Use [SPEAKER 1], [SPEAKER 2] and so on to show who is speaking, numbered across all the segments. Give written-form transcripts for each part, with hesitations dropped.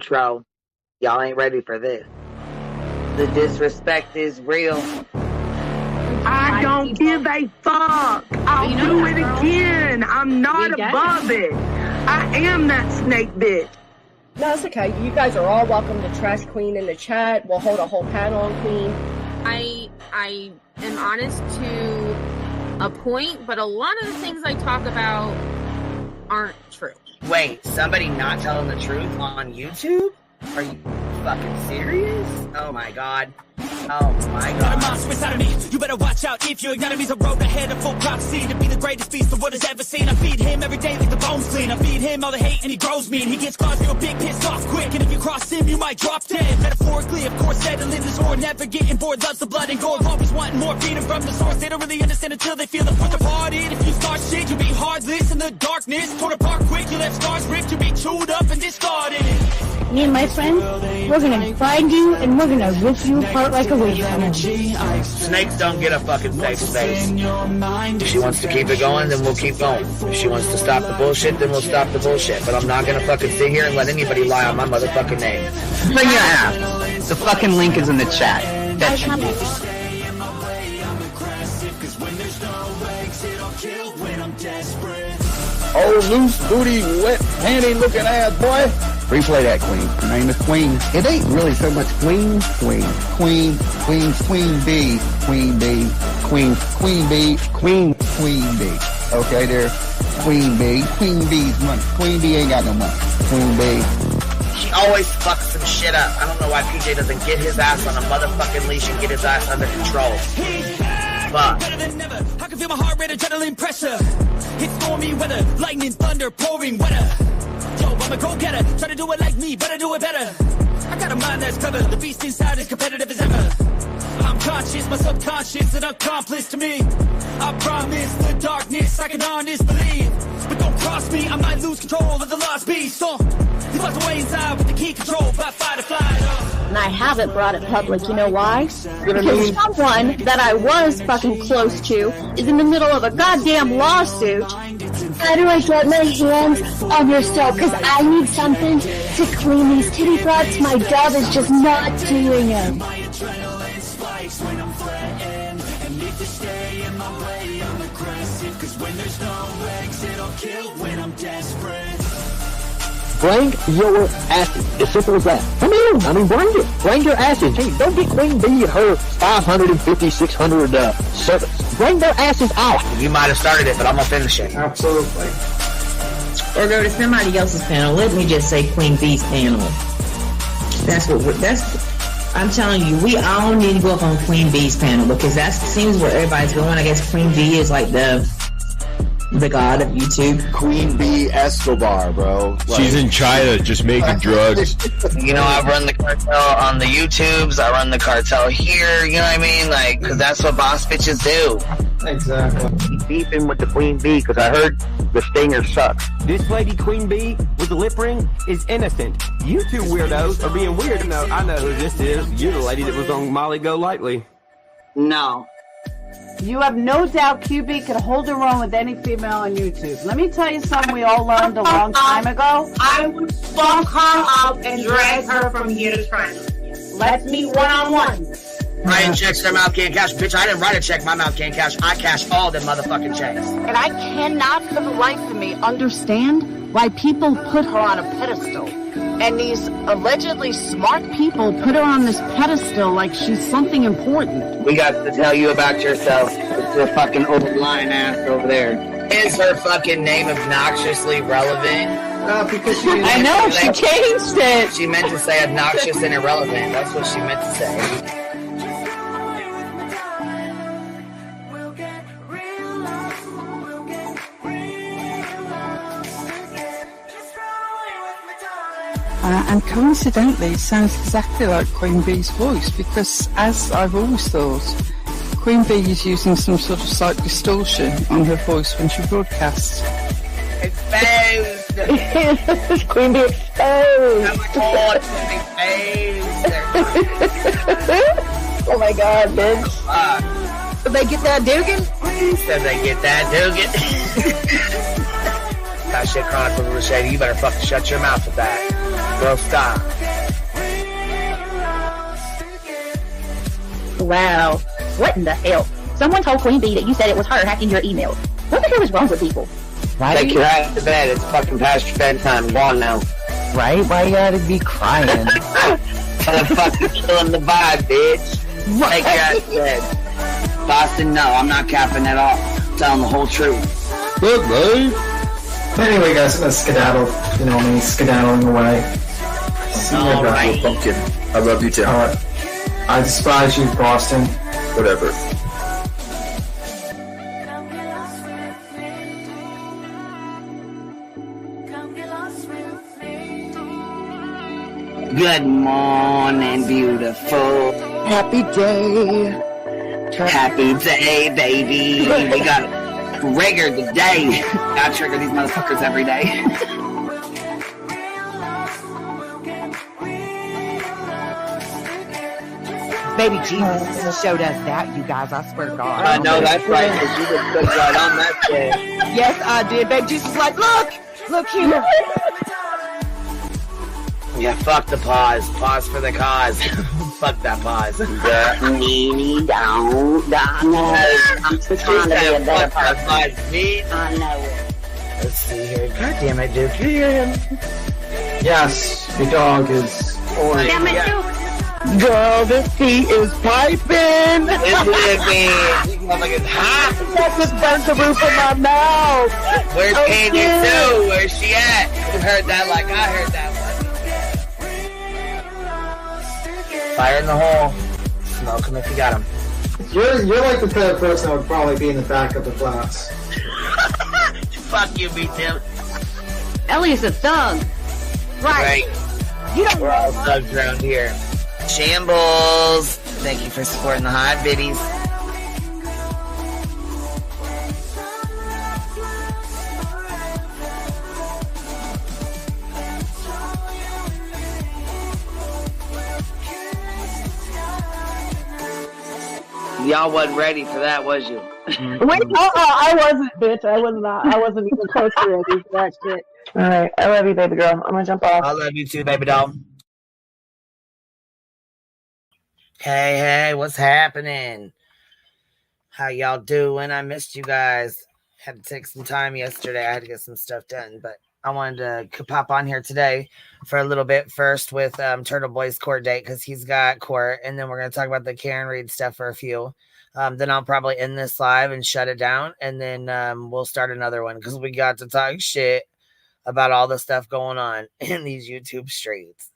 [SPEAKER 1] intro. Y'all ain't ready for this. The disrespect is real.
[SPEAKER 2] I don't give a fuck. I'll do it again. I'm not above it. I am that snake bitch.
[SPEAKER 3] No, it's okay. You guys are all welcome to trash Queen in the chat. We'll hold a whole panel on Queen.
[SPEAKER 4] I am honest to a point, but a lot of the things I talk about aren't true.
[SPEAKER 1] Wait, somebody not telling the truth on YouTube? Are you fucking serious? Oh my god. Oh my god.
[SPEAKER 5] Got a monster inside of me. You better watch out if you ignite me's a road ahead of full prophecy to be the greatest beast the world has ever seen. I feed him every day like the bones clean. I feed him all the hate and he grows me. And he gets claws real big, pissed off quick. And if you cross him, you might drop dead. Metaphorically, of course, settling this war. Never getting bored, loves the blood and gore. Always wanting more freedom from the source. They don't really understand until they feel the fourth departed. If you start shit, you'll be heartless in the darkness. Torn apart quick, you left scars ripped. You'll be chewed up and discarded.
[SPEAKER 6] Me and my friends, we're gonna find you and we're gonna rip you apart like a wasteland.
[SPEAKER 1] Snakes don't get a fucking safe space. If she wants to keep it going, then we'll keep going. If she wants to stop the bullshit, then we'll stop the bullshit. But I'm not gonna fucking sit here and let anybody lie on my motherfucking name.
[SPEAKER 7] Bring your ass. The fucking link is in the chat. That's
[SPEAKER 8] Oh, loose booty, wet panty looking ass boy. Replay that, Queen. Her name is Queen. It ain't really so much Queen. Queen B. Queen B. Queen B. Okay, there. Queen B. Queen B's money. Queen B ain't got no money. Queen B.
[SPEAKER 1] She always fucks some shit up. I don't know why PJ doesn't get his ass on a motherfucking leash and get his ass under control. Fuck.
[SPEAKER 5] Better than never. I can feel my heart rate, adrenaline pressure. It's stormy weather, lightning, thunder, pouring weather. Yo, I'm a go-getter, try to do it like me, better do it better. I got a mind that's clever, the beast inside is competitive as ever. I'm conscious, my subconscious, an accomplice to me. I promise the darkness, I can honest believe. But don't cross me, I might lose control of the lost beast. So, he's locked away inside with the key control by fight or flight.
[SPEAKER 6] And I haven't brought it public, you know why? Because someone that I was fucking close to is in the middle of a goddamn lawsuit. How do I get my hands on your soap? Because I need something to clean these titty broads. My dog is just not doing it.
[SPEAKER 8] Bring your asses. As simple as that. Come in. I mean, bring it. Bring your asses. Hey, don't get Queen B and her 550, 600 servants. Bring their asses out.
[SPEAKER 1] You might have started it, but I'm gonna finish it.
[SPEAKER 9] Absolutely. Or go to somebody else's panel. Let me just say Queen B's panel. I'm telling you, we all need to go up on Queen B's panel because that seems where everybody's going. I guess Queen B is like the god of YouTube.
[SPEAKER 8] Queen B Escobar, bro. Like,
[SPEAKER 10] she's in China just making drugs.
[SPEAKER 1] You know, I run the cartel on the YouTubes. I run the cartel here. You know what I mean? Like, because that's what boss bitches do.
[SPEAKER 9] Exactly.
[SPEAKER 8] Beefing with the Queen Bee because I heard the stinger sucks.
[SPEAKER 11] This lady Queen Bee with the lip ring is innocent. You two weirdos are being weird. No, I know who this is. You're the lady that was on Molly Go Lightly.
[SPEAKER 2] No. You have no doubt QB can hold her own with any female on YouTube. Let me tell you something we all learned a long time ago.
[SPEAKER 12] I would fuck her up and drag her from here to China. Let's meet one-on-one.
[SPEAKER 1] Writing checks, their mouth can't cash. Bitch, I didn't write a check, my mouth can't cash. I cash all them motherfucking checks.
[SPEAKER 2] And I cannot for the life of me understand why people put her on a pedestal. And these allegedly smart people put her on this pedestal like she's something important.
[SPEAKER 1] We got to tell you about yourself. It's your fucking old lying ass over there. Is her fucking name obnoxiously relevant?
[SPEAKER 9] Because she
[SPEAKER 6] I know, she changed it.
[SPEAKER 1] She meant to say obnoxious and irrelevant. That's what she meant to say.
[SPEAKER 13] And coincidentally, it sounds exactly like Queen Bee's voice because, as I've always thought, Queen Bee is using some sort of slight distortion on her voice when she broadcasts.
[SPEAKER 1] Exposed!
[SPEAKER 6] Queen Bee exposed!
[SPEAKER 1] Oh my god, exposed!
[SPEAKER 6] Oh my god, bitch. Did they get that Dugan?
[SPEAKER 1] Said they get that Dugan. That shit Chronicle of the Shady. You better fucking shut your mouth with that. Bro, stop.
[SPEAKER 6] Wow. What in the hell? Someone told Queen Bee that you said it was her hacking your email. What the hell is wrong with people?
[SPEAKER 1] Right? Take your ass to bed. It's fucking past your bedtime. Go on now.
[SPEAKER 7] Right? Why you gotta be crying?
[SPEAKER 1] Fucking killing the vibe, bitch. Take your ass to bed. Boston, no, I'm not capping at all. I'm telling the whole truth.
[SPEAKER 10] Good, babe.
[SPEAKER 14] Anyway, guys, I'm gonna skedaddle. You know me, skedaddling away. See you guys.
[SPEAKER 10] Pumpkin. I love you too.
[SPEAKER 14] I despise you, Boston.
[SPEAKER 10] Whatever.
[SPEAKER 1] Good morning, beautiful.
[SPEAKER 13] Happy day.
[SPEAKER 1] Happy day, baby. We got trigger today. I trigger these motherfuckers every day.
[SPEAKER 15] Baby Jesus showed us that, you guys. I swear to God.
[SPEAKER 1] I know that's right, because you just put right on that shit.
[SPEAKER 15] Yes, I did. Baby Jesus was like, look here.
[SPEAKER 1] Yeah, fuck the pause. Pause for the cause. Fuck that pause. I'm
[SPEAKER 6] still trying to be a better person.
[SPEAKER 1] I
[SPEAKER 6] know it.
[SPEAKER 1] Let's see here. God damn it, Duke. You hear him?
[SPEAKER 14] Yes, your dog is horrid.
[SPEAKER 6] Damn it, Duke.
[SPEAKER 13] Girl, this tea is piping.
[SPEAKER 1] It's living. It's hot.
[SPEAKER 13] That just burnt the roof of my mouth.
[SPEAKER 1] Where's Candy too? Where's she at? You heard that like I heard that one. Fire in the hole. Smoke him if you got him.
[SPEAKER 14] You're like the type of person that would probably be in the back of the class.
[SPEAKER 1] Fuck you, me Tim.
[SPEAKER 6] Ellie's a thug.
[SPEAKER 1] Right.
[SPEAKER 6] You don't
[SPEAKER 1] We're all thugs around here. Shambles. Thank you for supporting the hot biddies. Y'all wasn't ready for that, was you?
[SPEAKER 2] Wait, I wasn't, bitch. I was not. I wasn't even close to ready for that shit. All right, I love you, baby girl. I'm gonna jump off.
[SPEAKER 1] I love you too, baby doll. Hey, what's happening? How y'all doing? I missed you guys. Had to take some time yesterday. I had to get some stuff done, but I wanted to pop on here today for a little bit first with TurtleBoy's court date because he's got court, and then we're going to talk about the Karen Reed stuff for a few. Then I'll probably end this live and shut it down, and then we'll start another one because we got to talk shit about all the stuff going on in these YouTube streets.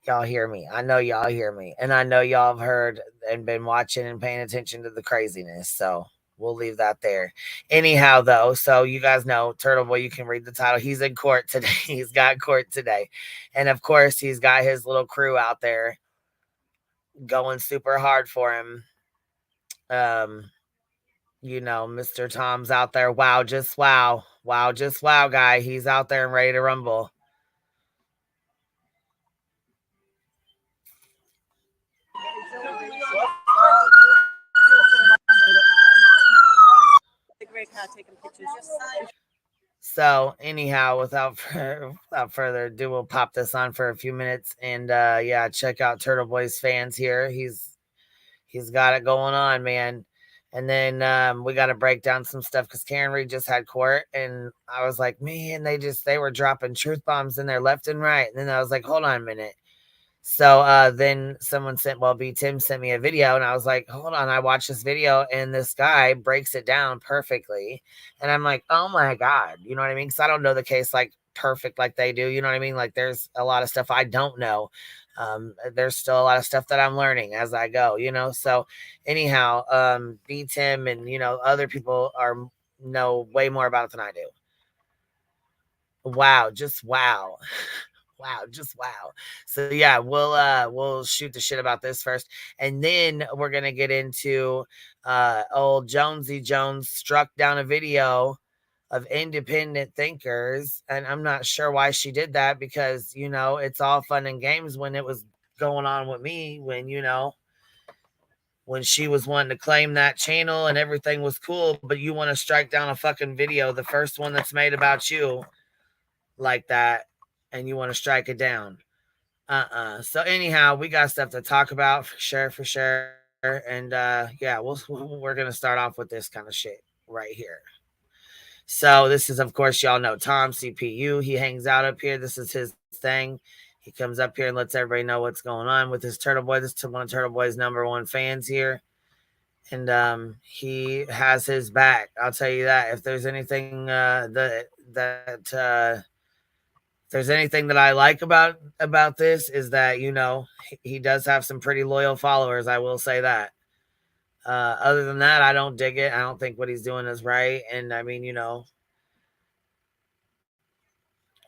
[SPEAKER 1] Y'all hear me. I know y'all hear me, and I know y'all have heard and been watching and paying attention to the craziness, so we'll leave that there. Anyhow, though, so you guys know, TurtleBoy, you can read the title. He's in court today. He's got court today. And, of course, he's got his little crew out there going super hard for him. You know, Mr. Tom's out there. Wow, just wow. Wow, just wow, guy. He's out there and ready to rumble. So anyhow, without further ado, we'll pop this on for a few minutes and yeah, check out TurtleBoy's fans here. He's got it going on, man. And then we got to break down some stuff because Karen Reed just had court, and I was like, man, they were dropping truth bombs in there left and right. And then I was like, hold on a minute. So then someone Tim sent me a video, and I was like, hold on. I watched this video, and this guy breaks it down perfectly. And I'm like, oh my God. You know what I mean? Because I don't know the case like perfect like they do. You know what I mean? Like there's a lot of stuff I don't know. There's still a lot of stuff that I'm learning as I go, you know? So anyhow, Tim and, you know, other people know way more about it than I do. Wow. Just wow. Wow, just wow. So yeah, we'll shoot the shit about this first, and then we're gonna get into old Jonesy Jones struck down a video of independent thinkers, and I'm not sure why she did that because, you know, it's all fun and games when it was going on with me, when, you know, when she was wanting to claim that channel and everything was cool, but you want to strike down a fucking video, the first one that's made about you like that, and you want to strike it down. So anyhow, we got stuff to talk about for sure. and yeah, we're gonna start off with this kind of shit right here. So this is, of course, y'all know Tom CPU. He hangs out up here. This is his thing. He comes up here and lets everybody know what's going on with his TurtleBoy. This is one of TurtleBoy's number 1 fans here. And he has his back. I'll tell you that. If there's anything there's anything that I like about this is that, you know, he does have some pretty loyal followers. I will say that. Other than that, I don't dig it. I don't think what he's doing is right. And I mean, you know,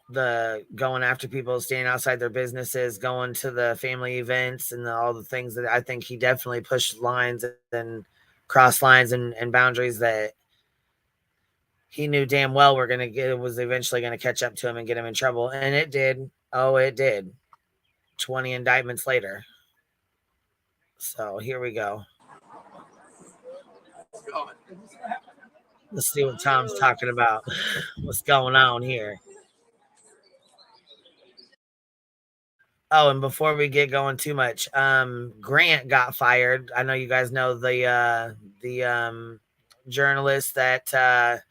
[SPEAKER 1] the going after people, standing outside their businesses, going to the family events, and all the things that I think he definitely pushed lines and cross lines and boundaries that he knew damn well was eventually going to catch up to him and get him in trouble. And it did. Oh, it did. 20 indictments later. So here we go. Let's see what Tom's talking about. What's going on here? Oh, and before we get going too much, Grant got fired. I know you guys know the journalist that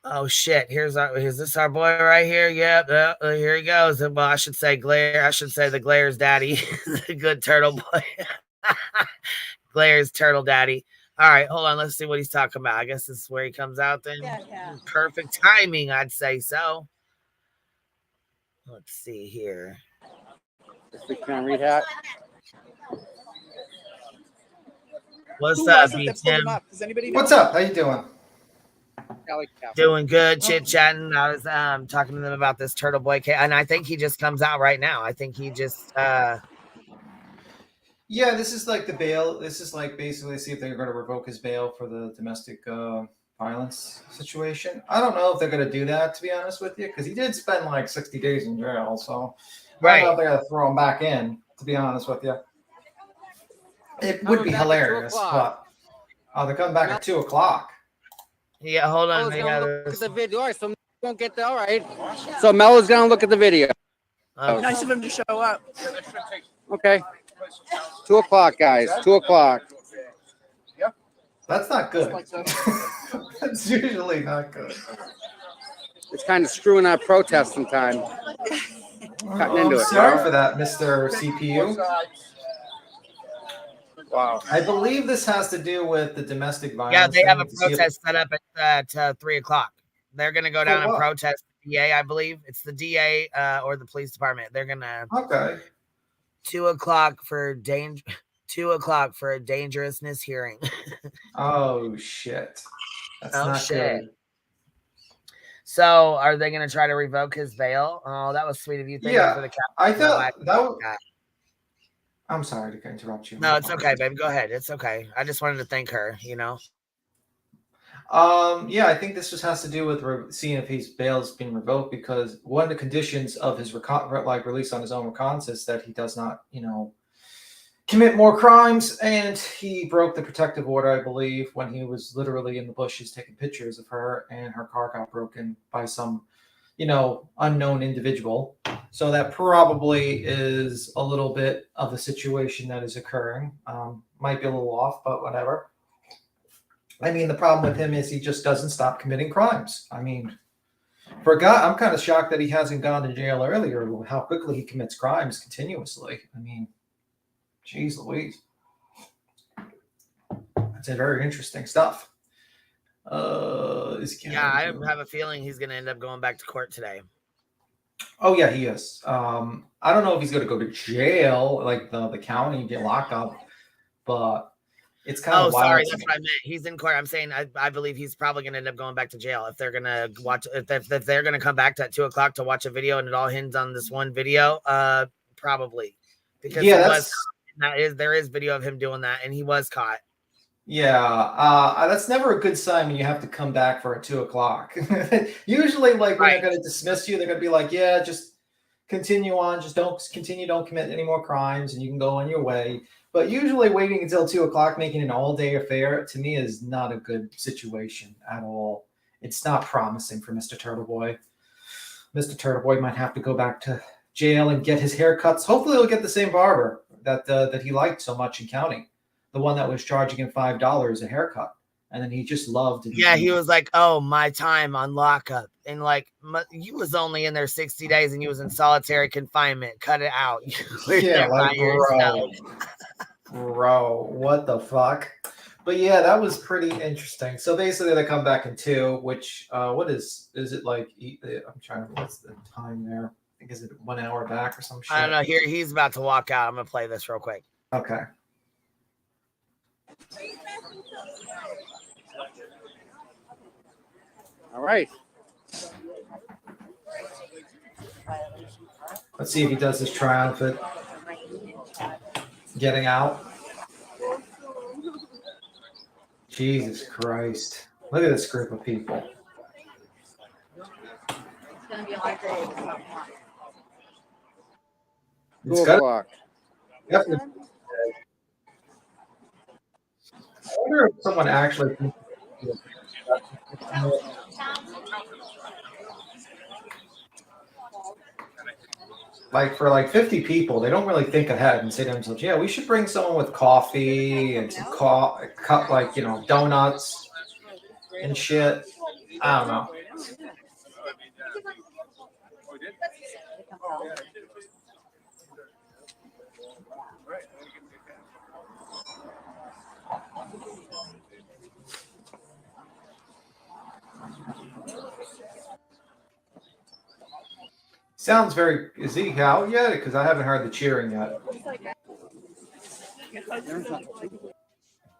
[SPEAKER 1] oh shit, here's this our boy right here? Yep, here he goes. Well, I should say the Glare's daddy, the good turtle boy. Glare's turtle daddy. All right, hold on. Let's see what he's talking about. I guess this is where he comes out then. Yeah. Perfect timing, I'd say so. Let's see here.
[SPEAKER 16] Can I read that?
[SPEAKER 1] What's up, Tim?
[SPEAKER 14] What's up? How you doing?
[SPEAKER 1] Doing good, chit-chatting. I was talking to them about this TurtleBoy case, and I think he just comes out right now. I think he just
[SPEAKER 14] yeah, this is like the bail. This is like basically see if they're going to revoke his bail for the domestic violence situation. I don't know if they're going to do that, to be honest with you, because he did spend like 60 days in jail. So I don't know if they're going to throw him back in, to be honest with you. It would be hilarious, but they're coming back at 2 o'clock.
[SPEAKER 1] Yeah, hold on.
[SPEAKER 16] Look at the video. All right, so won't get the all right. So Melo's gonna look at the video.
[SPEAKER 17] Nice of him to show up.
[SPEAKER 16] Okay. 2 o'clock, guys. 2 o'clock.
[SPEAKER 14] Yep. That's not good. That's usually not good.
[SPEAKER 16] It's kind of screwing our protesting time. Cutting into it.
[SPEAKER 14] Sorry for that, Mr. CPU.
[SPEAKER 16] Wow.
[SPEAKER 14] I believe this has to do with the domestic violence.
[SPEAKER 1] Yeah, they have a protest set up at 3 o'clock. They're going to go down and protest the DA, I believe. It's the DA or the police department. They're going to 2 o'clock for 2 o'clock for a dangerousness hearing.
[SPEAKER 14] Oh shit! That's not good.
[SPEAKER 1] So, are they going to try to revoke his bail? Oh, that was sweet of you. Thank you for the cap.
[SPEAKER 14] I thought that was. I'm sorry to interrupt you.
[SPEAKER 1] No, it's okay, babe. Go ahead. It's okay. I just wanted to thank her, you know.
[SPEAKER 14] Yeah, I think this just has to do with seeing if his bail's been revoked, because one of the conditions of his release on his own recognizance is that he does not, you know, commit more crimes, and he broke the protective order, I believe, when he was literally in the bushes taking pictures of her, and her car got broken by some, you know, unknown individual. So that probably is a little bit of the situation that is occurring. Might be a little off, but whatever. I mean, the problem with him is he just doesn't stop committing crimes. I mean, for a guy, I'm kind of shocked that he hasn't gone to jail earlier, how quickly he commits crimes continuously. I mean, geez Louise. That's very interesting stuff.
[SPEAKER 1] Yeah, I have a feeling he's going to end up going back to court today.
[SPEAKER 14] Oh yeah, he is. I don't know if he's going to go to jail, like the county get locked up, but it's kind of wild.
[SPEAKER 1] Sorry, that's what I meant. He's in court. I'm saying I believe he's probably going to end up going back to jail if they're going to watch. If they're going to come back at 2 o'clock to watch a video and it all hinges on this one video, probably because there is video of him doing that and he was caught.
[SPEAKER 14] Yeah, that's never a good sign when you have to come back for a 2 o'clock. Usually, like when they're going to dismiss you, they're going to be like, "Yeah, just continue on, just don't commit any more crimes, and you can go on your way." But usually, waiting until 2 o'clock, making an all-day affair, to me is not a good situation at all. It's not promising for Mr. TurtleBoy. Mr. TurtleBoy might have to go back to jail and get his haircuts. Hopefully, he'll get the same barber that he liked so much in county. the one that was charging him $5 a haircut. And then he just loved it.
[SPEAKER 1] Yeah, he was like, "Oh, my time on lockup," and like, you was only in there 60 days, and you was in solitary confinement. Cut it out.
[SPEAKER 14] Yeah, like, bro, what the fuck? But yeah, that was pretty interesting. So basically, they come back in 2, which what is it like? I'm trying to. What's the time there? I think is it 1 hour back or some shit?
[SPEAKER 1] I don't know. Here, he's about to walk out. I'm gonna play this real quick.
[SPEAKER 14] Okay.
[SPEAKER 16] All right.
[SPEAKER 14] Let's see if he does his triumphant getting out. Jesus Christ. Look at this group of people. It's
[SPEAKER 16] 2 o'clock.
[SPEAKER 14] Definitely. I wonder if someone actually. Like for like 50 people, they don't really think ahead and say to themselves, "Yeah, we should bring someone with coffee and some like donuts and shit." I don't know. Sounds very. Is he out yet? Because I haven't heard the cheering yet.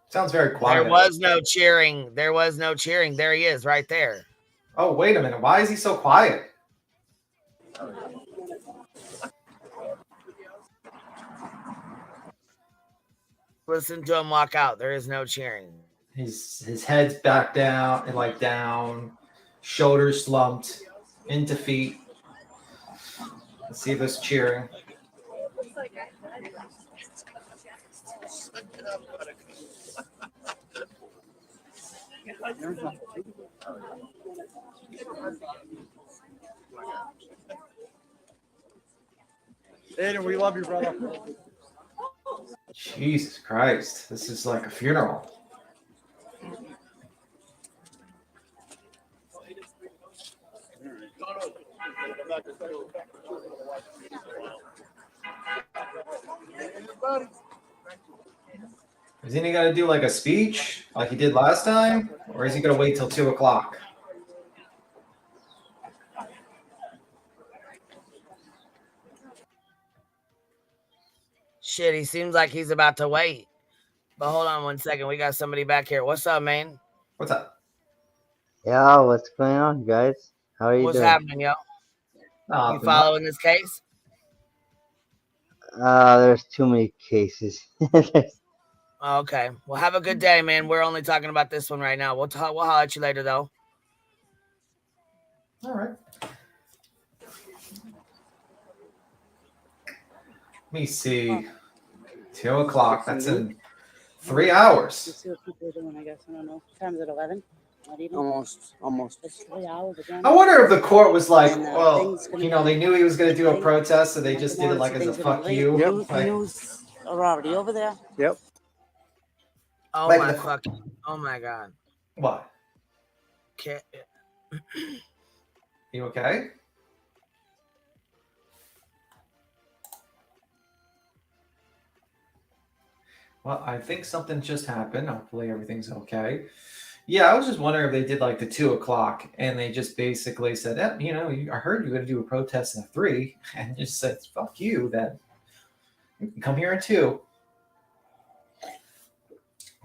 [SPEAKER 14] Sounds very quiet.
[SPEAKER 1] There was no cheering. There was no cheering. There he is, right there.
[SPEAKER 14] Oh, wait a minute. Why is he so quiet?
[SPEAKER 1] Listen to him walk out. There is no cheering.
[SPEAKER 14] His head's back down and like down, shoulders slumped, into feet. Let's see if there's cheering.
[SPEAKER 18] Aiden, we love you, brother.
[SPEAKER 14] Jesus Christ. This is like a funeral. Isn't he going to do like a speech like he did last time? Or is he going to wait till 2 o'clock?
[SPEAKER 1] Shit, he seems like he's about to wait. But hold on 1 second. We got somebody back here. What's up, man?
[SPEAKER 14] What's up?
[SPEAKER 19] Yo, what's going on, guys? How are you
[SPEAKER 1] What's
[SPEAKER 19] doing?
[SPEAKER 1] happening, yo? You following this case?
[SPEAKER 19] There's too many cases.
[SPEAKER 1] Okay. Well, have a good day, man. We're only talking about this one right now. We'll holler at you later, though.
[SPEAKER 14] All right. Let me see. 2 o'clock. That's in 3 hours.
[SPEAKER 20] Let's see what people are doing, I guess. I don't know. What time is it, 11?
[SPEAKER 16] Almost.
[SPEAKER 20] It's 3 hours again.
[SPEAKER 14] I wonder if the court was like,
[SPEAKER 20] And,
[SPEAKER 14] well,
[SPEAKER 20] things gonna
[SPEAKER 14] you know, they knew he was going to do a
[SPEAKER 20] things-
[SPEAKER 14] protest, so they just did it like as a
[SPEAKER 20] Things gonna
[SPEAKER 14] fuck
[SPEAKER 20] be
[SPEAKER 14] you.
[SPEAKER 20] late.
[SPEAKER 14] Like,
[SPEAKER 20] News are already over there.
[SPEAKER 16] Yep.
[SPEAKER 1] Oh,
[SPEAKER 14] Like
[SPEAKER 1] my
[SPEAKER 14] the-
[SPEAKER 1] fucking. Oh, my God.
[SPEAKER 14] what?
[SPEAKER 1] Can't.
[SPEAKER 14] You okay? Well, I think something just happened. Hopefully everything's okay. Yeah, I was just wondering if they did like the 2 o'clock and they just basically said, you know, I heard you're going to do a protest at 3 and just said, fuck you, then you can come here at 2.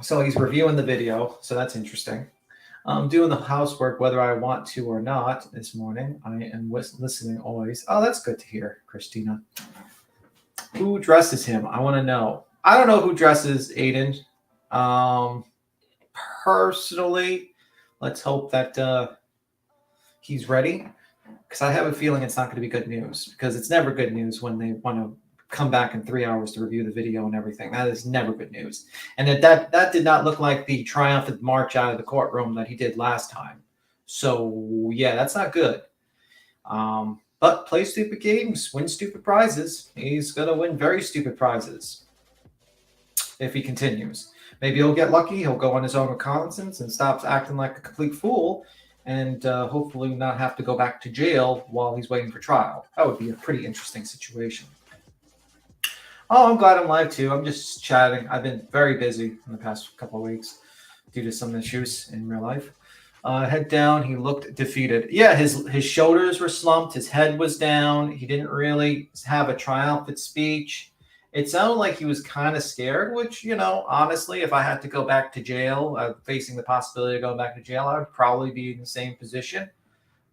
[SPEAKER 14] So he's reviewing the video. So that's interesting. I'm doing the housework, whether I want to or not this morning. I am listening always. Oh, that's good to hear, Christina. Who dresses him? I want to know. I don't know who dresses Aiden. Personally, let's hope that he's ready, because I have a feeling it's not going to be good news, because it's never good news when they want to come back in 3 hours to review the video and everything. That is never good news. And that did not look like the triumphant march out of the courtroom that he did last time. So, yeah, that's not good. But play stupid games, win stupid prizes. He's going to win very stupid prizes. if he continues. Maybe he'll get lucky. He'll go on his own reconnaissance and stops acting like a complete fool, and hopefully not have to go back to jail while he's waiting for trial. That would be a pretty interesting situation. Oh, I'm glad I'm live too. I'm just chatting. I've been very busy in the past couple of weeks due to some issues in real life. Head down. He looked defeated. Yeah, his shoulders were slumped. His head was down. He didn't really have a triumphant speech. It sounded like he was kind of scared, which, you know, honestly, if I had to go back to jail, facing the possibility of going back to jail, I would probably be in the same position.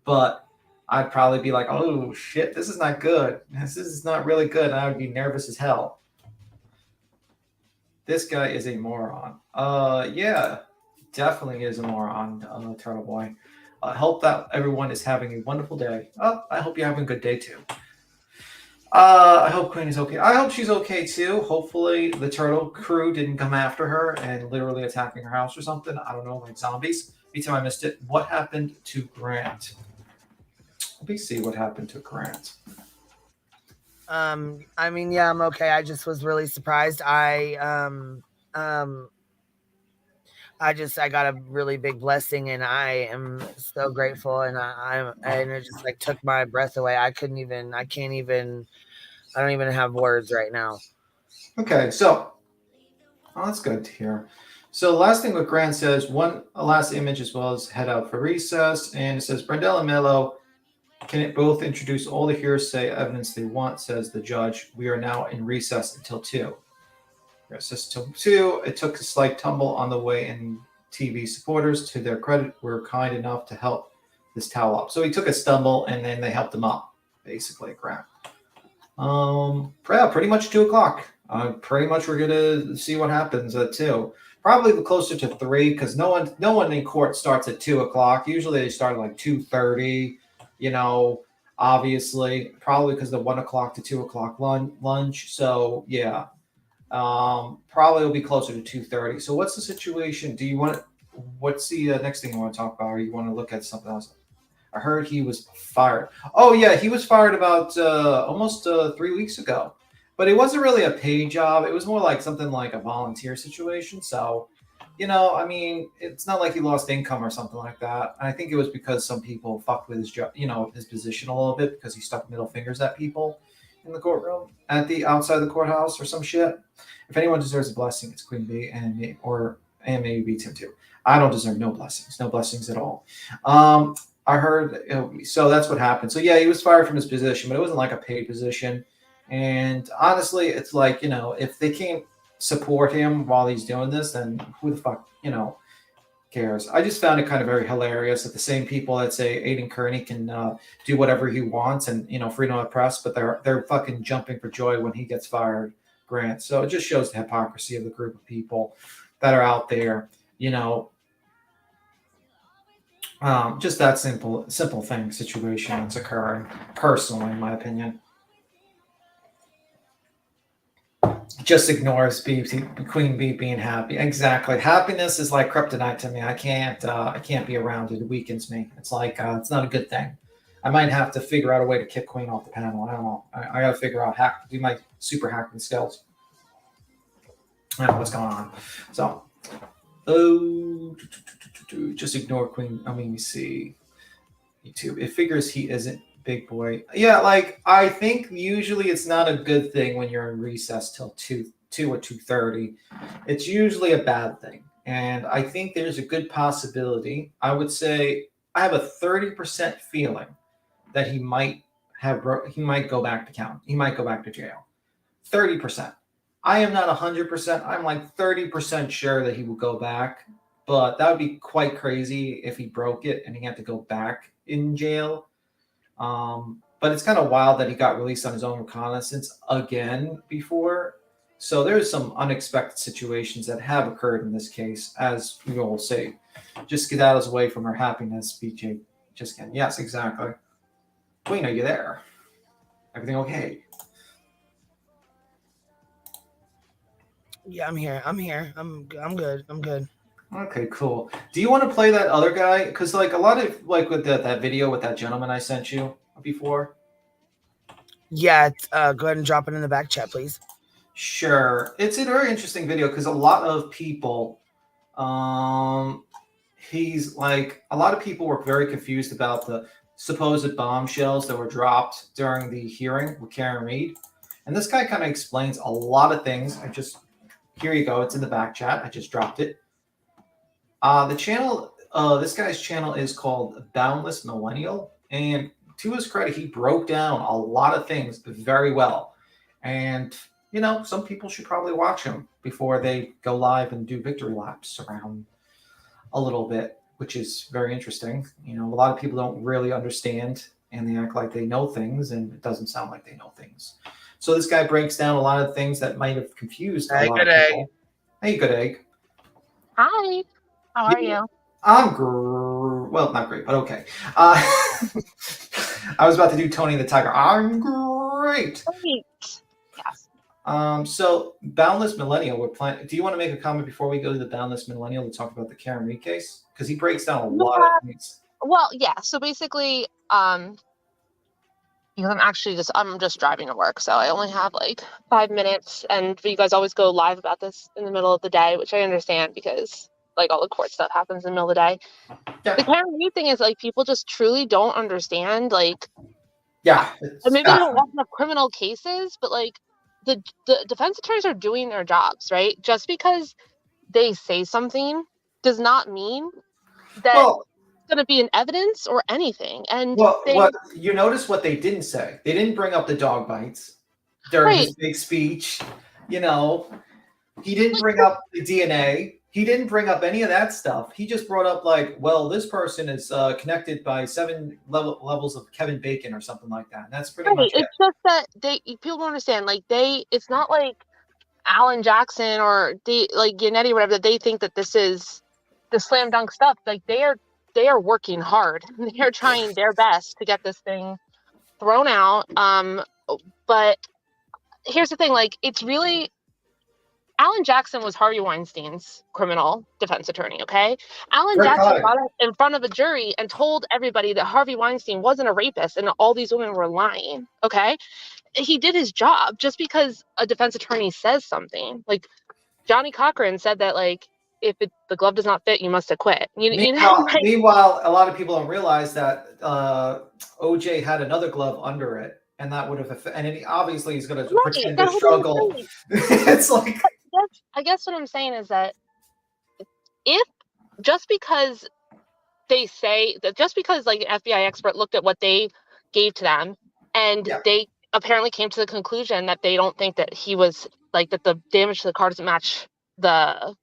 [SPEAKER 14] But I'd probably be like, oh, shit, this is not good. This is not really good. I would be nervous as hell. This guy is a moron. Yeah, definitely is a moron, TurtleBoy. I hope that everyone is having a wonderful day. Oh, I hope you're having a good day, too. I hope Queen is okay. I hope she's okay, too. Hopefully the turtle crew didn't come after her and literally attacking her house or something. I don't know, like zombies. Me too, I missed it. What happened to Grant? Let me see what happened to Grant.
[SPEAKER 1] I mean, yeah, I'm okay. I just was really surprised. I got a really big blessing, and I am so grateful. And and it just like took my breath away. I don't even have words right now.
[SPEAKER 14] Okay, so that's good to hear. So last thing what Grant says, one last image as well as head out for recess, and it says Brendel and Mello can it both introduce all the hearsay evidence they want, says the judge. We are now in recess until 2. Recess till 2. It took a slight tumble on the way, and TV supporters, to their credit, were kind enough to help this towel up. So he took a stumble, and then they helped him up, basically, Grant. Yeah, pretty much 2 o'clock. Pretty much we're gonna see what happens at 2. Probably closer to 3, because no one in court starts at 2 o'clock. Usually they start at like 2:30. You know, obviously, probably because the 1 o'clock to 2 o'clock lunch. So yeah, probably will be closer to 2:30. So what's the situation? What's the next thing you want to talk about, or you want to look at something else? I heard he was fired. Oh yeah, he was fired about almost 3 weeks ago, but it wasn't really a paid job. It was more like something like a volunteer situation. So, you know, I mean, it's not like he lost income or something like that. And I think it was because some people fucked with his job, you know, his position a little bit, because he stuck middle fingers at people in the courtroom, at the outside of the courthouse or some shit. If anyone deserves a blessing, it's Queen Bee and maybe Tim too. I don't deserve no blessings at all. I heard, so that's what happened. So yeah, he was fired from his position, but it wasn't like a paid position. And honestly, it's like, you know, if they can't support him while he's doing this, then who the fuck, you know, cares? I just found it kind of very hilarious that the same people that say Aiden Kearney can do whatever he wants and, you know, freedom of press, but they're fucking jumping for joy when he gets fired, Grant. So it just shows the hypocrisy of the group of people that are out there, you know. Just that simple situation that's occurring, personally, in my opinion. Just ignores Queen Bee being happy. Exactly. Happiness is like kryptonite to me. I can't be around it. It weakens me. It's like it's not a good thing. I might have to figure out a way to kick Queen off the panel. I don't know. I got to figure out do my super hacking skills. I don't know what's going on. So, just ignore Queen. I mean, you see YouTube. It figures he isn't big boy. Yeah, like I think usually it's not a good thing when you're in recess till 2 or 2:30. It's usually a bad thing. And I think there's a good possibility. I would say I have a 30% feeling that he might go back to county. He might go back to jail. 30%. I am not 100%. I'm like 30% sure that he will go back. But that would be quite crazy if he broke it and he had to go back in jail. But it's kind of wild that he got released on his own reconnaissance again before. So there's some unexpected situations that have occurred in this case, as we will see. Just get out of his way from her happiness, BJ. Just kidding. Yes, exactly. Queen, are you there? Everything okay?
[SPEAKER 1] Yeah, I'm here. I'm good.
[SPEAKER 14] Okay, cool. Do you want to play that other guy? Because like a lot of like with that video with that gentleman I sent you before.
[SPEAKER 1] Yeah, go ahead and drop it in the back chat, please.
[SPEAKER 14] Sure. It's a very interesting video because a lot of people, he's like, a lot of people were very confused about the supposed bombshells that were dropped during the hearing with Karen Reed. And this guy kind of explains a lot of things. Here you go. It's in the back chat. I just dropped it. The channel, this guy's channel is called Boundless Millennial. And to his credit, he broke down a lot of things very well. And, you know, some people should probably watch him before they go live and do victory laps around a little bit, which is very interesting. You know, a lot of people don't really understand and they act like they know things, and it doesn't sound like they know things. So this guy breaks down a lot of things that might have confused a lot of people. Hey, Good Egg.
[SPEAKER 21] Hi. How are you?
[SPEAKER 14] I'm well, not great, but okay. I was about to do Tony the Tiger. I'm great.
[SPEAKER 21] Yes.
[SPEAKER 14] So Boundless Millennial, we're planning. Do you want to make a comment before we go to the Boundless Millennial and talk about the Karen Reed case? Because he breaks down a lot of things.
[SPEAKER 21] Well, yeah. So basically, because I'm just driving to work, so I only have like 5 minutes, and you guys always go live about this in the middle of the day, which I understand because like all the court stuff happens in the middle of the day. Yeah. The Karen Reed thing is like people just truly don't understand, like,
[SPEAKER 14] yeah,
[SPEAKER 21] maybe they don't watch enough criminal cases, but like the defense attorneys are doing their jobs, right? Just because they say something does not mean that it's going to be an evidence or anything. And
[SPEAKER 14] what you notice what they didn't say? They didn't bring up the dog bites during his big speech. You know, he didn't bring up the DNA. He didn't bring up any of that stuff. He just brought up like, well, this person is connected by 7 levels of Kevin Bacon or something like that. And that's pretty much it.
[SPEAKER 21] It's just that people don't understand. Like it's not like Alan Jackson or like Yannetti or whatever, that they think that this is the slam dunk stuff. Like they are working hard. They are trying their best to get this thing thrown out. But here's the thing, like it's really, Alan Jackson was Harvey Weinstein's criminal defense attorney, okay? Alan Jackson got up in front of a jury and told everybody that Harvey Weinstein wasn't a rapist and that all these women were lying, okay? He did his job. Just because a defense attorney says something. Like, Johnny Cochran said that, like, if the glove does not fit, you must acquit.
[SPEAKER 14] Meanwhile, a lot of people don't realize that OJ had another glove under it, and that would have, and obviously he's going to pretend to struggle. It's like,
[SPEAKER 21] I guess what I'm saying is that if just because they say that, just because like an FBI expert looked at what they gave to them and they apparently came to the conclusion that they don't think that he was like, that the damage to the car doesn't match the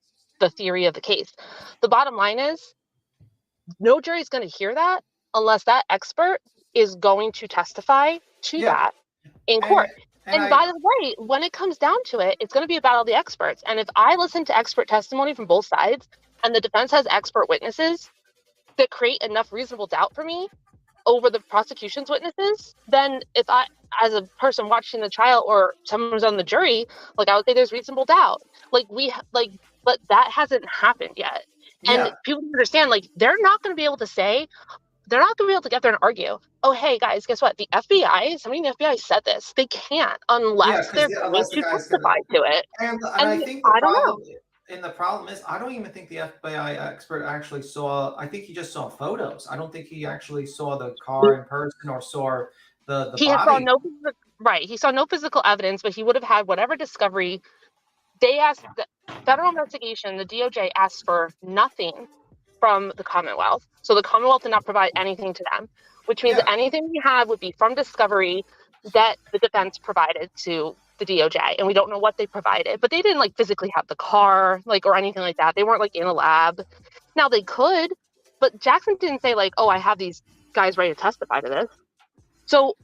[SPEAKER 21] theory of the case. The bottom line is no jury's going to hear that unless that expert is going to testify to that in court. And by the way, when it comes down to it, it's going to be a battle of the experts. And if I listen to expert testimony from both sides and the defense has expert witnesses that create enough reasonable doubt for me over the prosecution's witnesses, then if I, as a person watching the trial or someone who's on the jury, like I would say there's reasonable doubt. But that hasn't happened yet. And people understand, like, they're not going to be able to say, they're not going to be able to get there and argue, oh, hey, guys, guess what? The FBI, somebody in the FBI said this. They can't unless they're going to testify to it.
[SPEAKER 14] And I think the problem is, I don't even think the FBI expert actually saw, I think he just saw photos. I don't think he actually saw the car in person or saw the
[SPEAKER 21] he
[SPEAKER 14] body.
[SPEAKER 21] He saw no physical evidence, but he would have had whatever discovery. They asked, the federal investigation, the DOJ asked for nothing from the Commonwealth. So the Commonwealth did not provide anything to them, which means anything we have would be from discovery that the defense provided to the DOJ. And we don't know what they provided, but they didn't like physically have the car, like, or anything like that. They weren't like in a lab. Now they could, but Jackson didn't say like, oh, I have these guys ready to testify to this. So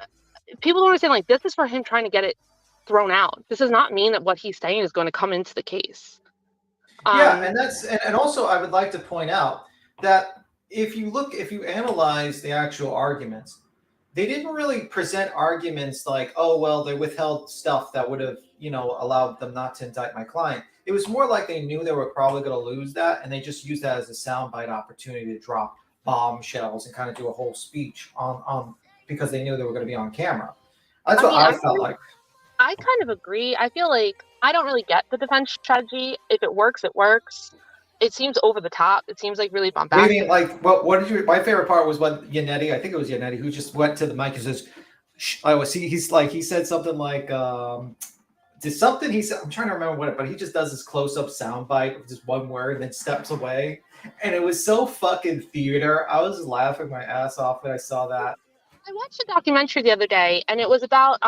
[SPEAKER 21] people don't understand, like, this is for him trying to get it thrown out. This does not mean that what he's saying is going to come into the case.
[SPEAKER 14] And also I would like to point out that if you analyze the actual arguments, they didn't really present arguments like, oh, well, they withheld stuff that would have, allowed them not to indict my client. It was more like they knew they were probably going to lose that, and they just used that as a soundbite opportunity to drop bombshells and kind of do a whole speech on because they knew they were going to be on camera. That's what I felt like.
[SPEAKER 21] I kind of agree. I feel like I don't really get the defense strategy. If it works, it works. It seems over the top. It seems like really
[SPEAKER 14] What do you
[SPEAKER 21] bombastic.
[SPEAKER 14] mean, like, what did you? My favorite part was when Yannetti, I think it was Yannetti, who just went to the mic and says, he said something like, did something he said, I'm trying to remember what it, but he just does this close-up sound bite of just one word and then steps away. And it was so fucking theater. I was laughing my ass off when I saw that.
[SPEAKER 21] I watched a documentary the other day, and it was about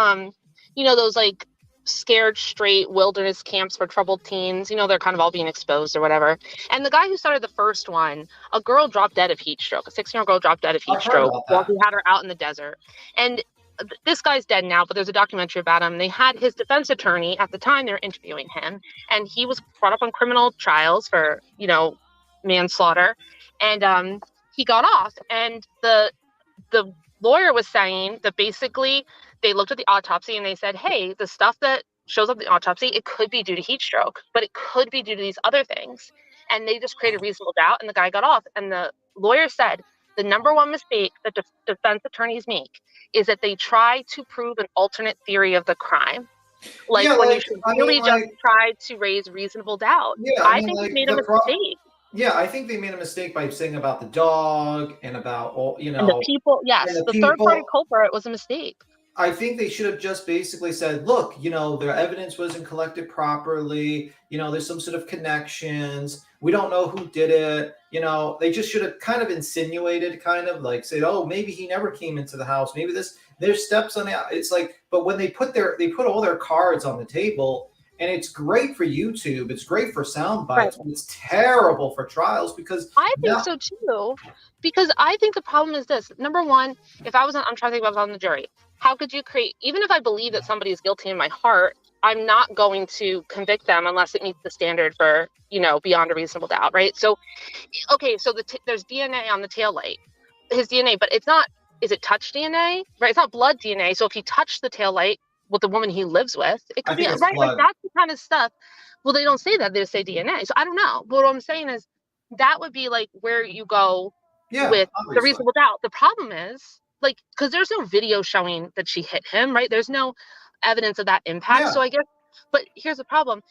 [SPEAKER 21] those like scared straight wilderness camps for troubled teens. They're kind of all being exposed or whatever. And the guy who started the first one, a girl dropped dead of heat stroke. A 16-year-old girl dropped dead of heat stroke while he had her out in the desert. And this guy's dead now, but there's a documentary about him. They had his defense attorney at the time. They were interviewing him, and he was brought up on criminal trials for manslaughter, and he got off. And the lawyer was saying that basically they looked at the autopsy and they said, hey, the stuff that shows up in the autopsy, it could be due to heat stroke, but it could be due to these other things. And they just created reasonable doubt, and the guy got off. And the lawyer said the number one mistake that defense attorneys make is that they try to prove an alternate theory of the crime. You should really just try to raise reasonable doubt.
[SPEAKER 14] Yeah,
[SPEAKER 21] I think they made a mistake.
[SPEAKER 14] Yeah, I think they made a mistake by saying about the dog and about all,
[SPEAKER 21] And the people, yes, the third-party culprit was a mistake.
[SPEAKER 14] I think they should have just basically said, look, their evidence wasn't collected properly. There's some sort of connections. We don't know who did it. They just should have kind of insinuated, said, oh, maybe he never came into the house. Maybe there's steps on the, it's like, but when they put all their cards on the table. And it's great for YouTube. It's great for sound bites. Right. But it's terrible for trials because
[SPEAKER 21] I think so too. Because I think the problem is this. Number one, I'm trying to think if I was on the jury. How could you even if I believe that somebody is guilty in my heart, I'm not going to convict them unless it meets the standard for, beyond a reasonable doubt, right? So, okay, so there's DNA on the taillight. His DNA, but it's not, is it touch DNA? Right? It's not blood DNA. So if he touched the taillight with the woman he lives with, it could be right. Like that's the kind of stuff. Well, they don't say that; they say DNA. So I don't know. But what I'm saying is that would be like where you go with the reasonable doubt. The problem is because there's no video showing that she hit him, right? There's no evidence of that impact. Yeah. So I guess, but here's the problem.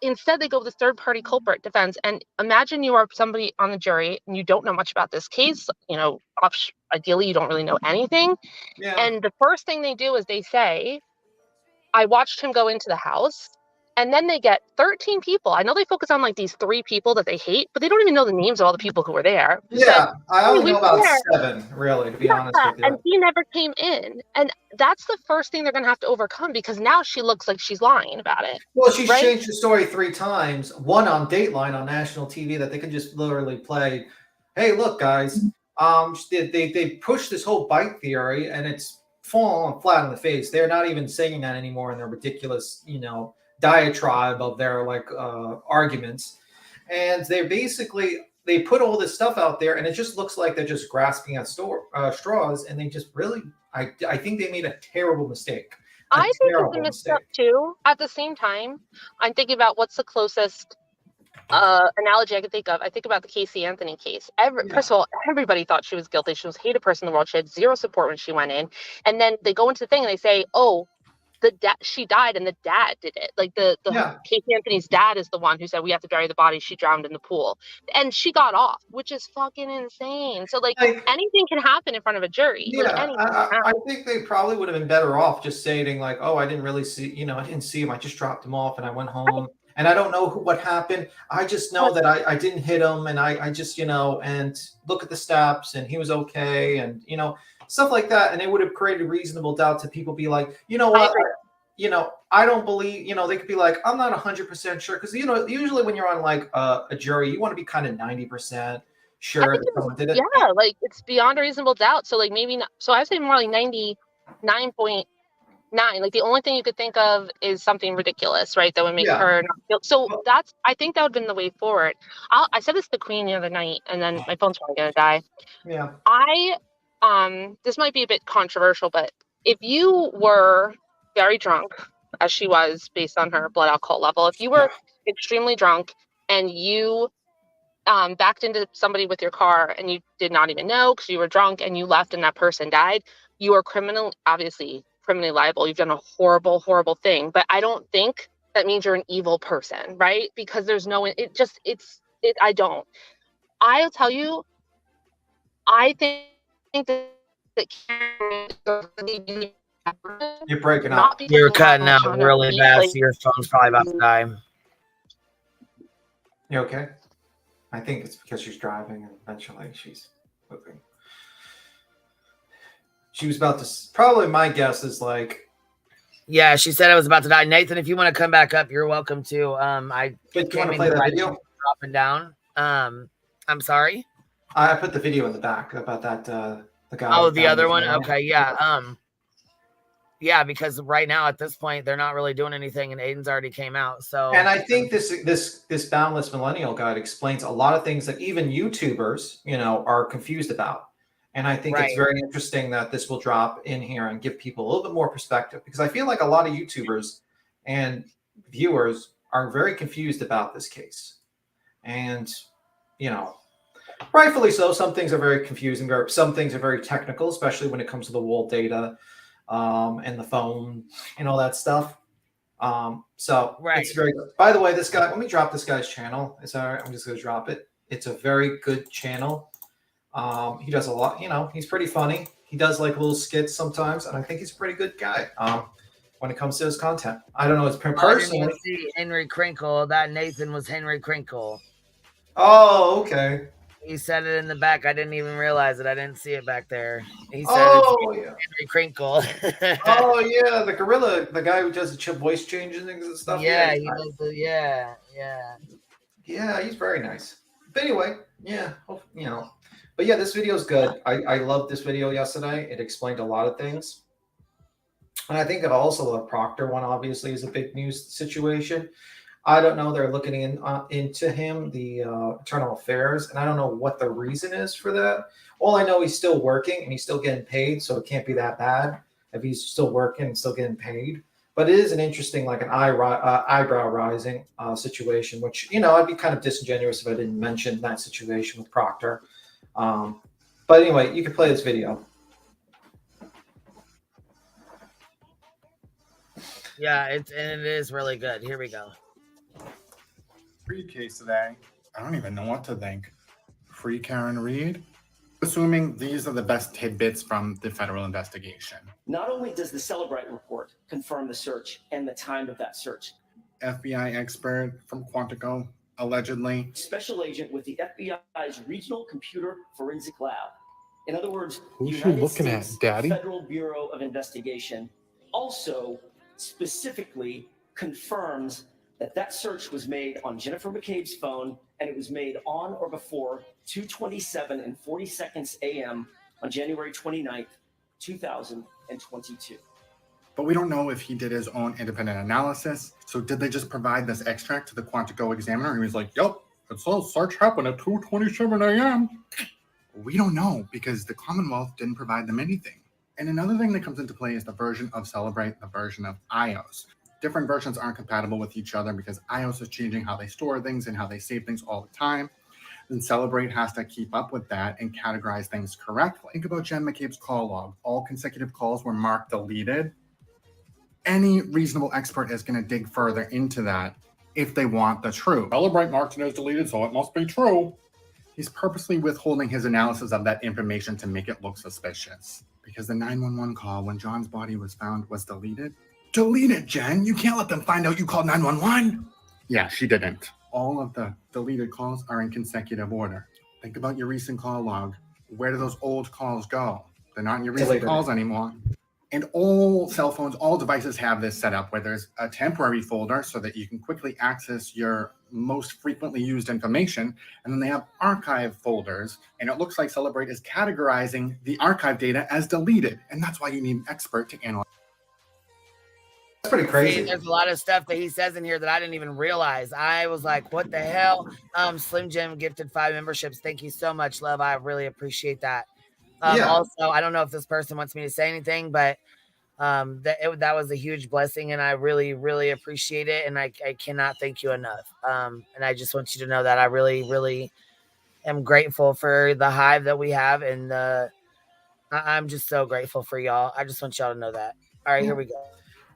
[SPEAKER 21] Instead, they go with the third-party culprit defense. And imagine you are somebody on the jury and you don't know much about this case. Ideally, you don't really know anything. Yeah. And the first thing they do is they say, I watched him go into the house, and then they get 13 people. I know they focus on these 3 people that they hate, but they don't even know the names of all the people who were there.
[SPEAKER 14] Yeah, I only know about 7, really, to be honest with you.
[SPEAKER 21] And he never came in. And that's the first thing they're going to have to overcome because now she looks like she's lying about it.
[SPEAKER 14] Well, she's changed the story 3 times. One on Dateline on national TV that they could just literally play. Hey, look, guys, they pushed this whole bite theory, and it's falling flat in the face. They're not even saying that anymore in their ridiculous, diatribe of their arguments. And they put all this stuff out there, and it just looks like they're just grasping at straws. And they just really, I think they made a terrible mistake.
[SPEAKER 21] I think it's a misstep too. At the same time, I'm thinking about what's the closest analogy I could think of. I think about the Casey Anthony case. First of all, everybody thought she was guilty. She was the hated person in the world. She had 0 support when she went in. And then they go into the thing and they say, oh, she died and the dad did it. Casey Anthony's dad is the one who said we have to bury the body. She drowned in the pool. And she got off, which is fucking insane. So anything can happen in front of a jury.
[SPEAKER 14] Yeah, I think they probably would have been better off just saying oh, I didn't really see, I didn't see him. I just dropped him off and I went home. Right. And I don't know what happened. I just know that I didn't hit him, and I just, and look at the steps, and he was okay, and, stuff like that. And it would have created reasonable doubt to people be like, you know what, I don't believe, they could be like, I'm not 100% sure. Because, usually when you're on a jury, you want to be kind of 90% sure that someone did it.
[SPEAKER 21] Yeah, it's beyond a reasonable doubt. So maybe not. So I say more like 99.9. The only thing you could think of is something ridiculous, right? That would make her not feel. So I think that would have been the way forward. I said this to the Queen the other night, and then my phone's probably gonna die.
[SPEAKER 14] Yeah.
[SPEAKER 21] This might be a bit controversial, but if you were very drunk, as she was based on her blood alcohol level, if you were extremely drunk and you backed into somebody with your car and you did not even know because you were drunk and you left and that person died, you are criminally liable. You've done a horrible, horrible thing. But I don't think that means you're an evil person, right? Because there's no, I don't. I'll tell you, I think that
[SPEAKER 14] You're breaking
[SPEAKER 21] not
[SPEAKER 14] up.
[SPEAKER 21] because
[SPEAKER 1] You're
[SPEAKER 21] you
[SPEAKER 1] cutting
[SPEAKER 21] have
[SPEAKER 1] out really bad, so your phone's probably about to die.
[SPEAKER 14] You okay? I think it's because she's driving and eventually she's moving. She was about to, probably my guess is like.
[SPEAKER 1] Yeah, she said I was about to die. Nathan, if you want to come back up, you're welcome to. I
[SPEAKER 14] Wait, do you want to play that video?
[SPEAKER 1] Dropping down. I'm sorry.
[SPEAKER 14] I put the video in the back about that the guy.
[SPEAKER 1] Oh, the other one. Okay, yeah. Yeah, because right now at this point they're not really doing anything, and Aiden's already came out. So,
[SPEAKER 14] and I think this Boundless Millennial Guide explains a lot of things that even YouTubers, are confused about. And I think it's very interesting that this will drop in here and give people a little bit more perspective, because I feel like a lot of YouTubers and viewers are very confused about this case. And, rightfully so. Some things are very confusing. Some things are very technical, especially when it comes to the wall data and the phone and all that stuff. It's very good. By the way, this guy, let me drop this guy's channel. It's all right. I'm just going to drop it. It's a very good channel. He does a lot, he's pretty funny. He does like little skits sometimes, and I think he's a pretty good guy when it comes to his content. I don't know his personally.
[SPEAKER 1] I didn't even see Henry Crinkle. That Nathan was Henry Crinkle.
[SPEAKER 14] Oh, okay.
[SPEAKER 1] He said it in the back. I didn't even realize it. I didn't see it back there. He said
[SPEAKER 14] Henry
[SPEAKER 1] Crinkle.
[SPEAKER 14] Oh yeah, the gorilla, the guy who does the voice changes and stuff.
[SPEAKER 1] Yeah,
[SPEAKER 14] Yeah, he's very nice. But anyway, yeah, But yeah, this video is good. I loved this video yesterday. It explained a lot of things. And I think also the Proctor one obviously is a big news situation. I don't know. They're looking into him, the internal affairs, and I don't know what the reason is for that. All I know, he's still working and he's still getting paid, so it can't be that bad if he's still working and still getting paid. But it is an interesting, like an eyebrow rising situation, which, I'd be kind of disingenuous if I didn't mention that situation with Proctor. But anyway, you can play this video.
[SPEAKER 1] Yeah, it is really good. Here we go.
[SPEAKER 3] Free case today. I don't even know what to think. Free Karen Reed? Assuming these are the best tidbits from the federal investigation.
[SPEAKER 22] Not only does the Celebrite report confirm the search and the time of that search.
[SPEAKER 3] FBI expert from Quantico, allegedly.
[SPEAKER 22] Special agent with the FBI's Regional Computer Forensic Lab. In other words,
[SPEAKER 3] who's
[SPEAKER 22] United
[SPEAKER 3] you looking
[SPEAKER 22] States
[SPEAKER 3] at, Daddy?
[SPEAKER 22] Federal Bureau of Investigation also specifically confirms that search was made on Jennifer McCabe's phone, and it was made on or before 2:27 and 40 seconds a.m. on January 29th, 2022.
[SPEAKER 3] But we don't know if he did his own independent analysis. So did they just provide this extract to the Quantico examiner? And he was like, yep, it says search happened at 2:27 a.m. We don't know because the Commonwealth didn't provide them anything. And another thing that comes into play is the version of Celebrate, the version of iOS. Different versions aren't compatible with each other because iOS is changing how they store things and how they save things all the time. Then Celebrate has to keep up with that and categorize things correctly. Think about Jen McCabe's call log. All consecutive calls were marked deleted. Any reasonable expert is going to dig further into that if they want the truth. Celebrate marked it as deleted, so it must be true. He's purposely withholding his analysis of that information to make it look suspicious. Because the 911 call when John's body was found was deleted. Delete it, Jen. You can't let them find out you called 911. Yeah, she didn't. All of the deleted calls are in consecutive order. Think about your recent call log. Where do those old calls go? They're not in your recent calls anymore. And all cell phones, all devices have this set up where there's a temporary folder so that you can quickly access your most frequently used information. And then they have archive folders. And it looks like Celebrate is categorizing the archive data as deleted. And that's why you need an expert to analyze.
[SPEAKER 14] That's pretty crazy.
[SPEAKER 1] See, there's a lot of stuff that he says in here that I didn't even realize. I was like, what the hell? Slim Jim gifted 5 memberships. Thank you so much, love. I really appreciate that. Also, I don't know if this person wants me to say anything, but that was a huge blessing, and I really, really appreciate it, and I cannot thank you enough. And I just want you to know that I really, really am grateful for the hive that we have, and I'm just so grateful for y'all. I just want y'all to know that. All right, here we go.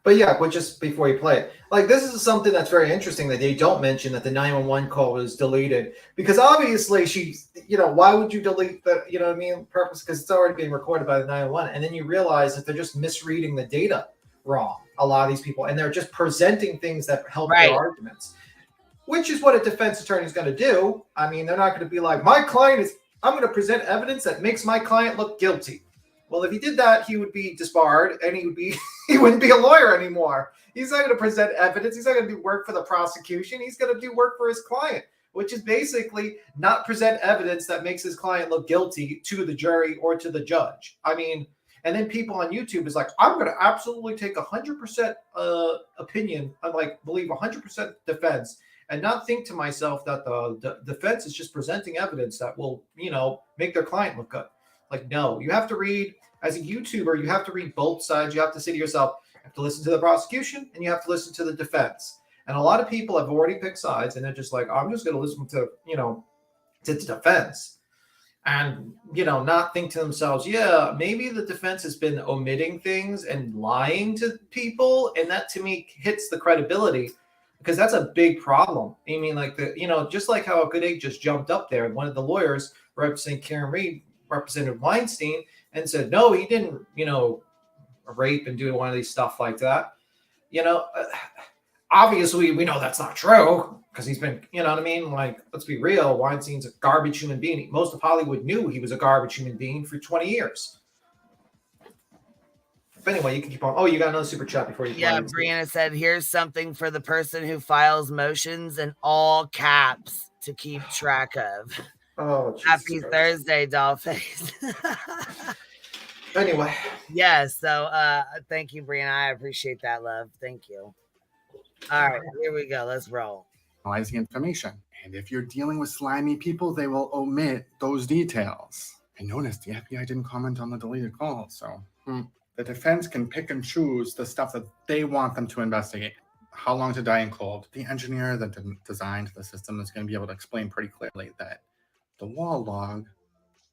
[SPEAKER 14] But yeah, but just before you play it, like this is something that's very interesting that they don't mention that the 911 call was deleted because obviously she's, why would you delete the, what I mean, purpose? Because it's already being recorded by the 911, and then you realize that they're just misreading the data wrong. A lot of these people, and they're just presenting things that help their arguments, which is what a defense attorney is going to do. I mean, they're not going to be like, I'm going to present evidence that makes my client look guilty. Well, if he did that, he would be disbarred and he wouldn't be a lawyer anymore. He's not going to present evidence. He's not going to do work for the prosecution. He's going to do work for his client, which is basically not present evidence that makes his client look guilty to the jury or to the judge. I mean, and then people on YouTube is like, I'm going to absolutely take 100% opinion. I believe 100% defense and not think to myself that the defense is just presenting evidence that will, make their client look good. Like, no, you have to read, as a YouTuber, you have to read both sides. You have to say to yourself, you have to listen to the prosecution and you have to listen to the defense. And a lot of people have already picked sides and they're just like, I'm just going to listen to, to the defense and, not think to themselves, yeah, maybe the defense has been omitting things and lying to people. And that to me hits the credibility because that's a big problem. I mean, like just like how Good Egg just jumped up there and one of the lawyers representing Kearney represented Weinstein and said, no, he didn't, rape and do one of these stuff like that. Obviously we know that's not true because he's been, like, let's be real. Weinstein's a garbage human being. Most of Hollywood knew he was a garbage human being for 20 years. But anyway, you can keep on. Oh, you got another super chat before you.
[SPEAKER 1] Yeah, Brianna said, here's something for the person who files motions in all caps to keep track of.
[SPEAKER 14] Oh,
[SPEAKER 1] happy Thursday, Dollface.
[SPEAKER 14] Anyway.
[SPEAKER 1] Yeah, so thank you, Brianna. I appreciate that, love. Thank you. All right, here we go. Let's roll.
[SPEAKER 3] Analyzing information. And if you're dealing with slimy people, they will omit those details. I noticed the FBI didn't comment on the deleted call, so the defense can pick and choose the stuff that they want them to investigate. How long to die in cold? The engineer that designed the system is going to be able to explain pretty clearly that the wall log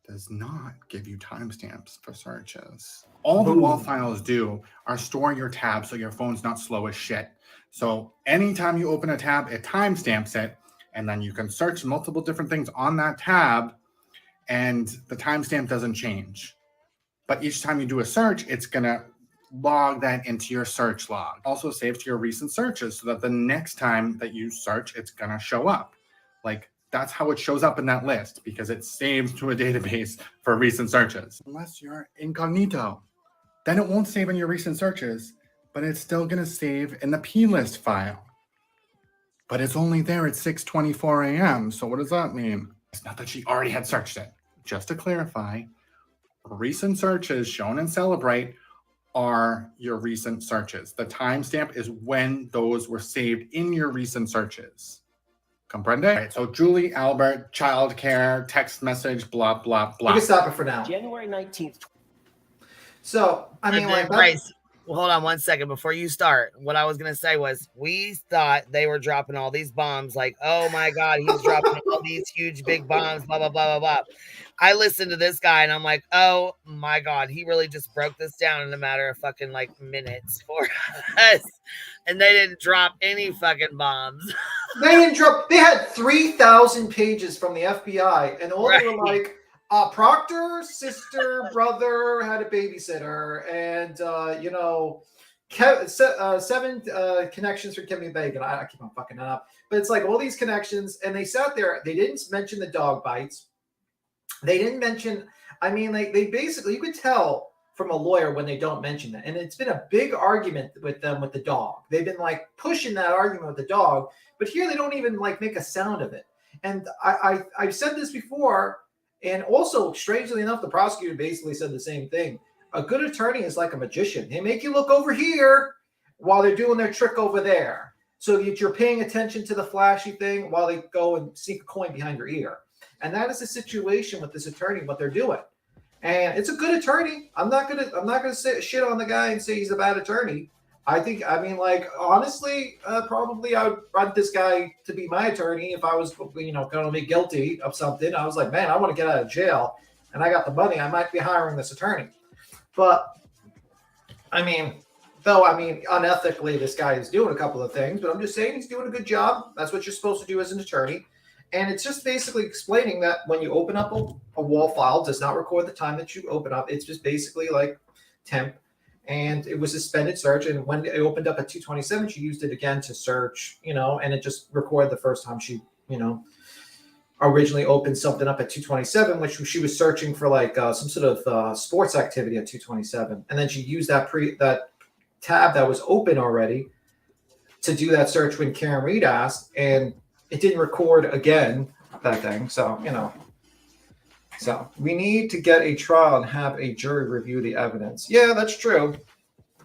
[SPEAKER 3] does not give you timestamps for searches. All the wall files do are store your tab so your phone's not slow as shit. So anytime you open a tab, it timestamps it, and then you can search multiple different things on that tab, and the timestamp doesn't change. But each time you do a search, it's going to log that into your search log. Also saves to your recent searches so that the next time that you search, it's going to show up. Like, that's how it shows up in that list because it saves to a database for recent searches. Unless you're incognito, then it won't save in your recent searches, but it's still going to save in the plist file. But it's only there at 6:24 a.m. So what does that mean? It's not that she already had searched it. Just to clarify, recent searches shown in Celebrate are your recent searches. The timestamp is when those were saved in your recent searches. Comprende? Right, so Julie, Albert, childcare, text message, blah, blah, blah.
[SPEAKER 14] You can stop it for now.
[SPEAKER 22] January 19th.
[SPEAKER 14] So, I mean, like,
[SPEAKER 1] Bryce, well, hold on one second before you start. What I was going to say was we thought they were dropping all these bombs like, oh my God, he's dropping all these huge, big bombs, blah, blah, blah, blah, blah. I listened to this guy and I'm like, oh my God, he really just broke this down in a matter of fucking like minutes for us. And they didn't drop any fucking bombs.
[SPEAKER 14] They didn't drop. They had 3,000 pages from the FBI, and all they were like, Proctor's sister, brother had a babysitter, and 7 connections for Kevin Bacon. I keep on fucking that up, but it's like all these connections, and they sat there. They didn't mention the dog bites. They didn't mention. I mean, like they basically, you could tell from a lawyer when they don't mention that. And it's been a big argument with them with the dog. They've been like pushing that argument with the dog, but here they don't even like make a sound of it. And I've said this before, and also strangely enough, the prosecutor basically said the same thing. A good attorney is like a magician. They make you look over here while they're doing their trick over there. So that you're paying attention to the flashy thing while they go and sneak a coin behind your ear. And that is the situation with this attorney, what they're doing. And it's a good attorney. I'm not gonna say shit on the guy and say he's a bad attorney. Honestly, probably I would want this guy to be my attorney if I was, going to be guilty of something. I was like, man, I want to get out of jail, and I got the money. I might be hiring this attorney. But I mean, Though, I mean, unethically, this guy is doing a couple of things, but I'm just saying he's doing a good job. That's what you're supposed to do as an attorney. And it's just basically explaining that when you open up a wall file, it does not record the time that you open up. It's just basically like temp. And it was suspended search. And when it opened up at 227, she used it again to search, and it just recorded the first time she, originally opened something up at 227, which she was searching for like some sort of sports activity at 227. And then she used that tab that was open already to do that search when Karen Reed asked, and it didn't record again, that thing. So, so we need to get a trial and have a jury review the evidence. Yeah, that's true.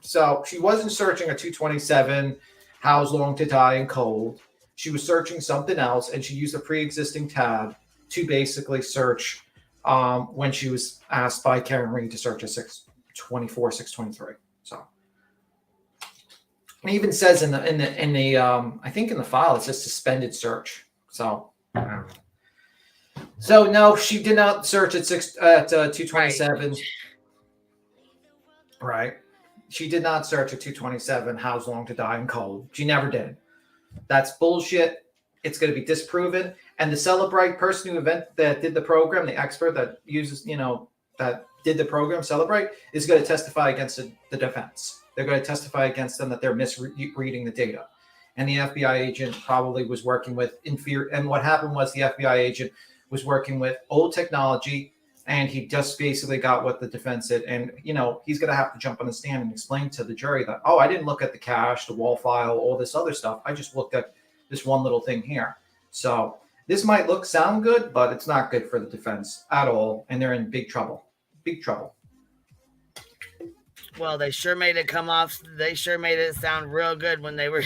[SPEAKER 14] So she wasn't searching a 227, how's long to die in cold. She was searching something else, and she used a pre-existing tab to basically search when she was asked by Karen Reed to search a 624, 623. So it even says in the I think in the file it says suspended search. So no, she did not search at 227. Right. She did not search at 227. How's long to die in cold? She never did. That's bullshit. It's going to be disproven. And the Celebrate person that did the program, the expert that uses, that did the program, Celebrate, is going to testify against the defense. They're going to testify against them that they're misreading the data. And the FBI agent probably was working with inferior. And what happened was the FBI agent was working with old technology, and he just basically got what the defense said. And, he's going to have to jump on the stand and explain to the jury that, I didn't look at the cache, the wall file, all this other stuff. I just looked at this one little thing here. So this might sound good, but it's not good for the defense at all. And they're in big trouble. Big trouble.
[SPEAKER 1] Well, they sure made it come off. They sure made it sound real good when they were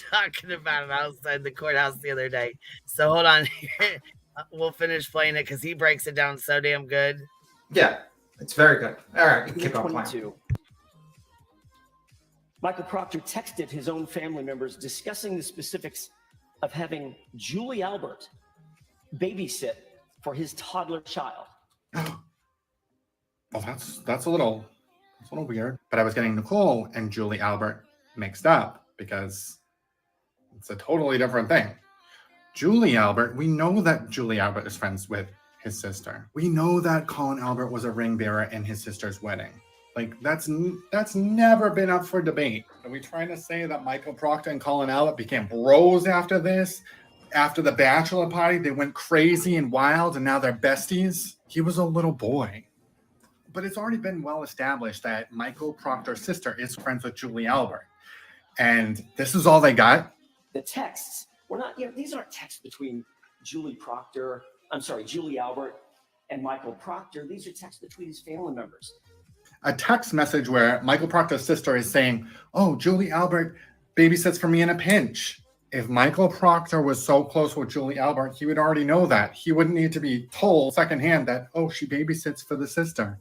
[SPEAKER 1] talking about it outside the courthouse the other day. So hold on. We'll finish playing it because he breaks it down so damn good.
[SPEAKER 14] Yeah, it's very good. All right, keep on playing.
[SPEAKER 22] Michael Proctor texted his own family members discussing the specifics of having Julie Albert babysit for his toddler child.
[SPEAKER 3] Well, that's a little weird. But I was getting Nicole and Julie Albert mixed up because it's a totally different thing. Julie Albert, we know that Julie Albert is friends with his sister. We know that Colin Albert was a ring bearer in his sister's wedding. Like, that's never been up for debate. Are we trying to say that Michael Proctor and Colin Albert became bros after this? After the bachelor party, they went crazy and wild, and now they're besties? He was a little boy. But it's already been well established that Michael Proctor's sister is friends with Julie Albert. And this is all they got?
[SPEAKER 22] The texts were not, these aren't texts between Julie Albert and Michael Proctor. These are texts between his family members.
[SPEAKER 3] A text message where Michael Proctor's sister is saying, Julie Albert babysits for me in a pinch. If Michael Proctor was so close with Julie Albert, he would already know that. He wouldn't need to be told secondhand that, she babysits for the sister.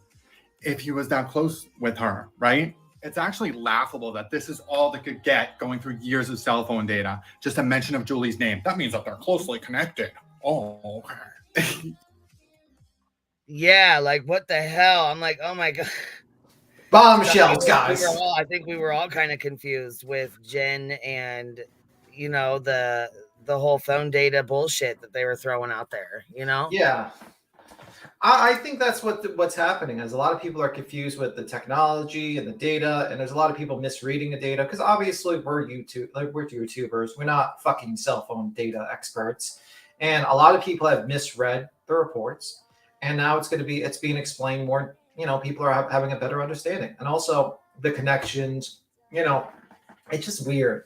[SPEAKER 3] If he was that close with her, right? It's actually laughable that this is all they could get going through years of cell phone data. Just a mention of Julie's name. That means that they're closely connected. Oh, okay.
[SPEAKER 1] Yeah, like what the hell? I'm like, oh my God.
[SPEAKER 14] Bombshells, guys.
[SPEAKER 1] I think we were all kind of confused with Jen and, the whole phone data bullshit that they were throwing out there,
[SPEAKER 14] Yeah. I think that's what's happening is a lot of people are confused with the technology and the data, and there's a lot of people misreading the data because obviously we're YouTubers. We're not fucking cell phone data experts, and a lot of people have misread the reports, and now it's being explained more. People are having a better understanding, and also the connections. It's just weird.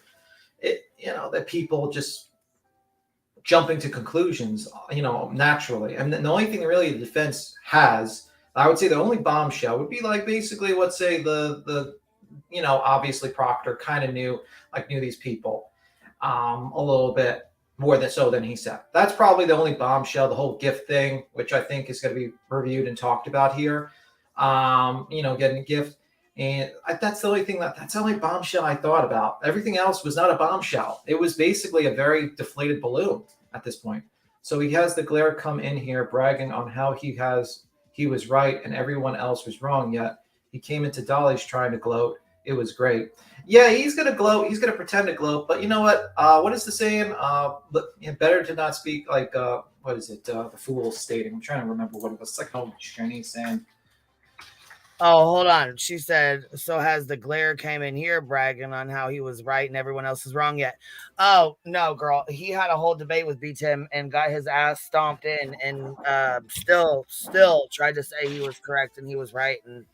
[SPEAKER 14] That people just jumping to conclusions, naturally. And the only thing really the defense has, I would say the only bombshell would be like basically what say the obviously Proctor kind of knew these people a little bit more than he said. That's probably the only bombshell, the whole gift thing, which I think is going to be reviewed and talked about here. Getting a gift. And that's the only bombshell I thought about. Everything else was not a bombshell. It was basically a very deflated balloon at this point. So he has the glare come in here bragging on how he was right and everyone else was wrong. Yet he came into Dolly's trying to gloat It was great. Yeah, he's gonna gloat. He's gonna pretend to gloat. But you know what? What is the saying? Better to not speak like what is it? The fool stating. I'm trying to remember what it was. It's like an old Chinese saying.
[SPEAKER 1] Oh, hold on. She said, so has the glare came in here bragging on how he was right and everyone else is wrong yet? Oh, no, girl. He had a whole debate with B-Tim and got his ass stomped in and still tried to say he was correct and he was right. And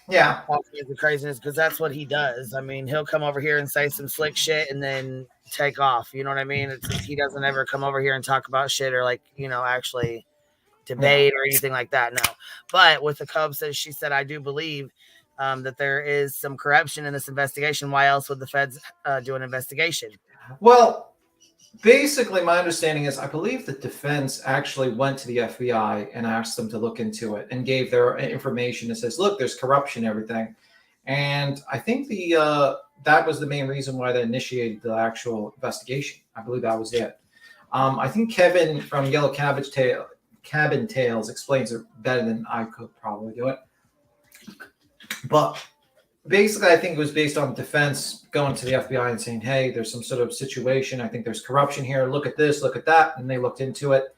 [SPEAKER 14] yeah,
[SPEAKER 1] all kinds of craziness because that's what he does. I mean, he'll come over here and say some slick shit and then take off. You know what I mean? He doesn't ever come over here and talk about shit or like, actually debate or anything like that. No. But with the Cubs, as she said, I do believe that there is some corruption in this investigation. Why else would the feds do an investigation?
[SPEAKER 14] Well, basically, my understanding is I believe the defense actually went to the FBI and asked them to look into it and gave their information that says, look, there's corruption and everything. And I think that was the main reason why they initiated the actual investigation. I believe that was it. I think Kevin from Yellow Cabin Tales explains it better than I could probably do it. But basically, I think it was based on defense going to the FBI and saying, hey, there's some sort of situation. I think there's corruption here. Look at this, look at that. And they looked into it.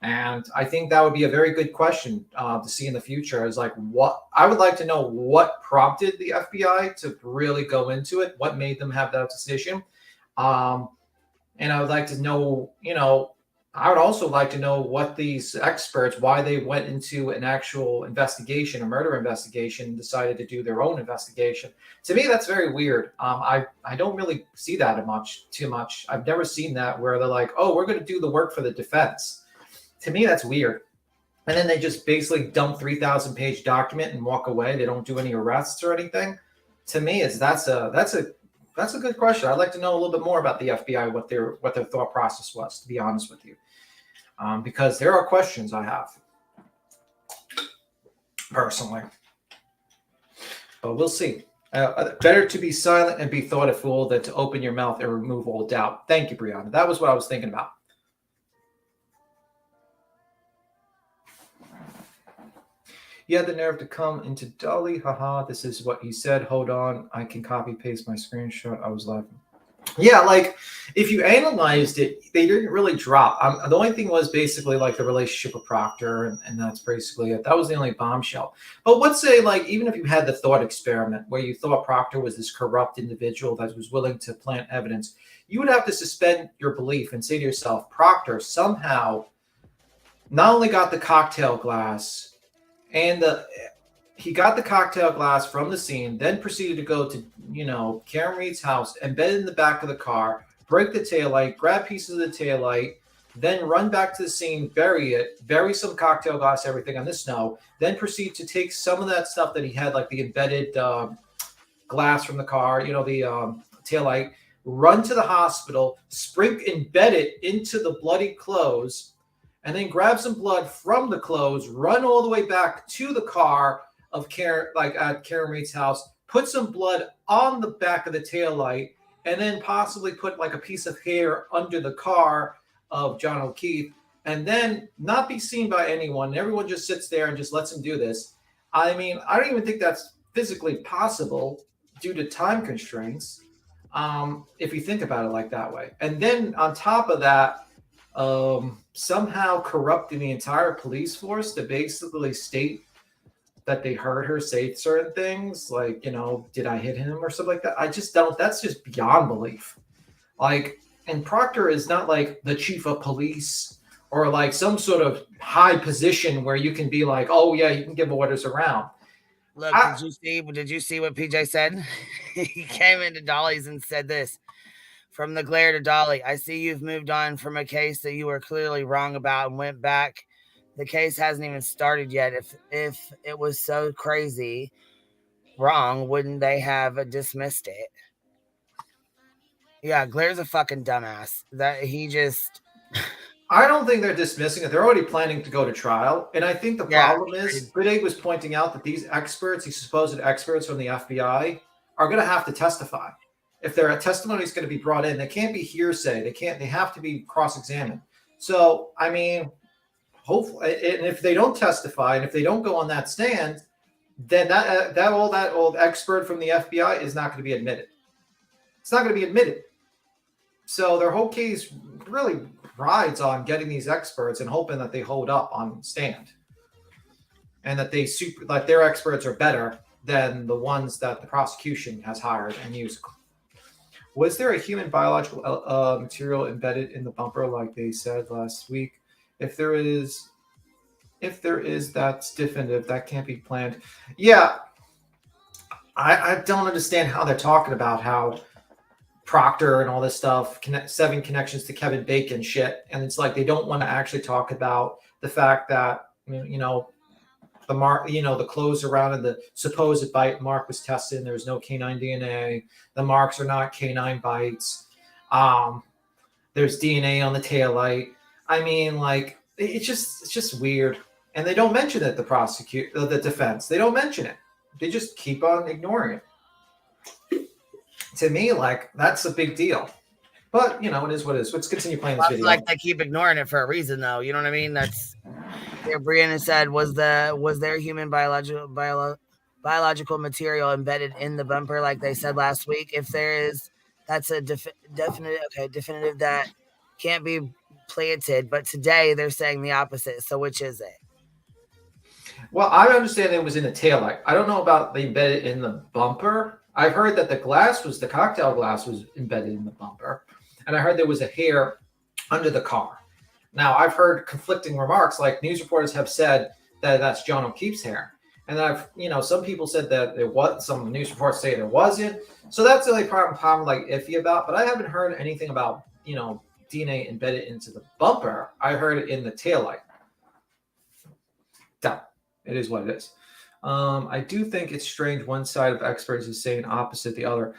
[SPEAKER 14] And I think that would be a very good question to see in the future. Is like, what I would like to know what prompted the FBI to really go into it, what made them have that decision. And I would like to know, I would also like to know what these experts, why they went into an actual investigation, a murder investigation, and decided to do their own investigation. To me, that's very weird. I don't really see that too much. I've never seen that where they're like, oh, we're going to do the work for the defense. To me, that's weird. And then they just basically dump 3,000-page document and walk away. They don't do any arrests or anything. To me, that's a good question. I'd like to know a little bit more about the FBI, what their thought process was, to be honest with you. Because there are questions I have personally, but we'll see. Better to be silent and be thought a fool than to open your mouth and remove all doubt. Thank you, Brianna. That was what I was thinking about. He had the nerve to come into Dolly. Haha, this is what he said. Hold on. I can copy paste my screenshot. I was laughing. Yeah, like if you analyzed it, they didn't really drop. The only thing was basically like the relationship with Proctor, and that's basically it. That was the only bombshell. But let's say, like, even if you had the thought experiment where you thought Proctor was this corrupt individual that was willing to plant evidence, you would have to suspend your belief and say to yourself, Proctor somehow not only got the cocktail glass and he got the cocktail glass from the scene, then proceeded to go to, Karen Reed's house, embed it in the back of the car, break the taillight, grab pieces of the taillight, then run back to the scene, bury some cocktail glass, everything on the snow, then proceed to take some of that stuff that he had, like the embedded glass from the car, the taillight, run to the hospital, embed it into the bloody clothes, and then grab some blood from the clothes, run all the way back to the car of Karen, at Karen Reed's house, put some blood on the back of the taillight, and then possibly put like a piece of hair under the car of John O'Keefe, and then not be seen by anyone. Everyone just sits there and just lets him do this. I mean, I don't even think that's physically possible due to time constraints, if you think about it like that way. And then on top of that, somehow corrupting the entire police force to basically state that they heard her say certain things, like, did I hit him or something like that? I just don't. That's just beyond belief. Like, and Proctor is not like the chief of police or like some sort of high position where you can be like, oh yeah, you can give orders around.
[SPEAKER 1] Look, did you see what PJ said? He came into Dolly's and said this. From the glare to Dolly, I see you've moved on from a case that you were clearly wrong about and went back. The case hasn't even started yet. If it was so crazy wrong, wouldn't they have dismissed it? Yeah, Glare's a fucking dumbass. That he just...
[SPEAKER 14] I don't think they're dismissing it. They're already planning to go to trial. And I think the problem is, Bidig was pointing out that these experts, these supposed experts from the FBI, are going to have to testify. If their testimony is going to be brought in, they can't be hearsay. They have to be cross-examined. So, I mean, hopefully, and if they don't testify and if they don't go on that stand, then that old expert from the FBI is not going to be admitted. It's not going to be admitted. So their whole case really rides on getting these experts and hoping that they hold up on stand, and that their experts are better than the ones that the prosecution has hired and used. Was there a human biological material embedded in the bumper, like they said last week? If there is, that's definitive. That can't be planned. Yeah, I don't understand how they're talking about how Proctor and all this stuff, 7 connections to Kevin Bacon shit, and it's like they don't want to actually talk about the fact that the mark, the clothes around and the supposed bite mark was tested, and there was no canine DNA. The marks are not canine bites. There's DNA on the taillight. I mean, like, it's just weird. And they don't mention it, the defense. They don't mention it. They just keep on ignoring it. To me, like, that's a big deal. But, it is what it is. Let's continue playing this video.
[SPEAKER 1] Like, they keep ignoring it for a reason, though. You know what I mean? That's... Brianna said, was there human biological material embedded in the bumper, like they said last week? If there is, that's a definitive that can't be planted. But today they're saying the opposite. So which is it?
[SPEAKER 14] Well, I understand it was in the taillight. I don't know about the embedded in the bumper. I've heard that the cocktail glass was embedded in the bumper, and I heard there was a hair under the car. Now, I've heard conflicting remarks, like news reporters have said that that's John O'Keefe's hair. And then some people said that there was, some news reports say there wasn't. So that's the only part I'm like iffy about, but I haven't heard anything about, DNA embedded into the bumper. I heard it in the taillight. It is what it is. I do think it's strange one side of experts is saying opposite the other.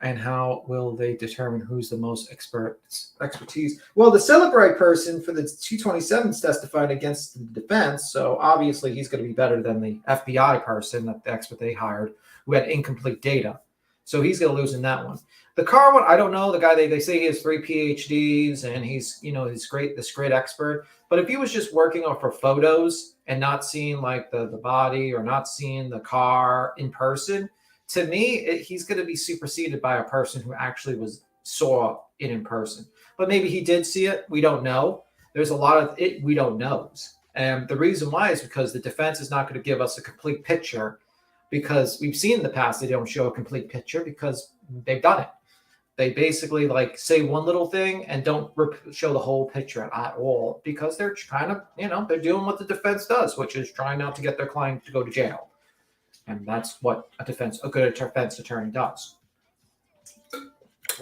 [SPEAKER 14] And how will they determine who's the most expertise? Well, the Celebrate person for the 227s testified against the defense, so obviously he's going to be better than the FBI person, the expert they hired, who had incomplete data. So he's going to lose in that one. The car one, I don't know. The guy, they say he has 3 PhDs and he's, he's this great expert. But if he was just working off for photos and not seeing like the body or not seeing the car in person, to me, he's going to be superseded by a person who actually saw it in person. But maybe he did see it. We don't know. There's a lot of it we don't know. And the reason why is because the defense is not going to give us a complete picture, because we've seen in the past they don't show a complete picture because they've done it. They basically like say one little thing and don't show the whole picture at all, because they're kind of, they're doing what the defense does, which is trying not to get their client to go to jail. And that's what a good defense attorney does.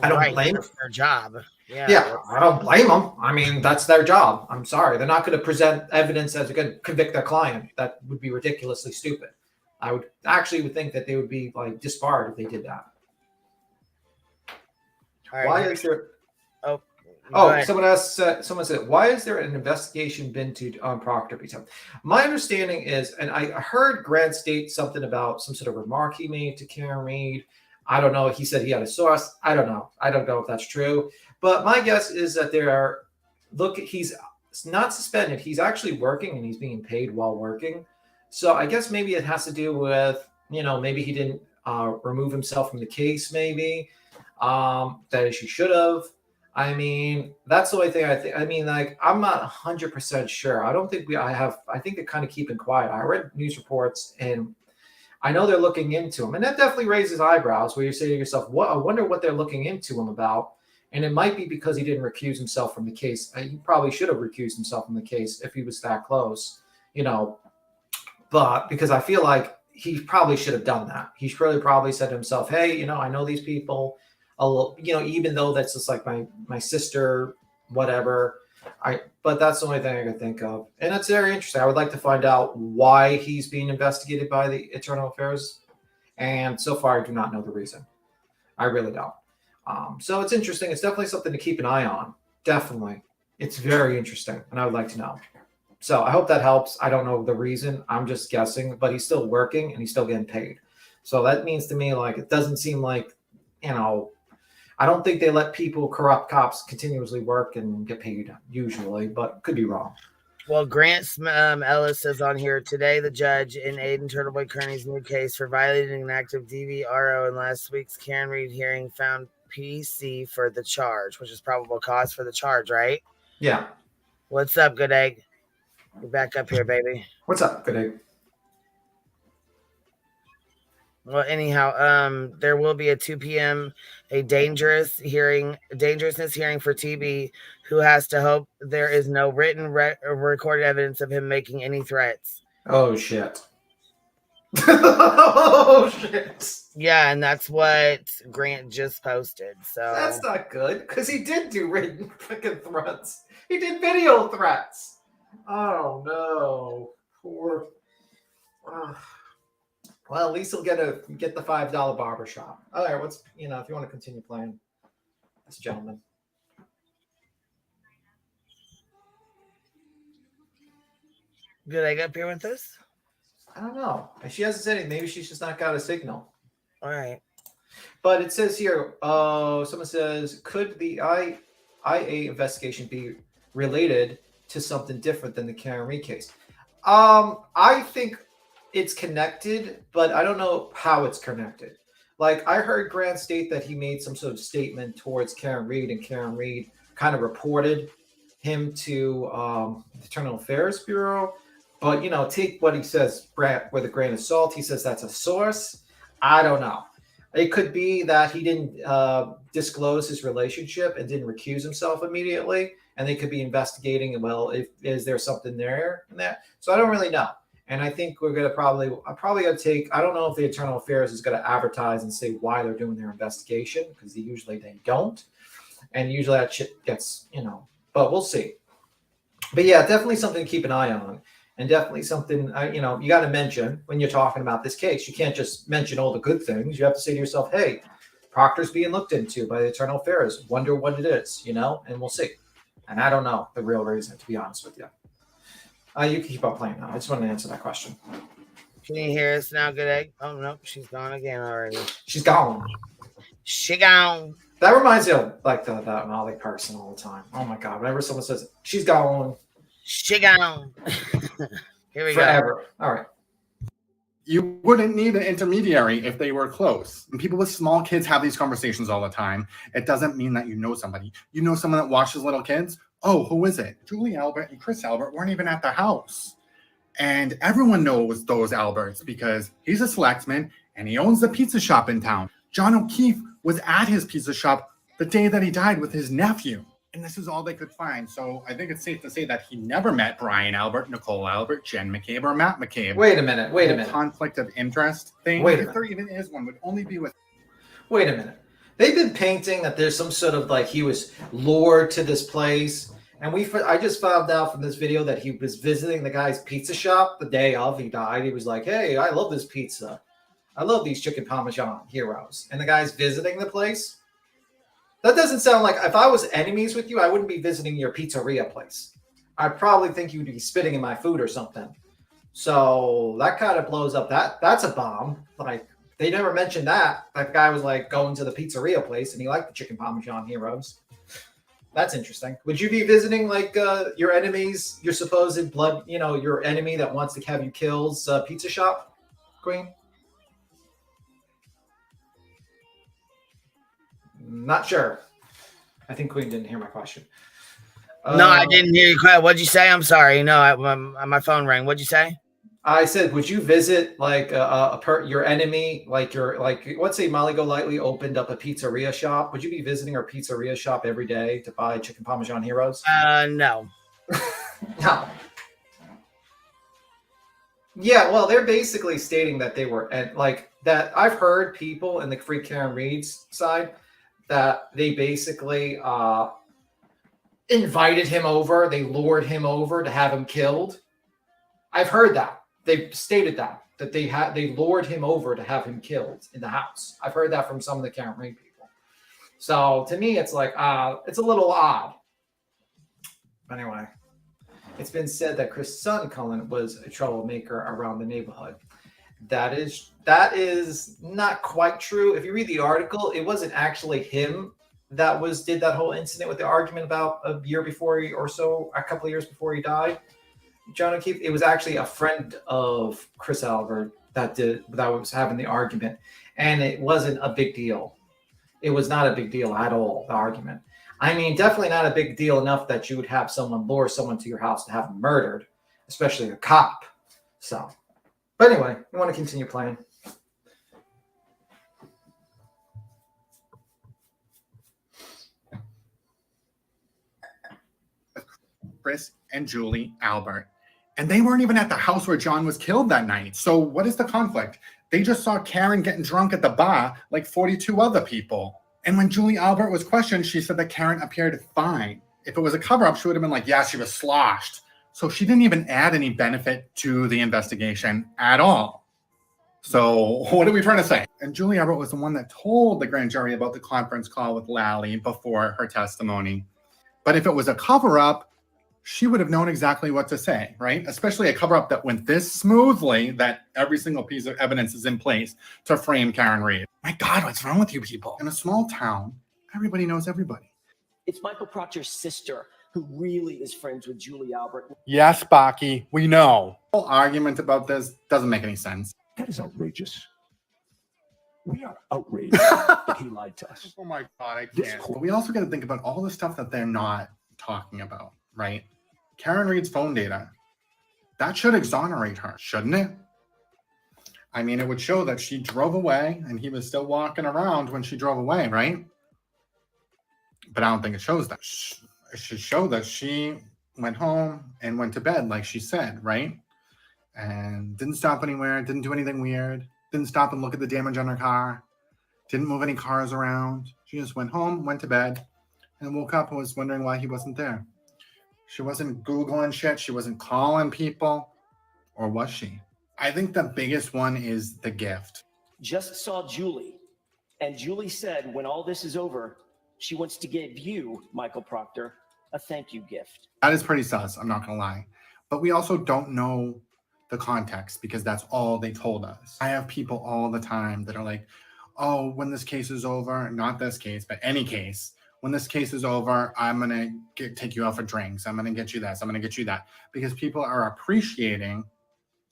[SPEAKER 14] I don't blame them.
[SPEAKER 1] Their job.
[SPEAKER 14] Yeah, I don't blame them. I mean, that's their job. I'm sorry. They're not going to present evidence that's going to convict their client. That would be ridiculously stupid. I would think that they would be like disbarred if they did that.
[SPEAKER 1] All right,
[SPEAKER 14] why is there? Someone said, why is there an investigation been on Proctor? My understanding is, and I heard Grant state something about some sort of remark he made to Kearney. I don't know. He said he had a source. I don't know. I don't know if that's true. But my guess is that he's not suspended. He's actually working and he's being paid while working. So I guess maybe it has to do with, maybe he didn't remove himself from the case, maybe that he should have. I mean, that's the only thing I think. I mean, like, I'm not 100% sure. I don't think I think they're kind of keeping quiet. I read news reports and I know they're looking into him. And that definitely raises eyebrows where you say to yourself, I wonder what they're looking into him about. And it might be because he didn't recuse himself from the case. He probably should have recused himself from the case if he was that close, But because I feel like he probably should have done that. He probably said to himself, hey, I know these people. Even though that's just like my sister, whatever. But that's the only thing I can think of. And that's very interesting. I would like to find out why he's being investigated by the Internal Affairs. And so far, I do not know the reason. I really don't. So it's interesting. It's definitely something to keep an eye on. Definitely. It's very interesting. And I would like to know. So I hope that helps. I don't know the reason. I'm just guessing. But he's still working and he's still getting paid. So that means to me, like, it doesn't seem like, I don't think they let corrupt cops continuously work and get paid usually, but could be wrong.
[SPEAKER 1] Well, Grant Ellis says on here, today the judge in Aiden TurtleBoy Kearney's new case for violating an active DVRO in last week's Karen Reed hearing found PC for the charge, which is probable cause for the charge, right?
[SPEAKER 14] Yeah.
[SPEAKER 1] What's up, Good Egg? You're back up here, baby.
[SPEAKER 14] What's up, Good Egg?
[SPEAKER 1] Well, anyhow, there will be at 2 p.m. a dangerousness hearing for TB, who has to hope there is no written recorded evidence of him making any threats.
[SPEAKER 14] Oh shit. Oh shit.
[SPEAKER 1] Yeah, and that's what Grant just posted. So
[SPEAKER 14] that's not good because he did do written freaking threats. He did video threats. Oh no, poor. Well, at least he'll get the $5 barbershop. All right, if you want to continue playing, this gentleman.
[SPEAKER 1] Good Egg up here with us?
[SPEAKER 14] I don't know. She hasn't said anything. Maybe she's just not got a signal.
[SPEAKER 1] All right.
[SPEAKER 14] But it says here, someone says, could the IA investigation be related to something different than the Karen Reed case? I think it's connected, but I don't know how it's connected. Like, I heard Grant state that he made some sort of statement towards Karen Reed, and Karen Reed kind of reported him to the Internal Affairs Bureau. But, take what he says with a grain of salt. He says that's a source. I don't know. It could be that he didn't disclose his relationship and didn't recuse himself immediately, and they could be investigating, well, is there something there in that? So I don't really know. And I think we're going to probably going to take, I don't know if the Internal Affairs is going to advertise and say why they're doing their investigation, because usually they don't. And usually that shit gets, but we'll see. But yeah, definitely something to keep an eye on. And definitely something, you got to mention when you're talking about this case. You can't just mention all the good things. You have to say to yourself, hey, Proctor's being looked into by the Internal Affairs. Wonder what it is, and we'll see. And I don't know the real reason, to be honest with you. You can keep on playing now. I just wanted to answer that question.
[SPEAKER 1] Can you hear us now, Good Egg? Oh, no, she's gone again already.
[SPEAKER 14] She's gone.
[SPEAKER 1] She gone.
[SPEAKER 14] That reminds me of like that Molly person all the time. Oh, my God. Whenever someone says, she's gone.
[SPEAKER 1] She gone. Here we
[SPEAKER 14] Forever.
[SPEAKER 1] go.
[SPEAKER 14] All right.
[SPEAKER 3] You wouldn't need an intermediary if they were close. And people with small kids have these conversations all the time. It doesn't mean that you know somebody. You know someone that watches little kids? Oh, who is it? Julie Albert and Chris Albert weren't even at the house. And everyone knows those Alberts because he's a selectman and he owns the pizza shop in town. John O'Keefe was at his pizza shop the day that he died with his nephew. And this is all they could find. So I think it's safe to say that he never met Brian Albert, Nicole Albert, Jen McCabe, or Matt McCabe.
[SPEAKER 14] Wait a minute.
[SPEAKER 3] Conflict of interest thing. If there even is one, would only be with...
[SPEAKER 14] Wait a minute. They've been painting that there's some sort of he was lured to this place. And I just found out from this video that he was visiting the guy's pizza shop the day of he died. He was like, hey, I love this pizza. I love these chicken parmesan heroes. And the guy's visiting the place. That doesn't sound like, if I was enemies with you, I wouldn't be visiting your pizzeria place. I'd probably think you'd be spitting in my food or something. So that kind of blows up. That's a bomb. They never mentioned that. That guy was going to the pizzeria place and he liked the chicken parmesan heroes. That's interesting. Would you be visiting your enemies, your supposed blood, your enemy that wants to have you kill's pizza shop, Queen? Not sure. I think Queen didn't hear my question.
[SPEAKER 1] No, I didn't hear you. What'd you say? I'm sorry. No, my phone rang. What'd you say?
[SPEAKER 14] I said, would you visit your enemy, let's say Molly Golightly opened up a pizzeria shop. Would you be visiting her pizzeria shop every day to buy chicken parmesan heroes?
[SPEAKER 1] No.
[SPEAKER 14] No. Yeah, well, they're basically stating that they were that. I've heard people in the Free Karen Reed's side that they basically invited him over. They lured him over to have him killed. I've heard that. They stated that they lured him over to have him killed in the house. I've heard that from some of the Karen Reed people. So to me, it's it's a little odd. Anyway, it's been said that Chris' son Cullen was a troublemaker around the neighborhood. That is not quite true. If you read the article, it wasn't actually him that did that whole incident with the argument about a year before a couple of years before he died. John O'Keefe, it was actually a friend of Chris Albert that was having the argument, and it wasn't a big deal. It was not a big deal at all, the argument. I mean, definitely not a big deal enough that you would have someone lure someone to your house and have them murdered, especially a cop. So, but anyway, you want to continue playing.
[SPEAKER 3] Chris and Julie Albert. And they weren't even at the house where John was killed that night. So what is the conflict? They just saw Karen getting drunk at the bar like 42 other people. And when Julie Albert was questioned, she said that Karen appeared fine. If it was a cover-up, she would have been like, yeah, she was sloshed. So she didn't even add any benefit to the investigation at all. So what are we trying to say? And Julie Albert was the one that told the grand jury about the conference call with Lally before her testimony. But if it was a cover-up, she would have known exactly what to say, right? Especially a cover-up that went this smoothly that every single piece of evidence is in place to frame Karen Reed. My God, what's wrong with you people? In a small town, everybody knows everybody.
[SPEAKER 22] It's Michael Proctor's sister who really is friends with Julie Albert.
[SPEAKER 3] Yes, Baki, we know. The whole argument about this doesn't make any sense.
[SPEAKER 4] That is outrageous. We are outraged that he lied to us.
[SPEAKER 3] Oh my God, I can't. But we also got to think about all the stuff that they're not talking about, right? Karen Reed's phone data. That should exonerate her, shouldn't it? I mean, it would show that she drove away and he was still walking around when she drove away, right? But I don't think it shows that. It should show that she went home and went to bed, like she said, right? And didn't stop anywhere, didn't do anything weird, didn't stop and look at the damage on her car, didn't move any cars around. She just went home, went to bed, and woke up and was wondering why he wasn't there. She wasn't Googling shit. She wasn't calling people. Or was she? I think the biggest one is the gift.
[SPEAKER 22] Just saw Julie. And Julie said when all this is over, she wants to give you, Michael Proctor, a thank you gift.
[SPEAKER 3] That is pretty sus, I'm not going to lie. But we also don't know the context because that's all they told us. I have people all the time that are like, oh, when this case is over, not this case, but any case, when this case is over, I'm going to take you out for drinks. I'm going to get you this. I'm going to get you that. Because people are appreciating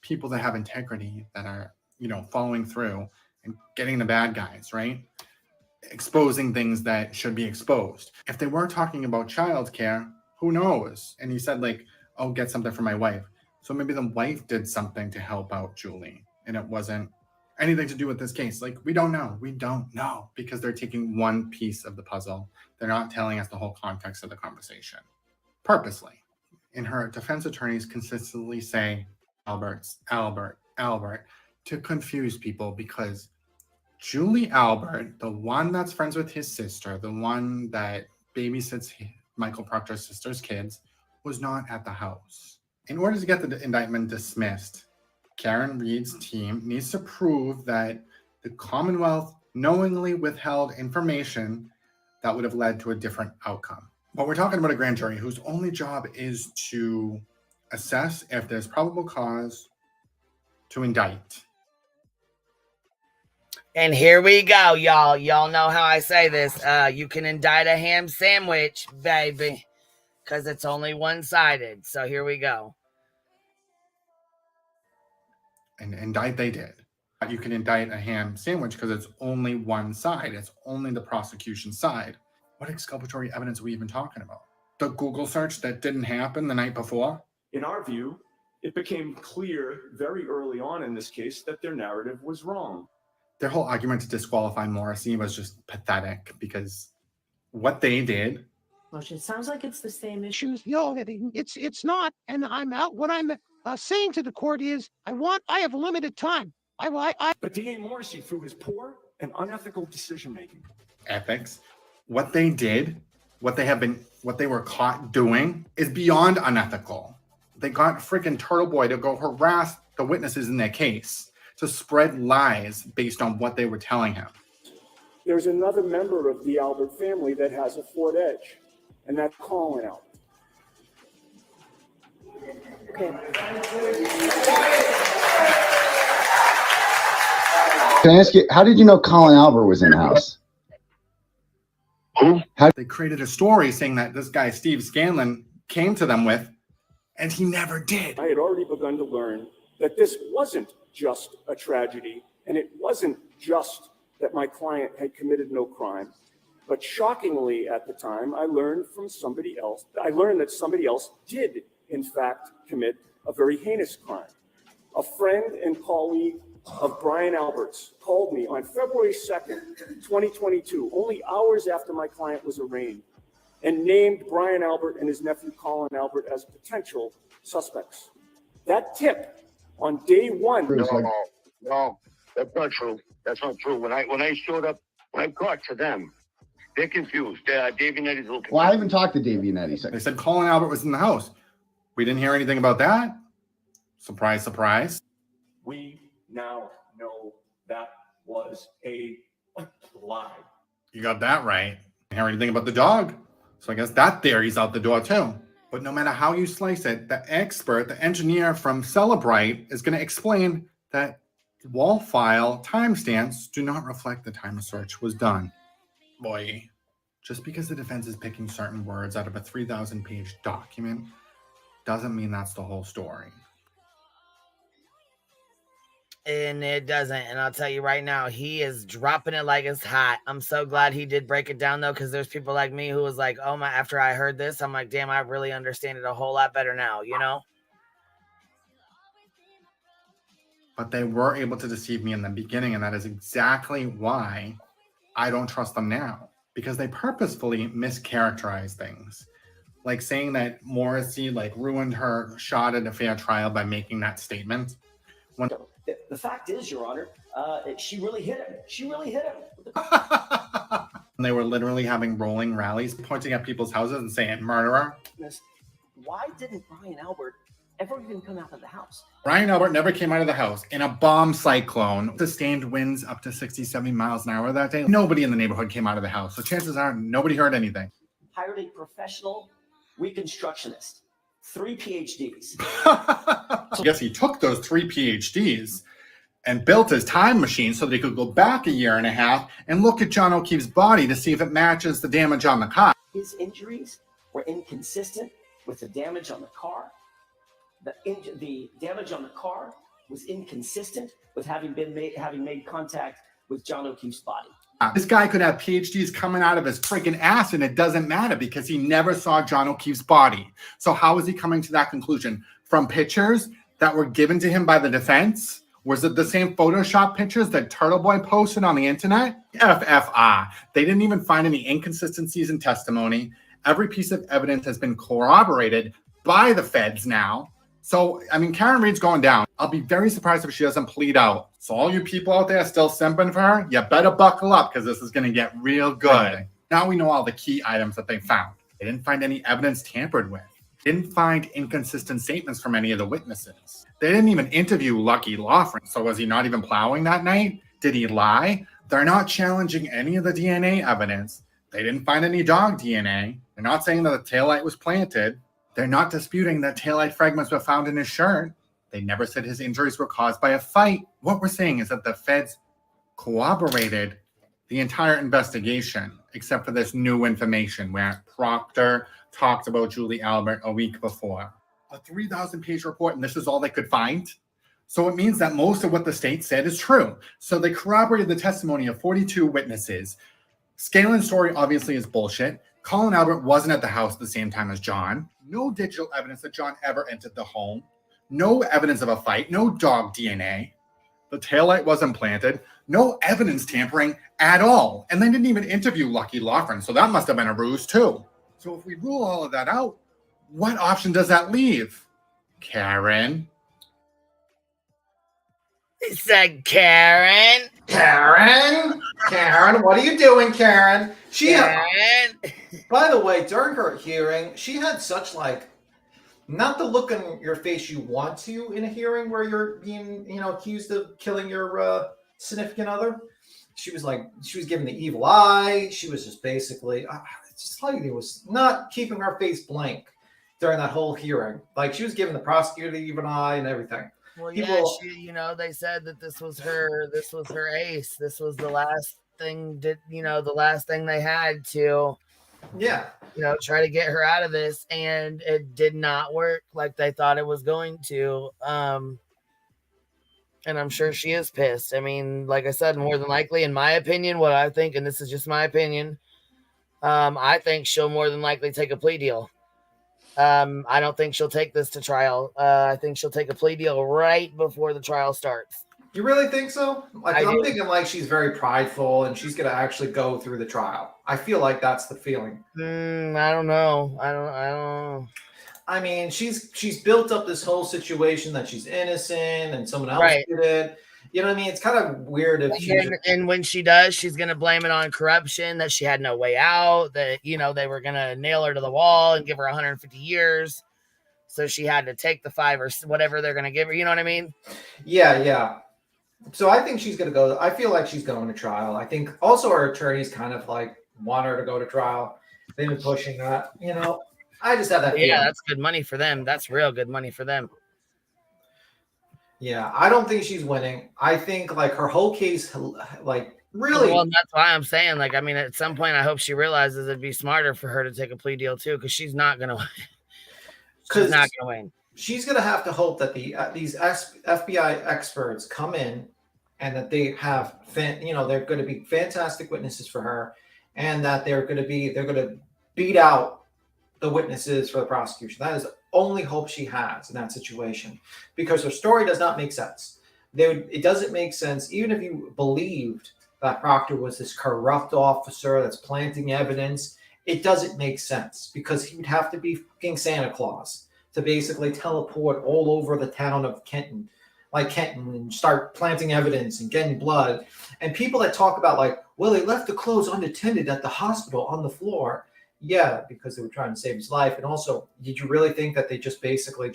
[SPEAKER 3] people that have integrity, that are, you know, following through and getting the bad guys, right? Exposing things that should be exposed. If they were talking about childcare, who knows? And he said like, oh, get something for my wife. So maybe the wife did something to help out Julie and it wasn't anything to do with this case. Like, we don't know. We don't know because they're taking one piece of the puzzle. They're not telling us the whole context of the conversation purposely. And her defense attorneys consistently say, Albert, to confuse people because Julie Albert, the one that's friends with his sister, the one that babysits Michael Proctor's sister's kids, was not at the house. In order to get the indictment dismissed, Karen Reed's team needs to prove that the Commonwealth knowingly withheld information that would have led to a different outcome. But we're talking about a grand jury whose only job is to assess if there's probable cause to indict.
[SPEAKER 1] And here we go, y'all. Y'all know how I say this. You can indict a ham sandwich, baby, because it's only one-sided. So here we go.
[SPEAKER 3] And indict they did. You can indict a ham sandwich because it's only one side. It's only the prosecution side. What exculpatory evidence are we even talking about? The Google search that didn't happen the night before?
[SPEAKER 4] In our view, it became clear very early on in this case that their narrative was wrong.
[SPEAKER 3] Their whole argument to disqualify Morrissey was just pathetic because what they did.
[SPEAKER 5] Well, it sounds like it's the same issue.
[SPEAKER 23] No, it's not. And I'm out. What I'm saying to the court is, I have limited time.
[SPEAKER 4] But DA Morrissey, through his poor and unethical decision making,
[SPEAKER 3] ethics, what they did, what they were caught doing, is beyond unethical. They got freaking TurtleBoy to go harass the witnesses in their case, to spread lies based on what they were telling him.
[SPEAKER 24] There's another member of the Albert family that has a Ford Edge, and that's Colin Albert.
[SPEAKER 5] Okay.
[SPEAKER 25] Can I ask you, how did you know Colin Albert was in the house?
[SPEAKER 3] They created a story saying that this guy, Steve Scanlon, came to them with And he never did.
[SPEAKER 24] I had already begun to learn that this wasn't just a tragedy, and it wasn't just that my client had committed no crime. But shockingly, at the time, I learned that somebody else did, in fact, commit a very heinous crime. A friend and colleague of Brian Albert's called me on February 2nd, 2022, only hours after my client was arraigned, and named Brian Albert and his nephew Colin Albert as potential suspects. That tip on day one.
[SPEAKER 7] No, that's not true. That's not true. When I showed up, when I got to them, they're confused. Davey Netti's a little confused.
[SPEAKER 25] Well, I haven't talked to Davey Netti.
[SPEAKER 3] They said Colin Albert was in the house. We didn't hear anything about that. Surprise, surprise.
[SPEAKER 4] We now know that was a lie.
[SPEAKER 3] You got that right. Didn't hear anything about the dog. So I guess that theory's out the door too. But no matter how you slice it, the expert, the engineer from Celebrite is going to explain that wall file timestamps do not reflect the time a search was done. Boy, just because the defense is picking certain words out of a 3,000-page document doesn't mean that's the whole story.
[SPEAKER 1] And it doesn't. And I'll tell you right now, he is dropping it like it's hot. I'm so glad he did break it down, though, because there's people like me who was like, oh my, after I heard this, I'm like, damn, I really understand it a whole lot better now, you know?
[SPEAKER 3] But they were able to deceive me in the beginning, and that is exactly why I don't trust them now. Because they purposefully mischaracterize things. Like saying that Morrissey ruined her shot at a fair trial by making that statement.
[SPEAKER 22] The fact is, Your Honor, she really hit him. She really hit him.
[SPEAKER 3] They were literally having rolling rallies, pointing at people's houses and saying, murderer.
[SPEAKER 22] Why didn't Brian Albert ever even come out of the house?
[SPEAKER 3] Brian Albert never came out of the house in a bomb cyclone. Sustained winds up to 60, 70 miles an hour that day. Nobody in the neighborhood came out of the house. So chances are nobody heard anything.
[SPEAKER 22] Hired a professional reconstructionist. 3 PhDs.
[SPEAKER 3] I guess he took those 3 PhDs and built his time machine so that he could go back a year and a half and look at John O'Keefe's body to see if it matches the damage on the car.
[SPEAKER 22] His injuries were inconsistent with the damage on the car. The damage on the car was inconsistent with having made contact with John O'Keefe's body.
[SPEAKER 3] This guy could have PhDs coming out of his freaking ass and it doesn't matter because he never saw John O'Keefe's body. So how is he coming to that conclusion? From pictures that were given to him by the defense? Was it the same Photoshop pictures that TurtleBoy posted on the internet? FFR. They didn't even find any inconsistencies in testimony. Every piece of evidence has been corroborated by the feds now. So, I mean, Karen Reed's going down. I'll be very surprised if she doesn't plead out. So all you people out there still simping for her, you better buckle up because this is going to get real good. Now we know all the key items that they found. They didn't find any evidence tampered with. Didn't find inconsistent statements from any of the witnesses. They didn't even interview Lucky Lawford. So was he not even plowing that night? Did he lie? They're not challenging any of the DNA evidence. They didn't find any dog DNA. They're not saying that the taillight was planted. They're not disputing that taillight fragments were found in his shirt. They never said his injuries were caused by a fight. What we're saying is that the feds corroborated the entire investigation, except for this new information where Proctor talked about Julie Albert a week before. A 3,000-page report, and this is all they could find. So it means that most of what the state said is true. So they corroborated the testimony of 42 witnesses. Scalen's story obviously is bullshit. Colin Albert wasn't at the house at the same time as John. No digital evidence that John ever entered the home. No evidence of a fight. No dog DNA. The taillight wasn't planted. No evidence tampering at all. And they didn't even interview Lucky Lawford, so that must have been a ruse too. So if we rule all of that out, what option does that leave? Karen?
[SPEAKER 1] He said Karen.
[SPEAKER 14] Karen? Karen, what are you doing, Karen? By the way, during her hearing, she had such not the look on your face you want to in a hearing where you're being, accused of killing your significant other. She was giving the evil eye. She was just basically, Heidi was not keeping her face blank during that whole hearing. She was giving the prosecutor the evil eye and everything.
[SPEAKER 1] Well, they said that this was her ace. This was the last thing the last thing they had to
[SPEAKER 14] Yeah.
[SPEAKER 1] You know, try to get her out of this, and it did not work like they thought it was going to. And I'm sure she is pissed. I mean, like I said, more than likely, in my opinion, what I think, and this is just my opinion, I think she'll more than likely take a plea deal. I don't think she'll take this to trial. I think she'll take a plea deal right before the trial starts.
[SPEAKER 14] You really think so? Like,
[SPEAKER 1] I
[SPEAKER 14] I'm
[SPEAKER 1] do.
[SPEAKER 14] thinking like she's very prideful and she's going to actually go through the trial. I feel like that's the feeling.
[SPEAKER 1] I don't know. I don't know.
[SPEAKER 14] I mean, she's built up this whole situation that she's innocent and someone else did it. You know what I mean? It's kind of weird if she.
[SPEAKER 1] And when she does, she's going to blame it on corruption, that she had no way out, that, you know, they were going to nail her to the wall and give her 150 years. So she had to take the 5 or whatever they're going to give her. You know what I mean?
[SPEAKER 14] Yeah, yeah. So I think she's going to go. I feel like she's going to trial. I think also her attorneys kind of like want her to go to trial. They've been pushing that. You know, I just have that feeling.
[SPEAKER 1] Yeah, that's good money for them. That's real good money for them.
[SPEAKER 14] Yeah, I don't think she's winning. I think like her whole case, like really.
[SPEAKER 1] Well, that's why I'm saying, like, I mean, at some point, I hope she realizes it'd be smarter for her to take a plea deal too, because she's not gonna win. She's not gonna win.
[SPEAKER 14] She's gonna have to hope that these FBI experts come in, and that they have, they're going to be fantastic witnesses for her, and that they're going to beat out the witnesses for the prosecution. That is the only hope she has in that situation, because her story does not make sense. It doesn't make sense, even if you believed that Proctor was this corrupt officer that's planting evidence. It doesn't make sense, because he would have to be fucking Santa Claus to basically teleport all over the town of Kenton, and start planting evidence and getting blood. And people that talk about like, well, they left the clothes unattended at the hospital on the floor. Yeah, because they were trying to save his life. And also, did you really think that they just basically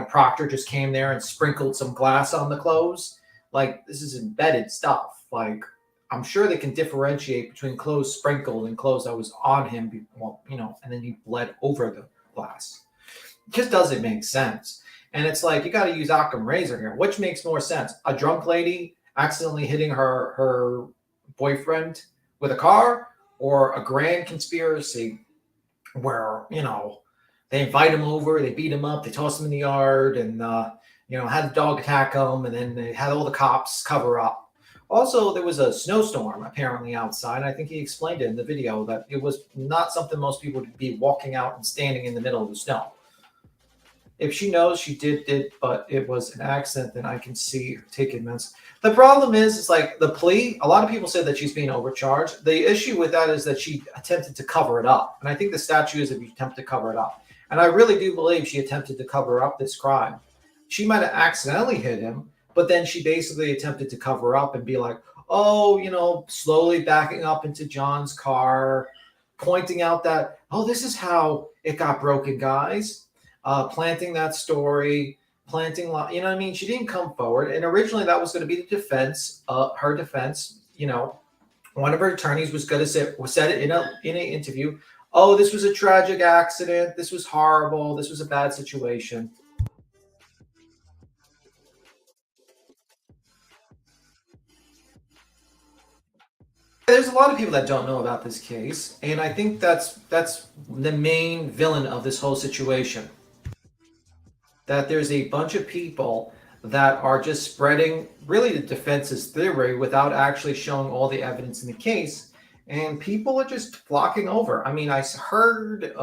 [SPEAKER 14] Proctor just came there and sprinkled some glass on the clothes? Like, this is embedded stuff. Like, I'm sure they can differentiate between clothes sprinkled and clothes that was on him, and then he bled over the glass. It just doesn't make sense. And it's like, you got to use Occam razor here. Which makes more sense? A drunk lady accidentally hitting her boyfriend with a car, or a grand conspiracy where, they invite him over, they beat him up, they toss him in the yard, and, had the dog attack him, and then they had all the cops cover up. Also, there was a snowstorm apparently outside. I think he explained it in the video that it was not something most people would be walking out and standing in the middle of the snow. If she knows she did, but it was an accident, then I can see her taking minutes. The problem is like the plea. A lot of people said that she's being overcharged. The issue with that is that she attempted to cover it up. And I think the statute is if you attempt to cover it up. And I really do believe she attempted to cover up this crime. She might have accidentally hit him, but then she basically attempted to cover up and be like, oh, slowly backing up into John's car, pointing out that, oh, this is how it got broken, guys. Planting that story, you know what I mean? She didn't come forward. And originally that was going to be the defense, her defense. One of her attorneys was going to said it in an interview. Oh, this was a tragic accident. This was horrible. This was a bad situation. There's a lot of people that don't know about this case. And I think that's the main villain of this whole situation. That there's a bunch of people that are just spreading really the defense's theory without actually showing all the evidence in the case. And people are just flocking over. I mean, I heard,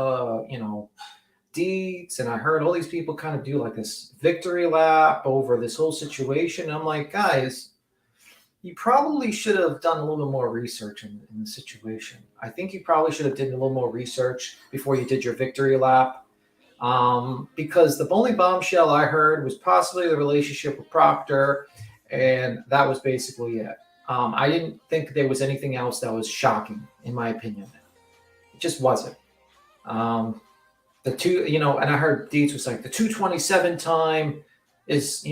[SPEAKER 14] Deeds, and I heard all these people kind of do like this victory lap over this whole situation. I'm like, guys, you probably should have done a little bit more research in the situation. I think you probably should have done a little more research before you did your victory lap. Because the only bombshell I heard was possibly the relationship with Proctor, and that was basically it. I didn't think there was anything else that was shocking, in my opinion. It just wasn't. And I heard Deeds was like, the 227 time is,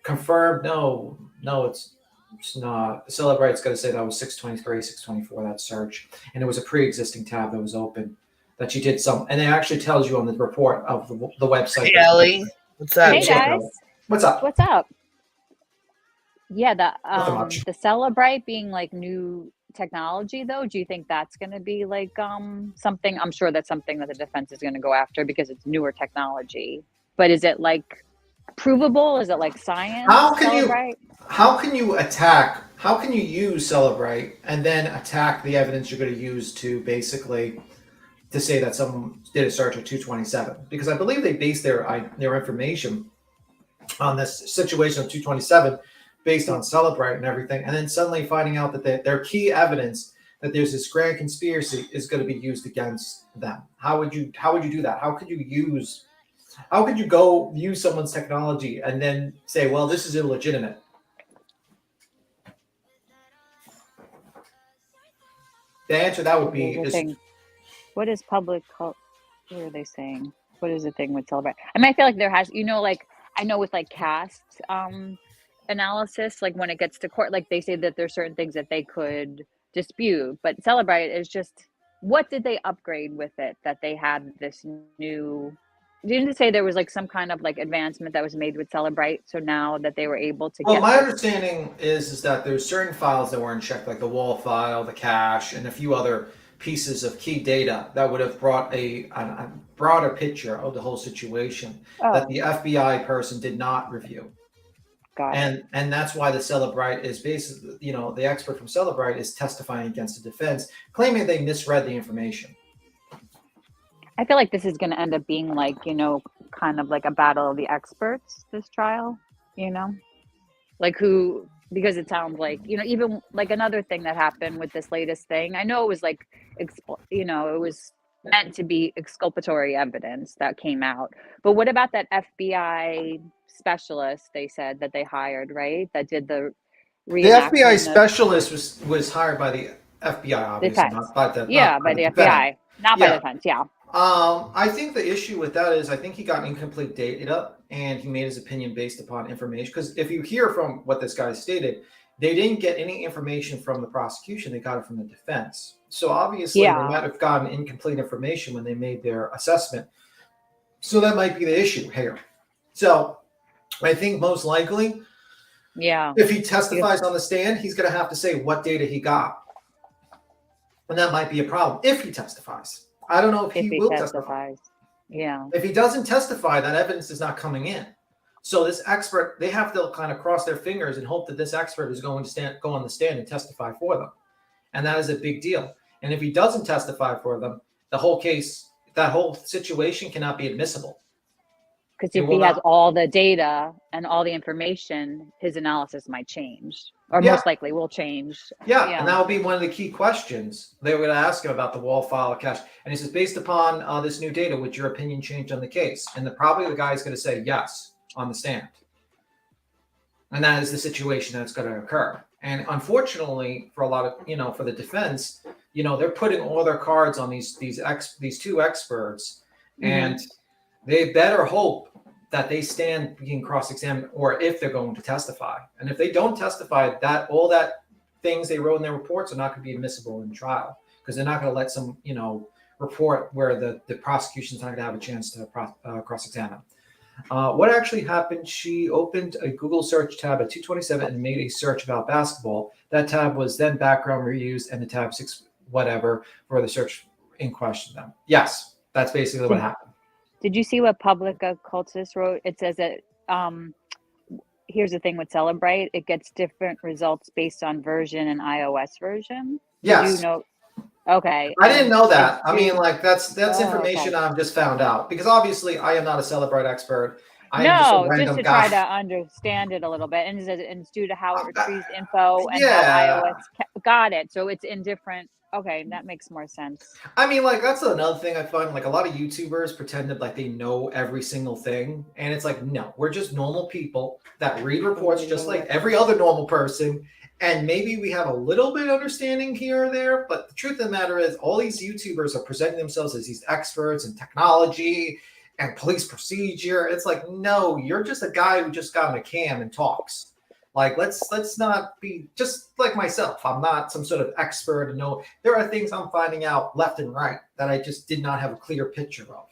[SPEAKER 14] confirmed. No, it's not. The Celebrite's going to say that was 623, 624, that search. And it was a pre-existing tab that was open. That you did some, and it actually tells you on the report of the website.
[SPEAKER 1] Hey, Ellie, what's up?
[SPEAKER 8] Hey guys,
[SPEAKER 14] what's up?
[SPEAKER 8] Yeah, the Celebrite being like new technology though? Do you think that's going to be like something? I'm sure that's something that the defense is going to go after because it's newer technology. But is it like provable? Is it like science?
[SPEAKER 14] How can
[SPEAKER 8] Celebrite?
[SPEAKER 14] How can you use Celebrite and then attack the evidence you're going to use to basically to say that someone did a search of 227? Because I believe they based their information on this situation of 227 based on Celebrite and everything, and then suddenly finding out that their key evidence that there's this grand conspiracy is going to be used against them. How would you do that? How could you go use someone's technology and then say, well, this is illegitimate? The answer to that would be
[SPEAKER 8] what is public what are they saying? What is the thing with Celebrite? I mean, I feel like there has, like I know with like cast analysis, like when it gets to court, like they say that there's certain things that they could dispute, but Celebrite is just, what did they upgrade with it that they had this new? Didn't it say there was like some kind of like advancement that was made with Celebrite, so now that they were able to
[SPEAKER 14] my understanding is that there's certain files that weren't checked, like the wall file, the cache, and a few other pieces of key data that would have brought a broader picture of the whole situation that the FBI person did not review. And that's why the Celebrite is basically, the expert from Celebrite is testifying against the defense, claiming they misread the information.
[SPEAKER 8] I feel like this is going to end up being like, kind of like a battle of the experts, this trial, like who, because it sounds like, even like another thing that happened with this latest thing. I know it was like, it was meant to be exculpatory evidence that came out. But what about that FBI specialist they said that they hired, right? That did the
[SPEAKER 14] FBI specialist was hired by the FBI, obviously, not by the
[SPEAKER 8] by the FBI, not by the defense. Yeah.
[SPEAKER 14] I think the issue with that is I think he got incomplete data and he made his opinion based upon information. Because if you hear from what this guy stated, they didn't get any information from the prosecution. They got it from the defense. So obviously they might have gotten incomplete information when they made their assessment. So that might be the issue here. So I think most likely, if he testifies on the stand, he's going to have to say what data he got. And that might be a problem if he testifies. I don't know if he will testify.
[SPEAKER 8] Yeah.
[SPEAKER 14] If he doesn't testify, that evidence is not coming in. So this expert, they have to kind of cross their fingers and hope that this expert is going to go on the stand and testify for them. And that is a big deal. And if he doesn't testify for them, the whole case, that whole situation cannot be admissible.
[SPEAKER 8] Because if he has all the data and all the information, his analysis might change, or most likely will change.
[SPEAKER 14] And that will be one of the key questions. They were going to ask him about the wall file cache. And he says, based upon this new data, would your opinion change on the case? And probably the guy is going to say yes on the stand. And that is the situation that's going to occur. And unfortunately, for a lot of, for the defense, they're putting all their cards on these two experts. And they better hope that they stand being cross-examined, or if they're going to testify. And if they don't testify, that all that things they wrote in their reports are not going to be admissible in trial, because they're not going to let some, report where the prosecution's not going to have a chance to cross-examine. What actually happened? She opened a Google search tab at 227 and made a search about basketball. That tab was then background reused, and the tab 6 whatever for the search in question. Them. Yes, that's basically what happened.
[SPEAKER 8] Did you see what Public Occultist wrote? It says that here's the thing with Celebrite, it gets different results based on version and iOS version.
[SPEAKER 14] Yes.
[SPEAKER 8] Did you know? Okay.
[SPEAKER 14] I didn't know that. I mean, like that's information I've just found out, because obviously I am not a Celebrite expert. I am just a random
[SPEAKER 8] just to
[SPEAKER 14] guy.
[SPEAKER 8] try to understand it a little bit, and it's due to how it retrieves info and how iOS got it. So it's in different. Okay, that makes more sense.
[SPEAKER 14] I mean, like, that's another thing I find. Like, a lot of YouTubers pretend that, like, they know every single thing. And it's like, no, we're just normal people that read reports just like every other normal person. And maybe we have a little bit of understanding here or there. But the truth of the matter is, all these YouTubers are presenting themselves as these experts in technology and police procedure. It's like, no, you're just a guy who just got on a cam and talks. Like, let's not be just like myself. I'm not some sort of expert. No, there are things I'm finding out left and right that I just did not have a clear picture of.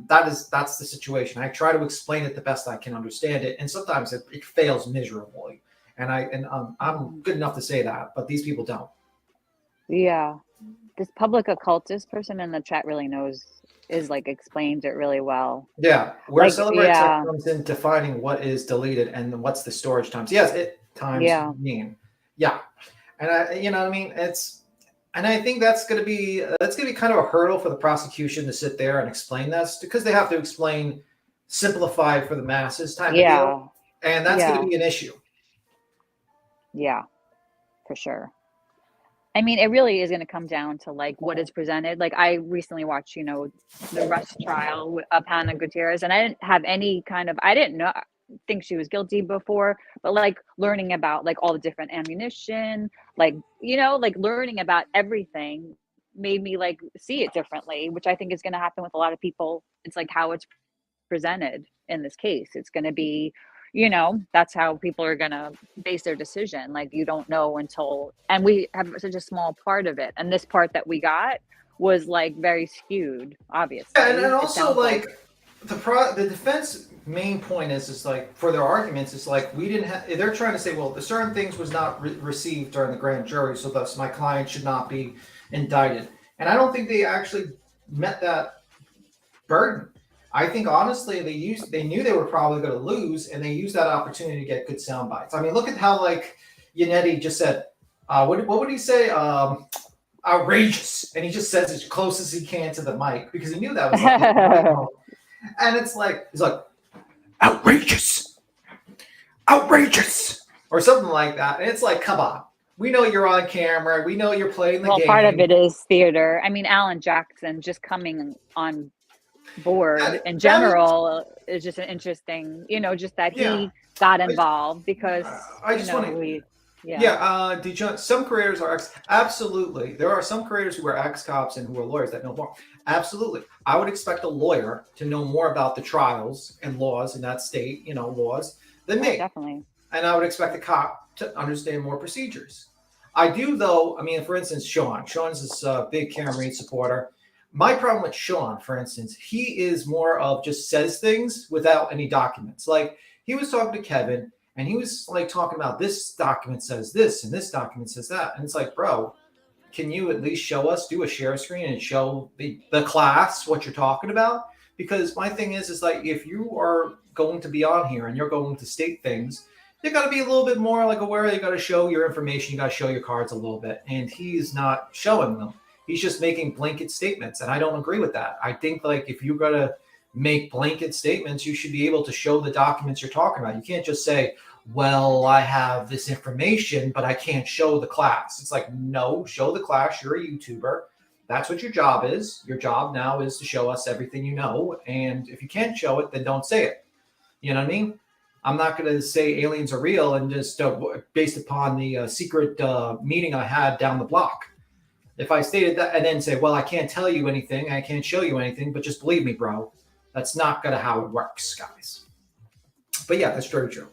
[SPEAKER 14] That's the situation. I try to explain it the best I can understand it, and sometimes it fails miserably. And I'm good enough to say that, but these people don't.
[SPEAKER 8] Yeah. This public occultist person in the chat really explains it really well.
[SPEAKER 14] Yeah, where
[SPEAKER 8] Like,
[SPEAKER 14] celebrate tech
[SPEAKER 8] yeah.
[SPEAKER 14] comes in defining what is deleted and what's the storage times. Yes, it times
[SPEAKER 8] Yeah.
[SPEAKER 14] mean. Yeah, and you know what I mean. And I think that's going to be kind of a hurdle for the prosecution to sit there and explain that, because they have to explain simplified for the masses type of deal, and that's going to be an issue.
[SPEAKER 8] Yeah, for sure. I mean, it really is going to come down to like what is presented. Like I recently watched, the Rush trial of Hannah Gutierrez, and I didn't have any I didn't think she was guilty before, but like learning about like all the different ammunition, like learning about everything made me like see it differently, which I think is going to happen with a lot of people. It's like how it's presented in this case. It's going to be, that's how people are going to base their decision. Like you don't know until, and we have such a small part of it. And this part that we got was like very skewed, obviously.
[SPEAKER 14] Yeah, and also like the defense main point is like for their arguments is like we didn't have. They're trying to say, well, the certain things was not received during the grand jury, so thus my client should not be indicted. And I don't think they actually met that burden. I think honestly they knew they were probably going to lose, and they used that opportunity to get good sound bites. I mean, look at how like Yannetti just said, what would he say? Outrageous, and he just says as close as he can to the mic because he knew that was like, and it's like he's like outrageous, or something like that, and it's like, come on, we know you're on camera, we know you're playing the game.
[SPEAKER 8] Part of it is theater. I mean, Alan Jackson just coming on board in general is just an interesting, just that he got involved because
[SPEAKER 14] I just want to some creators are absolutely, there are some creators who are ex-cops and who are lawyers that know more. Absolutely, I would expect a lawyer to know more about the trials and laws in that state, laws than me.
[SPEAKER 8] Definitely.
[SPEAKER 14] And I would expect the cop to understand more procedures. I do, though. I mean, for instance, Sean's this big Karen Reed supporter. My problem with Sean, for instance, he is more of just says things without any documents. Like he was talking to Kevin and he was like talking about this document says this and this document says that. And it's like, bro, can you at least show us, do a share screen and show the class what you're talking about? Because my thing is like, if you are going to be on here and you're going to state things, you got to be a little bit more like aware. You got to show your information. You got to show your cards a little bit. And he's not showing them. He's just making blanket statements, and I don't agree with that. I think like if you're going to make blanket statements, you should be able to show the documents you're talking about. You can't just say, well, I have this information, but I can't show the class. It's like, no, show the class. You're a YouTuber. That's what your job is. Your job now is to show us everything you know, and if you can't show it, then don't say it. You know what I mean? I'm not going to say aliens are real and just based upon the secret meeting I had down the block. If I stated that and then say, well, I can't tell you anything, I can't show you anything, but just believe me, bro. That's not going to how it works, guys. But yeah, that's very true.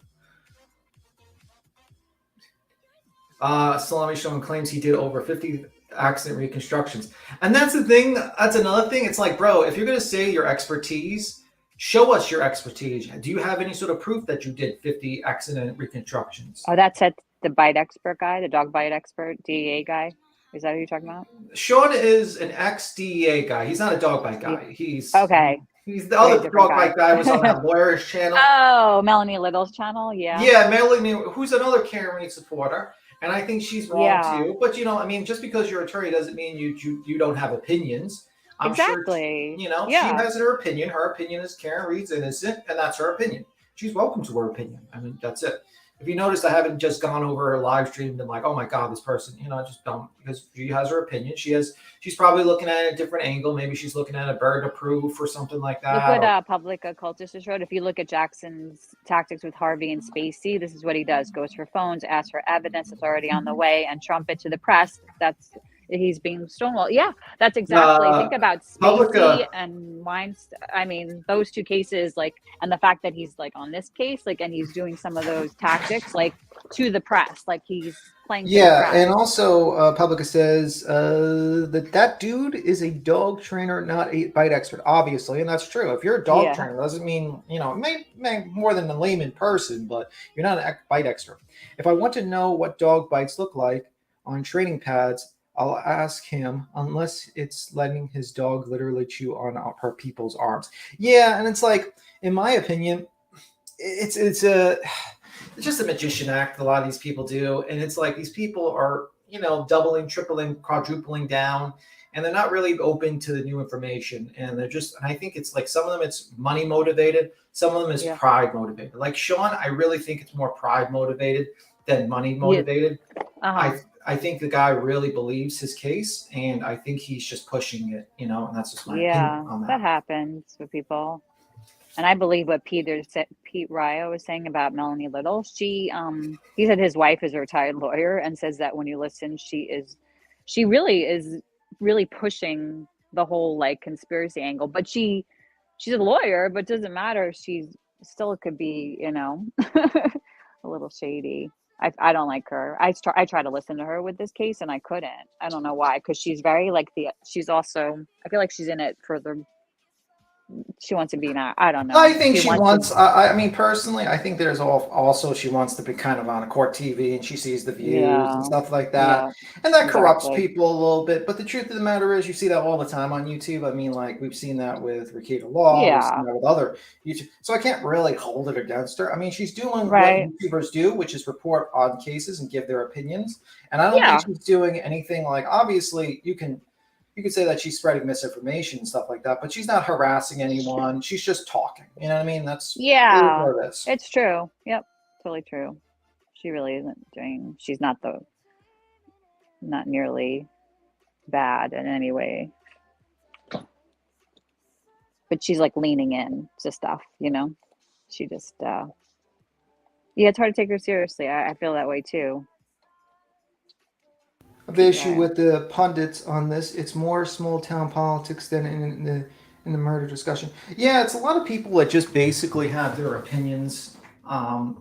[SPEAKER 14] Salami Sean claims he did over 50 accident reconstructions. And that's the thing. That's another thing. It's like, bro, if you're going to say your expertise, show us your expertise. Do you have any sort of proof that you did 50 accident reconstructions?
[SPEAKER 8] Oh, that's the bite expert guy, the dog bite expert, DEA guy. Is that who you're talking about?
[SPEAKER 14] Sean is an ex-DEA guy. He's not a dog bite guy. He's
[SPEAKER 8] okay.
[SPEAKER 14] He's the other dog bite guy was on that lawyer's channel.
[SPEAKER 8] Oh, Melanie Little's channel, yeah.
[SPEAKER 14] Yeah, Melanie, who's another Karen Reed supporter, and I think she's wrong too. But I mean, just because you're an attorney doesn't mean you don't have opinions. I'm
[SPEAKER 8] exactly.
[SPEAKER 14] Sure, she has her opinion. Her opinion is Karen Reed's innocent, and that's her opinion. She's welcome to her opinion. I mean, that's it. If you notice, I haven't just gone over her live stream and been like, oh my God, this person, I just don't, because she has her opinion. She's probably looking at it a different angle. Maybe she's looking at a bird of proof or something like that.
[SPEAKER 8] Look what public occultist just wrote. If you look at Jackson's tactics with Harvey and Spacey, this is what he does. Goes for phones, asks for evidence that's already on the way, and trumpet to the press. He's being stonewalled. Yeah, that's exactly. Think about Spacey and Weinstein. I mean, those two cases, and the fact that he's on this case, and he's doing some of those tactics, to the press, he's playing.
[SPEAKER 14] Yeah, and also Publica says that dude is a dog trainer, not a bite expert, obviously, and that's true. If you're a dog trainer, doesn't mean it may more than a layman person, but you're not an bite expert. If I want to know what dog bites look like on training pads, I'll ask him unless it's letting his dog literally chew on her people's arms. Yeah, and it's like, in my opinion, it's just a magician act a lot of these people do, and it's like these people are, you know, doubling, tripling, quadrupling down, and they're not really open to the new information, and they're just, and I think it's like some of them it's money motivated, some of them is pride motivated. Like Sean, I really think it's more pride motivated than money motivated. I think the guy really believes his case, and I think he's just pushing it, you know, and that's just my opinion on
[SPEAKER 8] that happens with people. And I believe what Pete Ryo was saying about Melanie Little. He said his wife is a retired lawyer and says that when you listen, she really is pushing the whole like conspiracy angle. But she's a lawyer, but doesn't matter. She's still could be, you know, a little shady. I don't like her. I try to listen to her with this case and I couldn't. I don't know why, because she's very like she's also, I feel like she's in it for she wants to be now. I don't know.
[SPEAKER 14] I think she wants I mean, personally, I think there's also she wants to be kind of on a court TV and she sees the views and stuff like that. And that corrupts people a little bit. But the truth of the matter is you see that all the time on YouTube. I mean, like we've seen that with Rikita Law, we've seen that with other YouTube. So I can't really hold it against her. I mean, she's doing what YouTubers do, which is report on cases and give their opinions. And I don't think she's doing anything like, obviously you could say that she's spreading misinformation and stuff like that, but she's not harassing anyone. She's just talking. You know what I mean? That's really it is.
[SPEAKER 8] It's true. Yep, totally true. She really isn't doing. She's not nearly bad in any way, but she's like leaning in to stuff. You know, she just it's hard to take her seriously. I feel that way too.
[SPEAKER 14] The issue with the pundits on this, it's more small town politics than in the murder discussion. Yeah, it's a lot of people that just basically have their opinions, and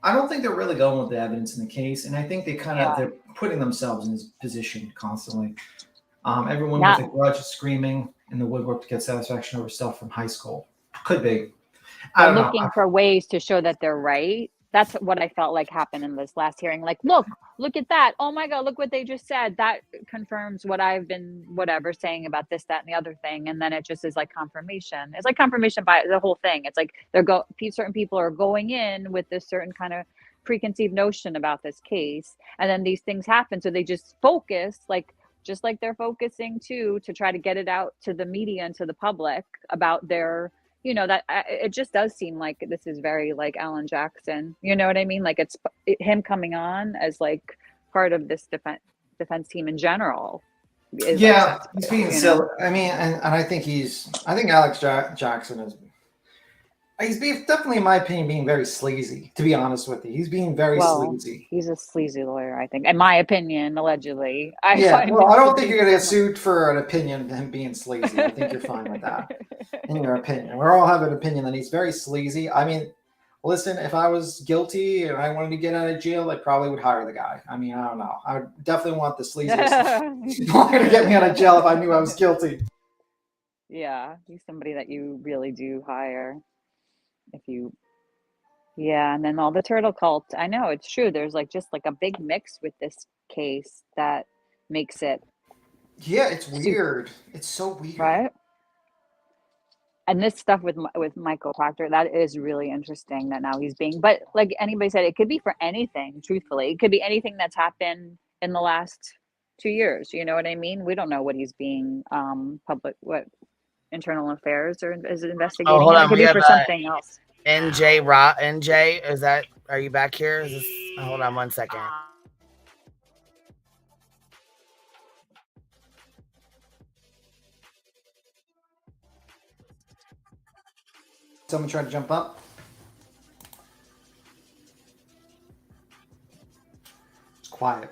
[SPEAKER 14] I don't think they're really going with the evidence in the case, and I think they they're putting themselves in this position constantly. Everyone with a grudge is screaming in the woodwork to get satisfaction over stuff from high school. Could be. I don't know.
[SPEAKER 8] Looking for ways to show that they're right. That's what I felt like happened in this last hearing. Like, look at that. Oh my God, look what they just said. That confirms what I've been saying about this, that, and the other thing. And then it just is like confirmation. It's like confirmation by the whole thing. It's like certain people are going in with this certain kind of preconceived notion about this case. And then these things happen. So they just focus, just like they're focusing to try to get it out to the media and to the public about their, you know, that it just does seem like this is very like Alan Jackson, you know what I mean? Like it's him coming on as like part of this defense team in general.
[SPEAKER 14] He's being silly. I mean, and I think Alex Jackson is, he's definitely, in my opinion, being very sleazy, to be honest with you. He's being very sleazy.
[SPEAKER 8] He's a sleazy lawyer, I think. In my opinion, allegedly.
[SPEAKER 14] I don't think you're going to get sued for an opinion of him being sleazy. I think you're fine with that, in your opinion. We all have an opinion that he's very sleazy. I mean, listen, if I was guilty and I wanted to get out of jail, I probably would hire the guy. I mean, I don't know. I would definitely want the sleaziest lawyer to get me out of jail if I knew I was guilty.
[SPEAKER 8] Yeah, he's somebody that you really do hire. And then all the turtle cult. I know it's true. There's just a big mix with this case that makes it.
[SPEAKER 14] Yeah, it's weird. It's so weird,
[SPEAKER 8] right? And this stuff with Michael Proctor, that is really interesting. That now he's being, but like anybody said, it could be for anything. Truthfully, it could be anything that's happened in the last 2 years. You know what I mean? We don't know what he's being internal affairs or is it investigating?
[SPEAKER 1] Oh, hold on.
[SPEAKER 8] It could be for something else.
[SPEAKER 1] NJ, are you back here? Hold on 1 second.
[SPEAKER 14] Someone trying to jump up? It's quiet.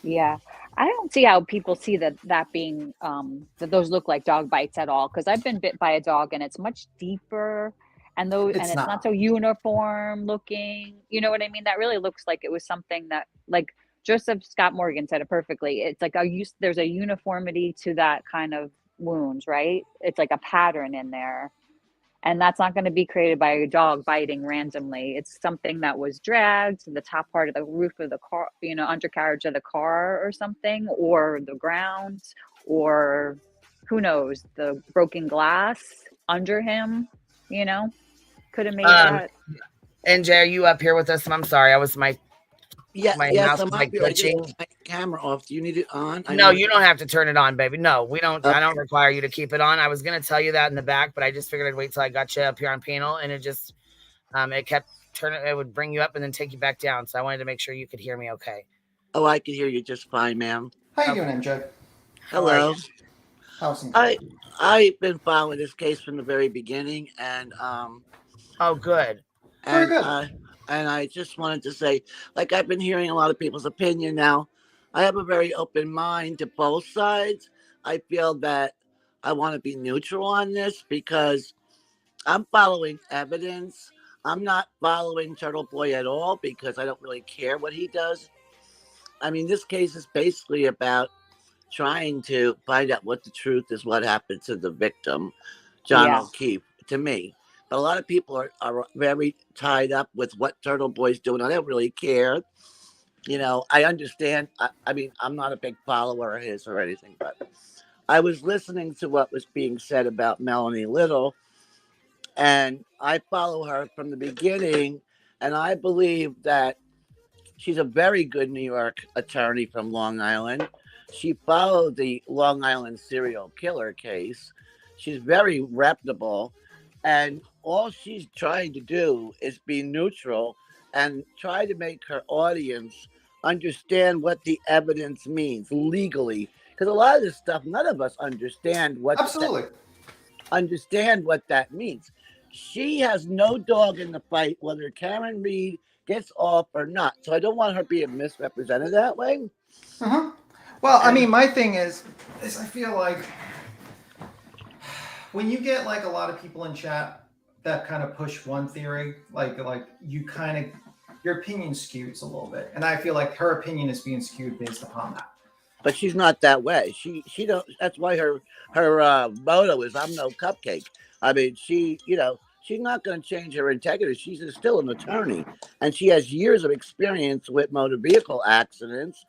[SPEAKER 8] Yeah. I don't see how people see that being that those look like dog bites at all, because I've been bit by a dog and it's much deeper and it's not so uniform looking. You know what I mean? That really looks like it was something that, like Joseph Scott Morgan said it perfectly. It's like there's a uniformity to that kind of wounds, right? It's like a pattern in there. And that's not going to be created by a dog biting randomly. It's something that was dragged to the top part of the roof of the car, undercarriage of the car or something, or the ground, or who knows, the broken glass under him, could have made that.
[SPEAKER 1] NJ, are you up here with us? I'm sorry. I was my
[SPEAKER 9] Yes,
[SPEAKER 1] mouse
[SPEAKER 9] I'm
[SPEAKER 1] was
[SPEAKER 9] up
[SPEAKER 1] like
[SPEAKER 9] here. I just
[SPEAKER 1] glitching.
[SPEAKER 9] turned my camera off. Do you need it on?
[SPEAKER 1] No, you don't have to turn it on, baby. No, we don't.
[SPEAKER 9] Okay.
[SPEAKER 1] I don't require you to keep it on. I was gonna tell you that in the back, but I just figured I'd wait till I got you up here on panel, and it just it kept turning. It would bring you up and then take you back down. So I wanted to make sure you could hear me okay.
[SPEAKER 9] Oh, I can hear you just fine, ma'am.
[SPEAKER 14] How you doing, MJ?
[SPEAKER 9] Hello.
[SPEAKER 14] How's
[SPEAKER 9] I've been following this case from the very beginning, and
[SPEAKER 1] oh, good.
[SPEAKER 9] And I just wanted to say, like, I've been hearing a lot of people's opinion now. I have a very open mind to both sides. I feel that I want to be neutral on this because I'm following evidence. I'm not following TurtleBoy at all because I don't really care what he does. I mean, this case is basically about trying to find out what the truth is, what happened to the victim, John O'Keefe, to me. But a lot of people are very tied up with what TurtleBoy's doing. I don't really care. I understand. I mean, I'm not a big follower of his or anything, but I was listening to what was being said about Melanie Little, and I follow her from the beginning, and I believe that she's a very good New York attorney from Long Island. She followed the Long Island serial killer case. She's very reputable, and all she's trying to do is be neutral and try to make her audience understand what the evidence means legally. Because a lot of this stuff, none of us understand what that means. She has no dog in the fight, whether Karen Reed gets off or not. So I don't want her being misrepresented that way.
[SPEAKER 14] Uh-huh. Well, I mean, my thing is I feel like when you get like a lot of people in chat that kind of push one theory, like you kind of, your opinion skews a little bit. And I feel like her opinion is being skewed based upon that.
[SPEAKER 9] But she's not that way. She don't. That's why her motto is "I'm no cupcake." I mean, she's not going to change her integrity. She's still an attorney, and she has years of experience with motor vehicle accidents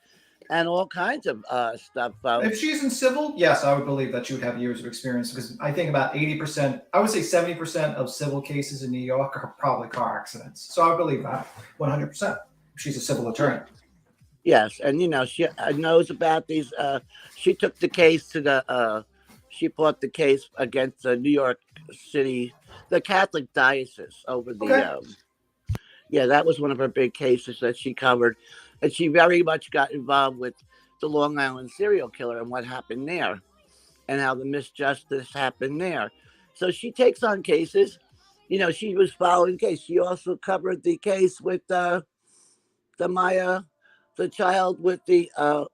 [SPEAKER 9] and all kinds of stuff.
[SPEAKER 14] If she's in civil, yes, I would believe that she would have years of experience because I think about 80%, I would say 70% of civil cases in New York are probably car accidents. So I would believe that 100%. She's a civil attorney.
[SPEAKER 9] Yes, and she knows about these. She took the case to she fought the case against the New York City, the Catholic diocese over the. Yeah, that was one of her big cases that she covered, and she very much got involved with the Long Island serial killer and what happened there, and how the misjustice happened there. So she takes on cases. She was following the case. She also covered the case with the child with the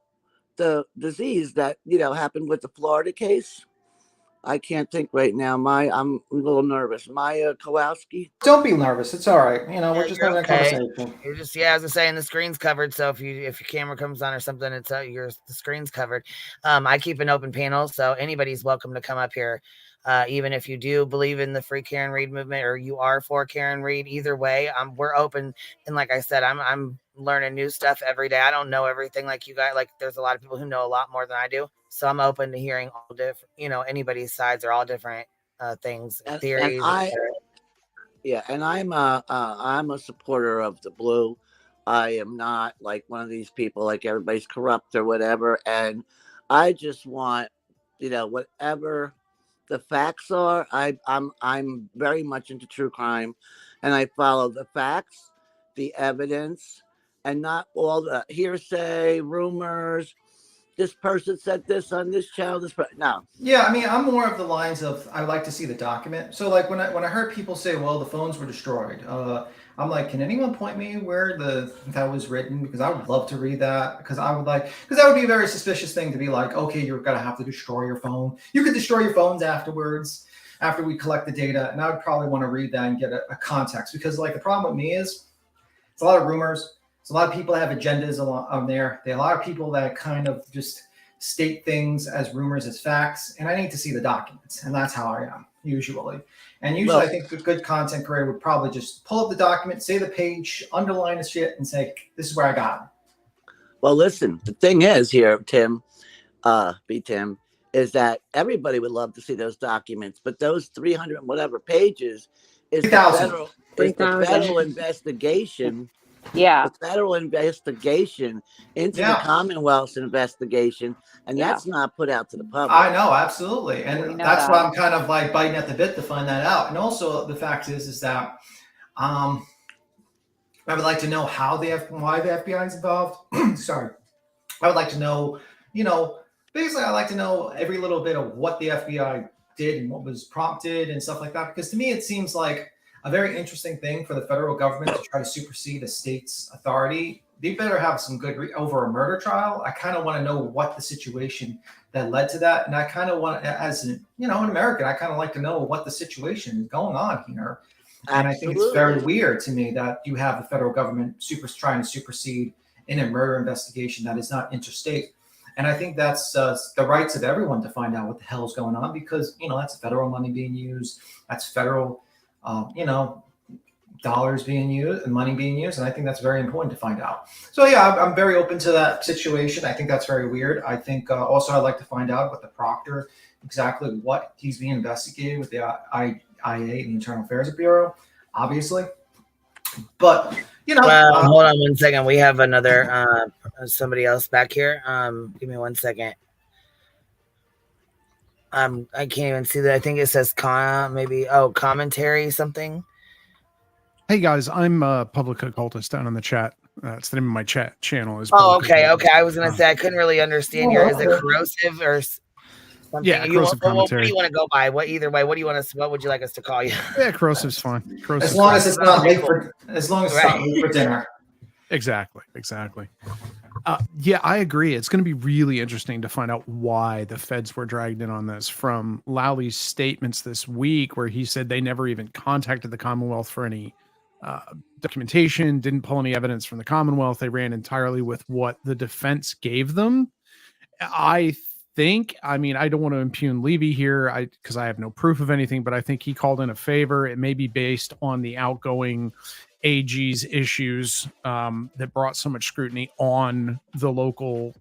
[SPEAKER 9] disease that happened with the Florida case. I can't think right now. I'm a little nervous. Maya Kowalski.
[SPEAKER 14] Don't be nervous. It's all right. We're just having a conversation.
[SPEAKER 1] You're just as I was saying, the screen's covered. So if your camera comes on or something, it's the screen's covered. I keep an open panel, so anybody's welcome to come up here. Even if you do believe in the free Karen Reed movement or you are for Karen Reed, either way, we're open. And like I said, I'm learning new stuff every day. I don't know everything like you guys. Like there's a lot of people who know a lot more than I do. So I'm open to hearing all different, anybody's sides or all different things, theories.
[SPEAKER 9] And I'm a supporter of the blue. I am not like one of these people like everybody's corrupt or whatever. And I just want, whatever the facts are. I'm very much into true crime, and I follow the facts, the evidence, and not all the hearsay, rumors. This person said this on this channel. No.
[SPEAKER 14] Yeah, I mean, I'm more of the lines of I like to see the document. So like when I heard people say, well, the phones were destroyed, I'm like, can anyone point me where that was written? Because I would love to read that. Because that would be a very suspicious thing to be like, okay, you're gonna have to destroy your phone. You could destroy your phones afterwards, after we collect the data, and I would probably want to read that and get a context. Because like the problem with me is it's a lot of rumors. There's a lot of people that have agendas on there. There are a lot of people that kind of just state things as rumors, as facts, and I need to see the documents, and that's how I am. usually. And usually I think a good content creator would probably just pull up the document, say the page, underline the shit, and say, this is where I got it.
[SPEAKER 9] Well, listen, the thing is here, Tim, Tim, is that everybody would love to see those documents, but those 300 and whatever pages is the federal investigation.
[SPEAKER 8] Yeah.
[SPEAKER 9] The federal investigation into the Commonwealth's investigation, and that's not put out to the public.
[SPEAKER 14] I know, absolutely. And that's why I'm kind of like biting at the bit to find that out. And also the fact is that I would like to know why the FBI is involved. Sorry. I would like to know, basically I'd like to know every little bit of what the FBI did and what was prompted and stuff like that. Because to me, it seems like a very interesting thing for the federal government to try to supersede a state's authority. They better have some good over a murder trial. I kind of want to know what the situation that led to that. And I kind of want, as an American, I kind of like to know what the situation is going on here. And I think it's very weird to me that you have the federal government trying to supersede in a murder investigation that is not interstate. And I think that's the rights of everyone to find out what the hell is going on, because, that's federal money being used. That's federal, dollars being used and money being used. And I think that's very important to find out. So yeah, I'm very open to that situation. I think that's very weird. I think also I'd like to find out with the proctor exactly what he's being investigated with the IA, the Internal Affairs Bureau, obviously. But,
[SPEAKER 1] hold on 1 second. We have another, somebody else back here. Give me 1 second. I can't even see that. I think it says commentary something.
[SPEAKER 10] Hey guys, I'm Public Occultist down in the chat. It's the name of my chat channel. Is
[SPEAKER 1] okay. I was gonna say I couldn't really understand your. Is it corrosive or something?
[SPEAKER 10] Yeah, corrosive commentary.
[SPEAKER 1] What do you want to go by? Either way, what do you want us? What would you like us to call you?
[SPEAKER 10] Yeah, corrosive's fine.
[SPEAKER 14] As long as it's not late for dinner.
[SPEAKER 10] Exactly. Yeah, I agree. It's going to be really interesting to find out why the feds were dragged in on this. From Lowley's statements this week, where he said they never even contacted the Commonwealth for any documentation, didn't pull any evidence from the Commonwealth. They ran entirely with what the defense gave them. I don't want to impugn Levy here because I have no proof of anything, but I think he called in a favor. It may be based on the outgoing AG's issues that brought so much scrutiny on the local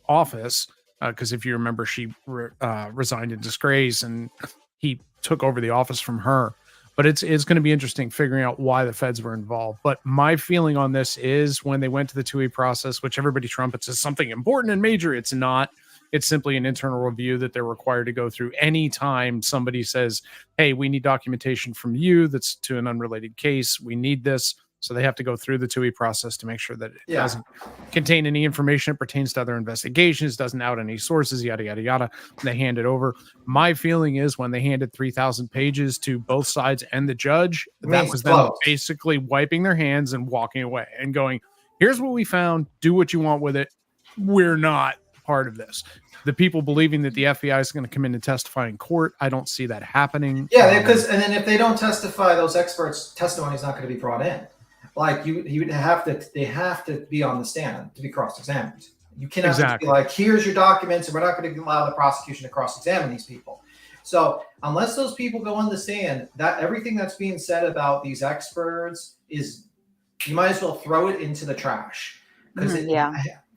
[SPEAKER 10] office. Because if you remember, she resigned in disgrace and he took over the office from her. But it's going to be interesting figuring out why the feds were involved. But my feeling on this is when they went to the 2A process, which everybody trumpets as something important and major, it's not. It's simply an internal review that they're required to go through anytime somebody says, hey, we need documentation from you that's to an unrelated case. We need this. So they have to go through the 2E process to make sure that it doesn't contain any information that pertains to other investigations, doesn't out any sources, yada, yada, yada. They hand it over. My feeling is when they handed 3,000 pages to both sides and the judge, that was them basically wiping their hands and walking away and going, here's what we found. Do what you want with it. We're not part of this. The people believing that the FBI is going to come in and testify in court, I don't see that happening.
[SPEAKER 14] Yeah, because and then if they don't testify, those experts' testimony is not going to be brought in. Like they have to be on the stand to be cross-examined. You cannot just be like, here's your documents, and we're not going to allow the prosecution to cross-examine these people. So unless those people go on the stand, that everything that's being said about these experts is, you might as well throw it into the trash because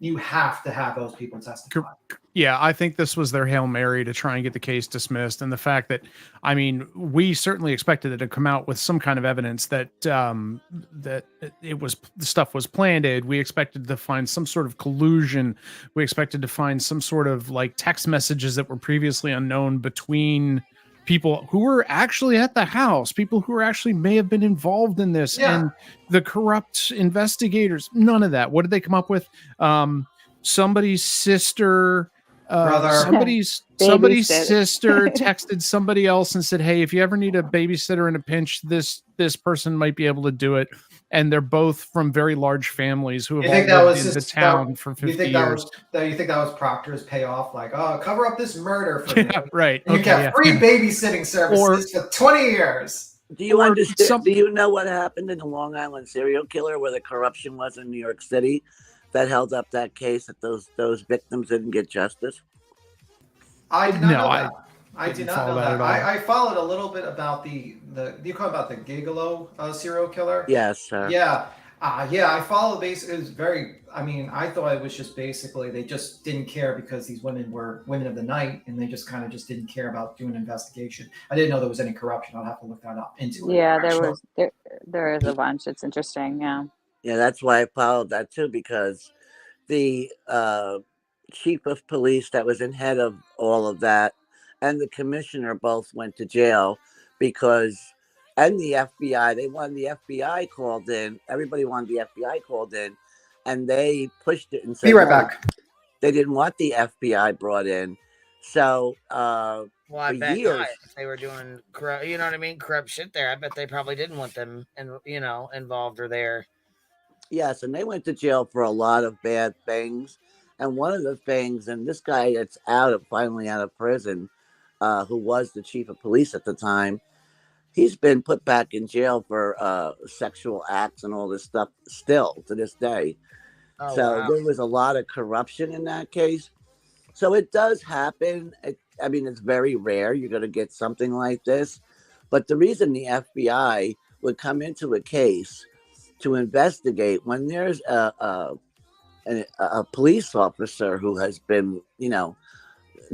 [SPEAKER 14] you have to have those people testify.
[SPEAKER 10] Yeah, I think this was their Hail Mary to try and get the case dismissed. And the fact that, I mean, we certainly expected it to come out with some kind of evidence that that the stuff was planted. We expected to find some sort of collusion. We expected to find some sort of like text messages that were previously unknown between people who were actually at the house, people who were actually may have been involved in this, and the corrupt investigators. None of that. What did they come up with? Somebody's sister, somebody's sister texted somebody else and said, "Hey, if you ever need a babysitter in a pinch, this person might be able to do it." And they're both from very large families who have all lived in the town for 50 years.
[SPEAKER 14] You think that was Proctor's payoff? Like, oh, cover up this murder for me.
[SPEAKER 10] Right.
[SPEAKER 14] And you get free babysitting services for 20 years.
[SPEAKER 9] Do you understand? Do you know what happened in the Long Island serial killer, where the corruption was in New York City, that held up that case, that those victims didn't get justice?
[SPEAKER 14] I did not know that. I did not
[SPEAKER 10] follow
[SPEAKER 14] know
[SPEAKER 10] that
[SPEAKER 14] that.
[SPEAKER 10] at all.
[SPEAKER 14] I followed a little bit about the you call about the Gigolo serial killer.
[SPEAKER 9] Yes, sir.
[SPEAKER 14] Yeah. Yeah, I followed basically. It was very. I mean, I thought it was just basically they just didn't care because these women were women of the night, and they just kind of just didn't care about doing an investigation. I didn't know there was any corruption. I'll have to look that up into it.
[SPEAKER 8] Yeah, there is a bunch. It's interesting. Yeah.
[SPEAKER 9] Yeah, that's why I followed that too, because the chief of police that was in head of all of that and the commissioner both went to jail because, and the FBI, they wanted the FBI called in. Everybody wanted the FBI called in, and they pushed it and said,
[SPEAKER 14] Be right
[SPEAKER 9] no,
[SPEAKER 14] back.
[SPEAKER 9] they didn't want the FBI brought in. So,
[SPEAKER 1] Well, I
[SPEAKER 9] for
[SPEAKER 1] bet
[SPEAKER 9] years,
[SPEAKER 1] not. If they were doing corrupt, you know what I mean, corrupt shit there. I bet they probably didn't want them, and involved or there.
[SPEAKER 9] yes, and they went to jail for a lot of bad things. And one of the things, and this guy that's finally out of prison, who was the chief of police at the time, he's been put back in jail for sexual acts and all this stuff still to this day.
[SPEAKER 1] Oh,
[SPEAKER 9] So
[SPEAKER 1] wow.
[SPEAKER 9] there was a lot of corruption in that case. So it does happen. I mean, it's very rare you're going to get something like this. But the reason the FBI would come into a case to investigate when there's a police officer who has been,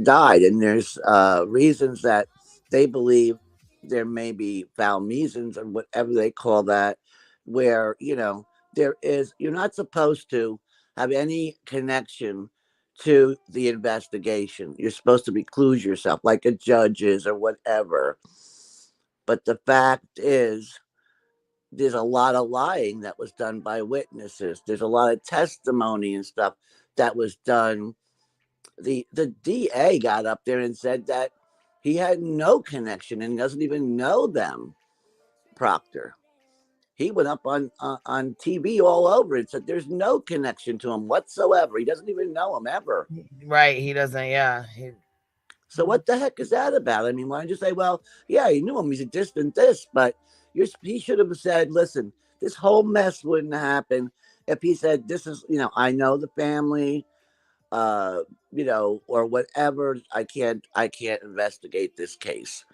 [SPEAKER 9] died, and there's reasons that they believe there may be malfeasance or whatever they call that, where you're not supposed to have any connection to the investigation. You're supposed to recluse yourself like a judge is or whatever. But the fact is, there's a lot of lying that was done by witnesses. There's a lot of testimony and stuff that was done. The DA got up there and said that he had no connection and doesn't even know them, Proctor. He went up on TV all over and said there's no connection to him whatsoever. He doesn't even know him ever.
[SPEAKER 1] Right, he doesn't, yeah.
[SPEAKER 9] So what the heck is that about? I mean, why don't you say, well, yeah, he knew him, he's a distant this, but he should have said, listen, this whole mess wouldn't happen if he said, this is, I know the family, or whatever. I can't investigate this case.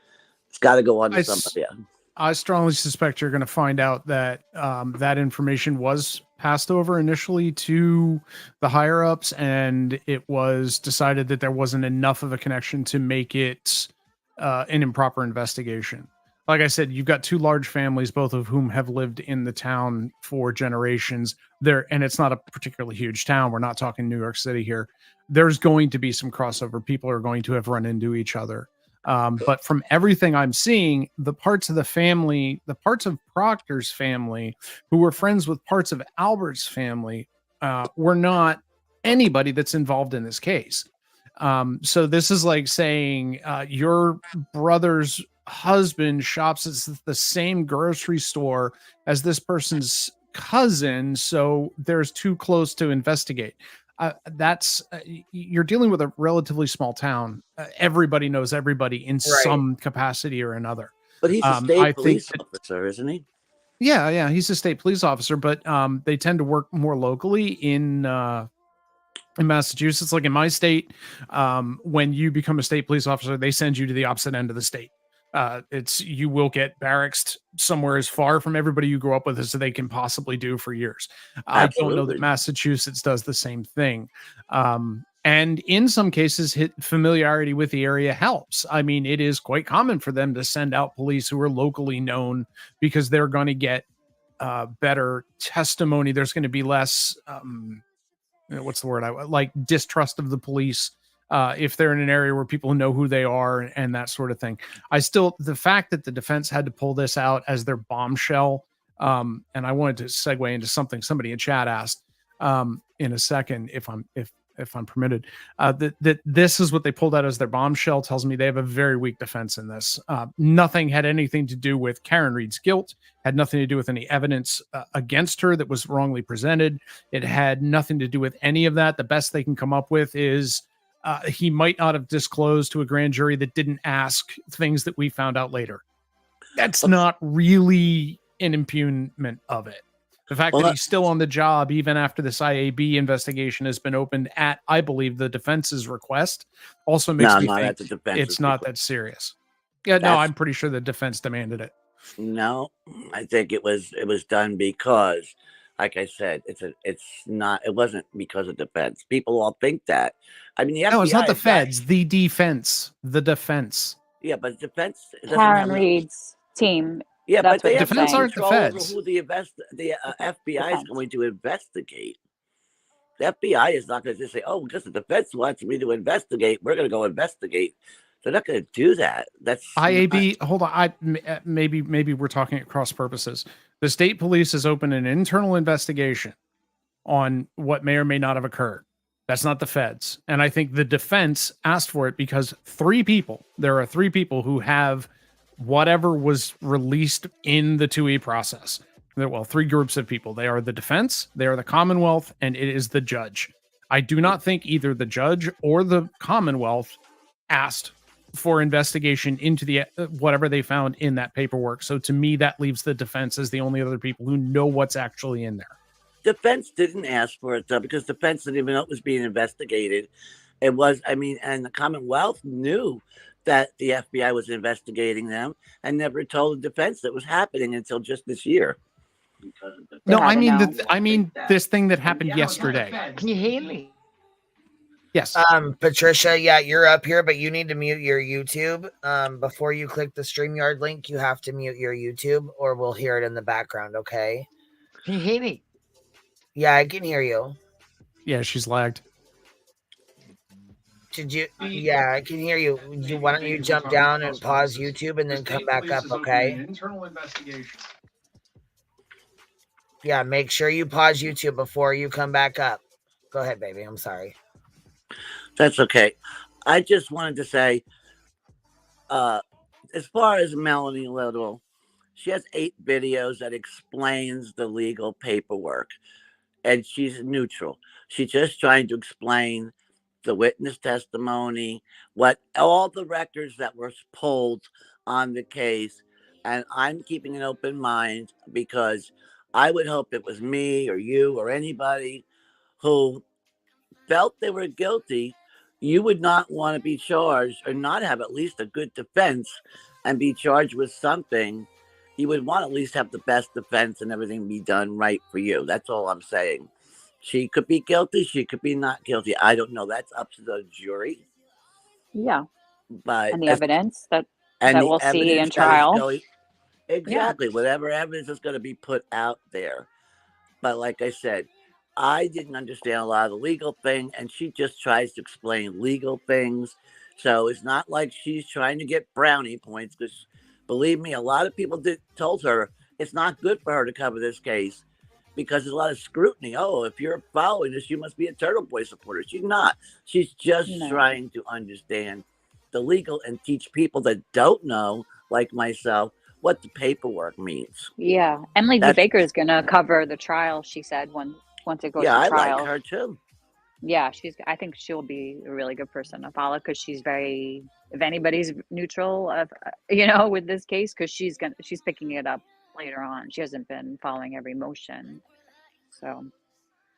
[SPEAKER 9] It's got to go on to somebody else.
[SPEAKER 10] I strongly suspect you're going to find out that that information was passed over initially to the higher ups, and it was decided that there wasn't enough of a connection to make it an improper investigation. Like I said, you've got two large families, both of whom have lived in the town for generations. And it's not a particularly huge town. We're not talking New York City here. There's going to be some crossover. People are going to have run into each other. But from everything I'm seeing, the parts of the family, the parts of Proctor's family who were friends with parts of Albert's family, were not anybody that's involved in this case. So this is like saying your brother's husband shops at the same grocery store as this person's cousin, so there's too close to investigate. You're dealing with a relatively small town. Everybody knows everybody in some capacity or another.
[SPEAKER 9] But he's a state police officer, isn't he?
[SPEAKER 10] Yeah, he's a state police officer, but they tend to work more locally in Massachusetts. Like in my state, when you become a state police officer, they send you to the opposite end of the state. You will get barracked somewhere as far from everybody you grew up with as they can possibly do for years. I don't know that Massachusetts does the same thing. And in some cases, familiarity with the area helps. I mean, it is quite common for them to send out police who are locally known because they're going to get better testimony. There's going to be less, what's the word? Like distrust of the police. If they're in an area where people know who they are and that sort of thing. The fact that the defense had to pull this out as their bombshell, and I wanted to segue into something somebody in chat asked in a second, if I'm permitted, that this is what they pulled out as their bombshell tells me they have a very weak defense in this. Nothing had anything to do with Karen Reed's guilt, had nothing to do with any evidence against her that was wrongly presented. It had nothing to do with any of that. The best they can come up with is he might not have disclosed to a grand jury that didn't ask things that we found out later. That's not really an impugnment of it. The fact that he's still on the job, even after this IAB investigation has been opened at, I believe, the defense's request, also makes me think it's not that serious. Yeah, no, I'm pretty sure the defense demanded it.
[SPEAKER 9] No, I think it was done because, like I said, it wasn't because of defense. People all think that. I mean, the FBI
[SPEAKER 10] No, it's not the
[SPEAKER 9] is not-
[SPEAKER 10] feds, the defense. The defense.
[SPEAKER 9] Yeah, but defense doesn't
[SPEAKER 8] Karen
[SPEAKER 9] have
[SPEAKER 8] Reed's team.
[SPEAKER 9] Yeah,
[SPEAKER 8] That's
[SPEAKER 9] but they
[SPEAKER 8] what
[SPEAKER 9] have
[SPEAKER 8] they're
[SPEAKER 9] no
[SPEAKER 8] saying.
[SPEAKER 9] control over who the FBI is going to investigate. The FBI is not going to just say, "Oh, because the defense wants me to investigate, we're going to go investigate." They're not going to do that. That's
[SPEAKER 10] IAB. Hold on. Maybe we're talking at cross purposes. The state police has opened an internal investigation on what may or may not have occurred. That's not the feds. And I think the defense asked for it because there are three people who have whatever was released in the 2E process. Well, three groups of people. They are the defense, they are the Commonwealth, and it is the judge. I do not think either the judge or the Commonwealth asked for investigation into the whatever they found in that paperwork. So to me, that leaves the defense as the only other people who know what's actually in there.
[SPEAKER 9] Defense didn't ask for it though, because defense didn't even know it was being investigated. It was, and the Commonwealth knew that the FBI was investigating them and never told the defense that was happening until just this year.
[SPEAKER 10] No, I mean this thing that happened yesterday.
[SPEAKER 1] Can you hear me?
[SPEAKER 10] Yes.
[SPEAKER 1] Patricia, yeah, you're up here, but you need to mute your YouTube. Before you click the StreamYard link, you have to mute your YouTube or we'll hear it in the background, okay? Can you hear me? Yeah, I can hear you.
[SPEAKER 10] Yeah, she's lagged.
[SPEAKER 1] Did you? Yeah, I can hear you. Why don't you jump down and pause YouTube and then come back up, okay?
[SPEAKER 10] Internal investigation.
[SPEAKER 1] Yeah, make sure you pause YouTube before you come back up. Go ahead, baby. I'm sorry.
[SPEAKER 9] That's okay. I just wanted to say, as far as Melanie Little, she has 8 videos that explains the legal paperwork, and she's neutral. She's just trying to explain the witness testimony, what all the records that were pulled on the case, and I'm keeping an open mind because I would hope it was me or you or anybody who felt they were guilty. You would not want to be charged or not have at least a good defense and be charged with something. You would want to at least have the best defense and everything be done right for you. That's all I'm saying. She could be guilty. She could be not guilty. I don't know. That's up to the jury.
[SPEAKER 8] Yeah.
[SPEAKER 9] But
[SPEAKER 8] And the evidence that
[SPEAKER 9] the
[SPEAKER 8] we'll see in
[SPEAKER 9] evidence that is
[SPEAKER 8] trial.
[SPEAKER 9] Exactly. Whatever evidence is going to be put out there. But like I said, I didn't understand a lot of the legal thing, and she just tries to explain legal things. So it's not like she's trying to get brownie points, because believe me, a lot of people told her it's not good for her to cover this case because there's a lot of scrutiny. Oh, if you're following this, you must be a TurtleBoy supporter. She's not. She's just trying to understand the legal and teach people that don't know, like myself, what the paperwork means.
[SPEAKER 8] Yeah. Emily D. Baker is going to cover the trial, she said, once it goes to trial.
[SPEAKER 9] I like her too.
[SPEAKER 8] Yeah, I think she'll be a really good person to follow because she's very, if anybody's neutral, with this case, because she's picking it up later on. She hasn't been following every motion. So.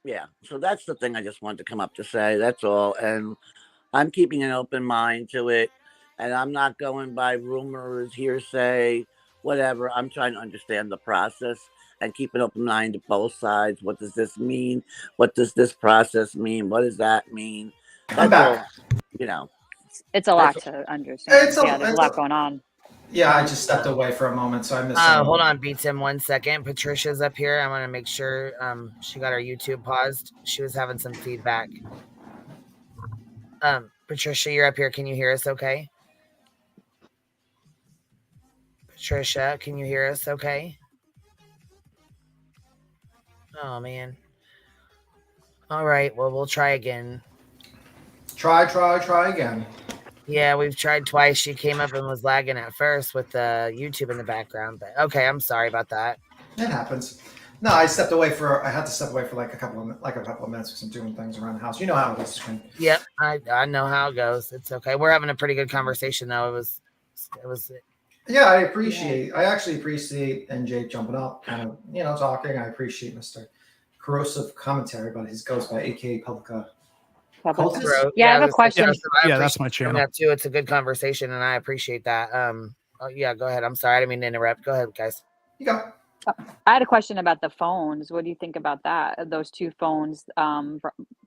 [SPEAKER 9] Yeah, so that's the thing I just wanted to come up to say. That's all. And I'm keeping an open mind to it. And I'm not going by rumors, hearsay, whatever. I'm trying to understand the process and keep an open mind to both sides. What does this mean? What does this process mean? What does that mean?
[SPEAKER 14] I'm back.
[SPEAKER 8] It's a lot to understand. There's a lot going on.
[SPEAKER 14] Yeah, I just stepped away for a moment, so I missed.
[SPEAKER 1] Hold on, Beats in 1 second. Patricia's up here. I want to make sure she got her YouTube paused. She was having some feedback. Patricia, you're up here. Can you hear us okay? Patricia, can you hear us okay? Oh, man. All right. Well, we'll try again.
[SPEAKER 14] Try again.
[SPEAKER 1] Yeah, we've tried twice. She came up and was lagging at first with the YouTube in the background. But okay, I'm sorry about that.
[SPEAKER 14] It happens. No, I had to step away for like a couple of minutes because I'm doing things around the house. You know how it is.
[SPEAKER 1] Yep, I know how it goes. It's okay. We're having a pretty good conversation though. It was
[SPEAKER 14] Yeah, I actually appreciate NJ jumping up, kind of, talking. I appreciate Mr. Corrosive commentary about his goes by AKA Publica. Cultist?
[SPEAKER 8] Yeah, I have a question.
[SPEAKER 10] Yeah, that's my channel.
[SPEAKER 1] That too. It's a good conversation, and I appreciate that. Yeah, go ahead. I'm sorry, I didn't mean to interrupt. Go ahead, guys.
[SPEAKER 14] You go.
[SPEAKER 8] I had a question about the phones. What do you think about that? Those two phones,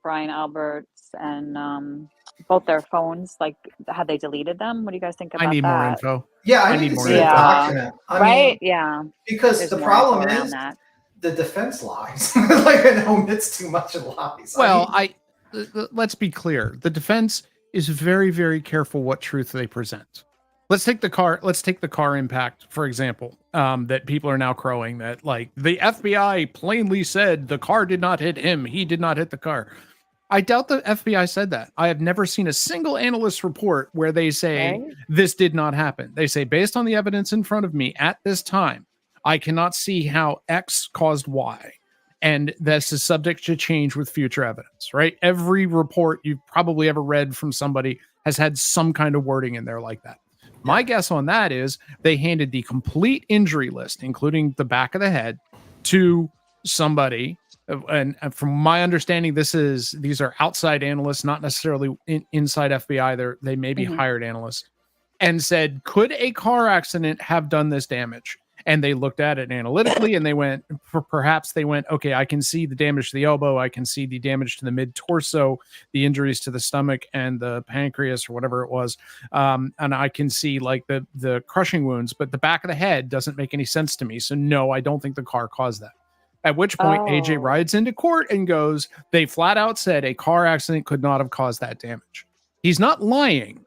[SPEAKER 8] Brian Alberts and both their phones, like, had they deleted them? What do you guys think about that?
[SPEAKER 10] I need more info.
[SPEAKER 14] Yeah, I need to see a document.
[SPEAKER 8] Right? Yeah.
[SPEAKER 14] Because
[SPEAKER 8] There's
[SPEAKER 14] the
[SPEAKER 8] more
[SPEAKER 14] problem
[SPEAKER 8] info around
[SPEAKER 14] is
[SPEAKER 8] that.
[SPEAKER 14] the defense lies. Like, it omits too much of lies.
[SPEAKER 10] Well, let's be clear. The defense is very, very careful what truth they present. Let's take the car impact, for example, that people are now crowing that, like, the FBI plainly said the car did not hit him. He did not hit the car. I doubt the FBI said that. I have never seen a single analyst report where they say this did not happen. They say, based on the evidence in front of me at this time, I cannot see how X caused Y. And this is subject to change with future evidence, right? Every report you've probably ever read from somebody has had some kind of wording in there like that. My guess on that is they handed the complete injury list, including the back of the head, to somebody. And from my understanding, these are outside analysts, not necessarily inside FBI. They may be hired analysts, and said, could a car accident have done this damage? And they looked at it analytically, and they went, okay, I can see the damage to the elbow. I can see the damage to the mid-torso, the injuries to the stomach and the pancreas or whatever it was. And I can see, like, the crushing wounds, but the back of the head doesn't make any sense to me. So no, I don't think the car caused that. At which point AJ rides into court and goes, they flat out said a car accident could not have caused that damage. He's not lying.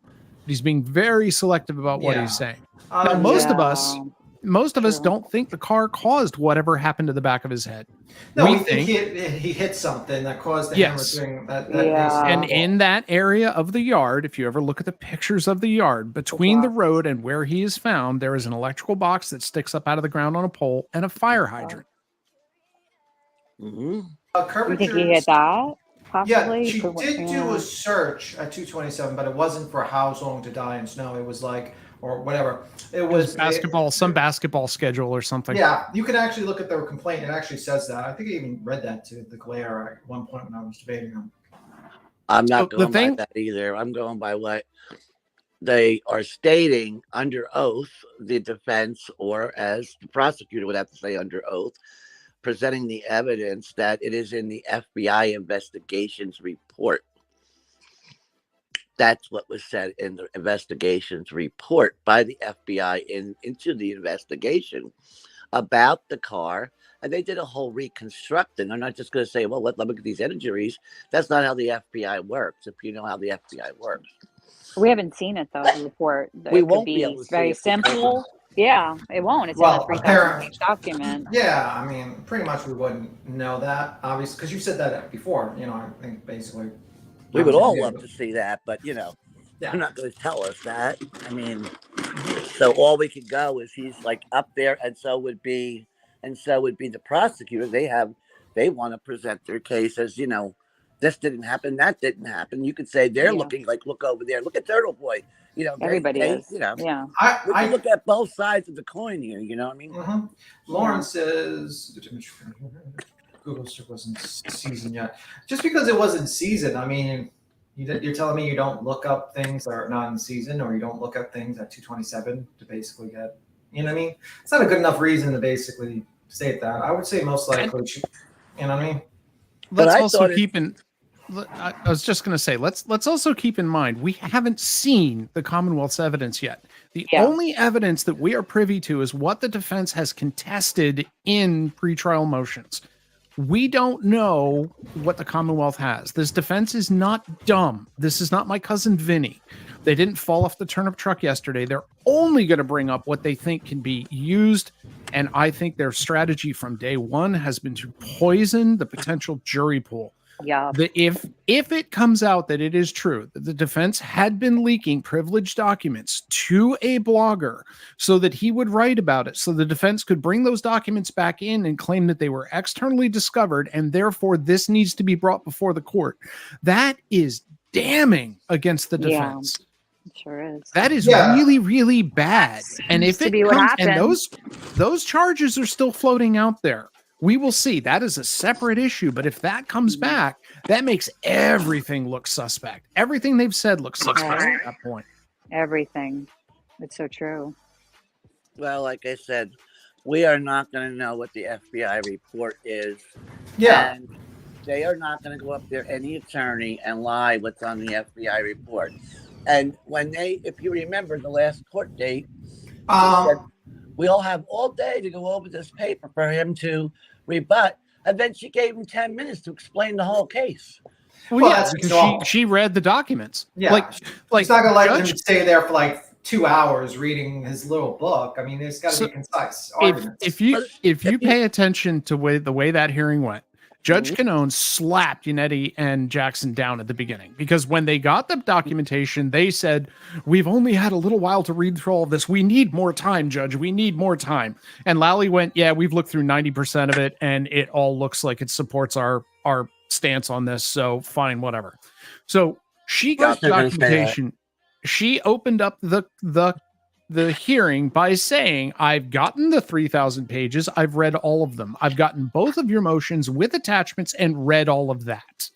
[SPEAKER 10] He's being very selective about what he's saying. Now, most of us don't think the car caused whatever happened to the back of his head.
[SPEAKER 14] No, we think he hit something that caused the hemorrhaging.
[SPEAKER 10] And in that area of the yard, if you ever look at the pictures of the yard, between the road and where he is found, there is an electrical box that sticks up out of the ground on a pole and a fire hydrant.
[SPEAKER 8] You think he hit that? Possibly?
[SPEAKER 14] Yeah, she did do a search at 227, but it wasn't for how long to die in snow. It was like, or whatever. It was
[SPEAKER 10] some basketball schedule or something.
[SPEAKER 14] Yeah, you can actually look at their complaint. It actually says that. I think I even read that to the Glare at one point when I was debating them.
[SPEAKER 9] I'm not going by that either. I'm going by what they are stating under oath, the defense, or as the prosecutor would have to say under oath, presenting the evidence that it is in the FBI investigations report. That's what was said in the investigations report by the FBI into the investigation about the car. And they did a whole reconstructing. They're not just going to say, well, let me look at these injuries. That's not how the FBI works, if you know how the FBI works.
[SPEAKER 8] We haven't seen it, though, the report.
[SPEAKER 9] We won't be able to see
[SPEAKER 8] very
[SPEAKER 9] it.
[SPEAKER 8] simple. Yeah, it won't. It's in the 3,000-page document.
[SPEAKER 14] Yeah, I mean, pretty much we wouldn't know that, obviously, because you said that before. I think basically.
[SPEAKER 9] We would all love to see that, but, they're not going to tell us that. I mean, so all we could go is he's like up there, and so would be the prosecutor. They want to present their case as, this didn't happen, that didn't happen. You could say they're looking like, look over there, look at TurtleBoy.
[SPEAKER 8] Everybody is.
[SPEAKER 14] Yeah.
[SPEAKER 9] I look at both sides of the coin here. You know what I mean?
[SPEAKER 14] Mm-hmm. Lauren says Google search wasn't seasoned yet. Just because it wasn't seasoned, I mean, you're telling me you don't look up things that are not in season, or you don't look up things at 227 to basically get, you know what I mean? It's not a good enough reason to basically state that. I would say most likely, you know what I mean?
[SPEAKER 10] I was just going to say, let's also keep in mind, we haven't seen the Commonwealth's evidence yet. The only evidence that we are privy to is what the defense has contested in pretrial motions. We don't know what the Commonwealth has. This defense is not dumb. This is not my cousin Vinny. They didn't fall off the turnip truck yesterday. They're only going to bring up what they think can be used. And I think their strategy from day one has been to poison the potential jury pool.
[SPEAKER 8] Yeah.
[SPEAKER 10] If it comes out that it is true that the defense had been leaking privileged documents to a blogger so that he would write about it, so the defense could bring those documents back in and claim that they were externally discovered, and therefore this needs to be brought before the court, that is damning against the defense.
[SPEAKER 8] It sure is.
[SPEAKER 10] That is
[SPEAKER 14] Yeah.
[SPEAKER 10] really, really bad. And if
[SPEAKER 8] to
[SPEAKER 10] it
[SPEAKER 8] be what
[SPEAKER 10] comes, and
[SPEAKER 8] happened.
[SPEAKER 10] those charges are still floating out there, we will see. That is a separate issue. But if that comes back, that makes everything look suspect. Everything they've said looks suspect
[SPEAKER 8] Right.
[SPEAKER 10] at that point.
[SPEAKER 8] Everything. It's so true.
[SPEAKER 9] Well, like I said, we are not going to know what the FBI report is.
[SPEAKER 14] Yeah.
[SPEAKER 9] And they are not going to go up there, any attorney, and lie what's on the FBI report. And when if you remember the last court date, he said, we'll have all day to go over this paper for him to rebut. And then she gave him 10 minutes to explain the whole case.
[SPEAKER 10] Well, yeah, because she read the documents.
[SPEAKER 14] Yeah.
[SPEAKER 10] Like
[SPEAKER 14] He's not gonna let him
[SPEAKER 10] Judge-
[SPEAKER 14] stay there for like 2 hours reading his little book. I mean, there's got to be concise arguments.
[SPEAKER 10] If you pay attention to the way that hearing went, Judge Canone slapped Yannetti and Jackson down at the beginning, because when they got the documentation, they said, we've only had a little while to read through all of this. We need more time, Judge. We need more time. And Lally went, yeah, we've looked through 90% of it, and it all looks like it supports our stance on this. So fine, whatever. So she got documentation. She opened up the hearing by saying, I've gotten the 3,000 pages. I've read all of them. I've gotten both of your motions with attachments and read all of that.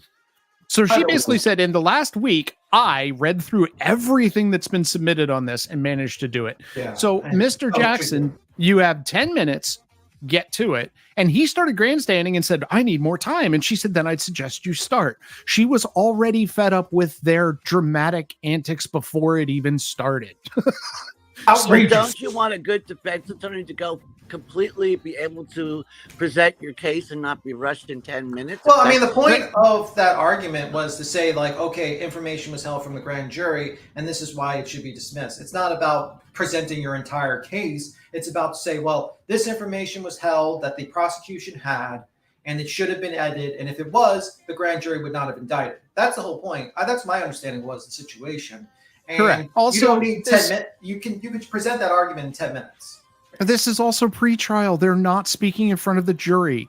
[SPEAKER 10] So she basically said, in the last week, I read through everything that's been submitted on this and managed to do it.
[SPEAKER 14] Yeah.
[SPEAKER 10] So Mr. Jackson, you have 10 minutes, get to it. And he started grandstanding and said, I need more time. And she said, then I'd suggest you start. She was already fed up with their dramatic antics before it even started.
[SPEAKER 9] So don't you want a good defense attorney to go completely be able to present your case and not be rushed in 10 minutes?
[SPEAKER 14] Well, I mean, the point of that argument was to say, like, okay, information was held from the grand jury, and this is why it should be dismissed. It's not about presenting your entire case. It's about to say, well, this information was held that the prosecution had, and it should have been edited. And if it was, the grand jury would not have indicted. That's the whole point. That's my understanding was the situation. And
[SPEAKER 10] correct. Also,
[SPEAKER 14] you don't need 10 minutes. You can present that argument in 10 minutes.
[SPEAKER 10] This is also pre-trial. They're not speaking in front of the jury.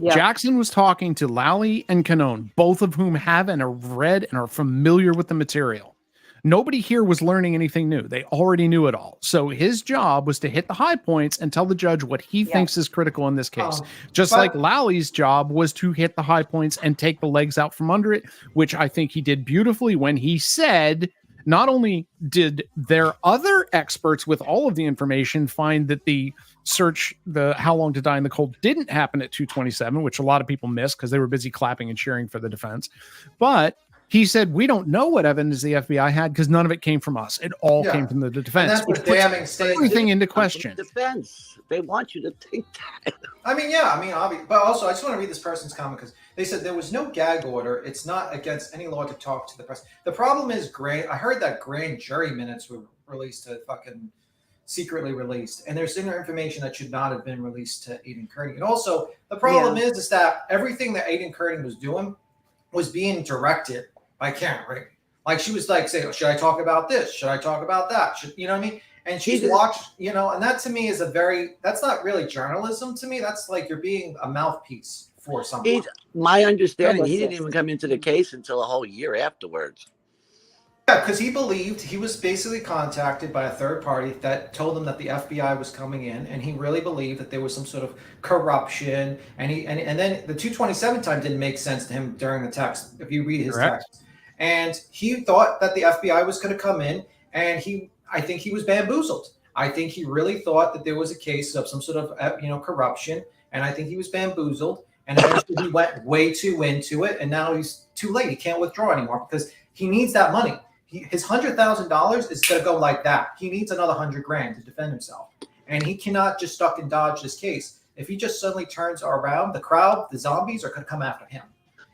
[SPEAKER 10] Jackson was talking to Lally and Canone, both of whom have and are read and are familiar with the material. Nobody here was learning anything new. They already knew it all. So his job was to hit the high points and tell the judge what he thinks is critical in this case. Just like Lally's job was to hit the high points and take the legs out from under it, which I think he did beautifully when he said, not only did their other experts with all of the information find that the search, the how long to die in the cold, didn't happen at 2:27, which a lot of people missed because they were busy clapping and cheering for the defense. But he said, we don't know what evidence the FBI had because none of it came from us. It all came from the defense.
[SPEAKER 14] And that's
[SPEAKER 10] which
[SPEAKER 14] the
[SPEAKER 10] puts
[SPEAKER 14] damning statement.
[SPEAKER 10] everything into question.
[SPEAKER 9] Defense. They want you to think that.
[SPEAKER 14] I mean, yeah, obviously, but also I just want to read this person's comment because they said there was no gag order. It's not against any law to talk to the press. The problem is I heard that grand jury minutes were released to fucking secretly released, and there's information that should not have been released to Aiden Kearney. And also the problem is that everything that Aiden Kearney was doing was being directed by Karen Reed. Like she was like saying, should I talk about this? Should I talk about that? You know what I mean? And she's watched, and that to me is that's not really journalism to me. That's like you're being a mouthpiece for someone.
[SPEAKER 9] My understanding, he didn't even come into the case until a whole year afterwards.
[SPEAKER 14] Yeah, because he was basically contacted by a third party that told him that the FBI was coming in, and he really believed that there was some sort of corruption. And then the 227 time didn't make sense to him during the text, if you read his text. And he thought that the FBI was going to come in, and I think he was bamboozled. I think he really thought that there was a case of some sort of corruption, and I think he was bamboozled. And eventually he went way too into it, and now he's too late. He can't withdraw anymore because he needs that money. His $100,000 is going to go like that. He needs another $100,000 to defend himself, and he cannot just duck and dodge this case. If he just suddenly turns around, the crowd, the zombies, are going to come after him.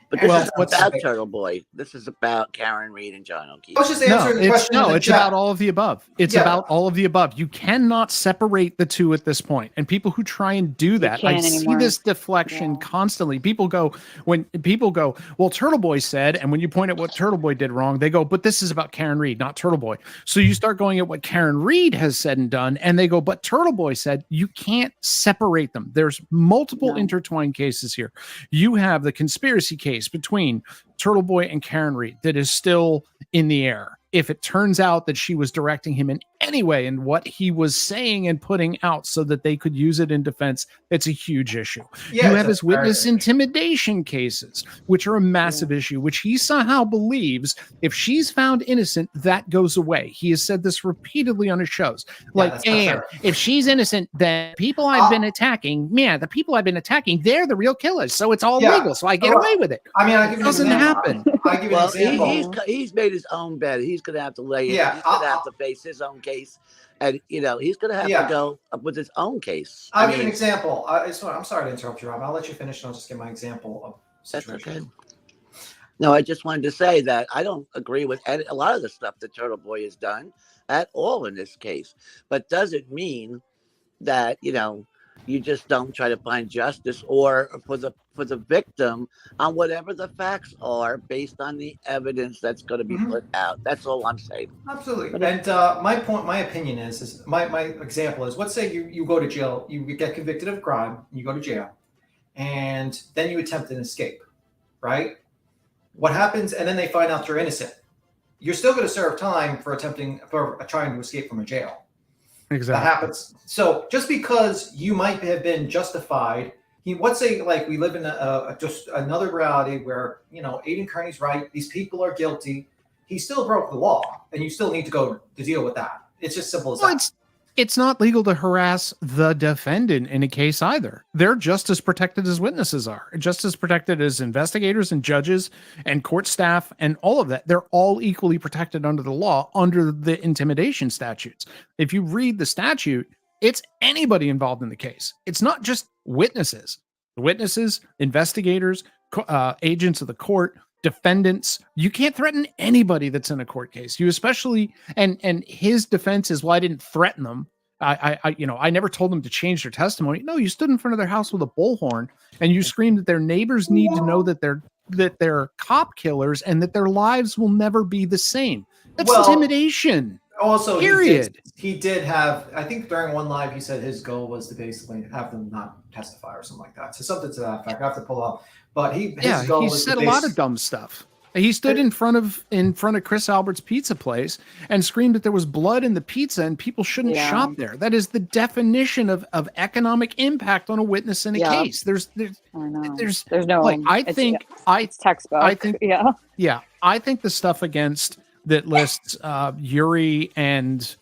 [SPEAKER 9] But this is about TurtleBoy. This is about Karen Reed and John O'Keefe.
[SPEAKER 14] I was just answering the question.
[SPEAKER 10] No, it's about all of the above. It's about all of the above. You cannot separate the two at this point. And people who try and do that, I see this deflection constantly. When people go, well, TurtleBoy said, and when you point at what TurtleBoy did wrong, they go, but this is about Karen Reed, not TurtleBoy. So you start going at what Karen Reed has said and done, and they go, but TurtleBoy said. You can't separate them. There's multiple intertwined cases here. You have the conspiracy case between TurtleBoy and Karen Reed that is still in the air. if it turns out that she was directing him in any way in what he was saying and putting out so that they could use it in defense, it's a huge issue.
[SPEAKER 14] Yeah,
[SPEAKER 10] You
[SPEAKER 14] it's
[SPEAKER 10] have
[SPEAKER 14] a
[SPEAKER 10] his witness
[SPEAKER 14] very big
[SPEAKER 10] intimidation cases, which are a massive issue, which he somehow believes if she's found innocent, that goes away. He has said this repeatedly on his shows. Like,
[SPEAKER 14] that's not
[SPEAKER 10] and
[SPEAKER 14] true.
[SPEAKER 10] if she's innocent, then people I've been attacking, the people I've been attacking, they're the real killers. So it's all legal. So I get away with it.
[SPEAKER 14] I mean, I'll give
[SPEAKER 10] It
[SPEAKER 14] you
[SPEAKER 10] doesn't
[SPEAKER 14] an example.
[SPEAKER 10] happen.
[SPEAKER 14] I'll give you an example.
[SPEAKER 9] He's made his own bed. He's going to have to lay it.
[SPEAKER 14] Yeah,
[SPEAKER 9] He's going to have to face his own case. And, he's going to have to go up with his own case.
[SPEAKER 14] I'll give you an example. I'm sorry to interrupt you, Rob. I'll let you finish and I'll just give my example of situation.
[SPEAKER 9] That's okay. No, I just wanted to say that I don't agree with a lot of the stuff that TurtleBoy has done at all in this case. But does it mean that, you just don't try to find justice or for the victim on whatever the facts are based on the evidence that's going to be put out? That's all I'm saying.
[SPEAKER 14] Absolutely. And my opinion is my example is, let's say you go to jail, you get convicted of crime, you go to jail, and then you attempt an escape, right? What happens? And then they find out you're innocent. You're still going to serve time for trying to escape from a jail.
[SPEAKER 10] Exactly.
[SPEAKER 14] That happens. So just because you might have been justified, let's say like we live in just another reality where, Aiden Kearney's right. These people are guilty. He still broke the law and you still need to go to deal with that. It's just simple as that.
[SPEAKER 10] It's not legal to harass the defendant in a case either. They're just as protected as witnesses are, just as protected as investigators and judges and court staff and all of that. They're all equally protected under the law, under the intimidation statutes. If you read the statute, it's anybody involved in the case. It's not just witnesses. The witnesses, investigators, agents of the court, defendants. You can't threaten anybody that's in a court case. You especially, and his defense is, well, I didn't threaten them. I never told them to change their testimony. No, you stood in front of their house with a bullhorn and you screamed that their neighbors need to know that they're cop killers and that their lives will never be the same. That's intimidation.
[SPEAKER 14] Also,
[SPEAKER 10] period.
[SPEAKER 14] He did have, I think during one live, he said his goal was to basically have them not testify or something like that. So something to that effect. I have to pull up. But he
[SPEAKER 10] said a lot of dumb stuff. He stood in front of Chris Albert's pizza place and screamed that there was blood in the pizza and people shouldn't shop there. That is the definition of economic impact on a witness in a case. There's no, like, it's
[SPEAKER 8] textbook.
[SPEAKER 10] I think, I think the stuff against that lists Yuri and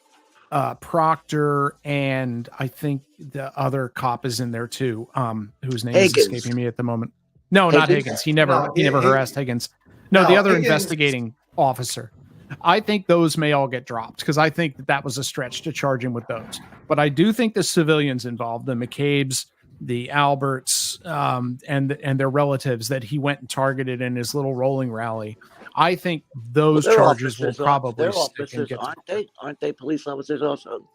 [SPEAKER 10] Proctor, and I think the other cop is in there too, whose name is escaping me at the moment. No, not Higgins. He never harassed Higgins. No, the other Higgins, investigating officer. I think those may all get dropped because I think that was a stretch to charge him with those. But I do think the civilians involved, the McCabe's, the Alberts, and their relatives that he went and targeted in his little rolling rally, I think those charges will probably stick and get.
[SPEAKER 9] Aren't they police officers also?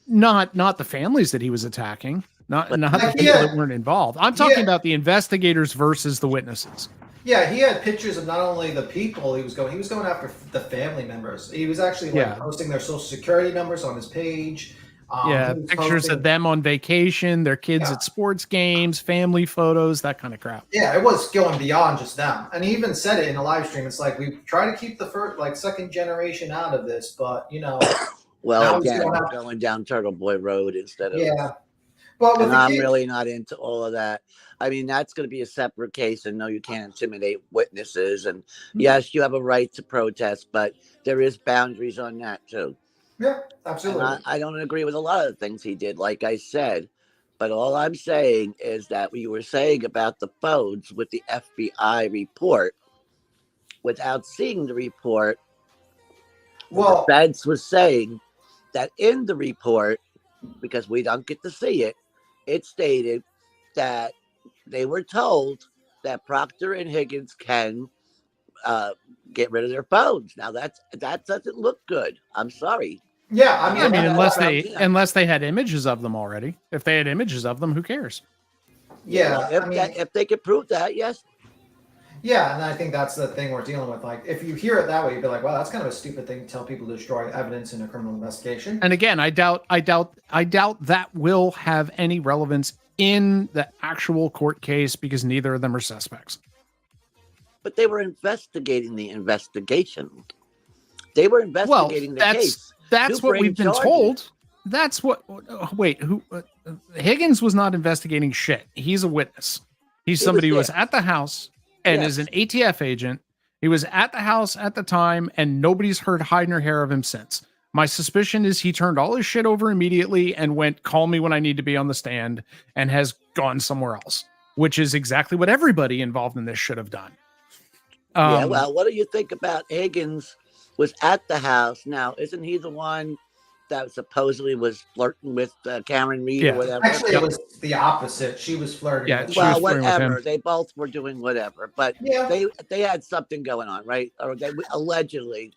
[SPEAKER 10] Not the families that he was attacking. Not the people that weren't involved. I'm talking about the investigators versus the witnesses.
[SPEAKER 14] Yeah, he had pictures of not only the people he was going after the family members. He was actually posting their social security numbers on his page.
[SPEAKER 10] Pictures of them on vacation, their kids at sports games, family photos, that kind of crap.
[SPEAKER 14] Yeah, it was going beyond just them. And he even said it in a live stream. It's like, we try to keep the second generation out of this, but
[SPEAKER 9] well, again, we're going down TurtleBoy Road instead of
[SPEAKER 14] Well,
[SPEAKER 9] I'm really not into all of that. I mean, that's going to be a separate case, and no, you can't intimidate witnesses. And yes, you have a right to protest, but there is boundaries on that too.
[SPEAKER 14] Yeah, absolutely.
[SPEAKER 9] And I don't agree with a lot of the things he did, like I said. But all I'm saying is that what you were saying about the phones with the FBI report, without seeing the report, the feds was saying that in the report, because we don't get to see it, it stated that they were told that Proctor and Higgins can get rid of their phones. Now that doesn't look good. I'm sorry.
[SPEAKER 14] Yeah,
[SPEAKER 10] I mean, unless they had images of them already. If they had images of them, who cares?
[SPEAKER 14] Yeah,
[SPEAKER 9] if they could prove that, yes.
[SPEAKER 14] Yeah, and I think that's the thing we're dealing with. Like, if you hear it that way, you'd be like, "Well, that's kind of a stupid thing to tell people to destroy evidence in a criminal investigation."
[SPEAKER 10] And again, I doubt that will have any relevance in the actual court case because neither of them are suspects.
[SPEAKER 9] But they were investigating the investigation. They were investigating the case.
[SPEAKER 10] That's
[SPEAKER 9] to
[SPEAKER 10] what
[SPEAKER 9] bring
[SPEAKER 10] we've been
[SPEAKER 9] charges.
[SPEAKER 10] told. That's what. Wait, who? Higgins was not investigating shit. He's a witness. He's somebody who was
[SPEAKER 9] there.
[SPEAKER 10] at the house and
[SPEAKER 9] Yes.
[SPEAKER 10] is an ATF agent. He was at the house at the time, and nobody's heard hide nor hair of him since. My suspicion is he turned all his shit over immediately and went, "Call me when I need to be on the stand," and has gone somewhere else, which is exactly what everybody involved in this should have done.
[SPEAKER 9] Yeah, well, what do you think about Higgins was at the house? Now, isn't he the one that supposedly was flirting with Karen Reed or whatever?
[SPEAKER 14] Actually, it was the opposite. She was flirting.
[SPEAKER 10] Yeah,
[SPEAKER 14] with
[SPEAKER 10] she was
[SPEAKER 14] him.
[SPEAKER 10] flirting with him.
[SPEAKER 9] Whatever. They both were doing whatever, but they had something going on, right? Or they allegedly.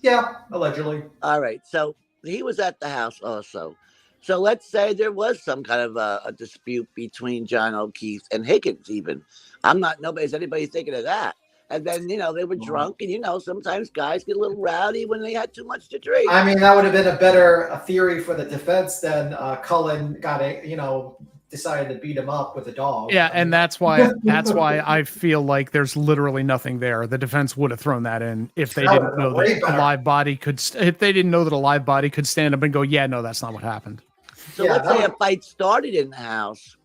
[SPEAKER 14] Yeah, allegedly.
[SPEAKER 9] All right. So he was at the house also. So let's say there was some kind of a dispute between John O'Keefe and Higgins. Even nobody's anybody thinking of that. And then, they were drunk, and, sometimes guys get a little rowdy when they had too much to drink.
[SPEAKER 14] I mean, that would have been a better theory for the defense than Cullen decided to beat him up with a dog.
[SPEAKER 10] Yeah, and that's why I feel like there's literally nothing there. The defense would have thrown that in if they didn't know that a live body could. If they didn't know that a live body could stand up and go, "Yeah, no, that's not what happened."
[SPEAKER 9] So let's say a fight started in the house,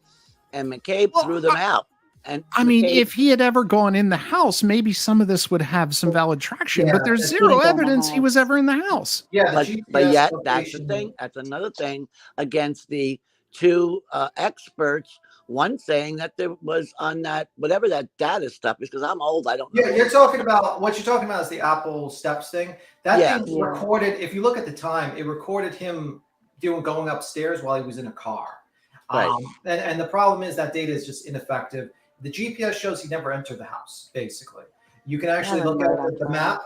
[SPEAKER 9] and McCabe threw them out. And
[SPEAKER 10] I mean, if he had ever gone in the house, maybe some of this would have some valid traction.
[SPEAKER 9] Yeah,
[SPEAKER 10] but there's zero evidence he was ever in the house.
[SPEAKER 14] Yeah,
[SPEAKER 9] but yet that's the thing. That's another thing against the two experts. One saying that there was on that whatever that data stuff is, because I'm old. I don't know.
[SPEAKER 14] Yeah, what you're talking about is the Apple Steps thing. That thing was recorded. If you look at the time, it recorded him going upstairs while he was in a car.
[SPEAKER 9] Right.
[SPEAKER 14] And the problem is that data is just ineffective. The GPS shows he never entered the house, basically. You can actually look at the map,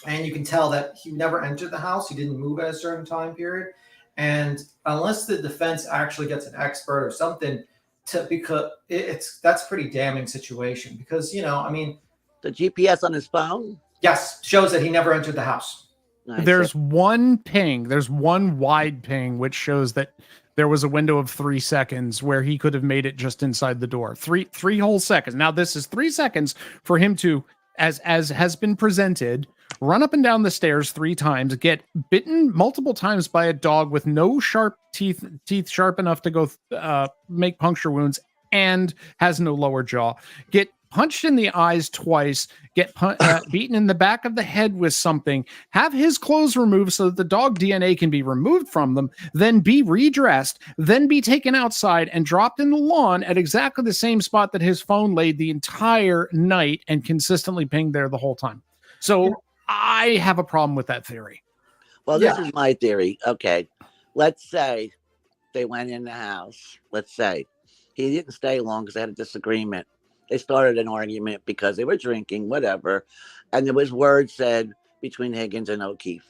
[SPEAKER 14] and you can tell that he never entered the house. He didn't move at a certain time period. And unless the defense actually gets an expert or something, because that's a pretty damning situation. Because, the
[SPEAKER 9] GPS on his phone?
[SPEAKER 14] Yes, shows that he never entered the house.
[SPEAKER 10] There's one ping. There's one wide ping, which shows that there was a window of 3 seconds where he could have made it just inside the door. Three whole seconds. Now this is 3 seconds for him to, as has been presented, run up and down the stairs 3 times, get bitten multiple times by a dog with no sharp teeth sharp enough to go make puncture wounds, and has no lower jaw. Get punched in the eyes twice, get beaten in the back of the head with something, have his clothes removed so that the dog DNA can be removed from them, then be redressed, then be taken outside and dropped in the lawn at exactly the same spot that his phone laid the entire night and consistently pinged there the whole time. So I have a problem with that theory.
[SPEAKER 9] Well, this is my theory. Okay. Let's say they went in the house. Let's say he didn't stay long because they had a disagreement. They started an argument because they were drinking, whatever. And there was words said between Higgins and O'Keefe.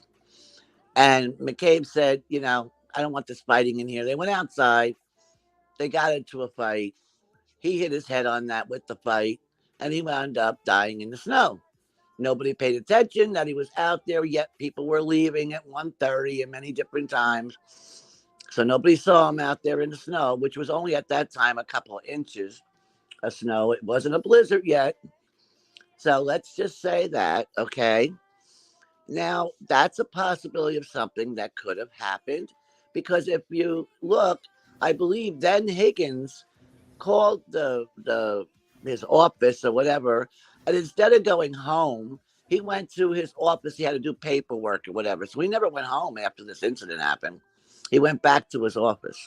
[SPEAKER 9] And McCabe said, I don't want this fighting in here. They went outside. They got into a fight. He hit his head on that with the fight. And he wound up dying in the snow. Nobody paid attention that he was out there, yet people were leaving at 1:30 and many different times. So nobody saw him out there in the snow, which was only at that time a couple of inches of snow. It wasn't a blizzard yet. So let's just say that, okay? Now, that's a possibility of something that could have happened, because if you look, I believe then Higgins called his office or whatever, and instead of going home, he went to his office. He had to do paperwork or whatever. So he never went home after this incident happened. He went back to his office.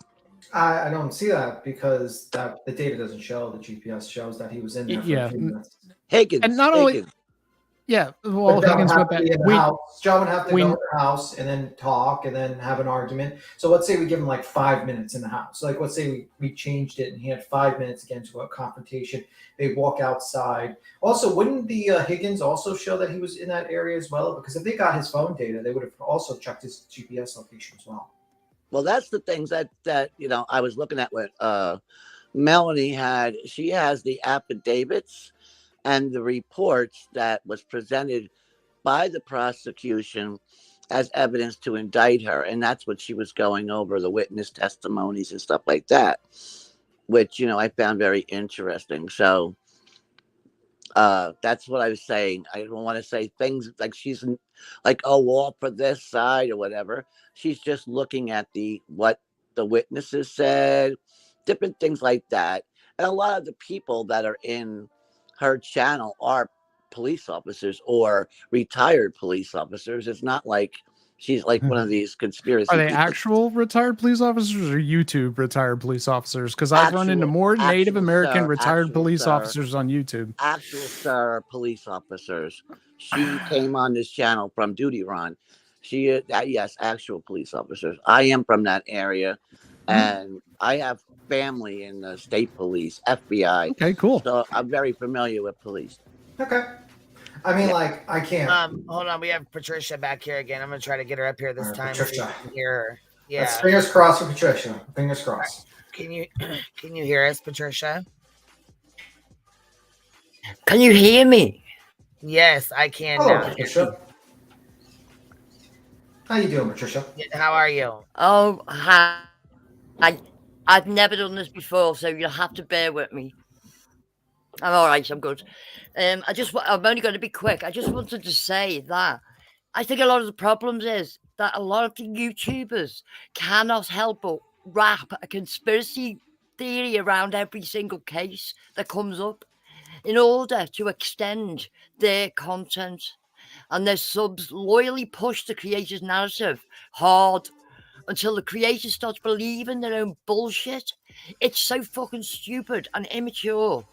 [SPEAKER 14] I don't see that because the data doesn't show. The GPS shows that he was in there for a few minutes.
[SPEAKER 9] Higgins.
[SPEAKER 10] And not only, well, Higgins went back.
[SPEAKER 14] John would have to go to the house and then talk and then have an argument. So let's say we give him like 5 minutes in the house. Like let's say we changed it and he had 5 minutes to get into a confrontation. They walk outside. Also, wouldn't the Higgins also show that he was in that area as well? Because if they got his phone data, they would have also checked his GPS location as well.
[SPEAKER 9] Well, that's the things that I was looking at what Melanie had. She has the affidavits and the reports that was presented by the prosecution as evidence to indict her. And that's what she was going over, the witness testimonies and stuff like that, which, I found very interesting. So That's what I was saying. I don't want to say things like she's like, oh, all for this side or whatever. She's just looking at what the witnesses said, different things like that. And a lot of the people that are in her channel are police officers or retired police officers. It's not like she's like one of these conspiracy
[SPEAKER 10] Are they
[SPEAKER 9] people.
[SPEAKER 10] actual retired police officers or YouTube retired police officers? Because I've run into more Native American retired police officers on YouTube.
[SPEAKER 9] Actual sir police officers. She came on this channel from Duty Run. She is yes, actual police officers. I am from that area, and I have family in the state police, FBI.
[SPEAKER 10] Okay, cool.
[SPEAKER 9] So I'm very familiar with police.
[SPEAKER 14] Okay. I mean, like, I can't.
[SPEAKER 1] Hold on, we have Patricia back here again. I'm gonna try to get her up here this time.
[SPEAKER 14] Patricia.
[SPEAKER 1] So you can hear her. Yeah.
[SPEAKER 14] Let's fingers crossed for Patricia. Fingers crossed.
[SPEAKER 1] Can you hear us, Patricia?
[SPEAKER 6] Can you hear me?
[SPEAKER 1] Yes, I can
[SPEAKER 14] Hello,
[SPEAKER 1] now.
[SPEAKER 14] Patricia. How you doing, Patricia?
[SPEAKER 1] How are you?
[SPEAKER 6] Oh, hi. I've never done this before, so you'll have to bear with me. I'm all right. I'm good. I'm only going to be quick. I just wanted to say that I think a lot of the problems is that a lot of the YouTubers cannot help but wrap a conspiracy theory around every single case that comes up in order to extend their content. And their subs loyally push the creator's narrative hard until the creator starts believing their own bullshit. It's so fucking stupid and immature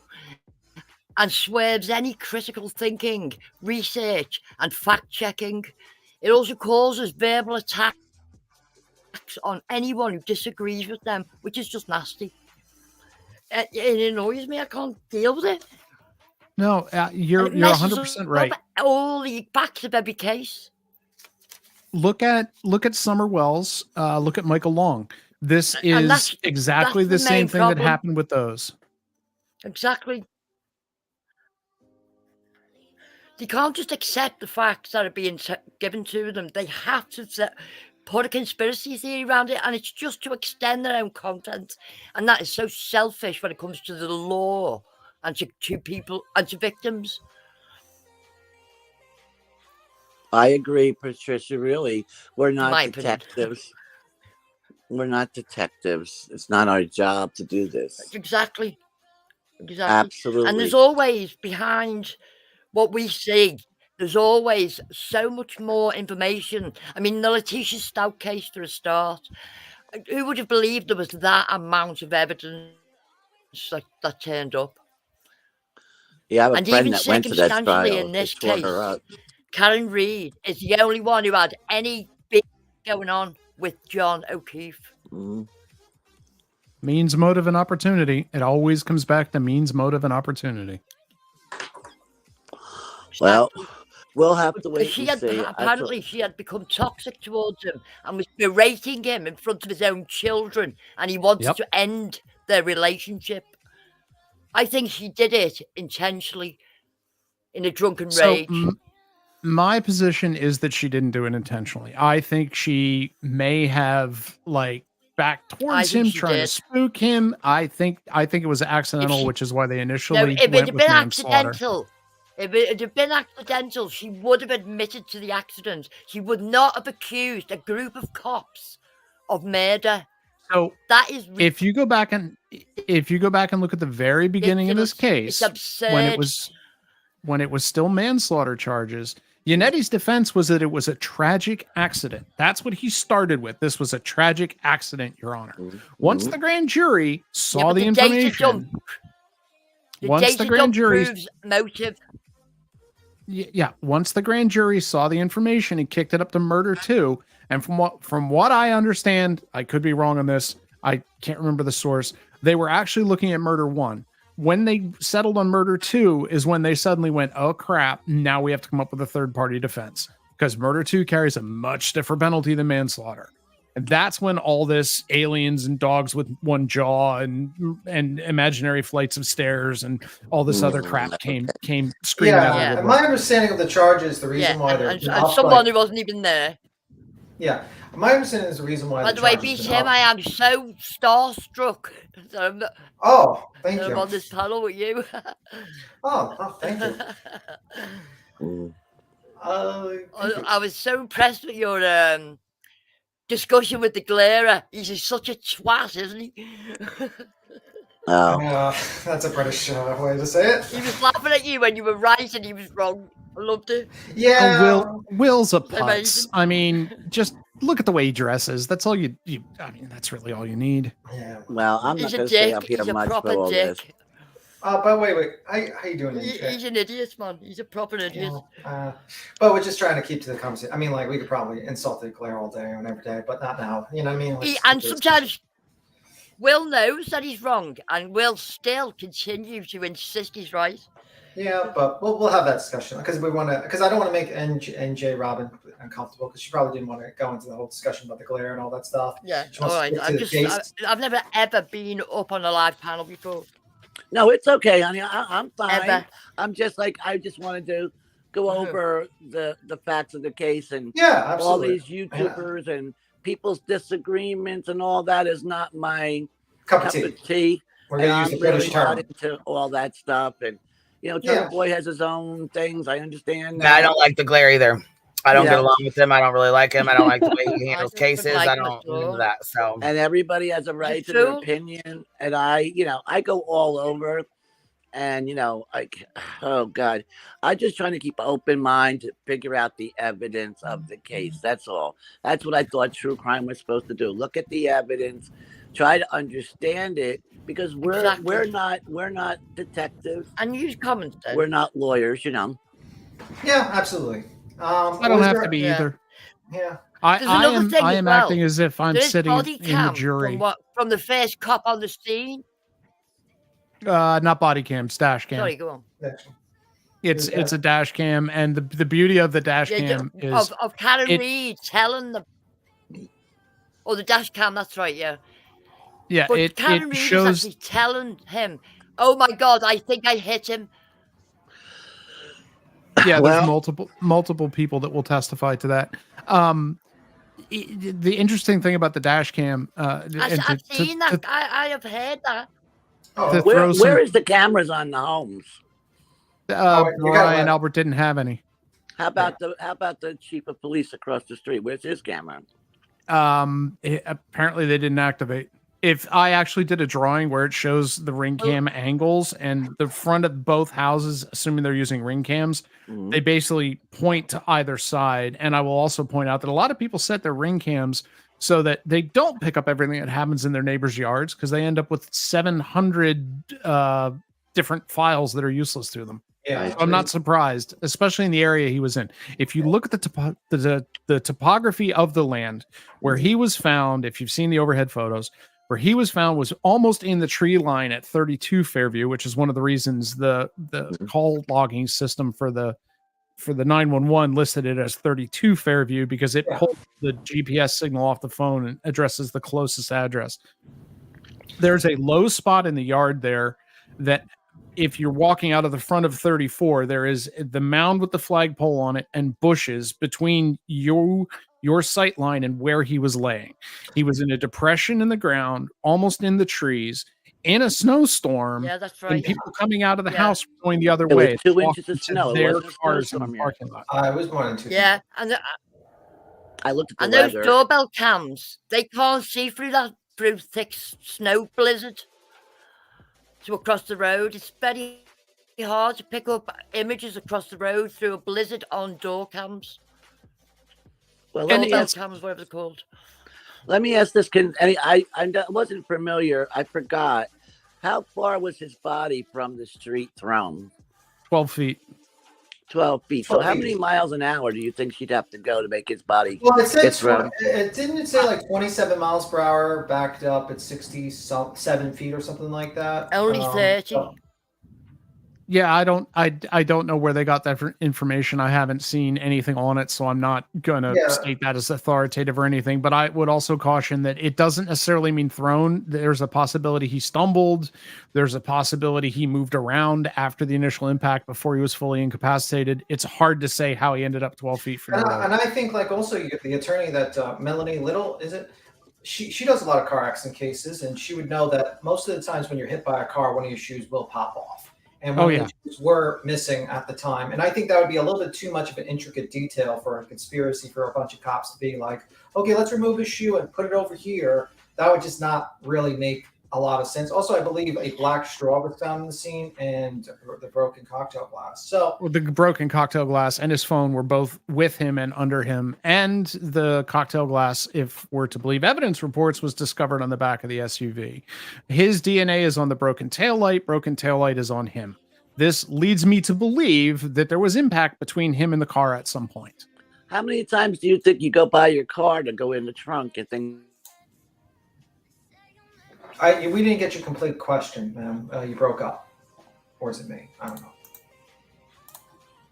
[SPEAKER 6] and swerves any critical thinking, research, and fact-checking. It also causes verbal attacks on anyone who disagrees with them, which is just nasty. It annoys me. I can't deal with it.
[SPEAKER 10] No, you're 100% right.
[SPEAKER 6] All the facts of every case.
[SPEAKER 10] Look at Summer Wells. Look at Michael Long. This
[SPEAKER 6] And
[SPEAKER 10] is exactly
[SPEAKER 6] that's
[SPEAKER 10] the
[SPEAKER 6] the main
[SPEAKER 10] same thing that
[SPEAKER 6] problem.
[SPEAKER 10] happened with those.
[SPEAKER 6] Exactly. They can't just accept the facts that are being given to them. They have to put a conspiracy theory around it, and it's just to extend their own content. And that is so selfish when it comes to the law and to people and to victims.
[SPEAKER 9] I agree, Patricia. Really, we're not
[SPEAKER 6] My opinion.
[SPEAKER 9] detectives. We're not detectives. It's not our job to do this.
[SPEAKER 6] Exactly.
[SPEAKER 9] Absolutely.
[SPEAKER 6] And there's always behind what we see, there's always so much more information. I mean, the Letitia Stout case for a start. Who would have believed there was that amount of evidence that turned up?
[SPEAKER 9] Yeah, I have a
[SPEAKER 6] And
[SPEAKER 9] friend
[SPEAKER 6] even
[SPEAKER 9] that went to that
[SPEAKER 6] circumstantially
[SPEAKER 9] trial.
[SPEAKER 6] in
[SPEAKER 9] They
[SPEAKER 6] this
[SPEAKER 9] tore
[SPEAKER 6] case,
[SPEAKER 9] her up.
[SPEAKER 6] Karen Reed is the only one who had any big going on with John O'Keefe.
[SPEAKER 10] Means, motive, and opportunity. It always comes back to means, motive, and opportunity.
[SPEAKER 9] Well, we'll have to wait
[SPEAKER 6] She
[SPEAKER 9] and
[SPEAKER 6] had
[SPEAKER 9] see.
[SPEAKER 6] apparently she had become toxic towards him and was berating him in front of his own children, and he wants to end their relationship. I think she did it intentionally in a drunken rage.
[SPEAKER 10] My position is that she didn't do it intentionally. I think she may have backed towards him, trying to spook him. I think it was accidental, which is why they initially
[SPEAKER 6] if it
[SPEAKER 10] went
[SPEAKER 6] had
[SPEAKER 10] with
[SPEAKER 6] been
[SPEAKER 10] manslaughter.
[SPEAKER 6] accidental, if it had been accidental, she would have admitted to the accident. She would not have accused a group of cops of murder.
[SPEAKER 10] So
[SPEAKER 6] that is
[SPEAKER 10] if you go back and look at the very beginning of this case,
[SPEAKER 6] it's absurd.
[SPEAKER 10] when it was still manslaughter charges, Yanetti's defense was that it was a tragic accident. That's what he started with. This was a tragic accident, Your Honor. Once the grand jury saw the information, once the grand jury
[SPEAKER 6] motive.
[SPEAKER 10] Yeah, once the grand jury saw the information and kicked it up to murder 2, and from what I understand, I could be wrong on this, I can't remember the source, they were actually looking at murder 1. When they settled on murder 2 is when they suddenly went, oh crap, now we have to come up with a third-party defense, because murder 2 carries a much stiffer penalty than manslaughter. And that's when all this aliens and dogs with one jaw and imaginary flights of stairs and all this other crap came screaming out of the
[SPEAKER 14] my understanding of the charges, the reason why they're
[SPEAKER 6] and someone who wasn't even there.
[SPEAKER 14] Yeah, my understanding is the reason why.
[SPEAKER 6] By the way, BTM, I am so starstruck that I'm not.
[SPEAKER 14] Oh, thank
[SPEAKER 6] I'm
[SPEAKER 14] you.
[SPEAKER 6] on this panel with you.
[SPEAKER 14] Thank you.
[SPEAKER 6] I was so impressed with your discussion with the Glairer. He's just such a twat, isn't he?
[SPEAKER 14] That's a British way to say it.
[SPEAKER 6] He was laughing at you when you were right and he was wrong. I loved it.
[SPEAKER 10] Oh, Will's a putz.
[SPEAKER 6] amazing.
[SPEAKER 10] I mean, just look at the way he dresses. That's all you. I mean, that's really all you need.
[SPEAKER 14] Yeah.
[SPEAKER 9] Well, I'm
[SPEAKER 6] He's
[SPEAKER 9] not
[SPEAKER 6] a
[SPEAKER 9] going to stay
[SPEAKER 6] dick.
[SPEAKER 9] up here
[SPEAKER 6] He's a
[SPEAKER 9] much for
[SPEAKER 6] proper
[SPEAKER 9] all this.
[SPEAKER 6] dick.
[SPEAKER 14] But wait. How you doing?
[SPEAKER 6] He's an idiot, man. He's a proper idiot.
[SPEAKER 14] But we're just trying to keep to the conversation. I mean, like, we could probably insult the Glare all day and every day, but not now. You know what I mean? Let's
[SPEAKER 6] And
[SPEAKER 14] keep it-
[SPEAKER 6] sometimes Will knows that he's wrong and will still continue to insist he's right.
[SPEAKER 14] Yeah, but we'll have that discussion because I don't want to make NJ Robin uncomfortable because she probably didn't want to go into the whole discussion about the Glare and all that stuff.
[SPEAKER 6] Yeah,
[SPEAKER 14] She
[SPEAKER 6] all
[SPEAKER 14] wants to
[SPEAKER 6] right.
[SPEAKER 14] stick to the case.
[SPEAKER 6] I've never ever been up on a live panel before.
[SPEAKER 9] No, it's okay, honey. I'm fine.
[SPEAKER 6] Ever.
[SPEAKER 9] I'm just like, I just wanted to go over the facts of the case and
[SPEAKER 14] Yeah,
[SPEAKER 9] all
[SPEAKER 14] absolutely.
[SPEAKER 9] these YouTubers and people's disagreements and all that is not my
[SPEAKER 14] Cup of tea. We're gonna use
[SPEAKER 9] I'm
[SPEAKER 14] the British
[SPEAKER 9] really not
[SPEAKER 14] term.
[SPEAKER 9] into all that stuff. And you know,
[SPEAKER 14] Yeah.
[SPEAKER 9] TurtleBoy has his own things. I understand.
[SPEAKER 1] I don't like the Glare either. I don't
[SPEAKER 9] Yeah.
[SPEAKER 1] get along with him. I don't really like him. I don't like the way he handles cases.
[SPEAKER 6] like
[SPEAKER 1] I
[SPEAKER 6] him
[SPEAKER 1] don't
[SPEAKER 6] at all.
[SPEAKER 1] do that. So
[SPEAKER 9] And everybody has a right to their
[SPEAKER 6] true?
[SPEAKER 9] opinion. And I go all over. And oh God, I'm just trying to keep an open mind to figure out the evidence of the case. That's all. That's what I thought true crime was supposed to do. Look at the evidence, try to understand it, because we're not detectives.
[SPEAKER 6] And use common sense.
[SPEAKER 9] We're not lawyers,
[SPEAKER 14] Yeah, absolutely.
[SPEAKER 10] I don't have to be either.
[SPEAKER 14] Yeah.
[SPEAKER 10] I
[SPEAKER 6] There's another
[SPEAKER 10] am.
[SPEAKER 6] thing
[SPEAKER 10] I
[SPEAKER 6] as
[SPEAKER 10] am
[SPEAKER 6] well.
[SPEAKER 10] acting as if I'm
[SPEAKER 6] There's
[SPEAKER 10] sitting
[SPEAKER 6] body
[SPEAKER 10] in the
[SPEAKER 6] cam
[SPEAKER 10] jury.
[SPEAKER 6] from the first cop on the scene.
[SPEAKER 10] Not body cam, dash cam.
[SPEAKER 6] Sorry, go on.
[SPEAKER 10] It's a dash cam, and the beauty of the dash cam is
[SPEAKER 6] of Karen
[SPEAKER 10] it-
[SPEAKER 6] Reed telling the the dash cam. That's right, yeah.
[SPEAKER 10] Yeah,
[SPEAKER 6] But Karen
[SPEAKER 10] it
[SPEAKER 6] Reed
[SPEAKER 10] shows.
[SPEAKER 6] is actually telling him, "Oh my God, I think I hit him."
[SPEAKER 10] Yeah,
[SPEAKER 9] Well-
[SPEAKER 10] there's multiple people that will testify to that. The interesting thing about the dash cam,
[SPEAKER 6] I've seen that. I have heard that.
[SPEAKER 10] to throw some-
[SPEAKER 9] where is the cameras on the homes?
[SPEAKER 14] you gotta
[SPEAKER 10] Brian
[SPEAKER 14] let-
[SPEAKER 10] Albert didn't have any.
[SPEAKER 9] How about the chief of police across the street? Where's his camera?
[SPEAKER 10] Apparently they didn't activate. If I actually did a drawing where it shows the ring cam angles and the front of both houses, assuming they're using ring cams, they basically point to either side. And I will also point out that a lot of people set their ring cams so that they don't pick up everything that happens in their neighbors' yards because they end up with 700 different files that are useless to them.
[SPEAKER 14] Yeah,
[SPEAKER 10] So I'm not surprised, especially in the area he was in. If you look at the topography of the land where he was found, if you've seen the overhead photos, where he was found was almost in the tree line at 32 Fairview, which is one of the reasons the call logging system for the 911 listed it as 32 Fairview, because it pulled the GPS signal off the phone and addresses the closest address. There's a low spot in the yard there that if you're walking out of the front of 34, there is the mound with the flagpole on it and bushes between your sight line and where he was laying. He was in a depression in the ground, almost in the trees, in a snowstorm.
[SPEAKER 6] Yeah, that's
[SPEAKER 10] And
[SPEAKER 6] right.
[SPEAKER 10] people coming out of the house going the other
[SPEAKER 9] It was
[SPEAKER 10] way.
[SPEAKER 9] 2
[SPEAKER 10] walking
[SPEAKER 9] inches of
[SPEAKER 10] to
[SPEAKER 9] snow. It
[SPEAKER 10] Their
[SPEAKER 9] wasn't a
[SPEAKER 10] cars in
[SPEAKER 9] snowstorm
[SPEAKER 10] the
[SPEAKER 9] yet.
[SPEAKER 10] parking lot.
[SPEAKER 14] It was more than 2.
[SPEAKER 6] Yeah, and
[SPEAKER 9] I looked at the
[SPEAKER 6] and those
[SPEAKER 9] weather.
[SPEAKER 6] doorbell cams, they can't see through thick snow blizzard to across the road. It's very hard to pick up images across the road through a blizzard on door cams.
[SPEAKER 9] Well,
[SPEAKER 6] Doorbell cams, whatever they're called.
[SPEAKER 9] Let me ask this. I wasn't familiar. I forgot. How far was his body from the street thrown?
[SPEAKER 10] 12 feet.
[SPEAKER 9] 12 feet. So how many miles an hour do you think she'd have to go to make his body
[SPEAKER 14] Well, it said
[SPEAKER 9] get thrown?
[SPEAKER 14] didn't it say like 27 miles per hour backed up at 67 feet or something like that?
[SPEAKER 6] Only 30.
[SPEAKER 10] Yeah, I don't know where they got that information. I haven't seen anything on it, so I'm not gonna
[SPEAKER 14] Yeah.
[SPEAKER 10] state that as authoritative or anything. But I would also caution that it doesn't necessarily mean thrown. There's a possibility he stumbled. There's a possibility he moved around after the initial impact before he was fully incapacitated. It's hard to say how he ended up 12 feet from the road.
[SPEAKER 14] And I think like also you get the attorney that Melanie Little, is it? She does a lot of car accident cases, and she would know that most of the times when you're hit by a car, one of your shoes will pop off. And one of the shoes were missing at the time. And I think that would be a little bit too much of an intricate detail for a conspiracy for a bunch of cops to be like, okay, let's remove his shoe and put it over here. That would just not really make a lot of sense. Also, I believe a black straw was found in the scene and the broken cocktail glass. So
[SPEAKER 10] the broken cocktail glass and his phone were both with him and under him. And the cocktail glass, if we're to believe evidence reports, was discovered on the back of the SUV. His DNA is on the broken taillight. Broken taillight is on him. This leads me to believe that there was impact between him and the car at some point.
[SPEAKER 9] How many times do you think you go by your car to go in the trunk and think?
[SPEAKER 14] We didn't get your complete question, ma'am. You broke up. Or is it me? I don't know.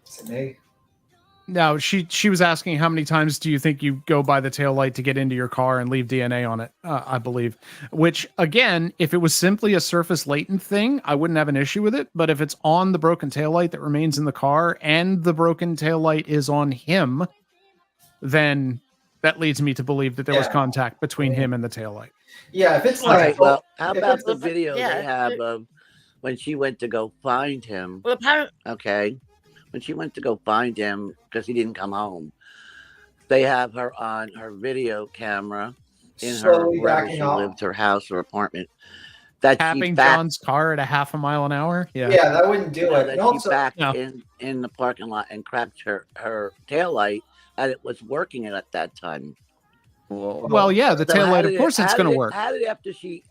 [SPEAKER 14] Is it me?
[SPEAKER 10] No, she was asking how many times do you think you go by the taillight to get into your car and leave DNA on it, I believe. Which, again, if it was simply a surface latent thing, I wouldn't have an issue with it. But if it's on the broken taillight that remains in the car and the broken taillight is on him, then that leads me to believe that there was contact between him and the taillight.
[SPEAKER 14] Yeah, if it's
[SPEAKER 9] All right, well, how about the video they have of when she went to go find him?
[SPEAKER 6] Well, apparently,
[SPEAKER 9] okay, when she went to go find him because he didn't come home, they have her on her video camera in her wherever she lived, her house or apartment. That
[SPEAKER 10] Tapping John's car at a half a mile an hour. Yeah,
[SPEAKER 14] that wouldn't do it.
[SPEAKER 9] That
[SPEAKER 14] And
[SPEAKER 9] she
[SPEAKER 14] also,
[SPEAKER 9] backed in the parking lot and cracked her taillight, and it was working at that time.
[SPEAKER 10] Well, yeah, the taillight, of course, it's going to work.
[SPEAKER 9] How did after she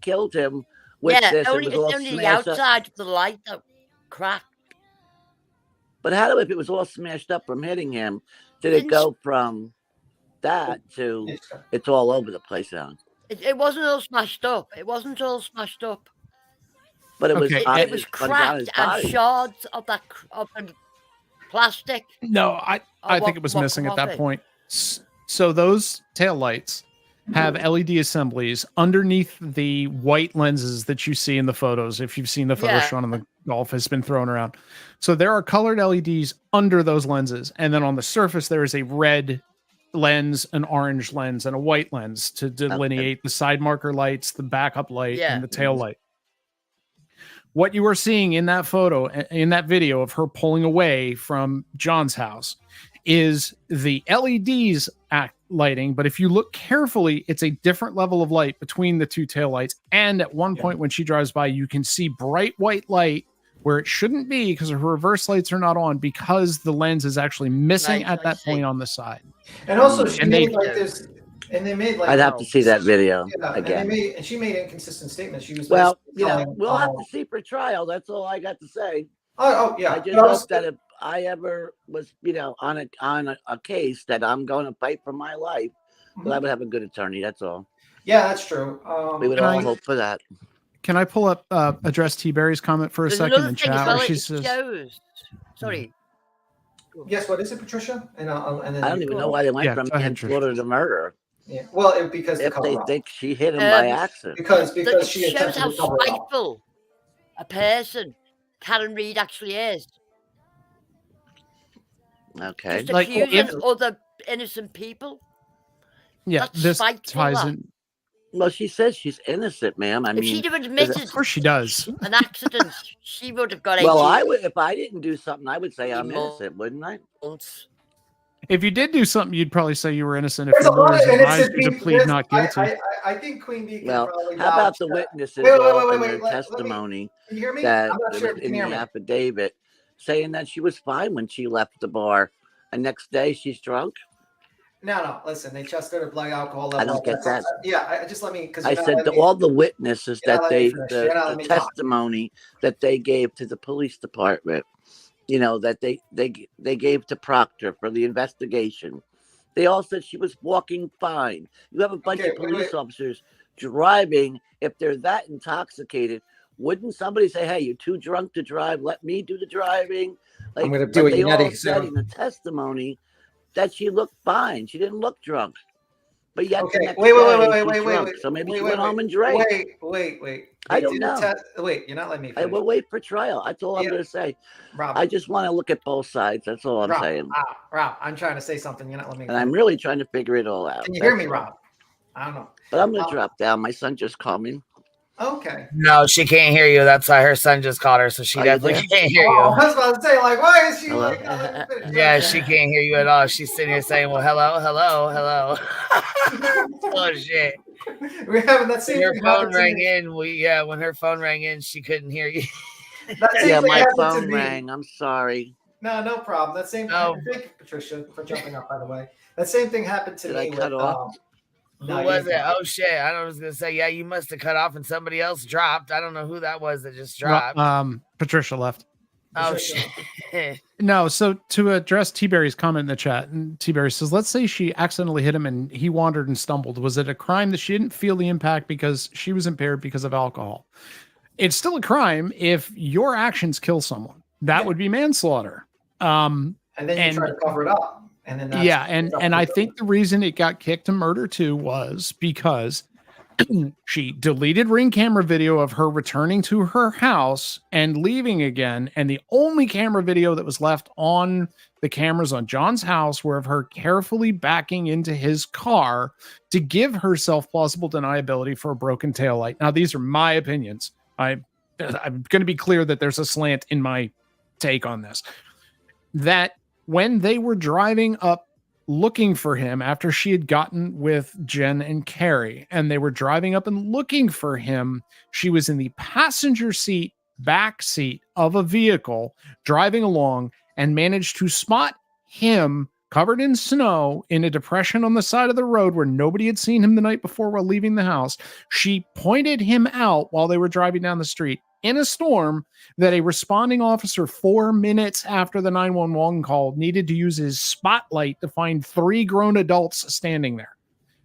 [SPEAKER 9] killed him with this?
[SPEAKER 6] Only,
[SPEAKER 9] it was
[SPEAKER 6] it's
[SPEAKER 9] all
[SPEAKER 6] only the
[SPEAKER 9] smashed
[SPEAKER 6] outside
[SPEAKER 9] up.
[SPEAKER 6] of the light that cracked.
[SPEAKER 9] But how do if it was all smashed up from hitting him? Did it go from that to it's all over the place now?
[SPEAKER 6] It wasn't all smashed up. It wasn't all smashed up.
[SPEAKER 9] But it was.
[SPEAKER 6] It was cracked and shards of that of the plastic.
[SPEAKER 10] No, I think it was missing at that point. So those taillights have LED assemblies underneath the white lenses that you see in the photos. If you've seen the photo shown on the Golf has been thrown around. So there are colored LEDs under those lenses. And then on the surface, there is a red lens, an orange lens, and a white lens to delineate the side marker lights, the backup light, and the tail light. What you are seeing in that photo, in that video of her pulling away from John's house, is the LEDs lighting, but if you look carefully, it's a different level of light between the two taillights. And at one point when she drives by, you can see bright white light where it shouldn't be because her reverse lights are not on because the lens is actually missing at that point on the side.
[SPEAKER 14] And also, she made like this, and they made like.
[SPEAKER 9] I'd have to see that video again.
[SPEAKER 14] And she made inconsistent statements. She was
[SPEAKER 9] well, we'll have to see for trial. That's all I got to say.
[SPEAKER 14] Oh yeah.
[SPEAKER 9] I just hope that if I ever was, on a case that I'm going to fight for my life, that I would have a good attorney. That's all.
[SPEAKER 14] Yeah, that's true.
[SPEAKER 9] We would all hope for that.
[SPEAKER 10] Can I pull up address T Berry's comment for a second in chat? Where she says,
[SPEAKER 6] sorry.
[SPEAKER 14] Yes, what is it, Patricia? And then
[SPEAKER 9] I don't even know why they went from manslaughter to murder.
[SPEAKER 14] Yeah, well, because
[SPEAKER 9] if they think she hit him by accident,
[SPEAKER 14] because
[SPEAKER 6] she shows how spiteful a person Karen Reed actually is.
[SPEAKER 9] Okay,
[SPEAKER 6] just accusing other innocent people.
[SPEAKER 10] Yeah, this ties in.
[SPEAKER 9] Well, she says she's innocent, ma'am. I mean,
[SPEAKER 6] she'd have admitted,
[SPEAKER 10] of course she does,
[SPEAKER 6] an accident, she would have got.
[SPEAKER 9] Well, I would if I didn't do something. I would say I'm innocent, wouldn't I?
[SPEAKER 10] If you did do something, you'd probably say you were innocent. If your lawyers advised you to plead not guilty.
[SPEAKER 14] I think Queen Bee.
[SPEAKER 9] Well, how about the witnesses in their testimony that in the affidavit saying that she was fine when she left the bar, and next day she's drunk?
[SPEAKER 14] No. Listen, they tested her blood alcohol level.
[SPEAKER 9] I don't get that.
[SPEAKER 14] Yeah, just let me. Because
[SPEAKER 9] I said all the witnesses that the testimony that they gave to the police department, that they gave to Proctor for the investigation. They all said she was walking fine. You have a bunch of police officers driving. If they're that intoxicated, Wouldn't somebody say, "Hey, you're too drunk to drive. Let me do the driving"? Like,
[SPEAKER 14] I'm gonna do
[SPEAKER 9] but
[SPEAKER 14] it.
[SPEAKER 9] they all
[SPEAKER 14] United
[SPEAKER 9] said
[SPEAKER 14] soon.
[SPEAKER 9] in the testimony that she looked fine. She didn't look drunk. But yet the
[SPEAKER 14] Okay,
[SPEAKER 9] next
[SPEAKER 14] wait,
[SPEAKER 9] day she's drunk. So maybe she went home and drank.
[SPEAKER 14] Wait.
[SPEAKER 9] I don't know.
[SPEAKER 14] Wait, you're not letting me
[SPEAKER 9] I
[SPEAKER 14] finish.
[SPEAKER 9] will wait for trial. That's all I'm going to say.
[SPEAKER 14] Rob,
[SPEAKER 9] I just want to look at both sides. That's all I'm saying.
[SPEAKER 14] Rob, I'm trying to say something. You're not letting me
[SPEAKER 9] And I'm
[SPEAKER 14] finish.
[SPEAKER 9] really trying to figure it all out.
[SPEAKER 14] Can you hear
[SPEAKER 9] That's
[SPEAKER 14] me,
[SPEAKER 9] all.
[SPEAKER 14] Rob? I don't know.
[SPEAKER 9] But I'm going to drop down. My son just called me.
[SPEAKER 14] Okay.
[SPEAKER 1] No, she can't hear you. That's why her son just called her, so she
[SPEAKER 9] Are you
[SPEAKER 1] definitely
[SPEAKER 9] there?
[SPEAKER 1] can't hear
[SPEAKER 14] Oh,
[SPEAKER 1] you.
[SPEAKER 14] I was about to say, like, why is she
[SPEAKER 9] Hello?
[SPEAKER 14] like? Not letting me finish?
[SPEAKER 1] Yeah, she can't hear you at all. She's sitting here saying, "Well, hello." Oh shit!
[SPEAKER 14] We're having that same
[SPEAKER 1] When her
[SPEAKER 14] thing
[SPEAKER 1] phone
[SPEAKER 14] happen to
[SPEAKER 1] rang
[SPEAKER 14] me.
[SPEAKER 1] in, when her phone rang in, she couldn't hear you.
[SPEAKER 14] That same
[SPEAKER 9] Yeah,
[SPEAKER 14] thing
[SPEAKER 9] my
[SPEAKER 14] happened to
[SPEAKER 9] phone
[SPEAKER 14] me.
[SPEAKER 9] rang. I'm sorry.
[SPEAKER 14] No problem. That same.
[SPEAKER 1] No.
[SPEAKER 14] Thank you, Patricia, for jumping up. By the way, that same thing happened to
[SPEAKER 9] Did
[SPEAKER 14] me
[SPEAKER 9] I cut
[SPEAKER 14] with.
[SPEAKER 9] off?
[SPEAKER 1] Who
[SPEAKER 14] No, you
[SPEAKER 1] was
[SPEAKER 14] didn't
[SPEAKER 1] it?
[SPEAKER 14] cut off.
[SPEAKER 1] Oh shit! I was gonna say, yeah, you must have cut off and somebody else dropped. I don't know who that was that just dropped.
[SPEAKER 10] Patricia left.
[SPEAKER 1] Oh
[SPEAKER 14] Patricia.
[SPEAKER 1] shit!
[SPEAKER 10] No, so to address T-Berry's comment in the chat, and T-Berry says, let's say she accidentally hit him and he wandered and stumbled. Was it a crime that she didn't feel the impact because she was impaired because of alcohol? It's still a crime if your actions kill someone. That would be manslaughter.
[SPEAKER 14] And then you try to cover it up. And then that's
[SPEAKER 10] and I think the reason it got kicked to murder too was because she deleted ring camera video of her returning to her house and leaving again, and the only camera video that was left on the cameras on John's house were of her carefully backing into his car to give herself plausible deniability for a broken taillight. Now, these are my opinions. I'm going to be clear that there's a slant in my take on this. That when they were driving up looking for him after she had gotten with Jen and Carrie, and they were driving up and looking for him, she was in the passenger seat, back seat of a vehicle driving along and managed to spot him covered in snow in a depression on the side of the road where nobody had seen him the night before while leaving the house. She pointed him out while they were driving down the street in a storm that a responding officer 4 minutes after the 911 call needed to use his spotlight to find 3 grown adults standing there.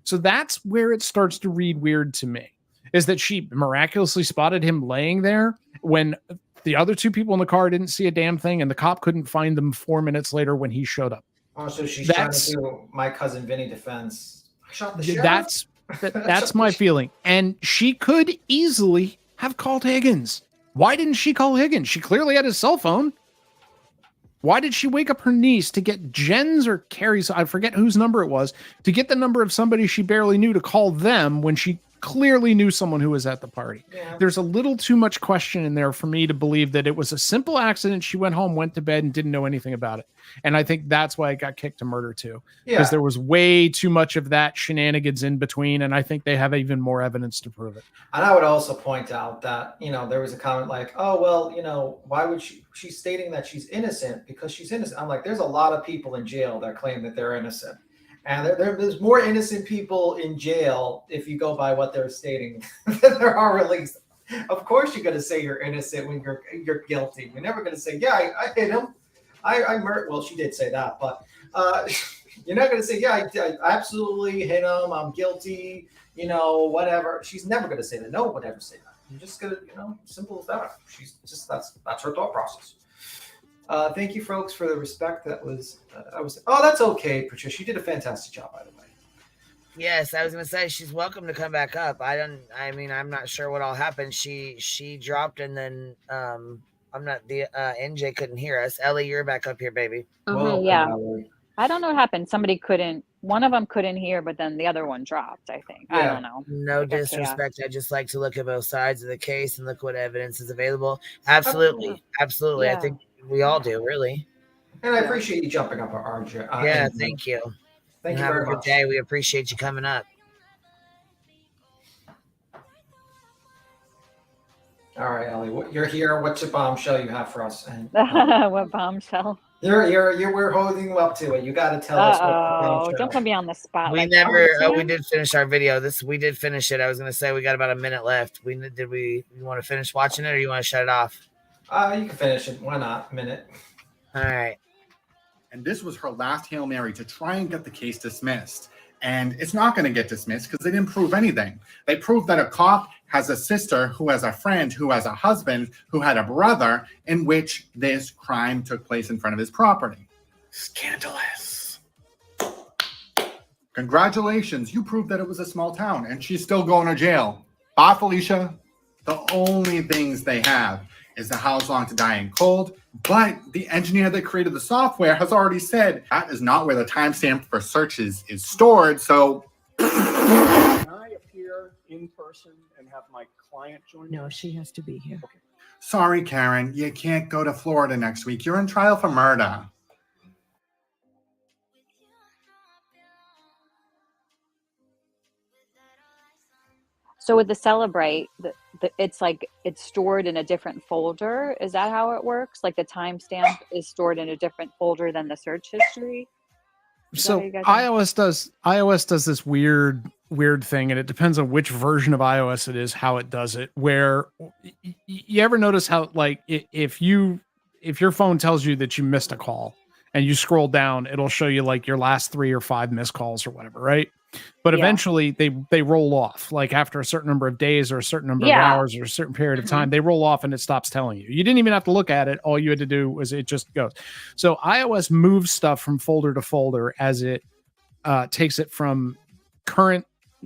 [SPEAKER 10] So that's where it starts to read weird to me, is that she miraculously spotted him laying there when the other 2 people in the car didn't see a damn thing, and the cop couldn't find them 4 minutes later when he showed up.
[SPEAKER 14] Oh, so she's trying to do my cousin Vinny defense. I shot the sheriff.
[SPEAKER 10] That's my feeling. And she could easily have called Higgins. Why didn't she call Higgins? She clearly had his cell phone. Why did she wake up her niece to get Jen's or Carrie's, I forget whose number it was, to get the number of somebody she barely knew to call them when she clearly knew someone who was at the party?
[SPEAKER 14] Yeah.
[SPEAKER 10] There's a little too much question in there for me to believe that it was a simple accident. She went home, went to bed, and didn't know anything about it. And I think that's why it got kicked to murder too. Because
[SPEAKER 14] Yeah.
[SPEAKER 10] there was way too much of that shenanigans in between, and I think they have even more evidence to prove it.
[SPEAKER 14] And I would also point out that, there was a comment like, oh, well, why would she's stating that she's innocent because she's innocent. I'm like, there's a lot of people in jail that claim that they're innocent. And there's more innocent people in jail if you go by what they're stating than there are released. Of course, you're going to say you're innocent when you're guilty. You're never going to say, yeah, I hit him. I murdered. Well, she did say that, but you're not going to say, yeah, I absolutely hit him. I'm guilty. Whatever. She's never going to say that. No one would ever say that. You're just going to, simple as that. She's just that's her thought process. Thank you, folks, for the respect. That was that's okay, Patricia. You did a fantastic job, by the way.
[SPEAKER 1] Yes, I was gonna say she's welcome to come back up. I'm not sure what all happened. She dropped and then NJ couldn't hear us. Ellie, you're back up here, baby.
[SPEAKER 8] Mhm, yeah. I don't know what happened. One of them couldn't hear, but then the other one dropped, I think. I don't know.
[SPEAKER 1] No disrespect. I just like to look at both sides of the case and look what evidence is available. Absolutely.
[SPEAKER 8] Yeah.
[SPEAKER 1] I think we all do, really.
[SPEAKER 14] And I appreciate you jumping up, RJ.
[SPEAKER 1] Yeah, thank you.
[SPEAKER 14] Thank you
[SPEAKER 1] Have
[SPEAKER 14] very
[SPEAKER 1] a good
[SPEAKER 14] much.
[SPEAKER 1] day. We appreciate you coming up.
[SPEAKER 14] All right, Ellie, you're here. What's your bombshell you have for us? And
[SPEAKER 8] What bombshell?
[SPEAKER 14] we're holding you up to it. You got to tell us.
[SPEAKER 8] Oh, don't put me on the spot.
[SPEAKER 1] We
[SPEAKER 8] like
[SPEAKER 1] never.
[SPEAKER 8] that.
[SPEAKER 1] We did finish our video. We did finish it. I was gonna say we got about a minute left. You want to finish watching it, or you want to shut it off?
[SPEAKER 14] You can finish it. Why not? A minute.
[SPEAKER 1] All right.
[SPEAKER 3] And this was her last Hail Mary to try and get the case dismissed. And it's not going to get dismissed because they didn't prove anything. They proved that a cop has a sister who has a friend who has a husband who had a brother in which this crime took place in front of his property. Scandalous. Congratulations, you proved that it was a small town, and she's still going to jail. Bye, Felicia. The only things they have is the how long to die in cold, but the engineer that created the software has already said that is not where the timestamp for searches is stored, so...
[SPEAKER 4] Can I appear in person and have my client join me?
[SPEAKER 5] No, she has to be here.
[SPEAKER 4] Okay.
[SPEAKER 3] Sorry, Karen, you can't go to Florida next week. You're in trial for murder.
[SPEAKER 8] So with the Celebrate, it's like it's stored in a different folder. Is that how it works? Like the timestamp is stored in a different folder than the search history?
[SPEAKER 10] So iOS does this weird thing, and it depends on which version of iOS it is, how it does it. Where you ever notice how, like, if your phone tells you that you missed a call and you scroll down, it'll show you like your last 3 or 5 missed calls or whatever, right? But eventually they roll off, like after a certain number of days or a certain number of hours or a certain period of time, they roll off and it stops telling you. You didn't even have to look at it. All you had to do was it just goes. So iOS moves stuff from folder to folder as it takes it from current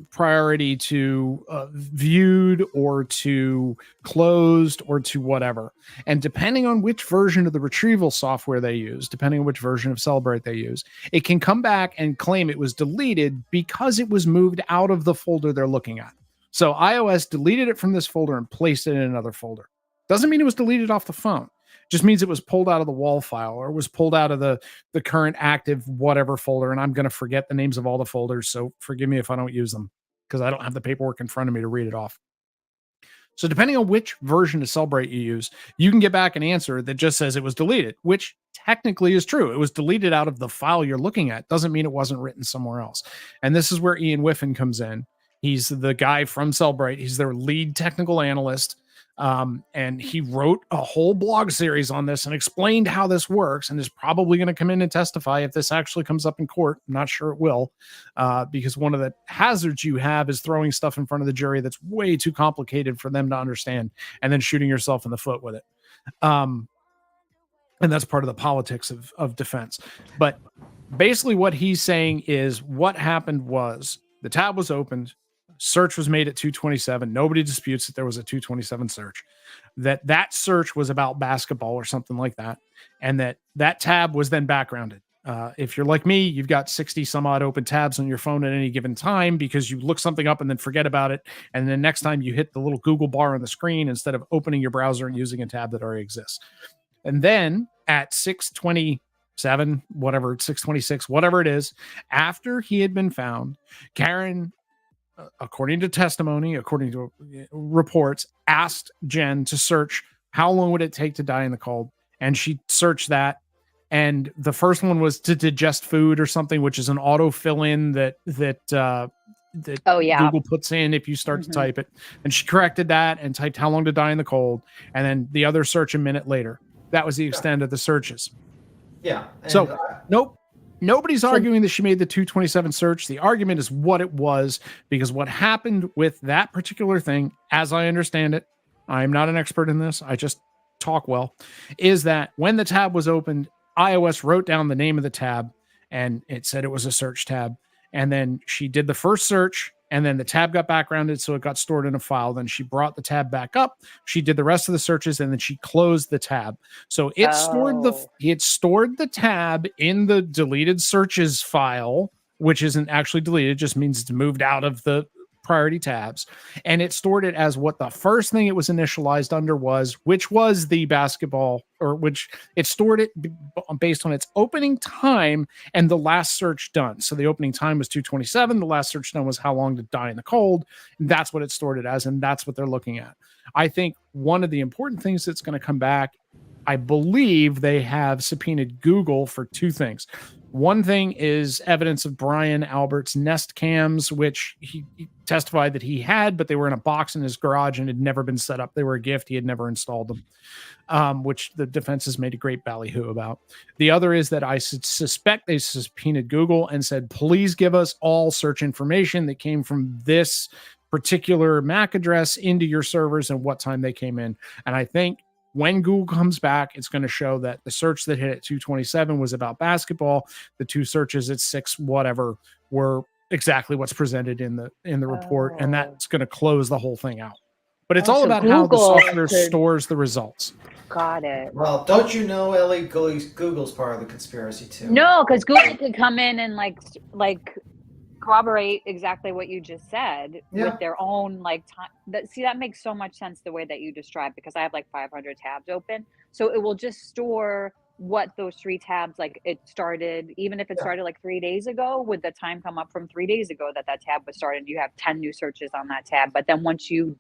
[SPEAKER 10] priority to viewed or to closed or to whatever. And depending on which version of the retrieval software they use, depending on which version of Celebrate they use, it can come back and claim it was deleted because it was moved out of the folder they're looking at. So iOS deleted it from this folder and placed it in another folder. Doesn't mean it was deleted off the phone. Just means it was pulled out of the wall file or was pulled out of the current active whatever folder. And I'm going to forget the names of all the folders. So forgive me if I don't use them because I don't have the paperwork in front of me to read it off. So depending on which version of Celebrate you use, you can get back an answer that just says it was deleted, which technically is true. It was deleted out of the file you're looking at. Doesn't mean it wasn't written somewhere else. And this is where Ian Whiffen comes in. He's the guy from Celebrate. He's their lead technical analyst. And he wrote a whole blog series on this and explained how this works and is probably going to come in and testify if this actually comes up in court. I'm not sure it will, because one of the hazards you have is throwing stuff in front of the jury that's way too complicated for them to understand and then shooting yourself in the foot with it. And that's part of the politics of defense. But basically what he's saying is what happened was the tab was opened. Search was made at 227. Nobody disputes that there was a 227 search. That search was about basketball or something like that. And that tab was then backgrounded. If you're like me, you've got 60 some odd open tabs on your phone at any given time because you look something up and then forget about it. And then next time you hit the little Google bar on the screen instead of opening your browser and using a tab that already exists. And then at 627, whatever, 626, whatever it is, after he had been found, Karen, according to testimony, according to reports, asked Jen to search how long would it take to die in the cold. And she searched that. And the first one was to digest food or something, which is an auto fill in that Google puts in if you start to type it. And she corrected that and typed how long to die in the cold. And then the other search a minute later. That was the extent of the searches.
[SPEAKER 14] Yeah.
[SPEAKER 10] So nope. Nobody's arguing that she made the 227 search. The argument is what it was, because what happened with that particular thing, as I understand it, I'm not an expert in this, I just talk well, is that when the tab was opened, iOS wrote down the name of the tab and it said it was a search tab. And then she did the first search and then the tab got backgrounded, so it got stored in a file. Then she brought the tab back up. She did the rest of the searches and then she closed the tab. So it stored the tab in the deleted searches file, which isn't actually deleted, just means it's moved out of the priority tabs. And it stored it as what the first thing it was initialized under was, which was the basketball, or which it stored it based on its opening time and the last search done. So the opening time was 227. The last search done was how long to die in the cold. And that's what it stored it as. And that's what they're looking at. I think one of the important things that's going to come back, I believe they have subpoenaed Google for 2 things. One thing is evidence of Brian Albert's Nest cams, which he testified that he had, but they were in a box in his garage and had never been set up. They were a gift. He had never installed them, which the defense has made a great ballyhoo about. The other is that I suspect they subpoenaed Google and said, please give us all search information that came from this particular MAC address into your servers and what time they came in. And I think when Google comes back, it's going to show that the search that hit at 2:27 was about basketball. The two searches at 6 whatever were exactly what's presented in the report, and that's going to close the whole thing out. But it's all
[SPEAKER 8] so
[SPEAKER 10] about how the
[SPEAKER 8] Google
[SPEAKER 10] software
[SPEAKER 8] could-
[SPEAKER 10] stores the results.
[SPEAKER 8] Got it.
[SPEAKER 14] Well, don't you know, Ellie? Google's part of the conspiracy too.
[SPEAKER 8] No, because Google could come in and like corroborate exactly what you just said with their own like time. That makes so much sense the way that you described, because I have like 500 tabs open, so it will just store what those 3 tabs, like it started, even if it started like 3 days ago, would the time come up from 3 days ago that tab was started? You have 10 new searches on that tab, but then once you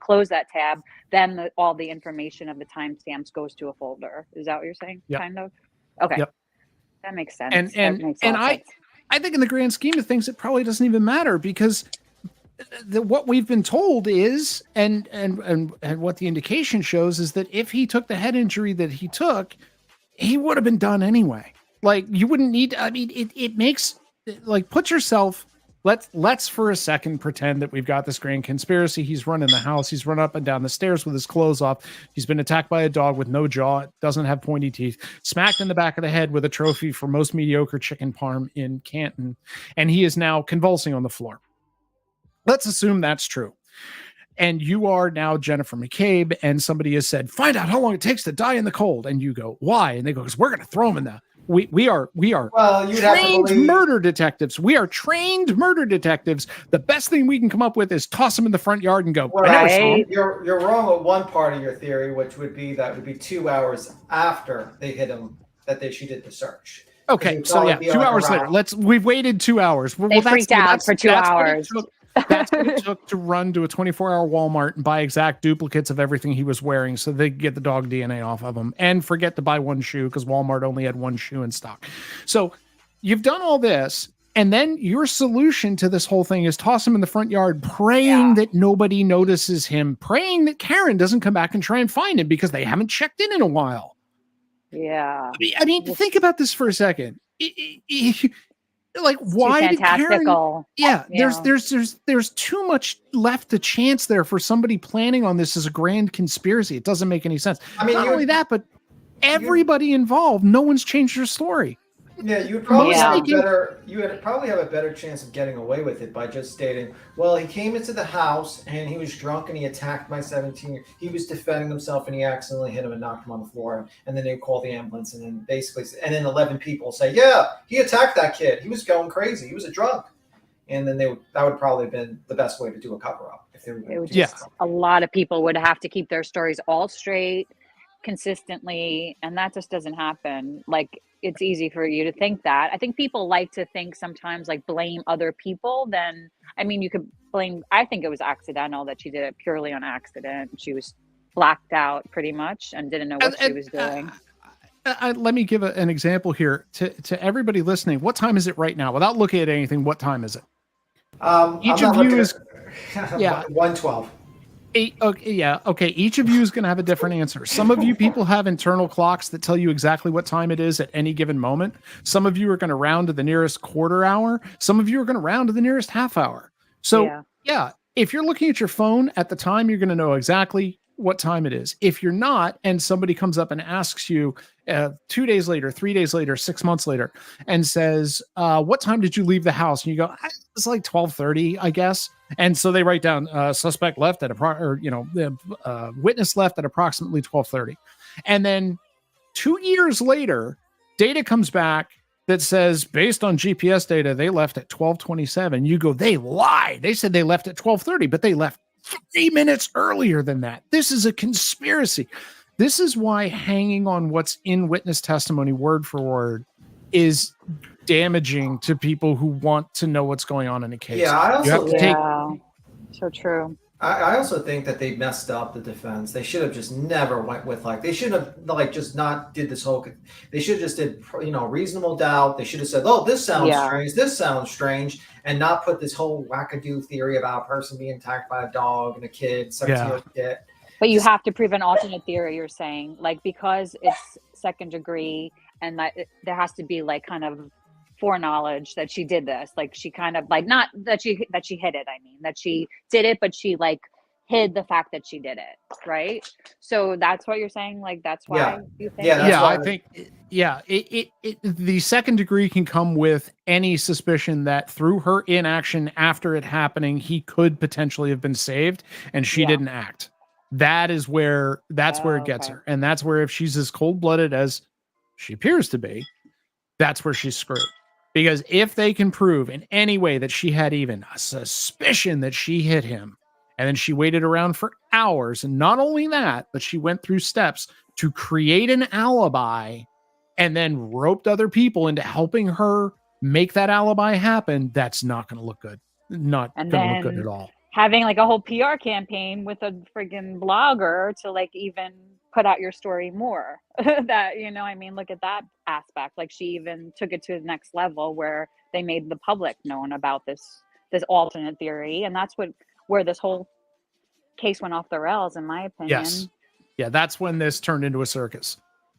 [SPEAKER 8] close that tab, then all the information of the timestamps goes to a folder. Is that what you're saying?
[SPEAKER 10] Yep.
[SPEAKER 8] Kind of. Okay.
[SPEAKER 10] Yep.
[SPEAKER 8] That makes sense.
[SPEAKER 10] And
[SPEAKER 8] That makes a lot of sense.
[SPEAKER 10] I think in the grand scheme of things, it probably doesn't even matter, because what we've been told is, and what the indication shows is that if he took the head injury that he took, he would have been done anyway. Like, you wouldn't need, I mean, it makes, like, put yourself, let's for a second pretend that we've got this grand conspiracy. He's running the house. He's run up and down the stairs with his clothes off. He's been attacked by a dog with no jaw, doesn't have pointy teeth, smacked in the back of the head with a trophy for most mediocre chicken parm in Canton, and he is now convulsing on the floor. Let's assume that's true. And you are now Jennifer McCabe, and somebody has said, find out how long it takes to die in the cold. And you go, why? And they go, because we're going to throw him in the... We are
[SPEAKER 14] well, you'd have to
[SPEAKER 10] trained
[SPEAKER 14] believe-
[SPEAKER 10] murder detectives. We are trained murder detectives. The best thing we can come up with is toss him in the front yard and go, I never saw him.
[SPEAKER 14] You're wrong with one part of your theory, which would be that would be 2 hours after they hit him that she did the search.
[SPEAKER 10] Okay, so yeah, 2 hours later. We've waited 2 hours.
[SPEAKER 8] They freaked out for 2 hours.
[SPEAKER 10] That's what it took to run to a 24-hour Walmart and buy exact duplicates of everything he was wearing so they could get the dog DNA off of him, and forget to buy one shoe because Walmart only had one shoe in stock. So you've done all this, and then your solution to this whole thing is toss him in the front yard, praying that nobody notices him, praying that Karen doesn't come back and try and find him because they haven't checked in a while.
[SPEAKER 8] Yeah.
[SPEAKER 10] I mean, think about this for a second. Like, why did Karen? Yeah, there's too much left to chance there for somebody planning on this as a grand conspiracy. It doesn't make any sense. I mean, not only that, but everybody involved, no one's changed their story.
[SPEAKER 14] Yeah, you would probably have a better chance of getting away with it by just stating, well, he came into the house and he was drunk and he attacked my 17-year. He was defending himself and he accidentally hit him and knocked him on the floor. And then they call the ambulance, and then then 11 people say, yeah, he attacked that kid. He was going crazy. He was a drunk. And then that would probably have been the best way to do a cover up. If they were
[SPEAKER 8] it would just, a lot of people would have to keep their stories all straight consistently, and that just doesn't happen. Like, it's easy for you to think that. I think people like to think sometimes, like, blame other people. Then, I mean, you could blame, I think it was accidental that she did it purely on accident. She was blacked out pretty much and didn't know what she was doing.
[SPEAKER 10] Let me give an example here to everybody listening. What time is it right now? Without looking at anything, what time is it? Each of you is
[SPEAKER 14] 1:12.
[SPEAKER 10] Okay. Each of you is going to have a different answer. Some of you people have internal clocks that tell you exactly what time it is at any given moment. Some of you are going to round to the nearest quarter hour. Some of you are going to round to the nearest half hour. So yeah, if you're looking at your phone at the time, you're going to know exactly what time it is. If you're not, and somebody comes up and asks you 2 days later, 3 days later, 6 months later, and says, what time did you leave the house? And you go, it's like 12:30, I guess. And so they write down suspect left at witness left at approximately 12:30. And then 2 years later, data comes back that says, based on GPS data, they left at 12:27. You go, they lied. They said they left at 12:30, but they left 3 minutes earlier than that. This is a conspiracy. This is why hanging on what's in witness testimony word for word is damaging to people who want to know what's going on in a case.
[SPEAKER 14] Yeah, I also
[SPEAKER 8] so true.
[SPEAKER 14] I also think that they messed up the defense. They should have just never went with they should have just not did this whole. They should have just did reasonable doubt. They should have said, "Oh, this sounds strange. This sounds strange," and not put this whole wackadoo theory about a person being attacked by a dog and a kid, 17-year-old kid.
[SPEAKER 8] But you have to prove an alternate theory. You're saying because it's second degree, and that there has to be kind of foreknowledge that she did this. She kind of not that she hid it. I mean that she did it, but she hid the fact that she did it. Right. So that's what you're saying. That's why you think.
[SPEAKER 10] I think. Yeah. The second degree can come with any suspicion that through her inaction after it happening, he could potentially have been saved, and she didn't act. That's where it gets her, and that's where if she's as cold-blooded as she appears to be, that's where she's screwed. Because if they can prove in any way that she had even a suspicion that she hit him, and then she waited around for hours, and not only that, but she went through steps to create an alibi and then roped other people into helping her make that alibi happen, that's not going to look good. Not going to look good at all.
[SPEAKER 8] Having a whole PR campaign with a friggin' blogger to even put out your story more. That look at that aspect. She even took it to the next level where they made the public known about this alternate theory, and that's where this whole case went off the rails, in my opinion.
[SPEAKER 10] Yes, yeah, that's when this turned into a circus,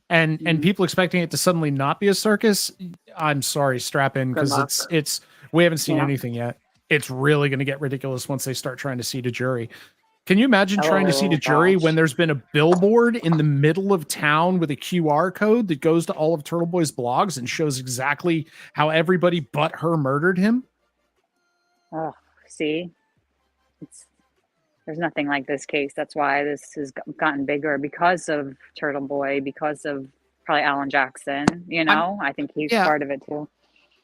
[SPEAKER 10] and people expecting it to suddenly not be a circus. I'm sorry, strap in, because it's we haven't seen anything yet. It's really going to get ridiculous once they start trying to seat a jury. Can you imagine trying to seat a jury when there's been a billboard in the middle of town with a QR code that goes to all of TurtleBoy's blogs and shows exactly how everybody but her murdered him?
[SPEAKER 8] Oh, see, there's nothing like this case. That's why this has gotten bigger, because of TurtleBoy, because of probably Alan Jackson. I think he's part of it too.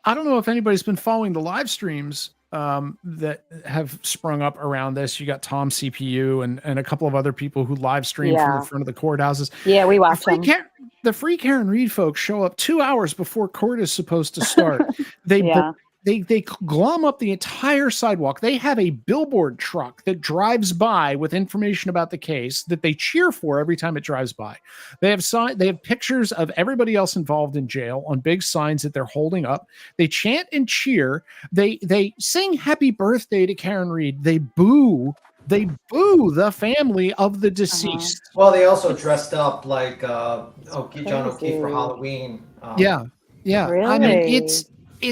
[SPEAKER 10] I don't know if anybody's been following the live streams that have sprung up around this. You got Tom CPU and a couple of other people who live stream from the front of the courthouses.
[SPEAKER 8] Yeah, we watch them.
[SPEAKER 10] The free Karen Reed folks show up 2 hours before court is supposed to start. They glom up the entire sidewalk. They have a billboard truck that drives by with information about the case that they cheer for every time it drives by. They have pictures of everybody else involved in jail on big signs that they're holding up. They chant and cheer. They sing happy birthday to Karen Reed. They boo the family of the deceased.
[SPEAKER 14] Well, they also dressed up like John O'Keefe for Halloween.
[SPEAKER 10] Yeah.
[SPEAKER 8] Really?
[SPEAKER 10] I mean,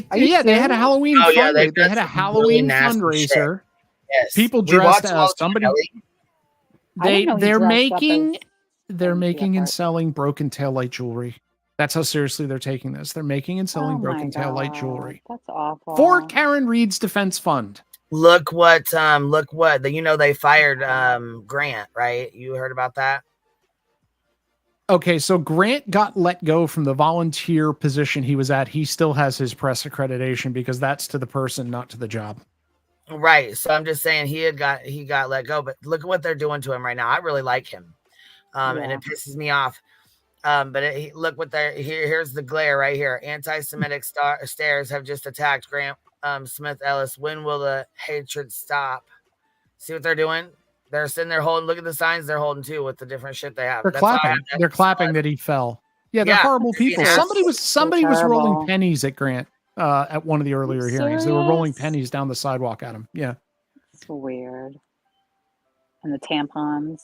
[SPEAKER 10] they had a Halloween fundraiser. They had a Halloween fundraiser.
[SPEAKER 1] Yes.
[SPEAKER 10] People dressed as somebody. They're making and selling broken taillight jewelry. That's how seriously they're taking this. They're making and selling broken taillight jewelry.
[SPEAKER 8] That's awful.
[SPEAKER 10] For Karen Reed's defense fund.
[SPEAKER 1] Look what they fired Grant, right? You heard about that?
[SPEAKER 10] Okay, so Grant got let go from the volunteer position he was at. He still has his press accreditation because that's to the person, not to the job.
[SPEAKER 1] Right. So I'm just saying he got let go, but look at what they're doing to him right now. I really like him. And it pisses me off. Look what here's the glare right here. Anti-Semitic stares have just attacked Grant Smith Ellis. When will the hatred stop? See what they're doing? They're sitting there holding. Look at the signs they're holding too with the different shit they have.
[SPEAKER 10] They're clapping. They're clapping that he fell. Yeah, they're horrible people. Somebody was rolling pennies at Grant at one of the earlier hearings. They were rolling pennies down the sidewalk at him. Yeah,
[SPEAKER 8] it's weird. And the tampons,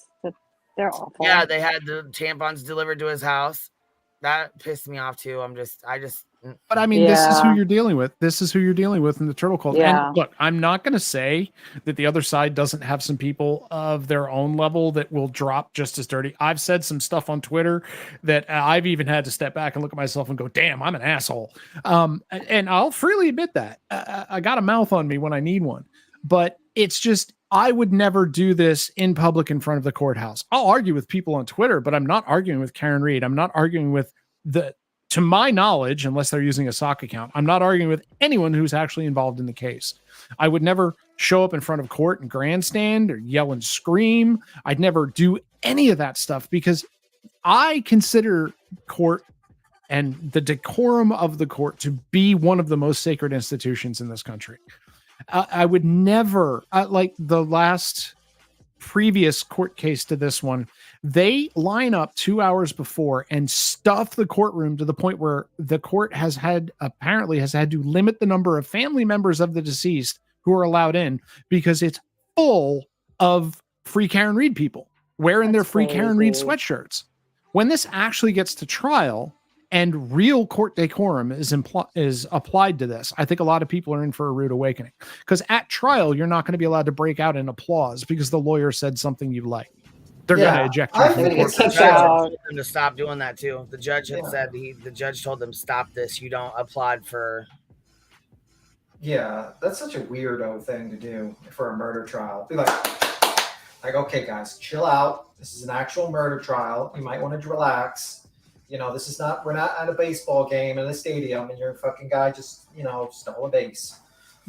[SPEAKER 8] they're awful.
[SPEAKER 1] Yeah, they had the tampons delivered to his house. That pissed me off too.
[SPEAKER 10] But I mean, this is who you're dealing with. This is who you're dealing with in the turtle cult.
[SPEAKER 8] Yeah.
[SPEAKER 10] And look, I'm not going to say that the other side doesn't have some people of their own level that will drop just as dirty. I've said some stuff on Twitter that I've even had to step back and look at myself and go, damn, I'm an asshole. And I'll freely admit that. I got a mouth on me when I need one. But it's just, I would never do this in public in front of the courthouse. I'll argue with people on Twitter, but I'm not arguing with Karen Reed. I'm not arguing with to my knowledge, unless they're using a sock account, I'm not arguing with anyone who's actually involved in the case. I would never show up in front of court and grandstand or yell and scream. I'd never do any of that stuff because I consider court and the decorum of the court to be one of the most sacred institutions in this country. I would never, like the last previous court case to this one, they line up 2 hours before and stuff the courtroom to the point where the court apparently has had to limit the number of family members of the deceased who are allowed in because it's full of free Karen Reed people wearing their free Karen Reed sweatshirts. When this actually gets to trial and real court decorum is applied to this, I think a lot of people are in for a rude awakening, because at trial, you're not going to be allowed to break out in applause because the lawyer said something you like. They're going to eject you from the court.
[SPEAKER 1] The judge told them to stop doing that too. The judge had said the judge told them, stop this. You don't applaud for.
[SPEAKER 14] Yeah, that's such a weirdo thing to do for a murder trial. Be like, okay, guys, chill out. This is an actual murder trial. You might want to relax. You know, this is not, we're not at a baseball game in a stadium and your fucking guy just, stole a base.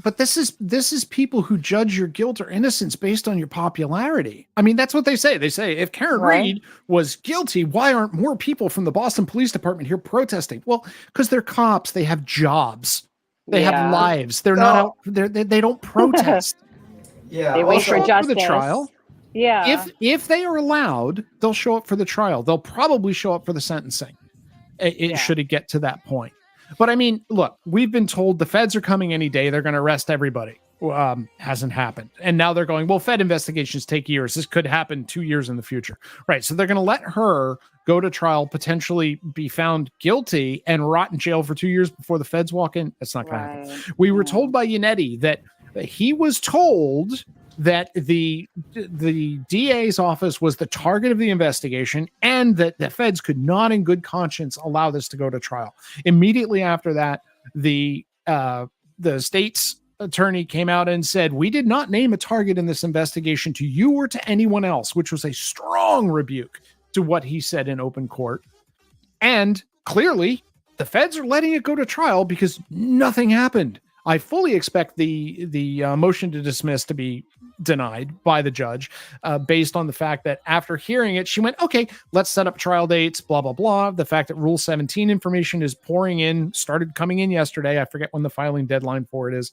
[SPEAKER 10] But this is people who judge your guilt or innocence based on your popularity. I mean, that's what they say. They say, if Karen Reed was guilty, why aren't more people from the Boston Police Department here protesting? Well, because they're cops. They have jobs. They have lives. They're not out. They don't protest.
[SPEAKER 8] They wait for justice.
[SPEAKER 10] For the trial.
[SPEAKER 8] Yeah.
[SPEAKER 10] If they are allowed, they'll show up for the trial. They'll probably show up for the sentencing. Should it get to that point. But I mean, look, we've been told the feds are coming any day. They're going to arrest everybody. Hasn't happened. And now they're going, well, Fed investigations take years. This could happen 2 years in the future. Right. So they're going to let her go to trial, potentially be found guilty and rot in jail for 2 years before the feds walk in. That's not going to happen. We were told by Yannetti that he was told that the DA's office was the target of the investigation and that the feds could not in good conscience allow this to go to trial. Immediately after that, the state's attorney came out and said, we did not name a target in this investigation to you or to anyone else, which was a strong rebuke to what he said in open court. And clearly the feds are letting it go to trial because nothing happened. I fully expect the motion to dismiss to be denied by the judge based on the fact that after hearing it, she went, okay, let's set up trial dates, blah, blah, blah. The fact that Rule 17 information is pouring in, started coming in yesterday. I forget when the filing deadline for it is,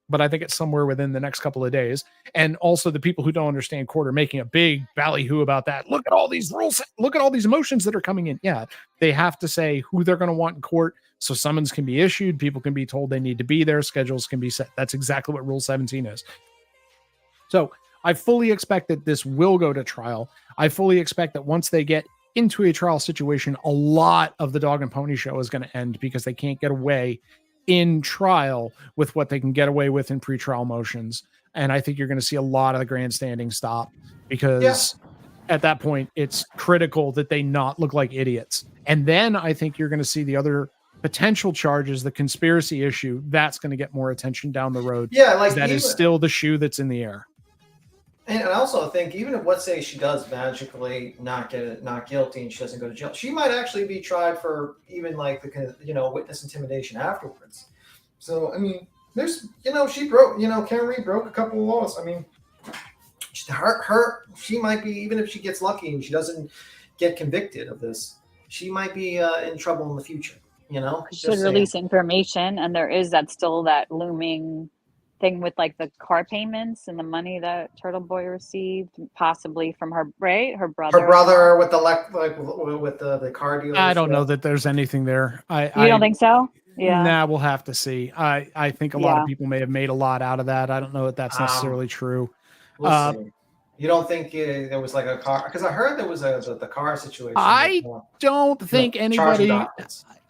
[SPEAKER 10] but I think it's somewhere within the next couple of days. And also the people who don't understand court are making a big ballyhoo about that. Look at all these rules. Look at all these motions that are coming in. Yeah, they have to say who they're going to want in court. So summons can be issued. People can be told they need to be there. Schedules can be set. That's exactly what Rule 17 is. So I fully expect that this will go to trial. I fully expect that once they get into a trial situation, a lot of the dog and pony show is going to end because they can't get away in trial with what they can get away with in pretrial motions. And I think you're going to see a lot of the grandstanding stop because at that point, it's critical that they not look like idiots. And then I think you're going to see the other potential charges, the conspiracy issue, that's going to get more attention down the road.
[SPEAKER 14] Yeah, like
[SPEAKER 10] that is still the shoe that's in the air.
[SPEAKER 14] And I also think even if, let's say, she does magically not guilty and she doesn't go to jail, she might actually be tried for even like the witness intimidation afterwards. So I mean, there's she broke Karen Reed broke a couple of laws. I mean, she might be, even if she gets lucky and she doesn't get convicted of this, she might be in trouble in the future.
[SPEAKER 8] Should release information, and there is that looming thing with like the car payments and the money that TurtleBoy received, possibly from her brother
[SPEAKER 14] with the car dealer.
[SPEAKER 10] I don't know that there's anything there.
[SPEAKER 8] You don't think so? Yeah.
[SPEAKER 10] Nah, we'll have to see. I think a lot of people may have made a lot out of that. I don't know that that's necessarily true.
[SPEAKER 14] We'll see. You don't think there was like a car? Because I heard there was the car situation.
[SPEAKER 10] I don't think anybody.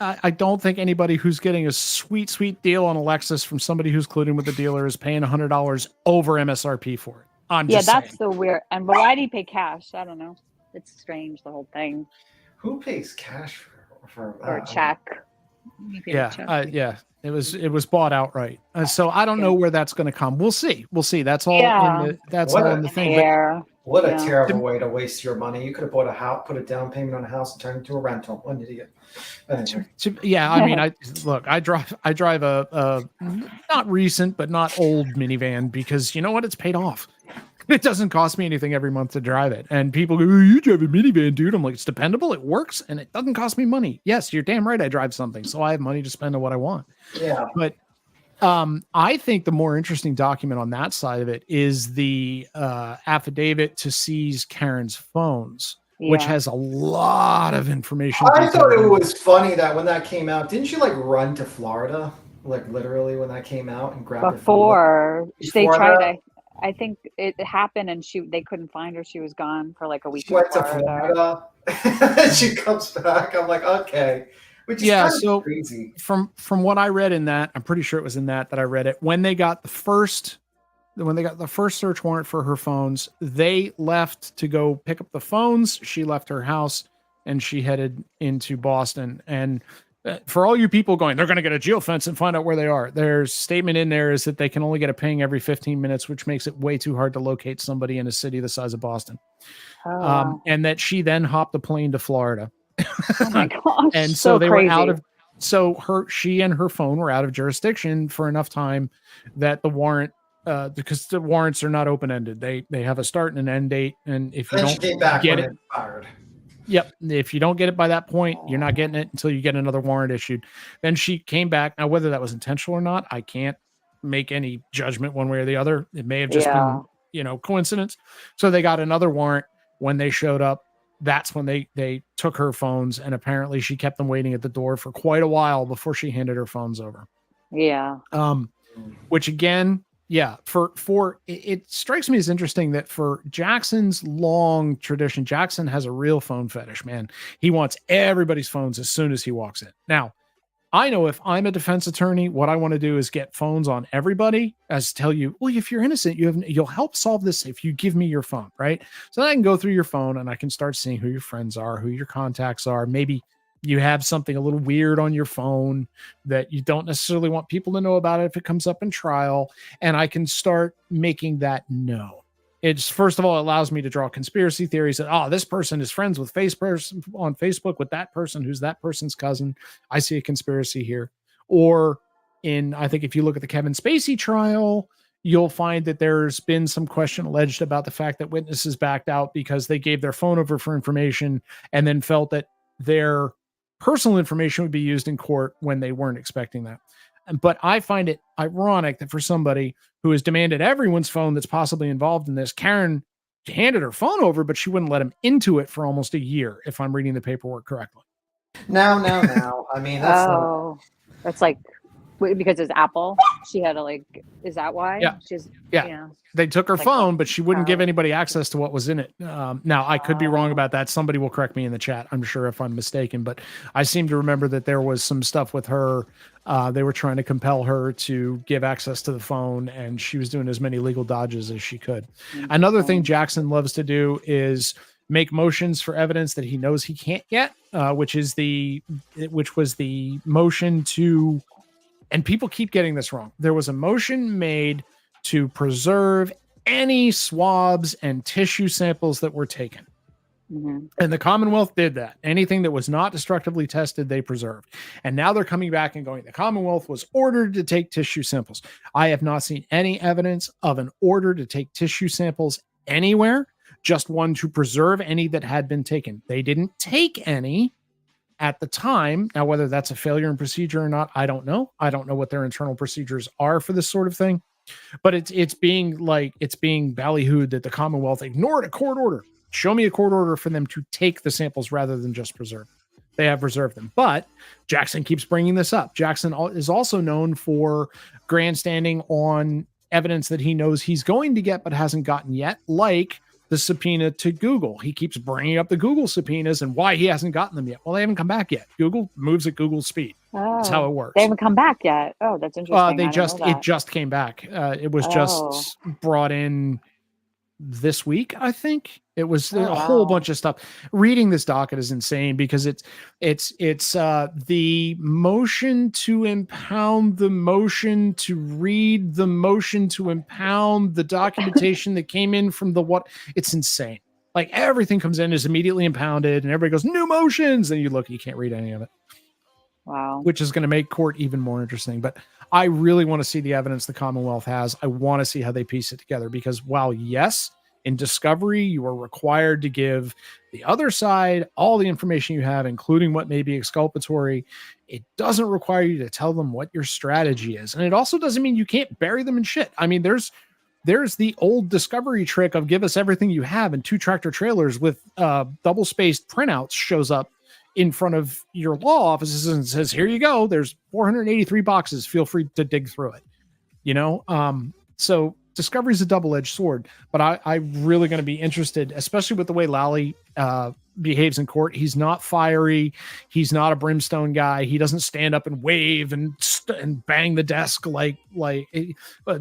[SPEAKER 10] I don't think anybody who's getting a sweet deal on a Lexus from somebody who's colluding with the dealer is paying $100 over MSRP for it.
[SPEAKER 8] That's the weird. And why do you pay cash? I don't know. It's strange, the whole thing.
[SPEAKER 14] Who pays cash for
[SPEAKER 8] or a check?
[SPEAKER 10] Yeah. It was bought outright. So I don't know where that's going to come. We'll see. That's all.
[SPEAKER 8] Yeah.
[SPEAKER 10] All in the thing.
[SPEAKER 14] What a terrible way to waste your money. You could have bought a house, put a down payment on a house, and turned it into a rental. What an idiot. Anyway.
[SPEAKER 10] I mean, I drive a not recent but not old minivan because you know what? It's paid off. It doesn't cost me anything every month to drive it. And people go, you drive a minivan, dude. I'm like, it's dependable. It works. And it doesn't cost me money. Yes, you're damn right. I drive something. So I have money to spend on what I want.
[SPEAKER 14] Yeah.
[SPEAKER 10] But I think the more interesting document on that side of it is the affidavit to seize Karen's phones, which
[SPEAKER 8] Yeah.
[SPEAKER 10] has a lot of information.
[SPEAKER 14] I thought
[SPEAKER 10] detailed
[SPEAKER 14] it
[SPEAKER 10] in
[SPEAKER 14] was funny that when that came out, didn't you like run to Florida, like literally when that came out and grab
[SPEAKER 8] Before they
[SPEAKER 14] Before
[SPEAKER 8] tried,
[SPEAKER 14] that?
[SPEAKER 8] I think it happened, and they couldn't find her. She was gone for like a week.
[SPEAKER 14] She went to Florida. She comes back. I'm like, okay, which is kind of crazy.
[SPEAKER 10] From what I read in that, I'm pretty sure it was in that I read it. When they got the first search warrant for her phones, they left to go pick up the phones. She left her house and she headed into Boston. And for all you people going, they're going to get a geofence and find out where they are. Their statement in there is that they can only get a ping every 15 minutes, which makes it way too hard to locate somebody in a city the size of Boston.
[SPEAKER 8] Oh.
[SPEAKER 10] And that she then hopped a plane to Florida.
[SPEAKER 8] Oh my gosh.
[SPEAKER 10] And so they were out
[SPEAKER 8] crazy.
[SPEAKER 10] of, she and her phone were out of jurisdiction for enough time that the warrant, because the warrants are not open-ended. They have a start and an end date. And if you
[SPEAKER 14] Then she
[SPEAKER 10] don't
[SPEAKER 14] came back
[SPEAKER 10] get
[SPEAKER 14] when
[SPEAKER 10] it,
[SPEAKER 14] it expired.
[SPEAKER 10] yep. If you don't get it by that point, you're not getting it until you get another warrant issued. Then she came back. Now, whether that was intentional or not, I can't make any judgment one way or the other. It may have just been, coincidence. So they got another warrant. When they showed up, that's when they took her phones, and apparently she kept them waiting at the door for quite a while before she handed her phones over.
[SPEAKER 8] Yeah.
[SPEAKER 10] Which again, yeah, for it strikes me as interesting that for Jackson's long tradition, Jackson has a real phone fetish, man. He wants everybody's phones as soon as he walks in. Now, I know if I'm a defense attorney, what I want to do is get phones on everybody, as tell you, well, if you're innocent, you'll help solve this if you give me your phone, right? So I can go through your phone and I can start seeing who your friends are, who your contacts are. Maybe you have something a little weird on your phone that you don't necessarily want people to know about it if it comes up in trial, and I can start making that known. It's, first of all, it allows me to draw conspiracy theories that, this person is friends with on Facebook with that person who's that person's cousin. I see a conspiracy here. Or I think if you look at the Kevin Spacey trial, you'll find that there's been some question alleged about the fact that witnesses backed out because they gave their phone over for information and then felt that their personal information would be used in court when they weren't expecting that. But I find it ironic that for somebody who has demanded everyone's phone that's possibly involved in this, Karen handed her phone over, but she wouldn't let him into it for almost a year, if I'm reading the paperwork correctly.
[SPEAKER 14] Now. I mean, that's
[SPEAKER 8] that's like because it's Apple. She had to is that why?
[SPEAKER 10] Yeah. They took her phone, but she wouldn't give anybody access to what was in it. Now, I could be wrong about that. Somebody will correct me in the chat, I'm sure, if I'm mistaken, but I seem to remember that there was some stuff with her. They were trying to compel her to give access to the phone, and she was doing as many legal dodges as she could. Another thing Jackson loves to do is make motions for evidence that he knows he can't get, which was the motion to, and people keep getting this wrong. There was a motion made to preserve any swabs and tissue samples that were taken.
[SPEAKER 8] Mm-hmm.
[SPEAKER 10] And the Commonwealth did that. Anything that was not destructively tested, they preserved. And now they're coming back and going, the Commonwealth was ordered to take tissue samples. I have not seen any evidence of an order to take tissue samples anywhere, just one to preserve any that had been taken. They didn't take any at the time. Now, whether that's a failure in procedure or not, I don't know. I don't know what their internal procedures are for this sort of thing. But it's being ballyhooed that the Commonwealth ignored a court order. Show me a court order for them to take the samples rather than just preserve them. They have preserved them. But Jackson keeps bringing this up. Jackson is also known for grandstanding on evidence that he knows he's going to get but hasn't gotten yet, like the subpoena to Google. He keeps bringing up the Google subpoenas and why he hasn't gotten them yet. Well, they haven't come back yet. Google moves at Google's speed. That's how it works.
[SPEAKER 8] They haven't come back yet. Oh, that's interesting.
[SPEAKER 10] It just came back. It was just brought in this week, I think. It was a whole bunch of stuff. Reading this docket is insane because it's the motion to impound the motion to read the motion to impound the documentation that came in from it's insane. Like everything comes in is immediately impounded and everybody goes new motions. And you can't read any of it.
[SPEAKER 8] Wow.
[SPEAKER 10] Which is going to make court even more interesting. But I really want to see the evidence the Commonwealth has. I want to see how they piece it together because while yes, In discovery, you are required to give the other side all the information you have, including what may be exculpatory. It doesn't require you to tell them what your strategy is. And it also doesn't mean you can't bury them in shit. I mean, there's the old discovery trick of give us everything you have, and 2 tractor trailers with double spaced printouts shows up in front of your law offices and says, here you go. There's 483 boxes. Feel free to dig through it. So discovery is a double-edged sword, but I'm really going to be interested, especially with the way Lally behaves in court. He's not fiery. He's not a brimstone guy. He doesn't stand up and wave and bang the desk like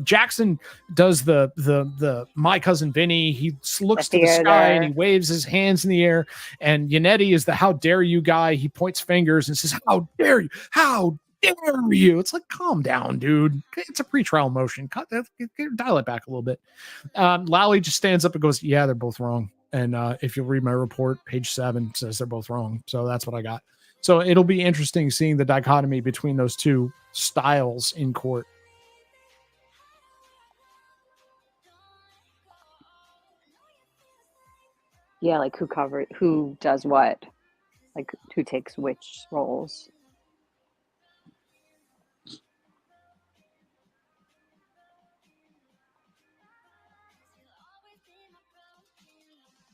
[SPEAKER 10] Jackson does the My Cousin Vinny. He looks to the sky and he waves his hands in the air. And Yannetti is the how dare you guy. He points fingers and says, how dare you? How dare you? It's like, calm down, dude. It's a pretrial motion. Dial it back a little bit. Lally just stands up and goes, yeah, they're both wrong. And if you'll read my report, page 7 says they're both wrong. So that's what I got. So it'll be interesting seeing the dichotomy between those two styles in court.
[SPEAKER 8] Yeah, like who does what, like who takes which roles.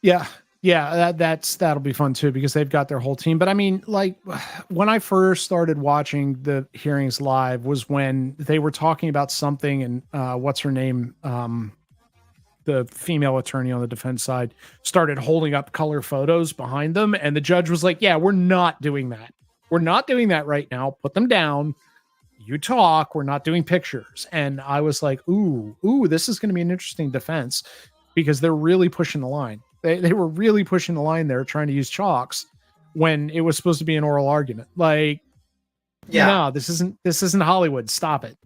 [SPEAKER 10] Yeah, that'll be fun too, because they've got their whole team. But I mean, like when I first started watching the hearings live was when they were talking about something, and what's her name, the female attorney on the defense side started holding up color photos behind them, and the judge was like, yeah, we're not doing that. We're not doing that right now. Put them down. You talk. We're not doing pictures. And I was like, ooh, this is going to be an interesting defense, because they're really pushing the line. They were really pushing the line there, trying to use chalks when it was supposed to be an oral argument. Like, no, this isn't Hollywood. Stop it.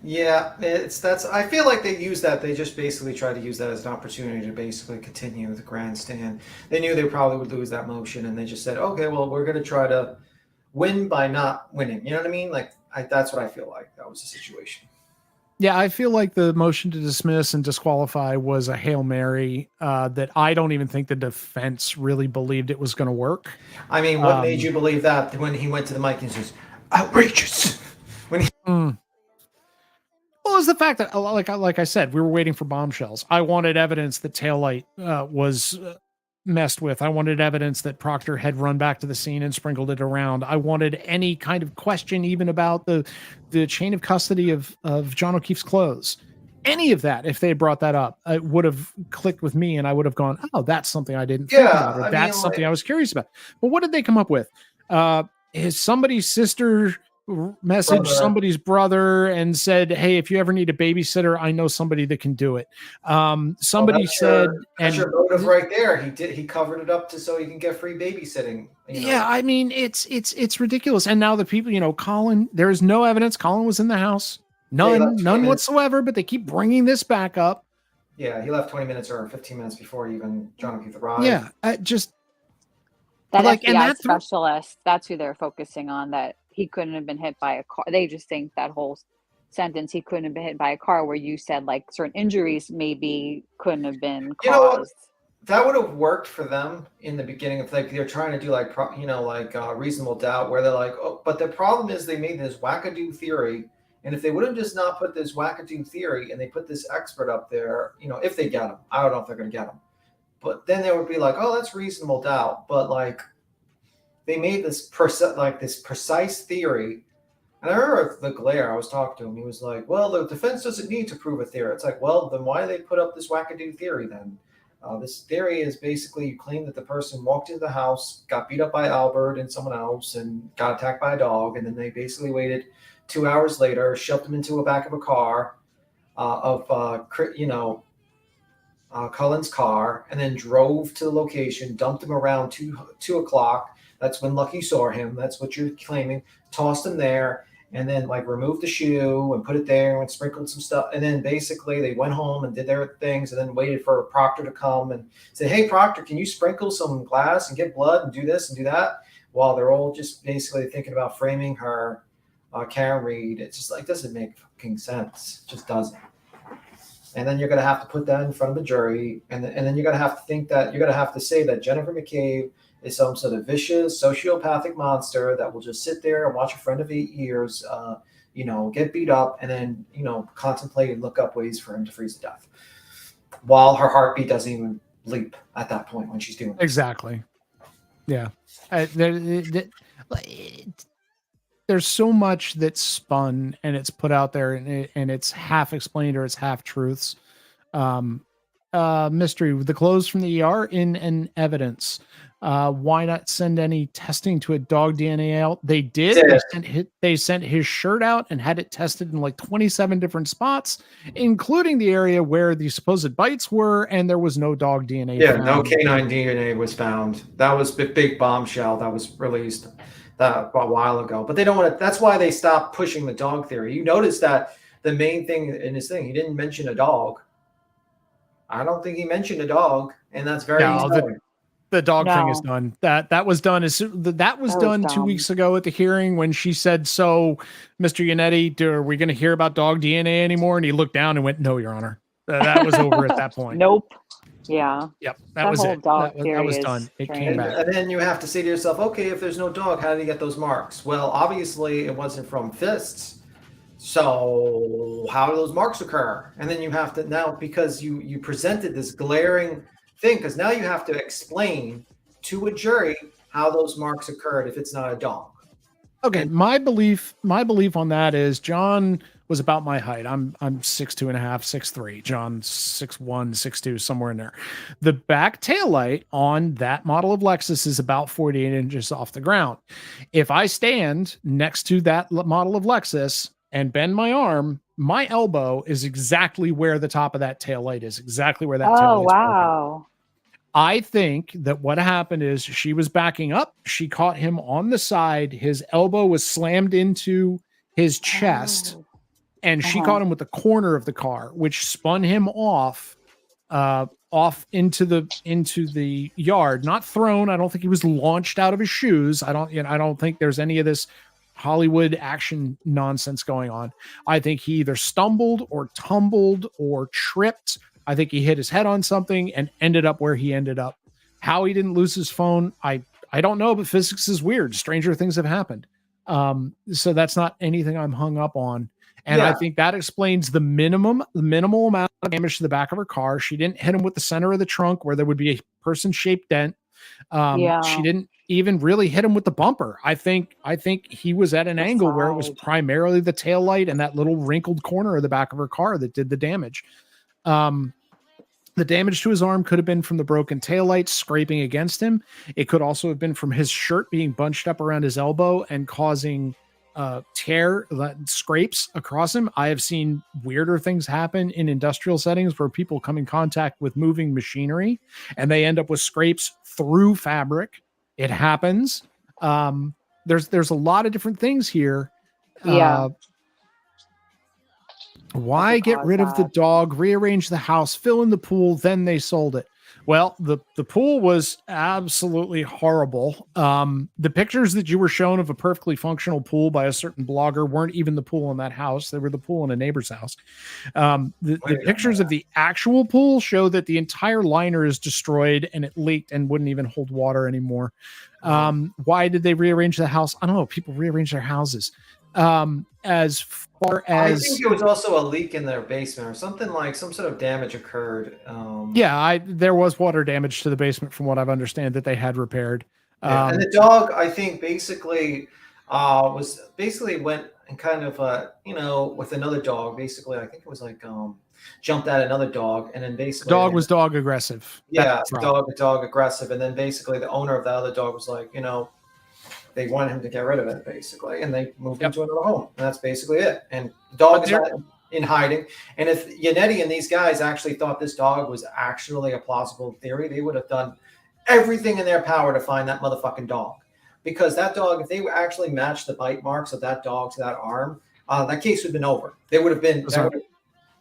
[SPEAKER 14] Yeah, I feel like they use that. They just basically try to use that as an opportunity to basically continue the grandstand. They knew they probably would lose that motion, and they just said, okay, well, we're going to try to win by not winning. You know what I mean? Like, that's what I feel like. That was the situation.
[SPEAKER 10] Yeah, I feel like the motion to dismiss and disqualify was a Hail Mary that I don't even think the defense really believed it was going to work.
[SPEAKER 14] I mean, what made you believe that when he went to the mic and says, outrageous? When he...
[SPEAKER 10] Well, it was the fact that, like I said, we were waiting for bombshells. I wanted evidence that taillight was messed with. I wanted evidence that Proctor had run back to the scene and sprinkled it around. I wanted any kind of question even about the chain of custody of John O'Keefe's clothes. Any of that, if they had brought that up, it would have clicked with me, and I would have gone, oh, that's something I didn't think about, or that's something I was curious about. But what did they come up with? Is somebody's sister messaged somebody's brother and said, hey, if you ever need a babysitter, I know somebody that can do it. Somebody said,
[SPEAKER 14] that's your motive right there. He covered it up so he can get free babysitting.
[SPEAKER 10] Yeah, I mean, it's ridiculous. And now the people, Colin, there's no evidence Colin was in the house. None whatsoever, but they keep bringing this back up.
[SPEAKER 14] Yeah, he left 20 minutes or 15 minutes before even John O'Keefe arrived.
[SPEAKER 10] Yeah, just
[SPEAKER 8] that FBI specialist, that's who they're focusing on, that he couldn't have been hit by a car. They just think that whole sentence, he couldn't have been hit by a car, where you said like certain injuries maybe couldn't have been caused.
[SPEAKER 14] That would have worked for them in the beginning of like they're trying to do like reasonable doubt, where they're like, oh, but the problem is they made this wackadoo theory, and if they would have just not put this wackadoo theory and they put this expert up there, if they get him, I don't know if they're going to get him, but then they would be like, oh, that's reasonable doubt, but like they made this precise theory. And I remember the glare, I was talking to him, he was like, well, the defense doesn't need to prove a theory. It's like, well, then why do they put up this wackadoo theory then? This theory is basically you claim that the person walked into the house, got beat up by Albert and someone else, and got attacked by a dog, and then they basically waited 2 hours later, shoved him into the back of a car Cullen's car, and then drove to the location, dumped him around 2 o'clock. That's when Lucky saw him. That's what you're claiming. Tossed him there, and then like removed the shoe and put it there and sprinkled some stuff. And then basically they went home and did their things, and then waited for Proctor to come and say, hey, Proctor, can you sprinkle some glass and get blood and do this and do that? While they're all just basically thinking about framing her, Karen Reed. It's just like, doesn't make fucking sense. It just doesn't. And then you're going to have to put that in front of the jury. And then you're going to have to think that you're going to have to say that Jennifer McCabe is some sort of vicious sociopathic monster that will just sit there and watch a friend of 8 years, get beat up and then, contemplate and look up ways for him to freeze to death while her heartbeat doesn't even leap at that point when she's doing it.
[SPEAKER 10] Exactly. Yeah. There's so much that's spun and it's put out there and it's half explained or it's half truths. Mystery, the clothes from the ER in evidence. Why not send any testing to a dog DNA out? They did. They sent his shirt out and had it tested in like 27 different spots, including the area where the supposed bites were, and there was no dog DNA.
[SPEAKER 14] Yeah,
[SPEAKER 10] found.
[SPEAKER 14] no canine DNA was found. That was the big bombshell that was released a while ago. But they don't want to. That's why they stopped pushing the dog theory. You notice that the main thing in his thing, he didn't mention a dog. I don't think he mentioned a dog, and that's very telling.
[SPEAKER 10] The dog thing is done. That was done that was done 2 weeks ago at the hearing when she said, "So, Mr. Yannetti, are we going to hear about dog DNA anymore?" And he looked down and went, "No, Your Honor." That was over at that point.
[SPEAKER 8] Nope. Yeah.
[SPEAKER 10] Yep. That was
[SPEAKER 8] whole
[SPEAKER 10] it.
[SPEAKER 8] Dog
[SPEAKER 10] That was
[SPEAKER 8] theory
[SPEAKER 10] done.
[SPEAKER 8] is
[SPEAKER 10] It came back.
[SPEAKER 14] And then you have to say to yourself, okay, if there's no dog, how did he get those marks? Well, obviously it wasn't from fists. So how do those marks occur? And then you have to now, because you presented this glaring thing, because now you have to explain to a jury how those marks occurred if it's not a dog.
[SPEAKER 10] Okay, my belief on that is John was about my height. I'm 6'2.5", 6'3". John's 6'1", 6'2", somewhere in there. The back taillight on that model of Lexus is about 48 inches off the ground. If I stand next to that model of Lexus and bend my arm, my elbow is exactly where the top of that taillight is, exactly where that taillight is.
[SPEAKER 8] Wow.
[SPEAKER 10] I think that what happened is she was backing up. She caught him on the side. His elbow was slammed into his chest, and she caught him with the corner of the car, which spun him off into the yard. Not thrown. I don't think he was launched out of his shoes. I don't think there's any of this Hollywood action nonsense going on. I think he either stumbled or tumbled or tripped. I think he hit his head on something and ended up where he ended up. How he didn't lose his phone, I don't know, but physics is weird. Stranger things have happened. So that's not anything I'm hung up on. And I think that explains the minimal amount of damage to the back of her car. She didn't hit him with the center of the trunk where there would be a person-shaped dent. She didn't even really hit him with the bumper. I think he was at an angle where it was primarily the taillight and that little wrinkled corner of the back of her car that did the damage. The damage to his arm could have been from the broken taillight scraping against him. It could also have been from his shirt being bunched up around his elbow and causing scrapes across him. I have seen weirder things happen in industrial settings where people come in contact with moving machinery and they end up with scrapes through fabric. It happens. There's a lot of different things here. Why get rid of the dog, rearrange the house, fill in the pool, then they sold it? Well, the pool was absolutely horrible. The pictures that you were shown of a perfectly functional pool by a certain blogger weren't even the pool in that house. They were the pool in a neighbor's house. The pictures of the actual pool show that the entire liner is destroyed and it leaked and wouldn't even hold water anymore. Why did they rearrange the house? I don't know. People rearrange their houses. As far as
[SPEAKER 14] I think it was also a leak in their basement or something, like some sort of damage occurred.
[SPEAKER 10] There was water damage to the basement from what I've understand that they had repaired.
[SPEAKER 14] And the dog, I think, basically went and kind of with another dog. Basically, I think it was like jumped at another dog, and then basically
[SPEAKER 10] dog was dog aggressive.
[SPEAKER 14] Yeah, dog aggressive, and then basically the owner of the other dog was like, they wanted him to get rid of it, basically, and they moved him to another home. And that's basically it. And the dog is not in hiding. And if Yannetti and these guys actually thought this dog was actually a plausible theory, they would have done everything in their power to find that motherfucking dog. Because that dog, if they actually matched the bite marks of that dog to that arm, that case would have been over. They would have been.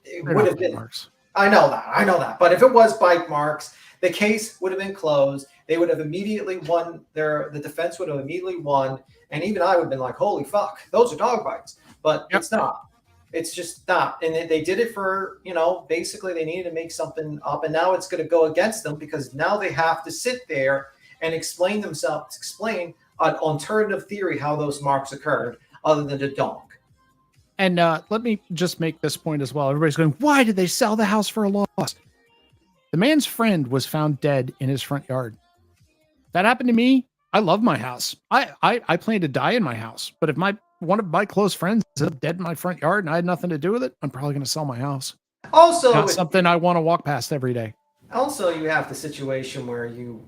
[SPEAKER 14] It would have been. Marks. I know that. But if it was bite marks, the case would have been closed. They would have immediately won. The defense would have immediately won, and even I would have been like, "Holy fuck, those are dog bites." But it's not. It's just not. And they did it for, basically they needed to make something up. And now it's going to go against them because now they have to sit there and explain an alternative theory how those marks occurred other than the dog.
[SPEAKER 10] And let me just make this point as well. Everybody's going, why did they sell the house for a loss? The man's friend was found dead in his front yard. That happened to me. I love my house. I plan to die in my house. But if one of my close friends is dead in my front yard and I had nothing to do with it, I'm probably going to sell my house.
[SPEAKER 14] Also,
[SPEAKER 10] not something I want to walk past every day.
[SPEAKER 14] Also, you have the situation where you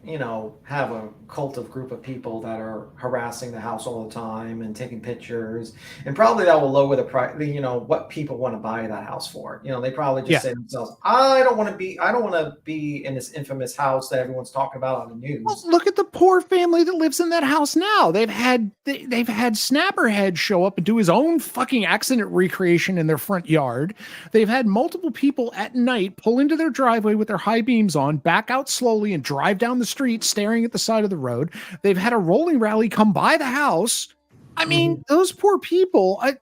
[SPEAKER 14] have a cult of group of people that are harassing the house all the time and taking pictures, and probably that will lower the price. What people want to buy that house for. They probably just say to themselves, "I don't want to be in this infamous house that everyone's talking about on the news."
[SPEAKER 10] Well, look at the poor family that lives in that house now. They've had Snapperhead show up and do his own fucking accident recreation in their front yard. They've had multiple people at night pull into their driveway with their high beams on, back out slowly and drive down the street staring at the side of the road. They've had a rolling rally come by the house. I mean, those poor people, I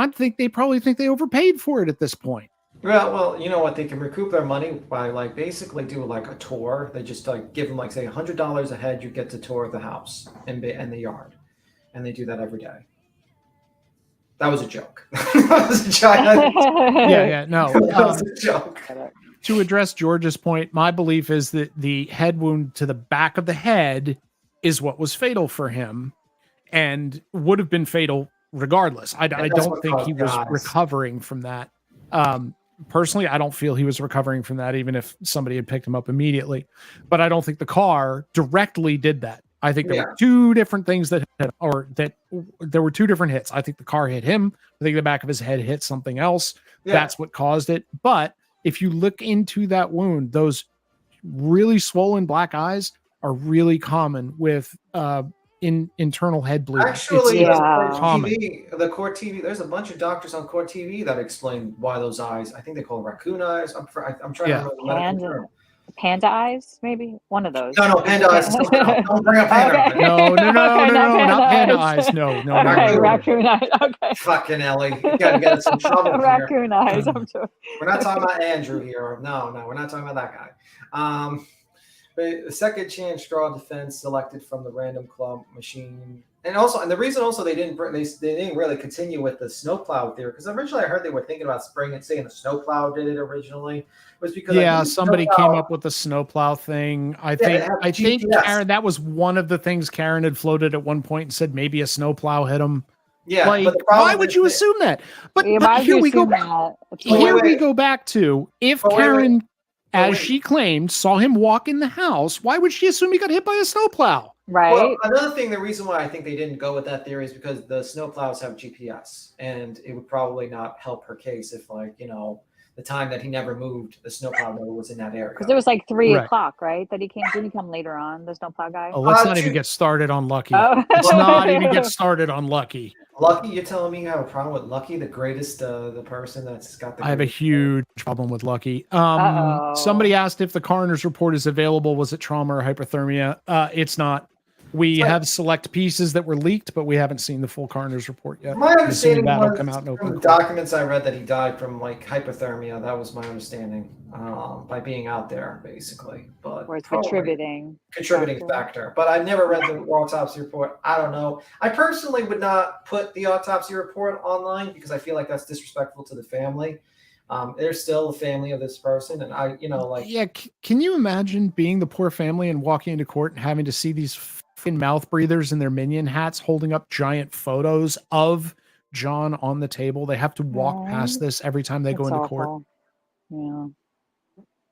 [SPEAKER 10] think they probably think they overpaid for it at this point.
[SPEAKER 14] Well, you know what? They can recoup their money by basically do a tour. They just give them say $100 a head. You get to tour the house and the yard, and they do that every day. That was a joke. That was a joke.
[SPEAKER 10] No.
[SPEAKER 14] That was a joke.
[SPEAKER 10] To address George's point, my belief is that the head wound to the back of the head is what was fatal for him and would have been fatal regardless. I don't think he was recovering from that. Personally, I don't feel he was recovering from that, even if somebody had picked him up immediately. But I don't think the car directly did that. I think there were two different things there were two different hits. I think the car hit him. I think the back of his head hit something else. Yeah. That's what caused it. But if you look into that wound, those really swollen black eyes are really common with internal head bleeding.
[SPEAKER 14] Actually, the Court TV, there's a bunch of doctors on Court TV that explain why those eyes, I think they call them raccoon eyes. I'm trying to remember the medical term.
[SPEAKER 8] Panda eyes, maybe one of those.
[SPEAKER 14] No, panda eyes. Don't bring up panda eyes.
[SPEAKER 10] No, not panda eyes. No.
[SPEAKER 8] Okay, raccoon eyes. Okay.
[SPEAKER 14] Fucking Ellie, you gotta get us in trouble.
[SPEAKER 8] Raccoon eyes. I'm sure.
[SPEAKER 14] We're not talking about Andrew here. No, we're not talking about that guy. But the second chance straw defense selected from the random club machine. And the reason they didn't really continue with the snowplow theory, because originally I heard they were thinking about saying the snowplow did it originally, was because
[SPEAKER 10] somebody came up with the snowplow thing. I think Karen, that was one of the things Karen had floated at one point and said maybe a snowplow hit him.
[SPEAKER 14] Yeah,
[SPEAKER 10] why would you assume that? But here we go. We go back to if Karen, as she claimed, saw him walk in the house. Why would she assume he got hit by a snowplow?
[SPEAKER 8] Right.
[SPEAKER 14] Well, another thing, the reason why I think they didn't go with that theory is because the snowplows have GPS, and it would probably not help her case if, the time that he never moved, the snowplow never was in that area.
[SPEAKER 8] Because it was 3 o'clock, right? That he came. Didn't he come later on? The snowplow guy.
[SPEAKER 10] Oh, let's not even get started on Lucky. Let's not even get started on Lucky.
[SPEAKER 14] Lucky, you're telling me you have a problem with Lucky, the greatest, the person that's got the.
[SPEAKER 10] I have a huge problem with Lucky. Somebody asked if the coroner's report is available. Was it trauma or hypothermia? It's not. We have select pieces that were leaked, but we haven't seen the full coroner's report yet.
[SPEAKER 14] My understanding
[SPEAKER 10] that'll come out in
[SPEAKER 14] from
[SPEAKER 10] open
[SPEAKER 14] the
[SPEAKER 10] court.
[SPEAKER 14] documents I read that he died from hypothermia. That was my understanding by being out there, basically. But
[SPEAKER 8] or it's contributing
[SPEAKER 14] factor. But I never read the autopsy report. I don't know. I personally would not put the autopsy report online because I feel like that's disrespectful to the family. They're still the family of this person, and
[SPEAKER 10] can you imagine being the poor family and walking into court and having to see these mouth breathers in their minion hats holding up giant photos of John on the table? They have to walk past this every time they go into court.
[SPEAKER 8] Yeah.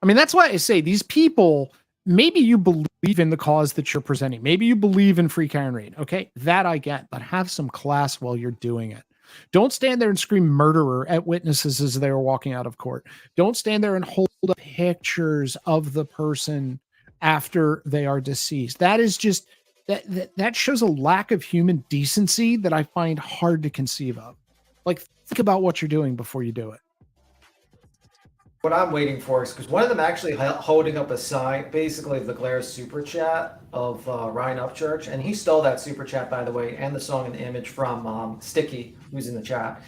[SPEAKER 10] I mean, that's why I say these people, maybe you believe in the cause that you're presenting. Maybe you believe in free Karen Reid. Okay, that I get, but have some class while you're doing it. Don't stand there and scream murderer at witnesses as they are walking out of court. Don't stand there and hold up pictures of the person after they are deceased. That is just, that shows a lack of human decency that I find hard to conceive of. Think about what you're doing before you do it.
[SPEAKER 14] What I'm waiting for is because one of them actually holding up a sign, basically the Glare super chat of Ryan Upchurch, and he stole that super chat, by the way, and the song and the image from Sticky, who's in the chat.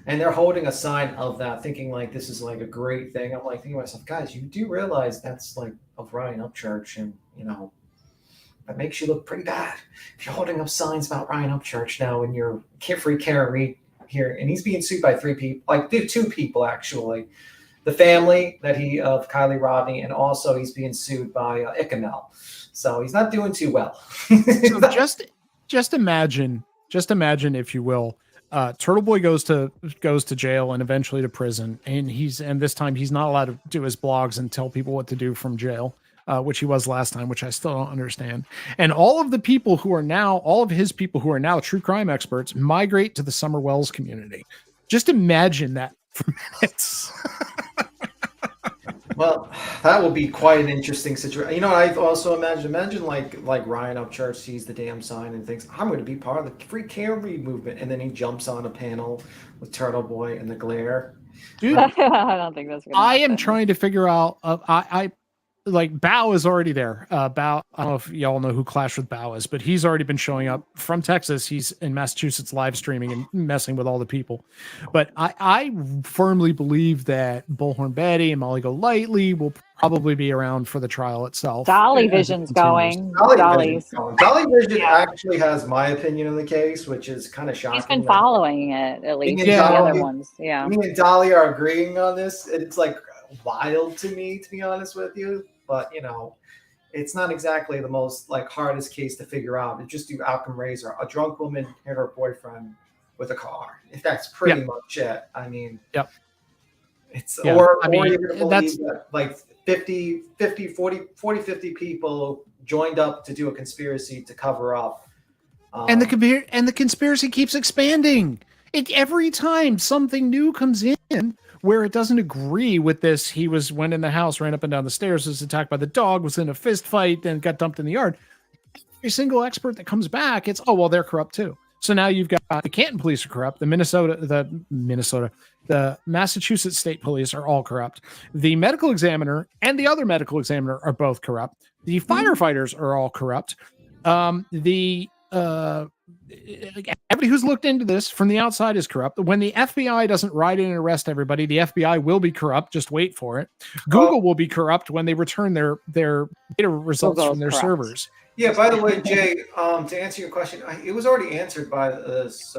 [SPEAKER 14] And they're holding a sign of that, thinking like this is like a great thing. I'm like thinking to myself, guys, you do realize that's like of Ryan Upchurch, and that makes you look pretty bad if you're holding up signs about Ryan Upchurch now and you're free Karen Reed here, and he's being sued by 3 people, like 2 people actually, the family of Kylie Rodney, and also he's being sued by Icamel. So he's not doing too well.
[SPEAKER 10] So just imagine, if you will, TurtleBoy goes to jail and eventually to prison, and this time he's not allowed to do his blogs and tell people what to do from jail, which he was last time, which I still don't understand. And all of his people who are now true crime experts migrate to the Summer Wells community. Just imagine that for minutes.
[SPEAKER 14] Well, that will be quite an interesting situation. I've also imagine like Ryan Upchurch sees the damn sign and thinks, I'm going to be part of the free Karen Reed movement. And then he jumps on a panel with TurtleBoy and the glare.
[SPEAKER 10] Dude,
[SPEAKER 8] I don't think that's going to
[SPEAKER 10] I am trying to figure out, like Bao is already there. Bao, I don't know if y'all know who Clash with Bao is, but he's already been showing up from Texas. He's in Massachusetts live streaming and messing with all the people. But I firmly believe that Bullhorn Betty and Molly Golightly will probably be around for the trial itself.
[SPEAKER 8] Dolly Vision's going. Dolly's.
[SPEAKER 14] Dolly Vision actually has my opinion of the case, which is kind of shocking.
[SPEAKER 8] He's been following it, at least.
[SPEAKER 14] Me
[SPEAKER 8] The
[SPEAKER 14] and
[SPEAKER 8] other
[SPEAKER 14] Dolly-
[SPEAKER 8] ones. Yeah.
[SPEAKER 14] Me and Dolly are agreeing on this. It's like wild to me, to be honest with you. But it's not exactly the most like hardest case to figure out. It's just do Occam Razor. A drunk woman hit her boyfriend with a car. If that's pretty much it. I mean, it's or you're gonna believe that like 50 people joined up to do a conspiracy to cover up.
[SPEAKER 10] And the conspiracy keeps expanding. Every time something new comes in where it doesn't agree with this, went in the house, ran up and down the stairs, was attacked by the dog, was in a fist fight, then got dumped in the yard. Every single expert that comes back, it's, oh, well, they're corrupt too. So now you've got the Canton police are corrupt, the Massachusetts State Police are all corrupt. The medical examiner and the other medical examiner are both corrupt. The firefighters are all corrupt. Everybody who's looked into this from the outside is corrupt. When the FBI doesn't ride in and arrest everybody, the FBI will be corrupt. Just wait for it. Google will be corrupt when they return their data results from their servers.
[SPEAKER 14] Yeah, by the way, Jay, to answer your question, it was already answered by this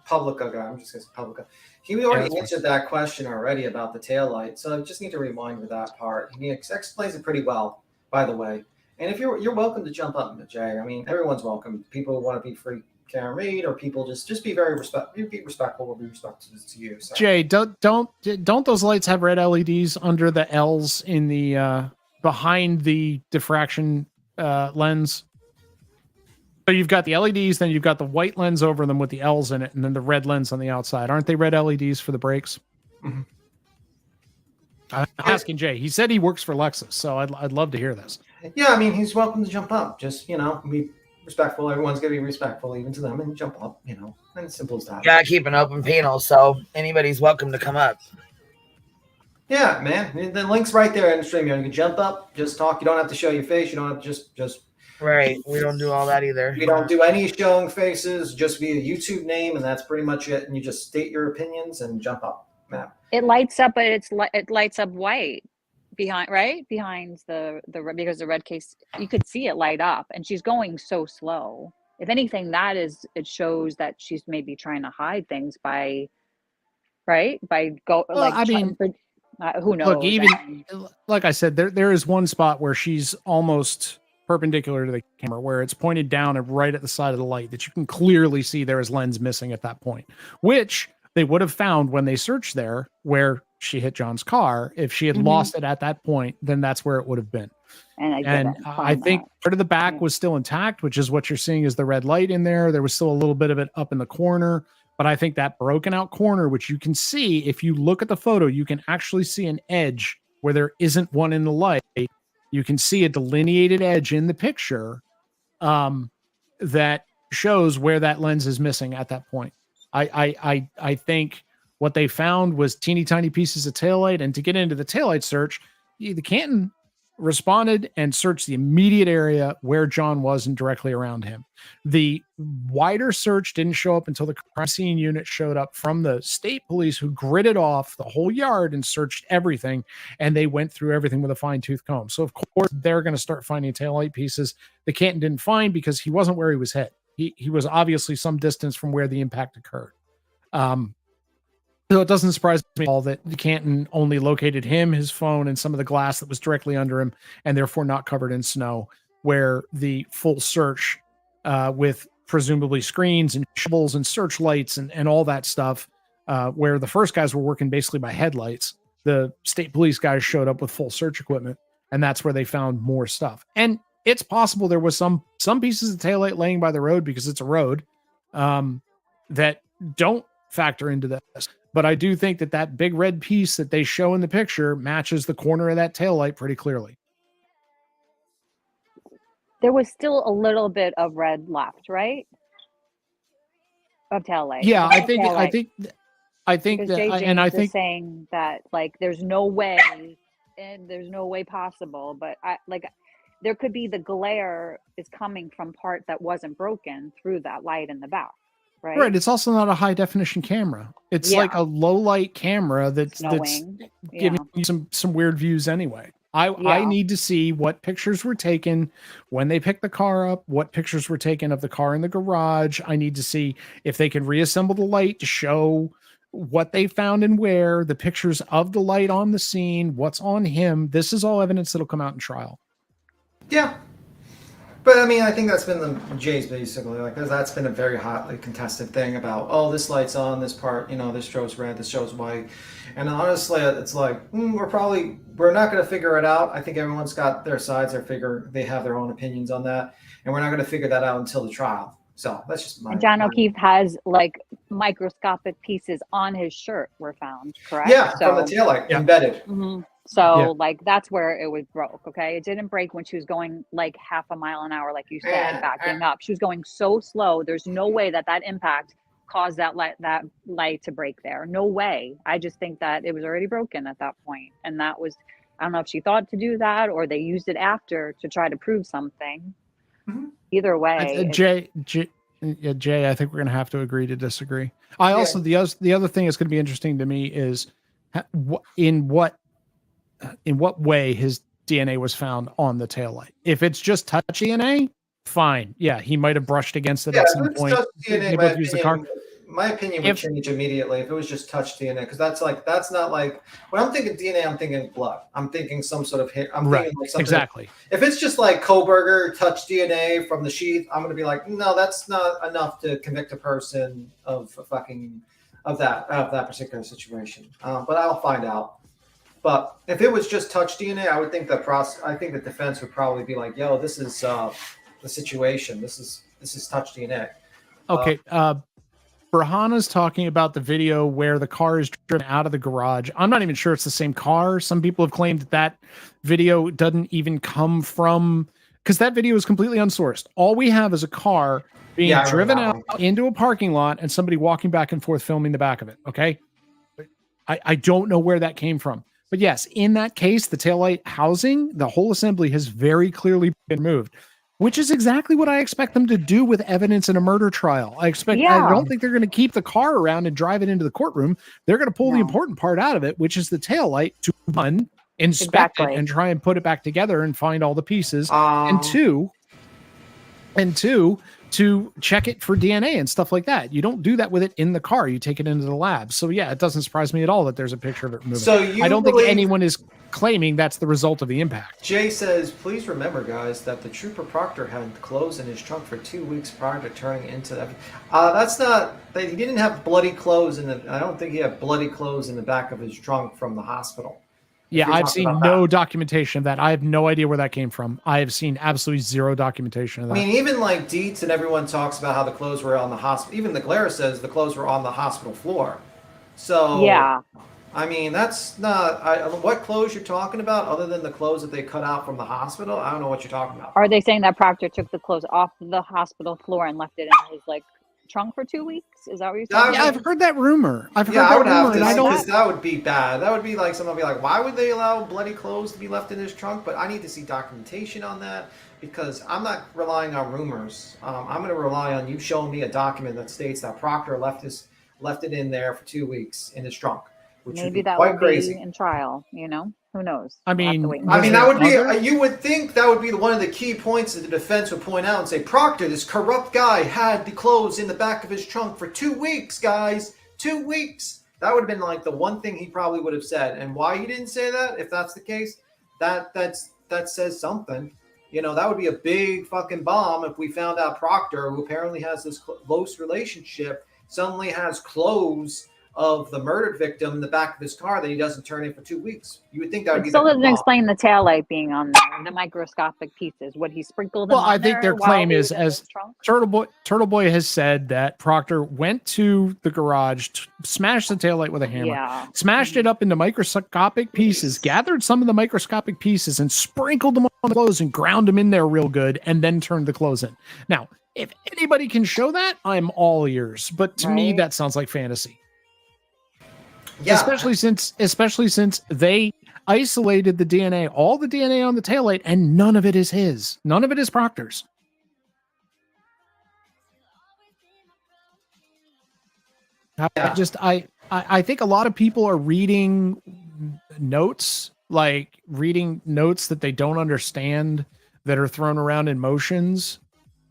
[SPEAKER 14] Publica guy. I'm just going to say Publica. He already answered that question already about the taillight. So I just need to remind you that part. He explains it pretty well, by the way. And if you're welcome to jump up, Jay. I mean, everyone's welcome. People who want to be free Karen Reed, or people just be very respectful. Will be respectful to you. So.
[SPEAKER 10] Jay, don't those lights have red LEDs under the L's in the behind the diffraction lens? So you've got the LEDs, then you've got the white lens over them with the L's in it, and then the red lens on the outside. Aren't they red LEDs for the brakes?
[SPEAKER 14] Mm-hmm.
[SPEAKER 10] I'm asking Jay. He said he works for Lexus, so I'd love to hear this.
[SPEAKER 14] Yeah, I mean, he's welcome to jump up. Just, be respectful. Everyone's going to be respectful, even to them, and jump up, and it's simple as that.
[SPEAKER 1] Yeah, I keep an open panel, so anybody's welcome to come up.
[SPEAKER 14] Yeah, man. The link's right there in the stream. You can jump up, just talk. You don't have to show your face. You don't have to just.
[SPEAKER 1] Right. We don't do all that either.
[SPEAKER 14] We don't do any showing faces, just via YouTube name, and that's pretty much it. And you just state your opinions and jump up. Man.
[SPEAKER 8] It lights up, but it lights up white behind the because the red case, you could see it light up, and she's going so slow. If anything, it shows that she's maybe trying to hide things who knows?
[SPEAKER 10] Look, even like I said, there is one spot where she's almost perpendicular to the camera, where it's pointed down and right at the side of the light, that you can clearly see there is lens missing at that point, which they would have found when they searched there where she hit John's car. If she had lost it at that point, then that's where it would have been. And I think part of the back was still intact, which is what you're seeing is the red light in there. There was still a little bit of it up in the corner, but I think that broken out corner, which you can see, if you look at the photo, you can actually see an edge where there isn't one in the light. You can see a delineated edge in the picture that shows where that lens is missing at that point. I think what they found was teeny tiny pieces of taillight, and to get into the taillight search, the Canton responded and searched the immediate area where John was and directly around him. The wider search didn't show up until the crime scene unit showed up from the state police, who gridded off the whole yard and searched everything. And they went through everything with a fine-tooth comb. So of course they're going to start finding taillight pieces that Canton didn't find because he wasn't where he was hit. He was obviously some distance from where the impact occurred. So it doesn't surprise me at all that Canton only located him, his phone, and some of the glass that was directly under him, and therefore not covered in snow, where the full search with presumably screens and shovels and searchlights and all that stuff, where the first guys were working basically by headlights, the state police guys showed up with full search equipment, and that's where they found more stuff. And it's possible there was some pieces of taillight laying by the road, because it's a road, that don't factor into this. But I do think that big red piece that they show in the picture matches the corner of that taillight pretty clearly.
[SPEAKER 8] There was still a little bit of red left, right? Of taillight.
[SPEAKER 10] Yeah, I think
[SPEAKER 8] Because
[SPEAKER 10] that,
[SPEAKER 8] Jay
[SPEAKER 10] and I
[SPEAKER 8] James is
[SPEAKER 10] think
[SPEAKER 8] saying that like there's no way possible, but there could be the glare is coming from part that wasn't broken through that light in the back. Right.
[SPEAKER 10] It's also not a high definition camera. It's like a low light camera that's giving you some weird views anyway. I need to see what pictures were taken when they picked the car up, what pictures were taken of the car in the garage. I need to see if they can reassemble the light to show what they found and where, the pictures of the light on the scene, what's on him. This is all evidence that'll come out in trial.
[SPEAKER 14] Yeah. But I mean, I think that's been the Jay's basically like that's been a very hotly contested thing about, oh, this light's on, this part, this shows red, this shows white, and honestly, it's like we're not going to figure it out. I think everyone's got their sides, they have their own opinions on that, and we're not going to figure that out until the trial. So that's just my.
[SPEAKER 8] And John O'Keefe has like microscopic pieces on his shirt were found, correct?
[SPEAKER 14] Yeah, from the taillight embedded.
[SPEAKER 8] Mm-hmm. So like that's where it was broke. Okay, it didn't break when she was going like half a mile an hour, like you said, backing up. She was going so slow. There's no way that impact caused that light to break there. No way. I just think that it was already broken at that point, and that was, I don't know if she thought to do that or they used it after to try to prove something. Mm-hmm. Either way,
[SPEAKER 10] Jay, I think we're going to have to agree to disagree. I also the other thing that's going to be interesting to me is in what way his DNA was found on the taillight. If it's just touch DNA, fine. Yeah, he might have brushed against it at some point.
[SPEAKER 14] My opinion would change immediately if it was just touch DNA, because that's not like when I'm thinking DNA, I'm thinking blood. I'm thinking some sort of hair. I'm thinking like something. Exactly. If it's just like Koberger touch DNA from the sheath, I'm gonna be like, no, that's not enough to convict a person of that particular situation. But I'll find out. But if it was just touch DNA, I would think I think the defense would probably be like, yo, this is the situation. This is touch DNA.
[SPEAKER 10] Okay. Brahana's talking about the video where the car is driven out of the garage. I'm not even sure it's the same car. Some people have claimed that video doesn't even come from, because that video is completely unsourced. All we have is a car being driven out into a parking lot and somebody walking back and forth filming the back of it. Okay. I don't know where that came from. But yes, in that case, the taillight housing, the whole assembly has very clearly been moved, which is exactly what I expect them to do with evidence in a murder trial. I don't think they're going to keep the car around and drive it into the courtroom. They're going to pull the important part out of it, which is the taillight, to one, inspect it and try and put it back together and find all the pieces. And two, to check it for DNA and stuff like that. You don't do that with it in the car. You take it into the lab. So yeah, it doesn't surprise me at all that there's a picture of it moving.
[SPEAKER 14] So
[SPEAKER 10] I don't think anyone is claiming that's the result of the impact.
[SPEAKER 14] Jay says, please remember, guys, that the trooper Proctor had clothes in his trunk for 2 weeks prior to turning into that. That's not, he didn't have bloody clothes I don't think he had bloody clothes in the back of his trunk from the hospital.
[SPEAKER 10] Yeah, I've seen no documentation of that. I have no idea where that came from. I have seen absolutely zero documentation of that.
[SPEAKER 14] I mean, even like Dietz and everyone talks about how the clothes were on the hospital. Even the Glare says the clothes were on the hospital floor. So, yeah. I mean, that's not... what clothes you're talking about other than the clothes that they cut out from the hospital? I don't know what you're talking about.
[SPEAKER 8] Are they saying that Proctor took the clothes off the hospital floor and left it in his, like, trunk for 2 weeks? Is that what you're
[SPEAKER 14] That
[SPEAKER 8] saying?
[SPEAKER 10] Yeah, I've heard that rumor. I've heard
[SPEAKER 14] Yeah, I
[SPEAKER 10] that
[SPEAKER 14] would have
[SPEAKER 10] rumor,
[SPEAKER 14] to,
[SPEAKER 10] and I don't.
[SPEAKER 14] because that would be bad. That would be like someone would be like, why would they allow bloody clothes to be left in his trunk? But I need to see documentation on that, because I'm not relying on rumors. I'm going to rely on you showing me a document that states that Proctor left it in there for 2 weeks in his trunk, which would
[SPEAKER 8] Maybe
[SPEAKER 14] be
[SPEAKER 8] that
[SPEAKER 14] quite
[SPEAKER 8] will
[SPEAKER 14] crazy.
[SPEAKER 8] be in trial, you know? Who knows?
[SPEAKER 10] I
[SPEAKER 8] We'll have to
[SPEAKER 10] mean,
[SPEAKER 8] wait and
[SPEAKER 14] I mean,
[SPEAKER 8] see.
[SPEAKER 14] that would be, you would think that would be one of the key points that the defense would point out and say, Proctor, this corrupt guy had the clothes in the back of his trunk for 2 weeks, guys. 2 weeks. That would have been like the one thing he probably would have said. And why he didn't say that, if that's the case, that says something. You know, that would be a big fucking bomb if we found out Proctor, who apparently has this close relationship, suddenly has clothes of the murdered victim in the back of his car that he doesn't turn in for 2 weeks. You would think that would
[SPEAKER 8] It
[SPEAKER 14] be
[SPEAKER 8] still
[SPEAKER 14] the
[SPEAKER 8] doesn't
[SPEAKER 14] bomb.
[SPEAKER 8] explain the taillight being on there, the microscopic pieces. Would he sprinkle them
[SPEAKER 10] Well,
[SPEAKER 8] on
[SPEAKER 10] I think their
[SPEAKER 8] there while
[SPEAKER 10] claim
[SPEAKER 8] he
[SPEAKER 10] is,
[SPEAKER 8] was in
[SPEAKER 10] as
[SPEAKER 8] his trunk?
[SPEAKER 10] TurtleBoy has said, that Proctor went to the garage, smashed the taillight with a hammer,
[SPEAKER 8] Yeah.
[SPEAKER 10] smashed it up into microscopic pieces, gathered some of the microscopic pieces and sprinkled them on the clothes and ground them in there real good, and then turned the clothes in. Now, if anybody can show that, I'm all ears. But to me, that sounds like fantasy.
[SPEAKER 14] Yeah.
[SPEAKER 10] Especially since they isolated the DNA, all the DNA on the taillight, and none of it is his. None of it is Proctor's. I think a lot of people are reading notes, like reading notes that they don't understand, that are thrown around in motions.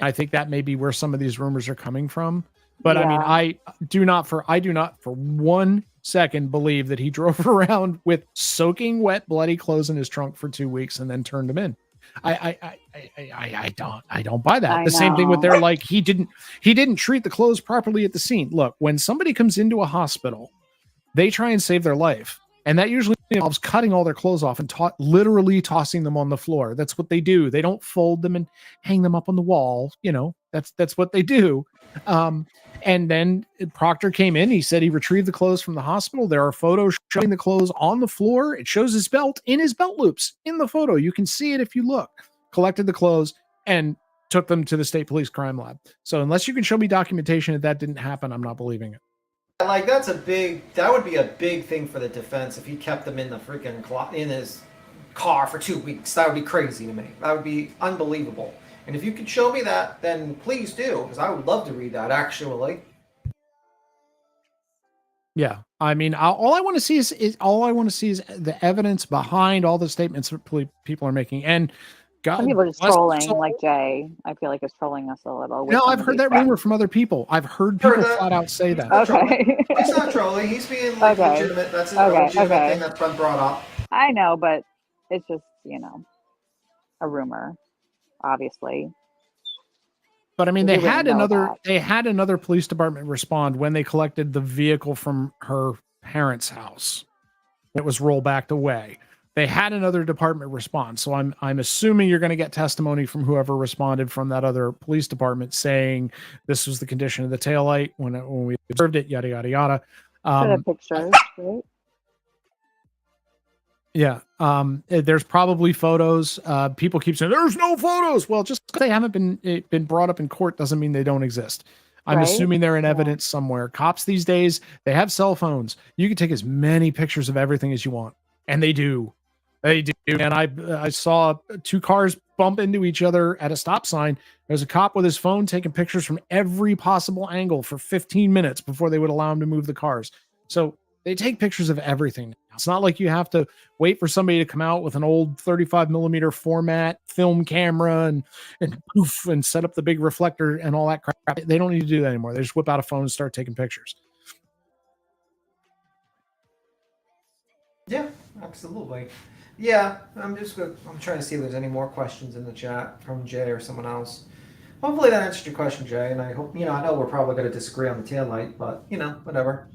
[SPEAKER 10] I think that may be where some of these rumors are coming from. But I mean, I do not for 1 second believe that he drove around with soaking wet, bloody clothes in his trunk for 2 weeks and then turned them in. I don't buy that. The same thing with their, like, he didn't treat the clothes properly at the scene. Look, when somebody comes into a hospital, they try and save their life. And that usually involves cutting all their clothes off and literally tossing them on the floor. That's what they do. They don't fold them and hang them up on the wall. You know, that's what they do. And then Proctor came in. He said he retrieved the clothes from the hospital. There are photos showing the clothes on the floor. It shows his belt in his belt loops in the photo. You can see it if you look. Collected the clothes and took them to the state police crime lab. So unless you can show me documentation that didn't happen, I'm not believing it.
[SPEAKER 14] Like, that would be a big thing for the defense if he kept them in the freaking in his car for 2 weeks. That would be crazy to me. That would be unbelievable. And if you could show me that, then please do, because I would love to read that, actually.
[SPEAKER 10] Yeah, I mean, all I want to see is the evidence behind all the statements that people are making. And God,
[SPEAKER 8] Some people are just trolling, like Jay. I feel like is trolling us a little.
[SPEAKER 10] No, I've heard that rumor from other people. I've heard people flat out say that.
[SPEAKER 8] Okay.
[SPEAKER 14] It's not trolling. He's being like legitimate. That's a legitimate thing that's been brought up.
[SPEAKER 8] I know, but it's just, you know, a rumor, obviously.
[SPEAKER 10] But I mean, they
[SPEAKER 8] We wouldn't
[SPEAKER 10] had
[SPEAKER 8] know
[SPEAKER 10] another police department respond when they collected the vehicle from her parents' house. It was rolled back away. They had another department respond. So I'm assuming you're going to get testimony from whoever responded from that other police department saying this was the condition of the taillight when we observed it, yada, yada, yada.
[SPEAKER 8] Pictures, right?
[SPEAKER 10] Yeah. There's probably photos. People keep saying there's no photos. Well, just because they haven't been brought up in court doesn't mean they don't exist. I'm assuming they're in evidence somewhere. Cops these days, they have cell phones. You can take as many pictures of everything as you want. And they do. They do. And I saw 2 cars bump into each other at a stop sign. There's a cop with his phone taking pictures from every possible angle for 15 minutes before they would allow him to move the cars. So they take pictures of everything. It's not like you have to wait for somebody to come out with an old 35 millimeter format film camera and poof and set up the big reflector and all that crap. They don't need to do that anymore. They just whip out a phone and start taking pictures.
[SPEAKER 14] Yeah, absolutely. Yeah, I'm trying to see if there's any more questions in the chat from Jay or someone else. Hopefully that answered your question, Jay, and I hope, I know we're probably going to disagree on the taillight, but, whatever.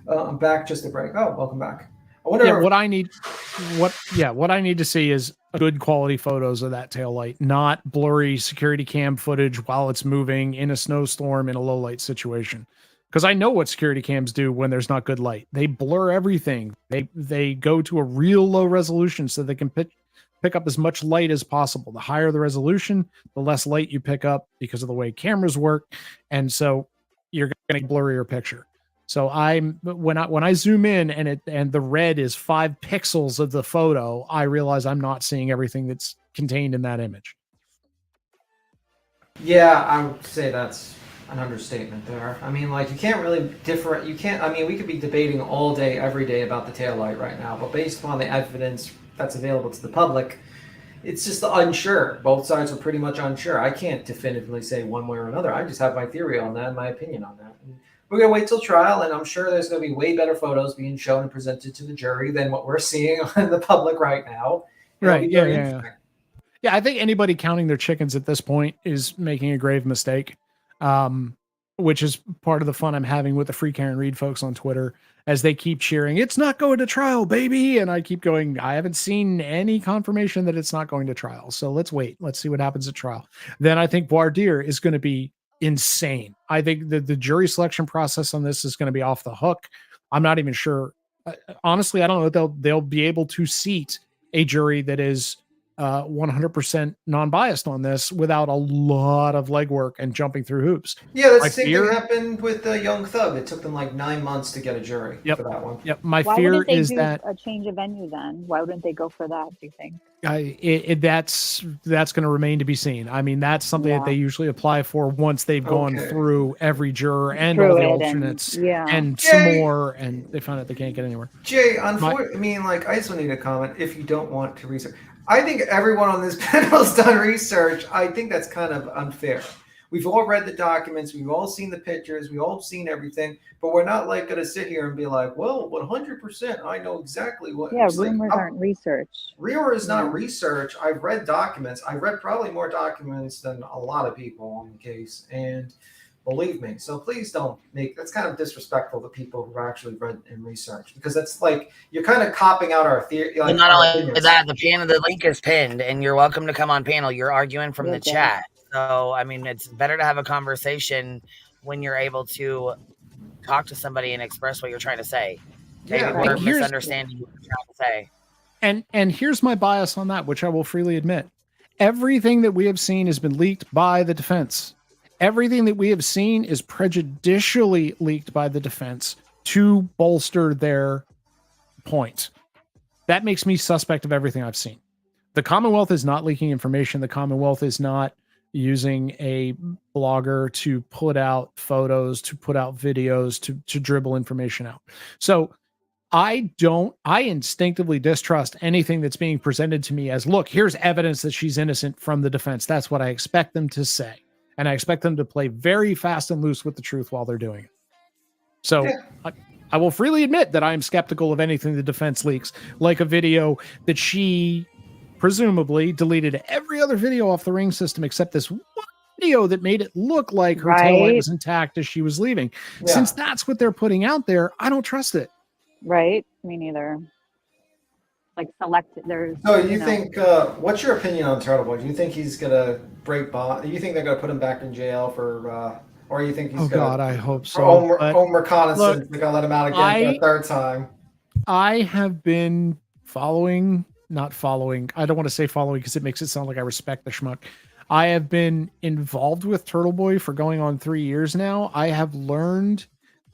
[SPEAKER 14] I'm back just to break. Oh, welcome back. I wonder
[SPEAKER 10] what I need to see is good quality photos of that taillight, not blurry security cam footage while it's moving in a snowstorm in a low light situation. Because I know what security cams do when there's not good light. They blur everything. They go to a real low resolution so they can pick up as much light as possible. The higher the resolution, the less light you pick up because of the way cameras work. And so you're going to blur your picture. So when I zoom in and the red is 5 pixels of the photo, I realize I'm not seeing everything that's contained in that image.
[SPEAKER 14] Yeah, I would say that's an understatement there. I mean, like, you can't really different. You can't. I mean, we could be debating all day, every day about the taillight right now, but based upon the evidence that's available to the public, it's just unsure. Both sides are pretty much unsure. I can't definitively say one way or another. I just have my theory on that, my opinion on that. And we're gonna wait till trial, and I'm sure there's gonna be way better photos being shown and presented to the jury than what we're seeing in the public right now.
[SPEAKER 10] Right. Yeah. Yeah, I think anybody counting their chickens at this point is making a grave mistake, which is part of the fun I'm having with the Free Karen Reed folks on Twitter as they keep cheering, "It's not going to trial, baby." And I keep going, I haven't seen any confirmation that it's not going to trial. So let's wait. Let's see what happens at trial. Then I think voir dire is going to be insane. I think the jury selection process on this is going to be off the hook. I'm not even sure. Honestly, I don't know if they'll be able to seat a jury that is 100% non-biased on this without a lot of legwork and jumping through hoops.
[SPEAKER 14] Yeah, that's the same thing happened with Young Thug. It took them like 9 months to get a jury for that one.
[SPEAKER 10] Yep. My
[SPEAKER 8] Why
[SPEAKER 10] fear
[SPEAKER 8] wouldn't they
[SPEAKER 10] is
[SPEAKER 8] do
[SPEAKER 10] that
[SPEAKER 8] a change of venue then? Why wouldn't they go for that, do you think?
[SPEAKER 10] that's going to remain to be seen. I mean, that's something that they usually apply for once they've gone through every juror and all the alternates and some more, and they found out they can't get anywhere.
[SPEAKER 14] Jay, unfortunately, I mean, like, I just need a comment if you don't want to research. I think everyone on this panel has done research. I think that's kind of unfair. We've all read the documents. We've all seen the pictures. We've all seen everything. But we're not like going to sit here and be like, well, 100%, I know exactly what.
[SPEAKER 8] Yeah, rumors aren't research.
[SPEAKER 14] Rumor is not research. I've read documents. I've read probably more documents than a lot of people on the case. And believe me. So please don't that's kind of disrespectful to people who actually read and research, because that's like, you're kind of copping out our theory. Like,
[SPEAKER 1] not only that, the link is pinned and you're welcome to come on panel. You're arguing from the chat. So, I mean, it's better to have a conversation when you're able to talk to somebody and express what you're trying to say. Maybe we're misunderstanding what you're trying to say.
[SPEAKER 10] And here's my bias on that, which I will freely admit. Everything that we have seen has been leaked by the defense. Everything that we have seen is prejudicially leaked by the defense to bolster their point. That makes me suspect of everything I've seen. The Commonwealth is not leaking information. The Commonwealth is not using a blogger to put out photos, to put out videos, to dribble information out. So I instinctively distrust anything that's being presented to me as, look, here's evidence that she's innocent from the defense. That's what I expect them to say. And I expect them to play very fast and loose with the truth while they're doing it. So I will freely admit that I am skeptical of anything the defense leaks, like a video that she presumably deleted every other video off the Ring system except this one video that made it look like her taillight was intact as she was leaving. Yeah. Since that's what they're putting out there, I don't trust it.
[SPEAKER 8] Right? Me neither. Like there's.
[SPEAKER 14] So you think? What's your opinion on TurtleBoy? Do you think he's gonna break bond? Do you think they're gonna put him back in jail for? Or you think he's gonna?
[SPEAKER 10] God, I hope so.
[SPEAKER 14] Home reconnaissance. Look, they're gonna let him out again for a third time.
[SPEAKER 10] I have been not following. I don't want to say following because it makes it sound like I respect the schmuck. I have been involved with TurtleBoy for going on 3 years now. I have learned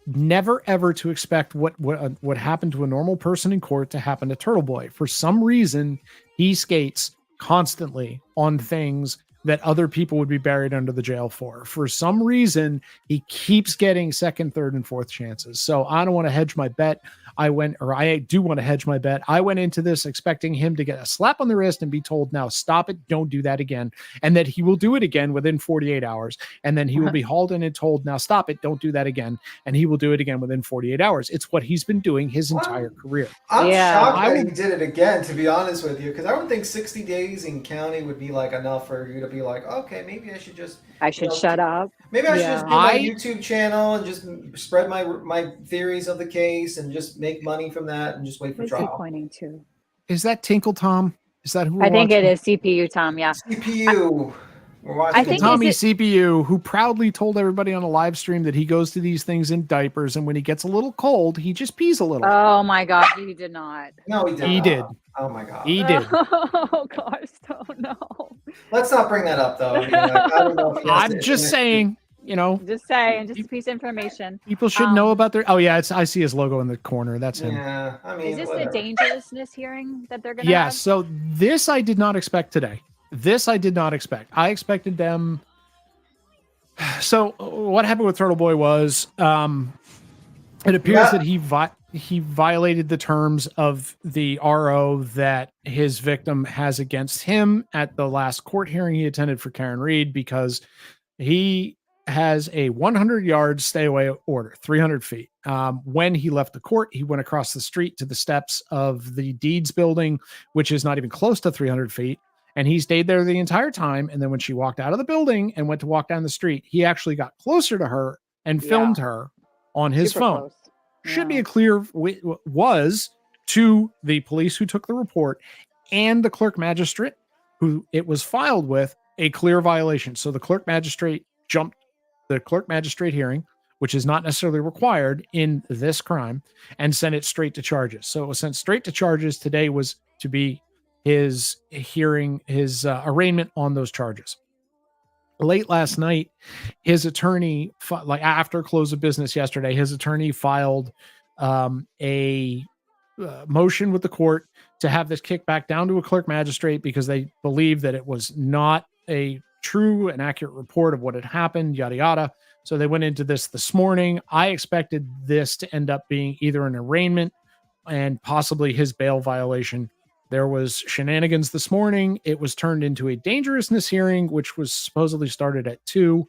[SPEAKER 10] never ever to expect what happened to a normal person in court to happen to TurtleBoy. For some reason, he skates constantly on things that other people would be buried under the jail for. For some reason, he keeps getting second, third, and fourth chances. So I don't want to hedge my bet. I do want to hedge my bet. I went into this expecting him to get a slap on the wrist and be told, now stop it, don't do that again. And that he will do it again within 48 hours. And then he will be hauled in and told, now stop it, don't do that again. And he will do it again within 48 hours. It's what he's been doing his entire career.
[SPEAKER 14] I'm shocked that he did it again, to be honest with you, because I would think 60 days in county would be like enough for you to be like, okay, maybe I should just
[SPEAKER 8] shut up.
[SPEAKER 14] Maybe I should just do my YouTube channel and just spread my theories of the case and just make money from that and just wait for trial.
[SPEAKER 8] Pointing to?
[SPEAKER 10] Is that Tinkle Tom? Is that who?
[SPEAKER 8] I think it is CPU Tom. Yeah.
[SPEAKER 14] CPU.
[SPEAKER 10] I think Tommy CPU, who proudly told everybody on a live stream that he goes to these things in diapers, and when he gets a little cold, he just pees a little.
[SPEAKER 8] Oh my God, he did not.
[SPEAKER 14] No, he did.
[SPEAKER 10] He did.
[SPEAKER 14] Oh my God.
[SPEAKER 10] He did.
[SPEAKER 8] Oh gosh, no.
[SPEAKER 14] Let's not bring that up though. I don't know if
[SPEAKER 10] I'm just saying. you know,
[SPEAKER 8] Just saying, just a piece of information.
[SPEAKER 10] people should know about their. Oh yeah, I see his logo in the corner. That's him.
[SPEAKER 14] Yeah, I mean,
[SPEAKER 8] Is this
[SPEAKER 14] whatever.
[SPEAKER 8] the dangerousness hearing that they're gonna
[SPEAKER 10] Yeah.
[SPEAKER 8] have?
[SPEAKER 10] So this I did not expect today. This I did not expect. I expected them. So what happened with TurtleBoy was, it appears that he violated the terms of the RO that his victim has against him at the last court hearing he attended for Karen Reed, because he has a 100 yards stay away order, 300 feet. When he left the court, he went across the street to the steps of the deeds building, which is not even close to 300 feet. And he stayed there the entire time. And then when she walked out of the building and went to walk down the street, he actually got closer to her and filmed her on his
[SPEAKER 8] Super
[SPEAKER 10] phone.
[SPEAKER 8] close.
[SPEAKER 10] Should be a clear was to the police who took the report and the clerk magistrate who it was filed with, a clear violation. So the clerk magistrate jumped the clerk magistrate hearing, which is not necessarily required in this crime, and sent it straight to charges. So it was sent straight to charges. Today was to be his hearing, his arraignment on those charges. Late last night, his attorney, like after close of business yesterday, his attorney filed a motion with the court to have this kicked back down to a clerk magistrate because they believe that it was not a true and accurate report of what had happened, yada, yada. So they went into this morning. I expected this to end up being either an arraignment and possibly his bail violation. There was shenanigans this morning. It was turned into a dangerousness hearing, which was supposedly started at 2,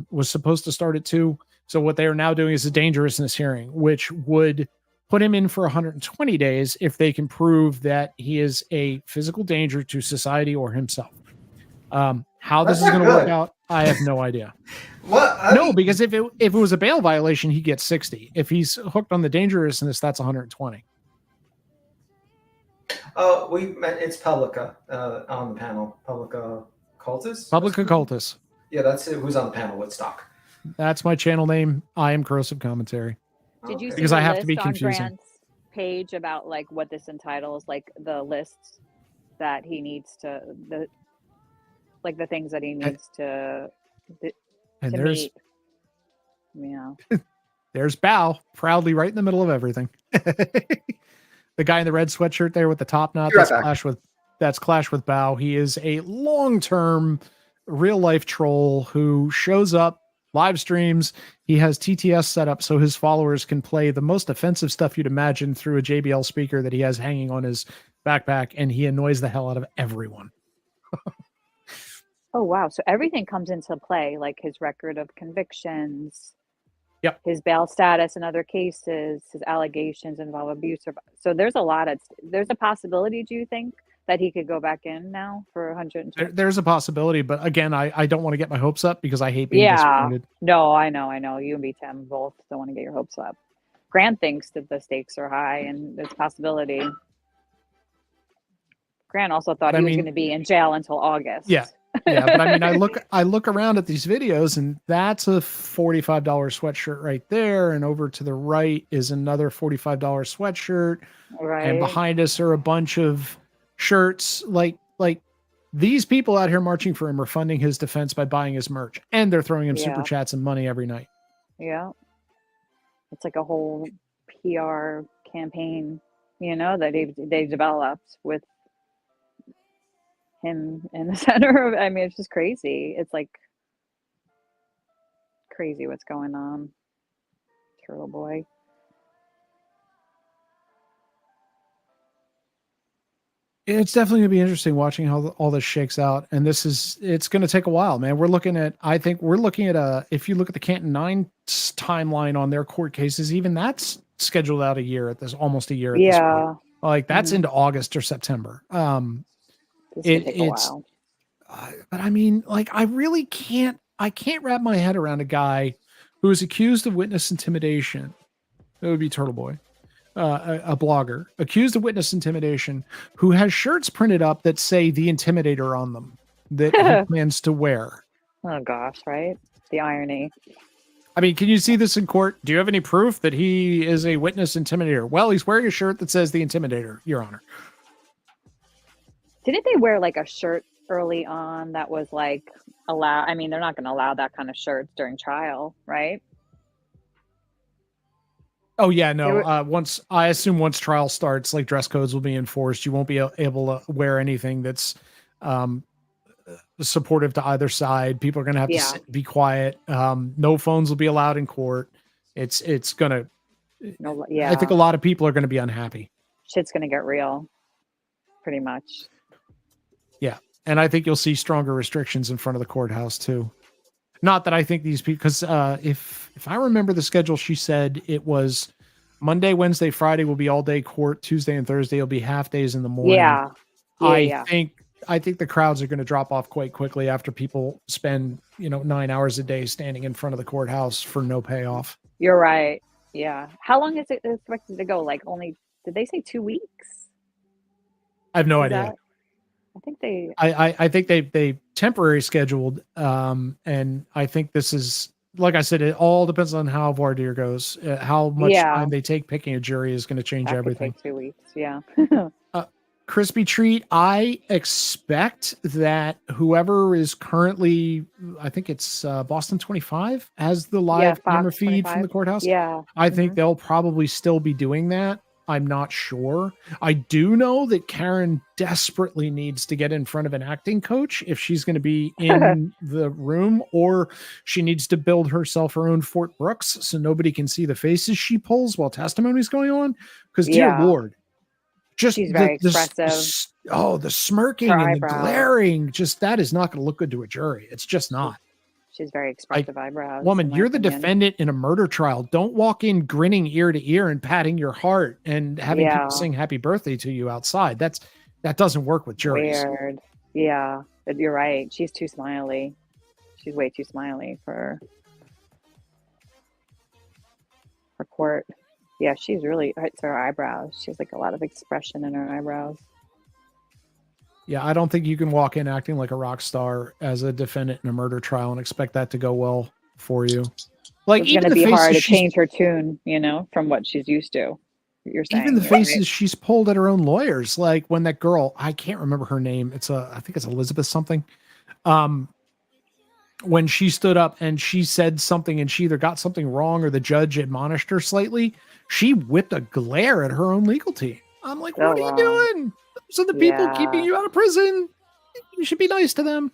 [SPEAKER 10] was supposed to start at 2. So what they are now doing is a dangerousness hearing, which would put him in for 120 days if they can prove that he is a physical danger to society or himself. How this is going to work out, I have no idea. Because if it was a bail violation, he gets 60. If he's hooked on the dangerousness, that's 120.
[SPEAKER 14] It's Publica on the panel. Publica Cultus?
[SPEAKER 10] Publica Cultus.
[SPEAKER 14] Yeah, that's it. Who's on the panel? Woodstock.
[SPEAKER 10] That's my channel name. I am Corrosive Commentary.
[SPEAKER 8] Did you see
[SPEAKER 10] because
[SPEAKER 8] the
[SPEAKER 10] I have
[SPEAKER 8] list
[SPEAKER 10] to be
[SPEAKER 8] on
[SPEAKER 10] confusing.
[SPEAKER 8] Grant's page about like what this entitles, like the lists that he needs to the things that he needs to
[SPEAKER 10] there's
[SPEAKER 8] meet. Yeah.
[SPEAKER 10] There's Bao proudly right in the middle of everything. The guy in the red sweatshirt there with the top knot, that's Clash with Bao. He is a long-term real life troll who shows up, live streams. He has TTS set up so his followers can play the most offensive stuff you'd imagine through a JBL speaker that he has hanging on his backpack, and he annoys the hell out of everyone.
[SPEAKER 8] Oh wow! So everything comes into play, like his record of convictions, his bail status in other cases, his allegations involve abuse. So there's there's a possibility. Do you think that he could go back in now for 120?
[SPEAKER 10] There's a possibility, but again, I don't want to get my hopes up because I hate being disappointed.
[SPEAKER 8] No, I know. You and B10 both don't want to get your hopes up. Grant thinks that the stakes are high and there's a possibility. Grant also thought he was going to be in jail until August.
[SPEAKER 10] Yeah, but I mean, I look around at these videos, and that's a $45 sweatshirt right there, and over to the right is another $45 sweatshirt,
[SPEAKER 8] right?
[SPEAKER 10] And behind us are a bunch of shirts. Like these people out here marching for him are funding his defense by buying his merch, and they're throwing him super chats and money every night.
[SPEAKER 8] Yeah, it's like a whole PR campaign, that they've developed with him in the center of. I mean, it's just crazy. It's like crazy what's going on. TurtleBoy.
[SPEAKER 10] It's definitely going to be interesting watching how all this shakes out. And it's going to take a while, man. I think we're looking at if you look at the Canton 9 timeline on their court cases, even that's scheduled out almost a year at this point. Like that's into August or September. Take a while. But I mean, like, I can't wrap my head around a guy who is accused of witness intimidation. That would be TurtleBoy, a blogger accused of witness intimidation, who has shirts printed up that say "The Intimidator" on them that he plans to wear.
[SPEAKER 8] Oh gosh, right? The irony.
[SPEAKER 10] I mean, can you see this in court? Do you have any proof that he is a witness intimidator? Well, he's wearing a shirt that says "The Intimidator," Your Honor.
[SPEAKER 8] Didn't they wear like a shirt early on that was like allow. I mean, they're not going to allow that kind of shirts during trial, right?
[SPEAKER 10] Oh yeah,
[SPEAKER 8] They
[SPEAKER 10] no.
[SPEAKER 8] were,
[SPEAKER 10] Once I assume once trial starts, like dress codes will be enforced. You won't be able to wear anything that's um, supportive to either side. People are going to have to
[SPEAKER 8] yeah,
[SPEAKER 10] be quiet. No phones will be allowed in court. It's gonna.
[SPEAKER 8] no,
[SPEAKER 10] I think
[SPEAKER 8] yeah,
[SPEAKER 10] a lot of people are going to be unhappy.
[SPEAKER 8] shit's going to get real, pretty much.
[SPEAKER 10] Yeah, and I think you'll see stronger restrictions in front of the courthouse too. Not that I think these people, because if I remember the schedule, she said it was Monday, Wednesday, Friday will be all day court. Tuesday and Thursday will be half days in the morning.
[SPEAKER 8] Yeah, yeah.
[SPEAKER 10] I think the crowds are going to drop off quite quickly after people spend 9 hours a day standing in front of the courthouse for no payoff.
[SPEAKER 8] You're right. Yeah. How long is it expected to go? Like only, did they say 2 weeks?
[SPEAKER 10] I have no
[SPEAKER 8] Is
[SPEAKER 10] idea.
[SPEAKER 8] that, I think they,
[SPEAKER 10] I think they temporary scheduled, and I think this is, like I said, it all depends on how voir dire goes. How much
[SPEAKER 8] yeah,
[SPEAKER 10] time they take picking a jury is going to change
[SPEAKER 8] that could
[SPEAKER 10] everything.
[SPEAKER 8] take 2 weeks. Yeah.
[SPEAKER 10] Crispy treat. I expect that whoever is currently, I think it's Boston 25, has the live
[SPEAKER 8] Yeah,
[SPEAKER 10] camera
[SPEAKER 8] Fox
[SPEAKER 10] feed from
[SPEAKER 8] 25.
[SPEAKER 10] the courthouse.
[SPEAKER 8] Yeah.
[SPEAKER 10] I think they'll probably still be doing that. I'm not sure. I do know that Karen desperately needs to get in front of an acting coach if she's going to be in the room, or she needs to build herself her own Fort Brooks so nobody can see the faces she pulls while testimony's going on. Because, dear
[SPEAKER 8] Yeah.
[SPEAKER 10] Lord, just
[SPEAKER 8] She's very expressive.
[SPEAKER 10] the smirking
[SPEAKER 8] Her
[SPEAKER 10] and the
[SPEAKER 8] eyebrows.
[SPEAKER 10] glaring, just that is not going to look good to a jury. It's just not.
[SPEAKER 8] She's very expressive eyebrows.
[SPEAKER 10] Woman,
[SPEAKER 8] in my
[SPEAKER 10] you're the
[SPEAKER 8] opinion.
[SPEAKER 10] defendant in a murder trial. Don't walk in grinning ear to ear and patting your heart and having
[SPEAKER 8] Yeah.
[SPEAKER 10] people sing happy birthday to you outside. That doesn't work with juries.
[SPEAKER 8] Weird. Yeah. But you're right. She's too smiley. She's way too smiley for court. Yeah, she's really, it's her eyebrows. She has like a lot of expression in her eyebrows.
[SPEAKER 10] Yeah, I don't think you can walk in acting like a rock star as a defendant in a murder trial and expect that to go well for you. Like,
[SPEAKER 8] It's
[SPEAKER 10] even
[SPEAKER 8] going to
[SPEAKER 10] the
[SPEAKER 8] be hard to
[SPEAKER 10] faces she's
[SPEAKER 8] change her tune, from what she's used to. You're saying.
[SPEAKER 10] even the
[SPEAKER 8] you're right.
[SPEAKER 10] faces she's pulled at her own lawyers, like when that girl, I can't remember her name. I think it's Elizabeth something. When she stood up and she said something and she either got something wrong or the judge admonished her slightly, she whipped a glare at her own legal team. I'm like, what are you doing? Those are the people keeping you out of prison. You should be nice to them.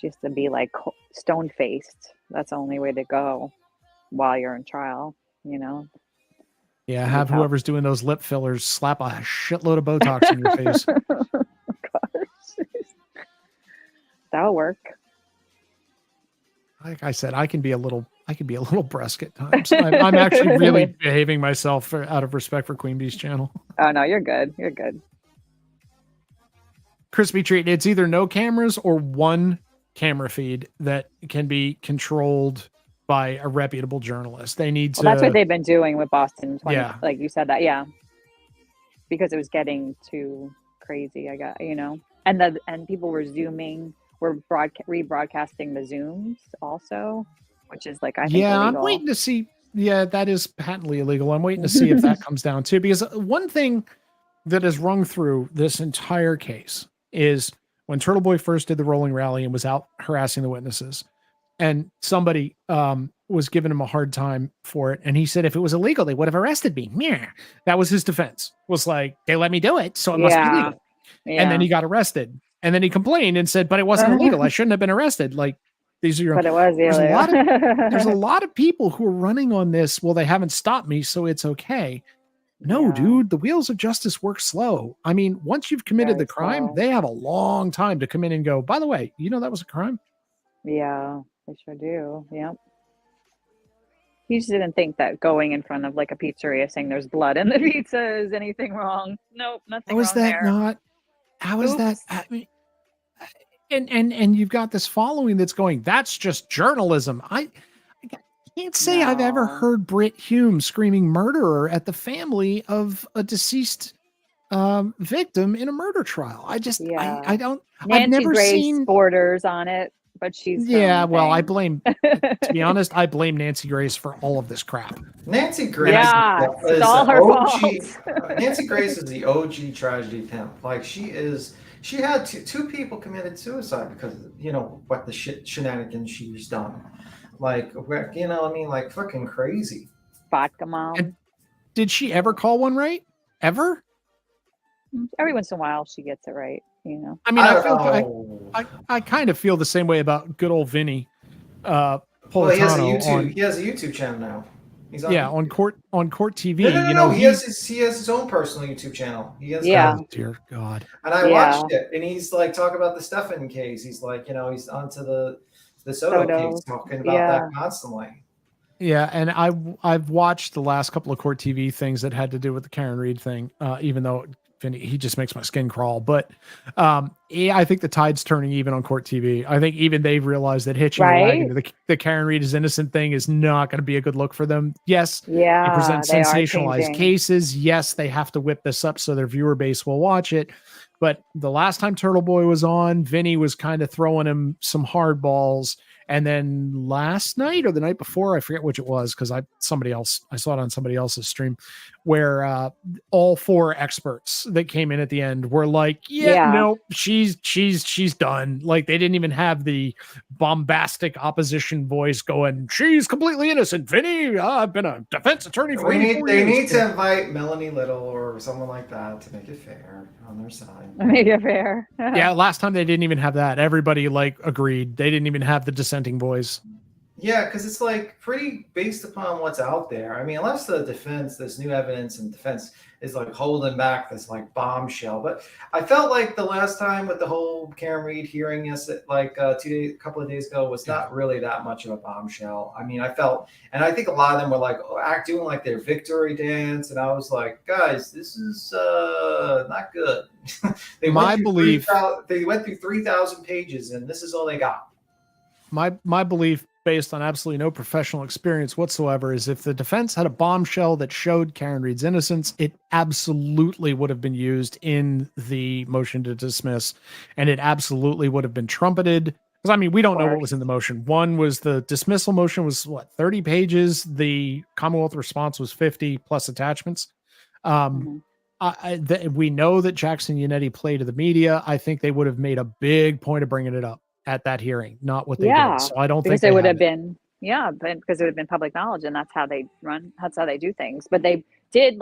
[SPEAKER 8] She has to be like stone faced. That's the only way to go while you're in trial,
[SPEAKER 10] Yeah, have whoever's doing those lip fillers slap a shitload of Botox in your face.
[SPEAKER 8] That'll work.
[SPEAKER 10] Like I said, I can be a little brusque at times. I'm actually really behaving myself out of respect for Queen Bee's channel.
[SPEAKER 8] Oh no, you're good. You're good.
[SPEAKER 10] Crispy treat. It's either no cameras or one camera feed that can be controlled by a reputable journalist. They need to.
[SPEAKER 8] Well, that's what they've been doing with Boston 20.
[SPEAKER 10] Yeah.
[SPEAKER 8] Like you said that, yeah. Because it was getting too crazy, I got, and people were zooming. We're rebroadcasting the Zooms also, which is like, I think illegal.
[SPEAKER 10] I'm waiting to see. Yeah, that is patently illegal. I'm waiting to see if that comes down too, because one thing that has rung through this entire case is when TurtleBoy first did the rolling rally and was out harassing the witnesses, and somebody was giving him a hard time for it, and he said if it was illegal, they would have arrested me. Yeah, that was his defense. Was like, they let me do it, so it must be legal.
[SPEAKER 8] Yeah.
[SPEAKER 10] And then he got arrested. And then he complained and said, but it wasn't illegal. I shouldn't have been arrested. Like, these are your.
[SPEAKER 8] But it was
[SPEAKER 10] there's
[SPEAKER 8] illegal.
[SPEAKER 10] there's a lot of people who are running on this. Well, they haven't stopped me, so it's okay. No, dude, the wheels of justice work slow. I mean, once you've committed the crime, they have a long time to come in and go, by the way, that was a crime?
[SPEAKER 8] Yeah, they sure do. Yep. He just didn't think that going in front of like a pizzeria saying there's blood in the pizza is anything wrong. Nope, nothing
[SPEAKER 10] How is
[SPEAKER 8] wrong
[SPEAKER 10] that
[SPEAKER 8] there.
[SPEAKER 10] not? How is that? I mean, and you've got this following that's going, that's just journalism. I can't say I've ever heard Britt Hume screaming murderer at the family of a deceased victim in a murder trial. I just, I don't,
[SPEAKER 8] Nancy
[SPEAKER 10] I've never
[SPEAKER 8] Grace
[SPEAKER 10] seen
[SPEAKER 8] borders on it, but she's
[SPEAKER 10] well, I blame, to be honest, I blame Nancy Grace for all of this crap.
[SPEAKER 14] Nancy Grace
[SPEAKER 8] it's all her fault.
[SPEAKER 14] Nancy Grace is the OG tragedy pimp. Like, she is She had two people committed suicide because of, what the shenanigans she's done. Like, I mean, like fucking crazy.
[SPEAKER 8] Vodka mom.
[SPEAKER 10] And did she ever call one right? Ever?
[SPEAKER 8] Every once in a while, she gets it right.
[SPEAKER 10] I mean, I kind of feel the same way about good old Vinny.
[SPEAKER 14] Well, he has a
[SPEAKER 10] Politano
[SPEAKER 14] YouTube channel now. He's on
[SPEAKER 10] on court TV.
[SPEAKER 14] No. He has his own personal YouTube channel. He has
[SPEAKER 10] Oh, dear God.
[SPEAKER 14] And I watched it, and he's like talking about the Stefan case. He's like, he's onto the Soto case, talking about that constantly.
[SPEAKER 10] Yeah, and I've watched the last couple of court TV things that had to do with the Karen Reed thing, even though he just makes my skin crawl. But I think the tide's turning even on court TV. I think even they've realized that hitching a wagon to the Karen Reed is innocent thing is not going to be a good look for them. Yes, they present sensationalized cases. Yes, they have to whip this up so their viewer base will watch it. But the last time TurtleBoy was on, Vinny was kind of throwing him some hard balls. And then last night or the night before, I forget which it was, because I saw it on somebody else's stream, where all four experts that came in at the end were like, no, she's done. Like, they didn't even have the bombastic opposition voice going, she's completely innocent. Vinny, I've been a defense attorney for 84 years.
[SPEAKER 14] They need to invite Melanie Little or someone like that to make it fair on their side.
[SPEAKER 8] Make it fair.
[SPEAKER 10] Yeah, last time they didn't even have that. Everybody agreed. They didn't even have the dissenting voice.
[SPEAKER 14] Yeah, because it's like pretty based upon what's out there. I mean, unless the defense, there's new evidence and defense is like holding back this like bombshell. But I felt like the last time with the whole Karen Reed hearing, a couple of days ago, was not really that much of a bombshell. I mean, I think a lot of them were like doing like their victory dance, and I was like, guys, this is not good. They went through 3,000 pages, and this is all they got.
[SPEAKER 10] My belief, based on absolutely no professional experience whatsoever, is if the defense had a bombshell that showed Karen Reed's innocence, it absolutely would have been used in the motion to dismiss, and it absolutely would have been trumpeted. Because, I mean, we don't know what was in the motion. One was the dismissal motion was 30 pages. The Commonwealth response was 50 plus attachments. We know that Jackson Yannetti played to the media. I think they would have made a big point of bringing it up at that hearing, not what they did. So I don't think
[SPEAKER 8] they would have been, because it would have been public knowledge, and that's how they do things. But they did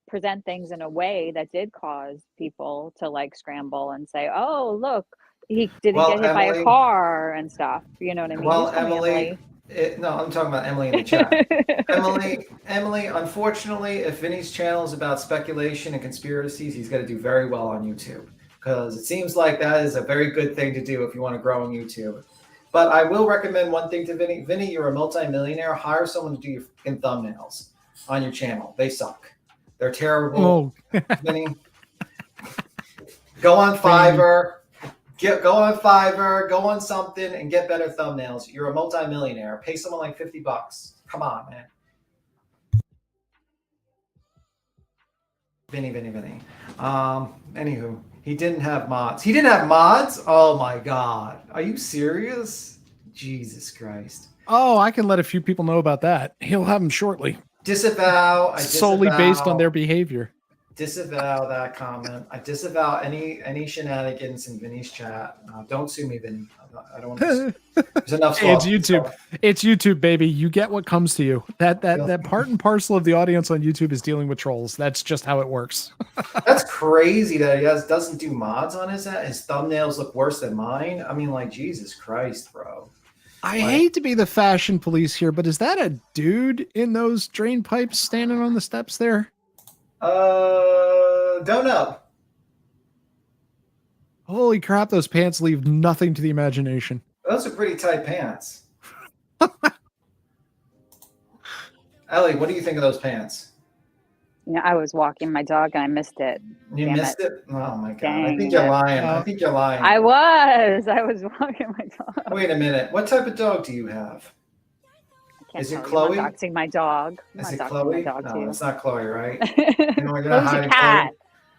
[SPEAKER 8] present things in a way that did cause people to scramble and say, oh, look, he didn't get hit by a car and stuff. You know what I mean?
[SPEAKER 14] Well, Emily. No, I'm talking about Emily in the chat. Emily, unfortunately, if Vinny's channel is about speculation and conspiracies, he's got to do very well on YouTube. Because it seems like that is a very good thing to do if you want to grow on YouTube. But I will recommend one thing to Vinny. Vinny, you're a multimillionaire. Hire someone to do your fucking thumbnails on your channel. They suck. They're terrible. Oh. Vinny, go on Fiverr. Go on something and get better thumbnails. You're a multimillionaire. Pay someone like $50. Come on, man. Vinny. Anywho. He didn't have mods. Oh my God. Are you serious? Jesus Christ.
[SPEAKER 10] Oh, I can let a few people know about that. He'll have them shortly.
[SPEAKER 14] Disavow.
[SPEAKER 10] Solely based on their behavior.
[SPEAKER 14] Disavow that comment. I disavow any shenanigans in Vinny's chat. Don't sue me, Vinny. I don't want to. There's enough.
[SPEAKER 10] It's YouTube. It's YouTube, baby. You get what comes to you. That part and parcel of the audience on YouTube is dealing with trolls. That's just how it works.
[SPEAKER 14] That's crazy that he doesn't do mods on his thumbnails look worse than mine. I mean, like, Jesus Christ, bro.
[SPEAKER 10] I hate to be the fashion police here, but is that a dude in those drain pipes standing on the steps there?
[SPEAKER 14] Don't know.
[SPEAKER 10] Holy crap, those pants leave nothing to the imagination.
[SPEAKER 14] Those are pretty tight pants. Ellie, what do you think of those pants?
[SPEAKER 8] I was walking my dog and I missed it.
[SPEAKER 14] You missed it? Oh my God. I think you're lying.
[SPEAKER 8] I was walking my dog.
[SPEAKER 14] Wait a minute. What type of dog do you have? Is it Chloe?
[SPEAKER 8] I'm not doxing my dog.
[SPEAKER 14] Is it Chloe? No, it's not Chloe, right?
[SPEAKER 8] Chloe's a cat.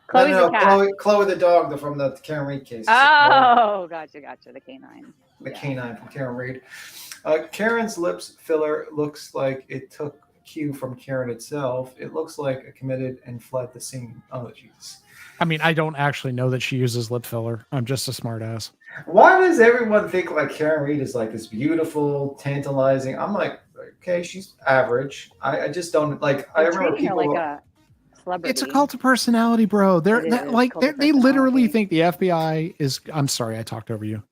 [SPEAKER 8] Chloe's a cat.
[SPEAKER 14] Chloe the dog from the Karen Reed case.
[SPEAKER 8] Oh, gotcha. The canine.
[SPEAKER 14] The canine from Karen Reed. Karen's lips filler looks like it took cue from Karen itself. It looks like a committed and fled the scene. Oh, jeez.
[SPEAKER 10] I mean, I don't actually know that she uses lip filler. I'm just a smart ass.
[SPEAKER 14] Why does everyone think like Karen Reed is like this beautiful, tantalizing? I'm like, okay, she's average. I just don't like. I remember
[SPEAKER 8] treating her
[SPEAKER 14] people.
[SPEAKER 8] like a celebrity.
[SPEAKER 10] It's a cult of personality, bro. They literally think the FBI is. I'm sorry, I talked over you.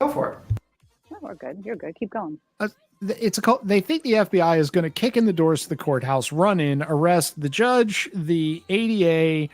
[SPEAKER 14] Go for it.
[SPEAKER 8] No, we're good. You're good. Keep going.
[SPEAKER 10] It's a cult. They think the FBI is going to kick in the doors to the courthouse, run in, arrest the judge, the ADA,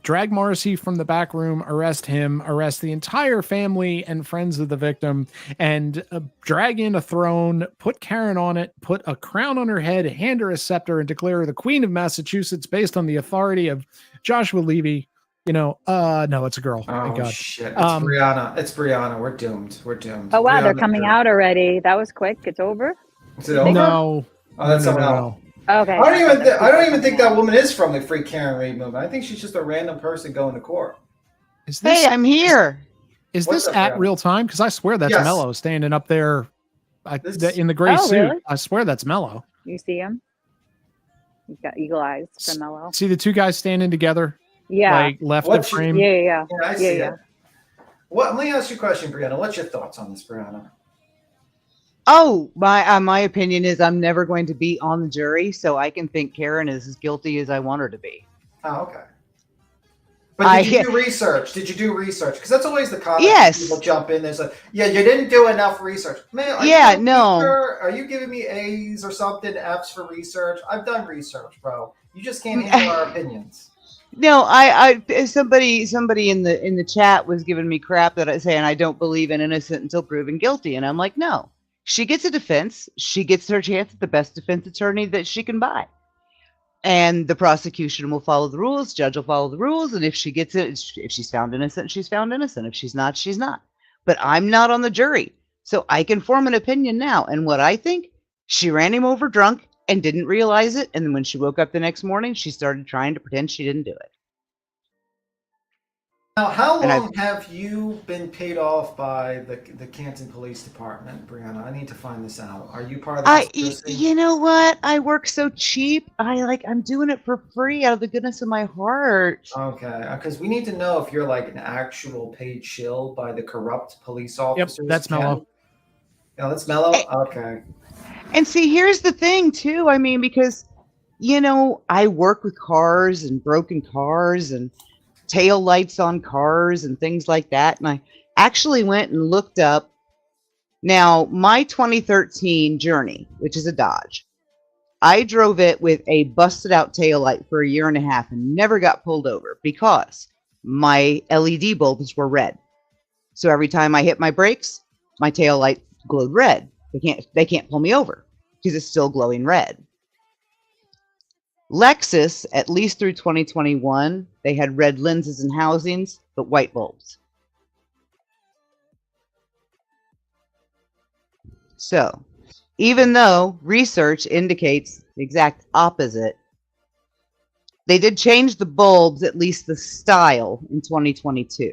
[SPEAKER 10] drag Morrissey from the back room, arrest him, arrest the entire family and friends of the victim, and drag in a throne, put Karen on it, put a crown on her head, hand her a scepter, and declare her the Queen of Massachusetts based on the authority of Joshua Levy. You know, no, it's a girl. Thank God.
[SPEAKER 14] Shit. It's Brianna. It's Brianna. We're doomed. We're doomed.
[SPEAKER 8] Oh wow, they're
[SPEAKER 14] Brianna's
[SPEAKER 8] coming
[SPEAKER 14] doomed.
[SPEAKER 8] out already. That was quick. It's over.
[SPEAKER 14] Is it over?
[SPEAKER 10] No.
[SPEAKER 14] Oh, that's someone else.
[SPEAKER 8] Okay.
[SPEAKER 14] I don't even think that woman is from the Free Karen Reed movement. I think she's just a random person going to court.
[SPEAKER 10] Is this,
[SPEAKER 2] Hey, I'm here.
[SPEAKER 10] Is
[SPEAKER 14] What's
[SPEAKER 10] this
[SPEAKER 14] up,
[SPEAKER 10] at
[SPEAKER 14] Brianna?
[SPEAKER 10] real time? Because I swear that's
[SPEAKER 14] Yes.
[SPEAKER 10] Mello standing up there in the gray
[SPEAKER 8] Oh,
[SPEAKER 10] suit.
[SPEAKER 8] really?
[SPEAKER 10] I swear that's Mello.
[SPEAKER 8] You see him? He's got eagle eyes for Mello.
[SPEAKER 10] See the two guys standing together?
[SPEAKER 8] Yeah.
[SPEAKER 10] Like left of frame?
[SPEAKER 8] Yeah.
[SPEAKER 14] I see it. Let me ask you a question, Brianna. What's your thoughts on this, Brianna?
[SPEAKER 2] Oh, my opinion is I'm never going to be on the jury, so I can think Karen is as guilty as I want her to be.
[SPEAKER 14] Oh, okay. But did you do research? Did you do research? Because that's always the comment.
[SPEAKER 2] Yes.
[SPEAKER 14] People jump in. There's like, yeah, you didn't do enough research. Man, are
[SPEAKER 2] Yeah,
[SPEAKER 14] you
[SPEAKER 2] no.
[SPEAKER 14] Are you giving me A's or something, F's for research? I've done research, bro. You just can't handle our opinions.
[SPEAKER 2] No, I somebody in the chat was giving me crap that I saying I don't believe in innocent until proven guilty, and I'm like, no. She gets a defense. She gets her chance at the best defense attorney that she can buy. And the prosecution will follow the rules, judge will follow the rules, and if she gets it, if she's found innocent, she's found innocent. If she's not, she's not. But I'm not on the jury, so I can form an opinion now. And what I think, she ran him over drunk and didn't realize it, and then when she woke up the next morning, she started trying to pretend she didn't do it.
[SPEAKER 14] Now, how long have you been paid off by the Canton Police Department, Brianna? I need to find this out. Are you part of the conspiracy?
[SPEAKER 2] You know what? I work so cheap. I'm doing it for free out of the goodness of my heart.
[SPEAKER 14] Okay, because we need to know if you're like an actual paid shill by the corrupt police officers.
[SPEAKER 10] that's Mello.
[SPEAKER 14] Yeah, that's Mello. Okay.
[SPEAKER 2] And see, here's the thing too. I mean, because, I work with cars and broken cars and tail lights on cars and things like that. And I actually went and looked up. Now, my 2013 Journey, which is a Dodge, I drove it with a busted out tail light for a year and a half and never got pulled over because my LED bulbs were red. So every time I hit my brakes, my tail light glowed red. They can't pull me over because it's still glowing red. Lexus, at least through 2021, they had red lenses and housings, but white bulbs. So, even though research indicates the exact opposite, they did change the bulbs, at least the style, in 2022.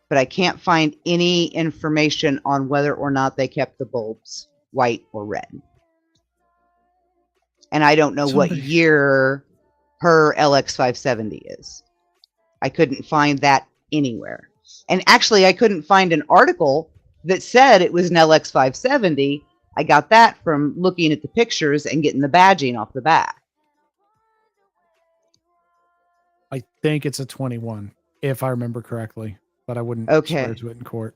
[SPEAKER 2] But I can't find any information on whether or not they kept the bulbs white or red. And I don't know what year her LX570 is. I couldn't find that anywhere. And actually, I couldn't find an article that said it was an LX570. I got that from looking at the pictures and getting the badging off the back.
[SPEAKER 10] I think it's a 21, if I remember correctly, but I wouldn't swear to it in court.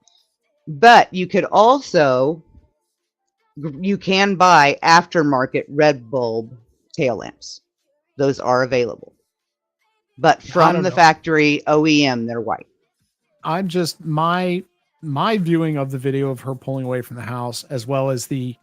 [SPEAKER 2] But you could also, you can buy aftermarket red bulb tail lamps. Those are available. But from the factory OEM, they're white.
[SPEAKER 10] I'm just, my viewing of the video of her pulling away from the house, as well as the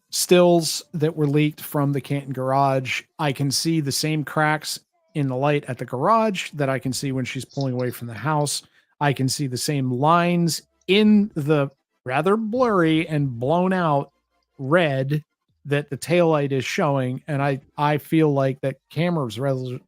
[SPEAKER 10] stills that were leaked from the Canton garage, I can see the same cracks in the light at the garage that I can see when she's pulling away from the house. I can see the same lines in the rather blurry and blown out red that the taillight is showing. And I feel like that camera's resolution,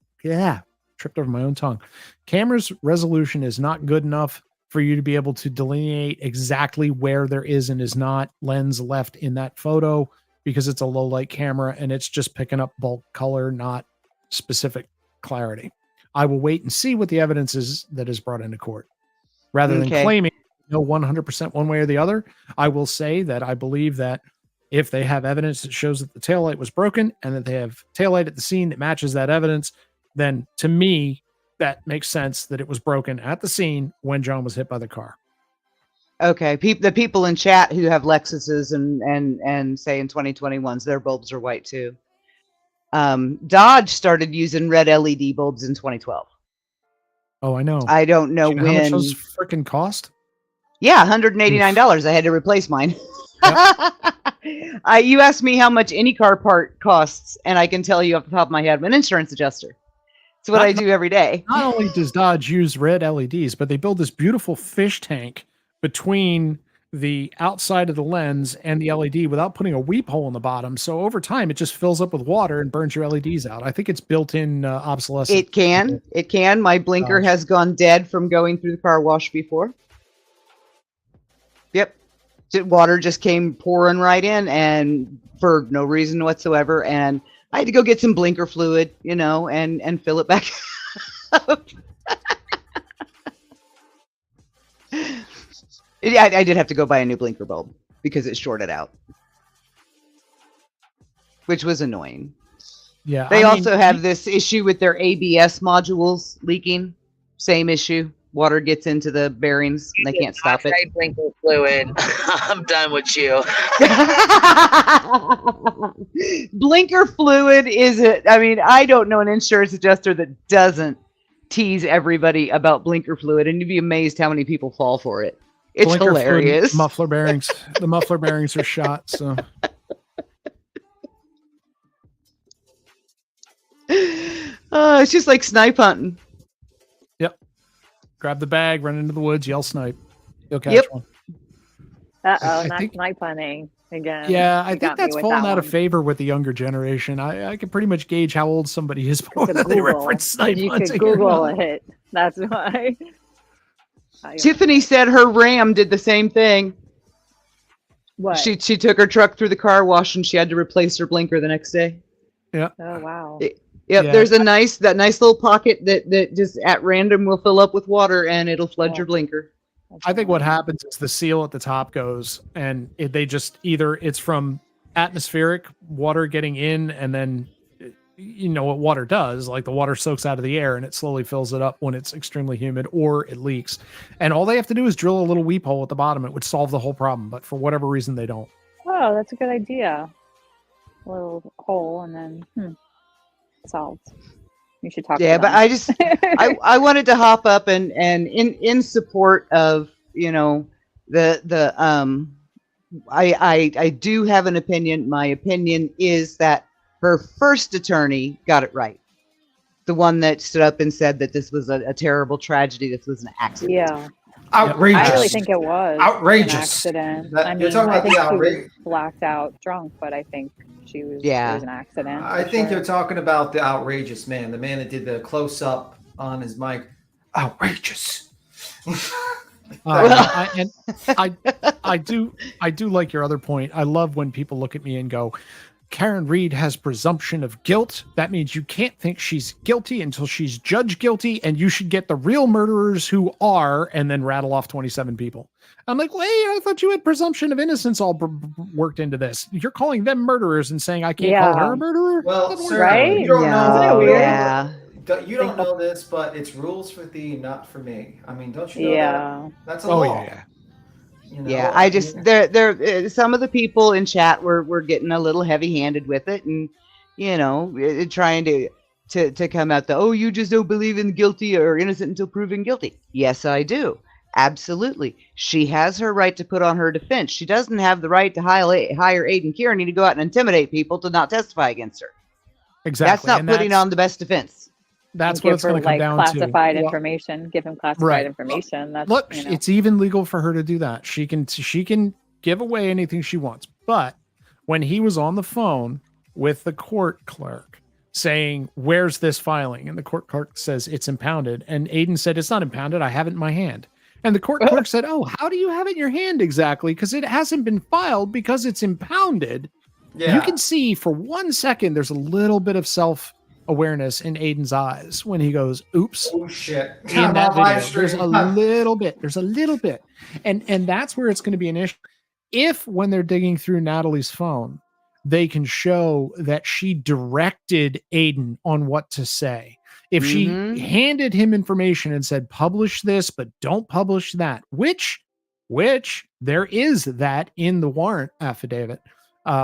[SPEAKER 10] tripped over my own tongue. Camera's resolution is not good enough for you to be able to delineate exactly where there is and is not lens left in that photo, because it's a low light camera and it's just picking up bulk color, not specific clarity. I will wait and see what the evidence is that is brought into court. Rather than claiming no 100% one way or the other, I will say that I believe that if they have evidence that shows that the taillight was broken and that they have taillight at the scene that matches that evidence, then to me, that makes sense that it was broken at the scene when John was hit by the car.
[SPEAKER 2] Okay, the people in chat who have Lexuses and say in 2021s, their bulbs are white too. Dodge started using red LED bulbs in 2012.
[SPEAKER 10] Oh, I know.
[SPEAKER 2] I don't know
[SPEAKER 10] Do you
[SPEAKER 2] when.
[SPEAKER 10] how much those freaking cost?
[SPEAKER 2] Yeah, $189. I had to replace mine. You asked me how much any car part costs, and I can tell you off the top of my head, I'm an insurance adjuster. It's what I do every day.
[SPEAKER 10] Not only does Dodge use red LEDs, but they build this beautiful fish tank between the outside of the lens and the LED without putting a weep hole in the bottom. So over time, it just fills up with water and burns your LEDs out. I think it's built-in obsolescence.
[SPEAKER 2] It can. My blinker has gone dead from going through the car wash before. Yep. Water just came pouring right in, and for no reason whatsoever. And I had to go get some blinker fluid, and fill it back up. I did have to go buy a new blinker bulb because it shorted out, which was annoying.
[SPEAKER 10] Yeah.
[SPEAKER 2] They also have this issue with their ABS modules leaking. Same issue. Water gets into the bearings and they can't stop it.
[SPEAKER 11] Blinker fluid. I'm done with you.
[SPEAKER 2] Blinker fluid is it? I mean, I don't know an insurance adjuster that doesn't tease everybody about blinker fluid, and you'd be amazed how many people fall for it. It's
[SPEAKER 10] Blinker fluid,
[SPEAKER 2] hilarious.
[SPEAKER 10] muffler bearings. The muffler bearings are shot. So.
[SPEAKER 2] It's just like snipe hunting.
[SPEAKER 10] Yep. Grab the bag, run into the woods, yell snipe. You'll catch one.
[SPEAKER 8] Not snipe hunting again.
[SPEAKER 10] Yeah, I
[SPEAKER 8] You
[SPEAKER 10] think
[SPEAKER 8] got me
[SPEAKER 10] that's
[SPEAKER 8] with
[SPEAKER 10] fallen
[SPEAKER 8] that
[SPEAKER 10] out of
[SPEAKER 8] one.
[SPEAKER 10] favor with the younger generation. I can pretty much gauge how old somebody is before
[SPEAKER 8] Could
[SPEAKER 10] they
[SPEAKER 8] Google.
[SPEAKER 10] reference snipe
[SPEAKER 8] You
[SPEAKER 10] hunting.
[SPEAKER 8] could Google it. That's why.
[SPEAKER 2] Tiffany said her Ram did the same thing.
[SPEAKER 8] What?
[SPEAKER 2] She took her truck through the car wash and she had to replace her blinker the next day.
[SPEAKER 10] Yeah.
[SPEAKER 8] Oh wow.
[SPEAKER 2] Yep.
[SPEAKER 10] Yeah.
[SPEAKER 2] There's that nice little pocket that just at random will fill up with water and it'll flood your blinker.
[SPEAKER 10] I think what happens is the seal at the top goes, and they just either it's from atmospheric water getting in, and then what water does, like the water soaks out of the air and it slowly fills it up when it's extremely humid, or it leaks. And all they have to do is drill a little weep hole at the bottom. It would solve the whole problem, but for whatever reason, they don't.
[SPEAKER 8] Oh, that's a good idea. A little hole and then solved. You should talk.
[SPEAKER 2] Yeah,
[SPEAKER 8] to
[SPEAKER 2] but
[SPEAKER 8] them.
[SPEAKER 2] I just I wanted to hop up and in support of I do have an opinion. My opinion is that her first attorney got it right. The one that stood up and said that this was a terrible tragedy. This was an accident.
[SPEAKER 8] Yeah.
[SPEAKER 14] Outrageous.
[SPEAKER 8] I really think it was
[SPEAKER 14] Outrageous.
[SPEAKER 8] an accident.
[SPEAKER 14] That-
[SPEAKER 8] I
[SPEAKER 14] you're
[SPEAKER 8] mean,
[SPEAKER 14] talking
[SPEAKER 8] I
[SPEAKER 14] about
[SPEAKER 8] think
[SPEAKER 14] the
[SPEAKER 8] she was
[SPEAKER 14] outrage.
[SPEAKER 8] blacked out drunk, but I think she was.
[SPEAKER 2] Yeah.
[SPEAKER 8] It was an accident.
[SPEAKER 14] I
[SPEAKER 8] for
[SPEAKER 14] think
[SPEAKER 8] sure.
[SPEAKER 14] you're talking about the outrageous man, the man that did the close up on his mic. Outrageous.
[SPEAKER 10] I do like your other point. I love when people look at me and go, Karen Reed has presumption of guilt. That means you can't think she's guilty until she's judged guilty, and you should get the real murderers who are, and then rattle off 27 people. I'm like, wait, I thought you had presumption of innocence all worked into this. You're calling them murderers and saying I can't call her a murderer?
[SPEAKER 14] Well, sir,
[SPEAKER 8] Right?
[SPEAKER 14] you don't
[SPEAKER 8] Yeah. Isn't it
[SPEAKER 14] know.
[SPEAKER 8] weird?
[SPEAKER 2] Yeah.
[SPEAKER 14] You don't know this, but it's rules for thee, not for me. I mean, don't you know
[SPEAKER 8] Yeah.
[SPEAKER 14] that? That's a
[SPEAKER 10] Oh,
[SPEAKER 14] law.
[SPEAKER 10] yeah.
[SPEAKER 14] You know?
[SPEAKER 2] Yeah, I just there some of the people in chat were getting a little heavy-handed with it, and trying to come out you just don't believe in guilty or innocent until proven guilty. Yes, I do. Absolutely. She has her right to put on her defense. She doesn't have the right to hire Aiden Kearney to go out and intimidate people to not testify against her.
[SPEAKER 10] Exactly.
[SPEAKER 2] That's not
[SPEAKER 10] And
[SPEAKER 2] putting on the best defense.
[SPEAKER 10] That's
[SPEAKER 8] Give
[SPEAKER 10] what it's
[SPEAKER 8] her,
[SPEAKER 10] going to come
[SPEAKER 8] like,
[SPEAKER 10] down
[SPEAKER 8] classified
[SPEAKER 10] to.
[SPEAKER 8] information. Give him classified
[SPEAKER 10] Right.
[SPEAKER 8] information. That's
[SPEAKER 10] Look, it's even legal for her to do that. She can give away anything she wants. But when he was on the phone with the court clerk saying, "Where's this filing?" and the court clerk says it's impounded, and Aiden said, "It's not impounded. I have it in my hand." And the court clerk said, "Oh, how do you have it in your hand exactly? Because it hasn't been filed because it's impounded." You can see for 1 second there's a little bit of self-awareness in Aiden's eyes when he goes, oops.
[SPEAKER 14] Oh shit.
[SPEAKER 10] In that video. There's a little bit. There's a little bit. And that's where it's going to be an issue. If when they're digging through Natalie's phone, they can show that she directed Aiden on what to say. If she handed him information and said, publish this, but don't publish that, which there is that in the warrant affidavit,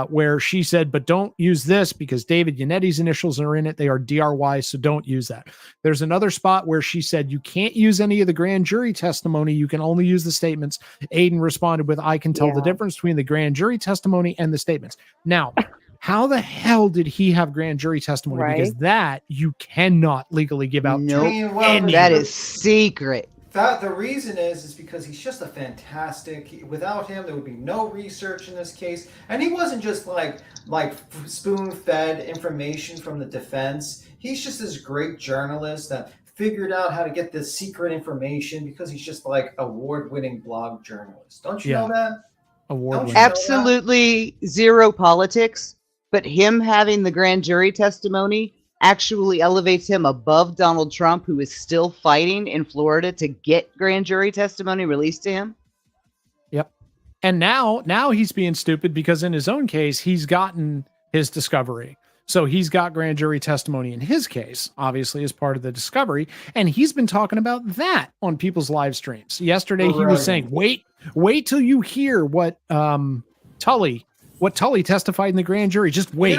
[SPEAKER 10] where she said, but don't use this because David Yanetti's initials are in it. They are DRY, so don't use that. There's another spot where she said, you can't use any of the grand jury testimony. You can only use the statements. Aiden responded with, I can tell the difference between the grand jury testimony and the statements. Now, how the hell did he have grand jury testimony?
[SPEAKER 2] Right.
[SPEAKER 10] Because that you cannot legally give out.
[SPEAKER 2] Nope.
[SPEAKER 10] To
[SPEAKER 2] That is secret.
[SPEAKER 14] That the reason is because he's just a fantastic. Without him, there would be no research in this case, and he wasn't just like spoon-fed information from the defense. He's just this great journalist that figured out how to get this secret information because he's just like award-winning blog journalist. Don't you know that?
[SPEAKER 10] Award-winning.
[SPEAKER 2] Absolutely zero politics, but him having the grand jury testimony actually elevates him above Donald Trump, who is still fighting in Florida to get grand jury testimony released to him.
[SPEAKER 10] Yep. And now he's being stupid because in his own case, he's gotten his discovery. So he's got grand jury testimony in his case, obviously as part of the discovery. And he's been talking about that on people's live streams. Yesterday, he was saying, wait till you hear what Tully testified in the grand jury. Just wait.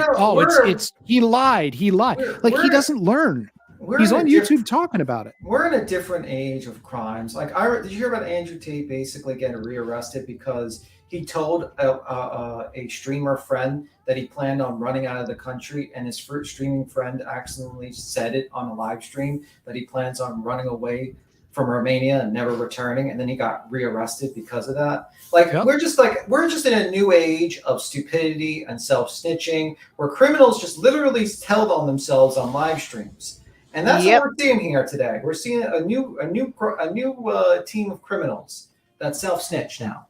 [SPEAKER 10] He lied. He doesn't learn. He's on YouTube talking about it.
[SPEAKER 14] We're in a different age of crimes. Like, did you hear about Andrew Tate basically getting rearrested because he told a streamer friend that he planned on running out of the country, and his streaming friend accidentally said it on a live stream that he plans on running away from Romania and never returning, and then he got rearrested because of that. We're just in a new age of stupidity and self-snitching where criminals just literally tell on themselves on live streams. And that's what we're seeing here today. We're seeing a new team of criminals that self-snitch now.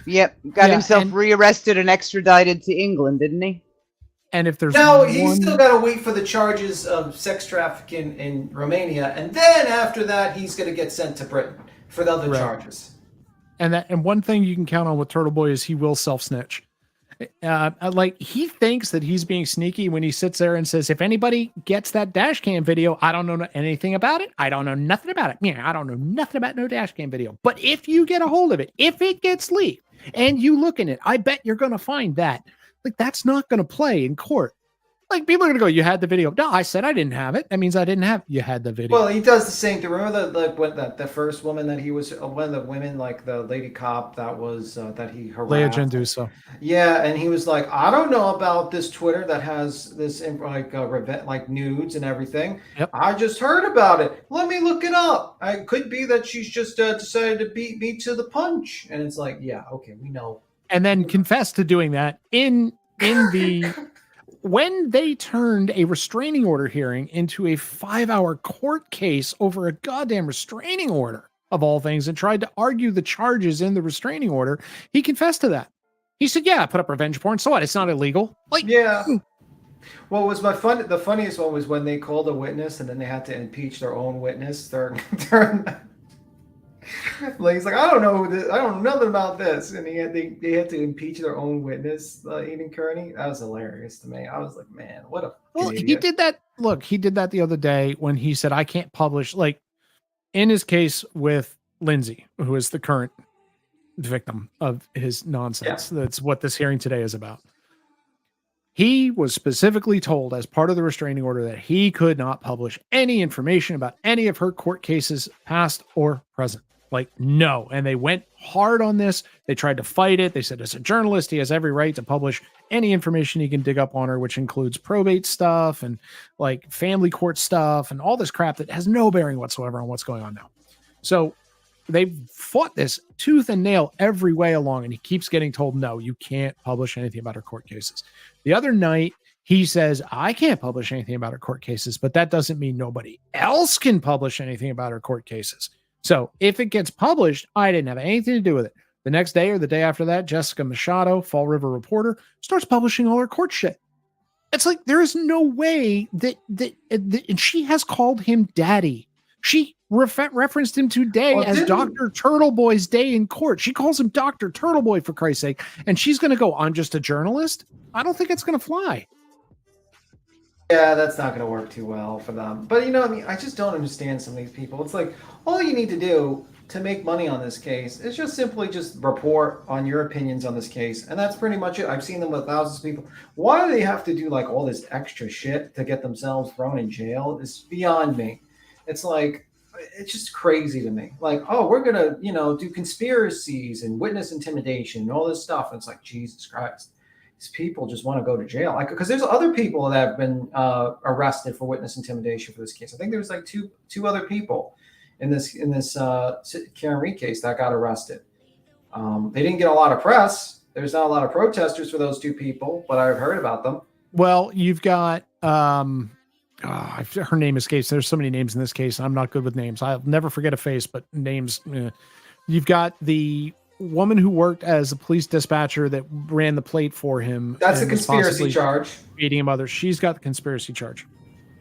[SPEAKER 2] Yep, got himself rearrested and extradited to England, didn't he?
[SPEAKER 10] And if there's
[SPEAKER 14] he's still got to wait for the charges of sex trafficking in Romania, and then after that, he's going to get sent to Britain for the other charges.
[SPEAKER 10] And one thing you can count on with TurtleBoy is he will self-snitch. He thinks that he's being sneaky when he sits there and says, if anybody gets that dash cam video, I don't know anything about it. I don't know nothing about it. Yeah, I don't know nothing about no dash cam video. But if you get a hold of it, if it gets leaked and you look in it, I bet you're going to find that. That's not going to play in court. People are going to go, you had the video. No, I said I didn't have it. That means I didn't have it. You had the video.
[SPEAKER 14] Well, he does the same thing. Remember the first woman that he was, one of the women, the lady cop that was, that he harassed?
[SPEAKER 10] Leah Genduso.
[SPEAKER 14] Yeah, and he was like, I don't know about this Twitter that has this, nudes and everything.
[SPEAKER 10] Yep.
[SPEAKER 14] I just heard about it. Let me look it up. It could be that she's just decided to beat me to the punch. And it's like, yeah, okay, we know.
[SPEAKER 10] And then confess to doing that in the... When they turned a restraining order hearing into a 5-hour court case over a goddamn restraining order, of all things, and tried to argue the charges in the restraining order, he confessed to that. He said, yeah, I put up revenge porn. So what? It's not illegal.
[SPEAKER 14] Yeah. What was the funniest one was when they called a witness and then they had to impeach their own witness. He's like, I don't know this. I don't know nothing about this, and they had to impeach their own witness, Aiden Kearney. That was hilarious to me. I was like, man, what a idiot.
[SPEAKER 10] He did that. Look, he did that the other day when he said, I can't publish. In his case with Lindsay, who is the current victim of his nonsense. Yeah. That's what this hearing today is about. He was specifically told as part of the restraining order that he could not publish any information about any of her court cases, past or present. No. And they went hard on this. They tried to fight it. They said, as a journalist, he has every right to publish any information he can dig up on her, which includes probate stuff and family court stuff and all this crap that has no bearing whatsoever on what's going on now. So they fought this tooth and nail every way along. And he keeps getting told, no, you can't publish anything about her court cases. The other night, he says, I can't publish anything about her court cases, but that doesn't mean nobody else can publish anything about her court cases. So if it gets published, I didn't have anything to do with it. The next day or the day after that, Jessica Machado, Fall River reporter, starts publishing all her court shit. It's like there is no way that and she has called him daddy. She referenced him today as Dr. TurtleBoy's day in court. She calls him Dr. TurtleBoy, for Christ's sake. And she's going to go, I'm just a journalist? I don't think it's going to fly.
[SPEAKER 14] Yeah, that's not going to work too well for them. But, you know, I mean, I just don't understand some of these people. It's like, all you need to do to make money on this case is just simply just report on your opinions on this case. And that's pretty much it. I've seen them with thousands of people. Why do they have to do like all this extra shit to get themselves thrown in jail? It's beyond me. It's like, it's just crazy to me. Like, oh, we're going to, you know, do conspiracies and witness intimidation and all this stuff. And it's like, Jesus Christ. These people just want to go to jail. Like, because there's other people that have been arrested for witness intimidation for this case. I think there was like two other people in this Kearney case that got arrested. They didn't get a lot of press. There's not a lot of protesters for those two people, but I've heard about them.
[SPEAKER 10] Well, you've got her name escapes. There's so many names in this case. I'm not good with names. I'll never forget a face, but names. You've got the woman who worked as a police dispatcher that ran the plate for him.
[SPEAKER 14] That's a conspiracy charge.
[SPEAKER 10] Beating him others. She's got the conspiracy charge.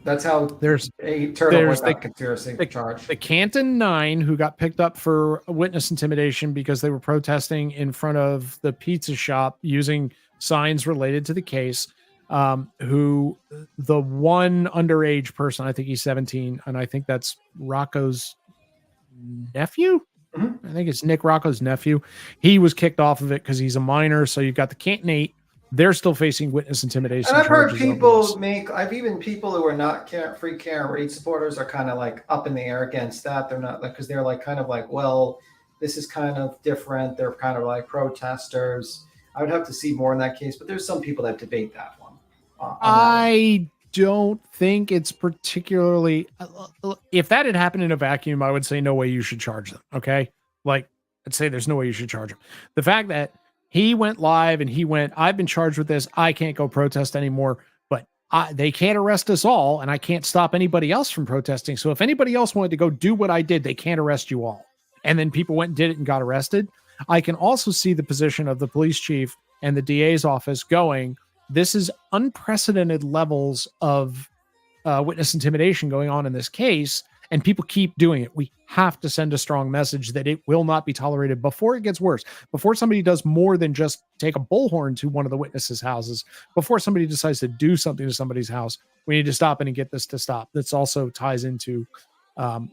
[SPEAKER 14] That's how
[SPEAKER 10] there's
[SPEAKER 14] the conspiracy charge.
[SPEAKER 10] The Canton 9 who got picked up for witness intimidation because they were protesting in front of the pizza shop using signs related to the case. Who the one underage person, I think he's 17, and I think that's Rocco's nephew. I think it's Nick Rocco's nephew. He was kicked off of it because he's a minor. So you've got the Canton 8. They're still facing witness intimidation.
[SPEAKER 14] And I've heard people people who are not free care rate supporters are kind of like up in the air against that. They're not like, because they're like kind of like, well, this is kind of different. They're kind of like protesters. I would have to see more in that case, but there's some people that debate that one.
[SPEAKER 10] I don't think it's particularly. If that had happened in a vacuum, I would say no way you should charge them. Okay, like I'd say there's no way you should charge them. The fact that he went live and he went, I've been charged with this. I can't go protest anymore. But they can't arrest us all, and I can't stop anybody else from protesting. So if anybody else wanted to go do what I did, they can't arrest you all. And then people went and did it and got arrested. I can also see the position of the police chief and the DA's office going, this is unprecedented levels of witness intimidation going on in this case, and people keep doing it. We have to send a strong message that it will not be tolerated before it gets worse, before somebody does more than just take a bullhorn to one of the witnesses' houses, before somebody decides to do something to somebody's house. We need to stop it and get this to stop. This also ties into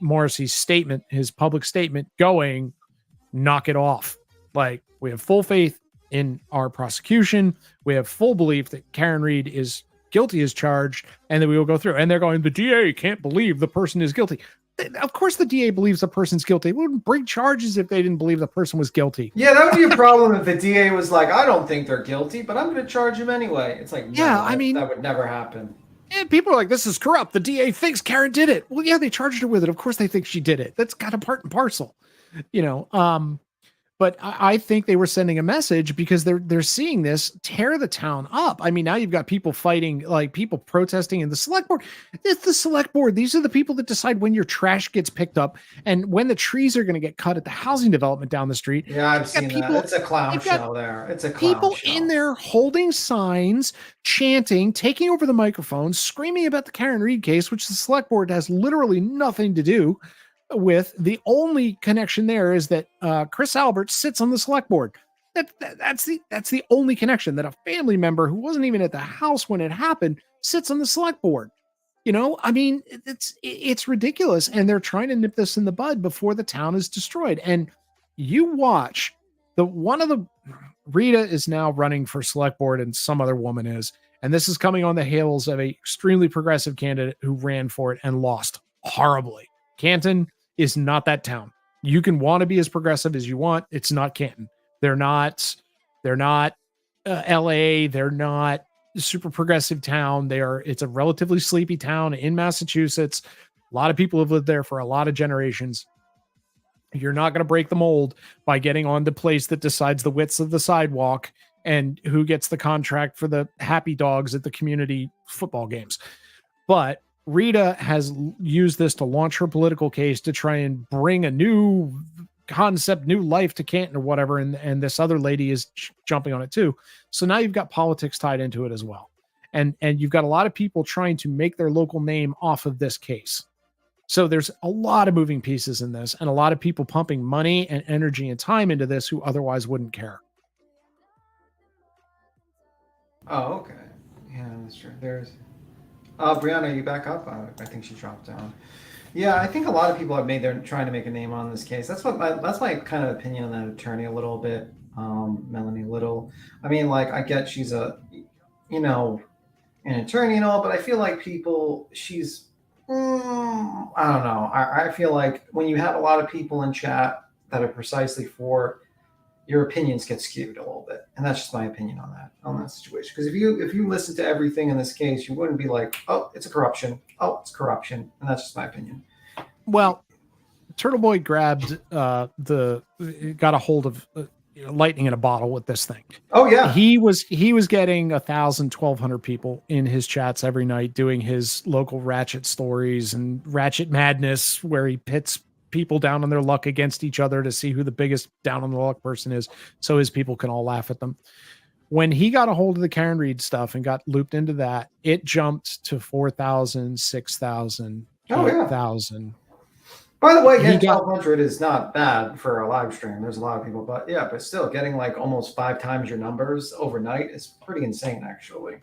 [SPEAKER 10] Morrissey's statement, his public statement going, knock it off. Like, we have full faith in our prosecution. We have full belief that Karen Reed is guilty as charged, and then we will go through. And they're going, the DA can't believe the person is guilty. Of course the DA believes the person's guilty. They wouldn't bring charges if they didn't believe the person was guilty.
[SPEAKER 14] Yeah, that would be a problem if the DA was like, I don't think they're guilty, but I'm going to charge him anyway. It's like, no, I mean, that would never happen.
[SPEAKER 10] And people are like, this is corrupt. The DA thinks Karen did it. Well, yeah, they charged her with it. Of course they think she did it. That's kind of part and parcel, you know. But I think they were sending a message because they're seeing this tear the town up. I mean, now you've got people fighting, like people protesting in the select board. It's the select board. These are the people that decide when your trash gets picked up and when the trees are going to get cut at the housing development down the street.
[SPEAKER 14] Yeah, I've seen that. It's a clown show there. It's a clown
[SPEAKER 10] people
[SPEAKER 14] show.
[SPEAKER 10] In there holding signs, chanting, taking over the microphone, screaming about the Karen Reed case, which the select board has literally nothing to do with. The only connection there is that Chris Albert sits on the select board. That's the only connection, that a family member who wasn't even at the house when it happened sits on the select board. You know, I mean, it's ridiculous, and they're trying to nip this in the bud before the town is destroyed. And you watch Rita is now running for select board, and some other woman is, and this is coming on the heels of a extremely progressive candidate who ran for it and lost horribly. Canton is not that town. You can want to be as progressive as you want. It's not Canton. They're not LA. They're not a super progressive town. It's a relatively sleepy town in Massachusetts. A lot of people have lived there for a lot of generations. You're not going to break the mold by getting on the place that decides the widths of the sidewalk and who gets the contract for the happy dogs at the community football games. But Rita has used this to launch her political case to try and bring a new concept, new life to Canton or whatever, and this other lady is jumping on it too. So now you've got politics tied into it as well. And you've got a lot of people trying to make their local name off of this case. So there's a lot of moving pieces in this, and a lot of people pumping money and energy and time into this who otherwise wouldn't care.
[SPEAKER 14] Oh, okay. Yeah, that's true. There's Brianna, you back up? I think she dropped down. Yeah, I think a lot of people have trying to make a name on this case. That's my kind of opinion on that attorney a little bit, Melanie Little. I mean, like, I get she's an attorney and all, but I feel like she's, I don't know. I feel like when you have a lot of people in chat that are precisely for, your opinions get skewed a little bit, and that's just my opinion on that situation. Because if you listen to everything in this case, you wouldn't be like, oh, it's a corruption. Oh, it's corruption, and that's just my opinion.
[SPEAKER 10] Well, TurtleBoy got a hold of lightning in a bottle with this thing.
[SPEAKER 14] Oh yeah,
[SPEAKER 10] he was getting 1,000, 1,200 people in his chats every night doing his local ratchet stories and ratchet madness, where he pits people down on their luck against each other to see who the biggest down on the luck person is, so his people can all laugh at them. When he got a hold of the Karen Reed stuff and got looped into that, it jumped to 4,000, 6,000, 8,000.
[SPEAKER 14] By the way, getting 1,200 is not bad for a live stream. There's a lot of people, but still getting like almost 5 times your numbers overnight is pretty insane, actually.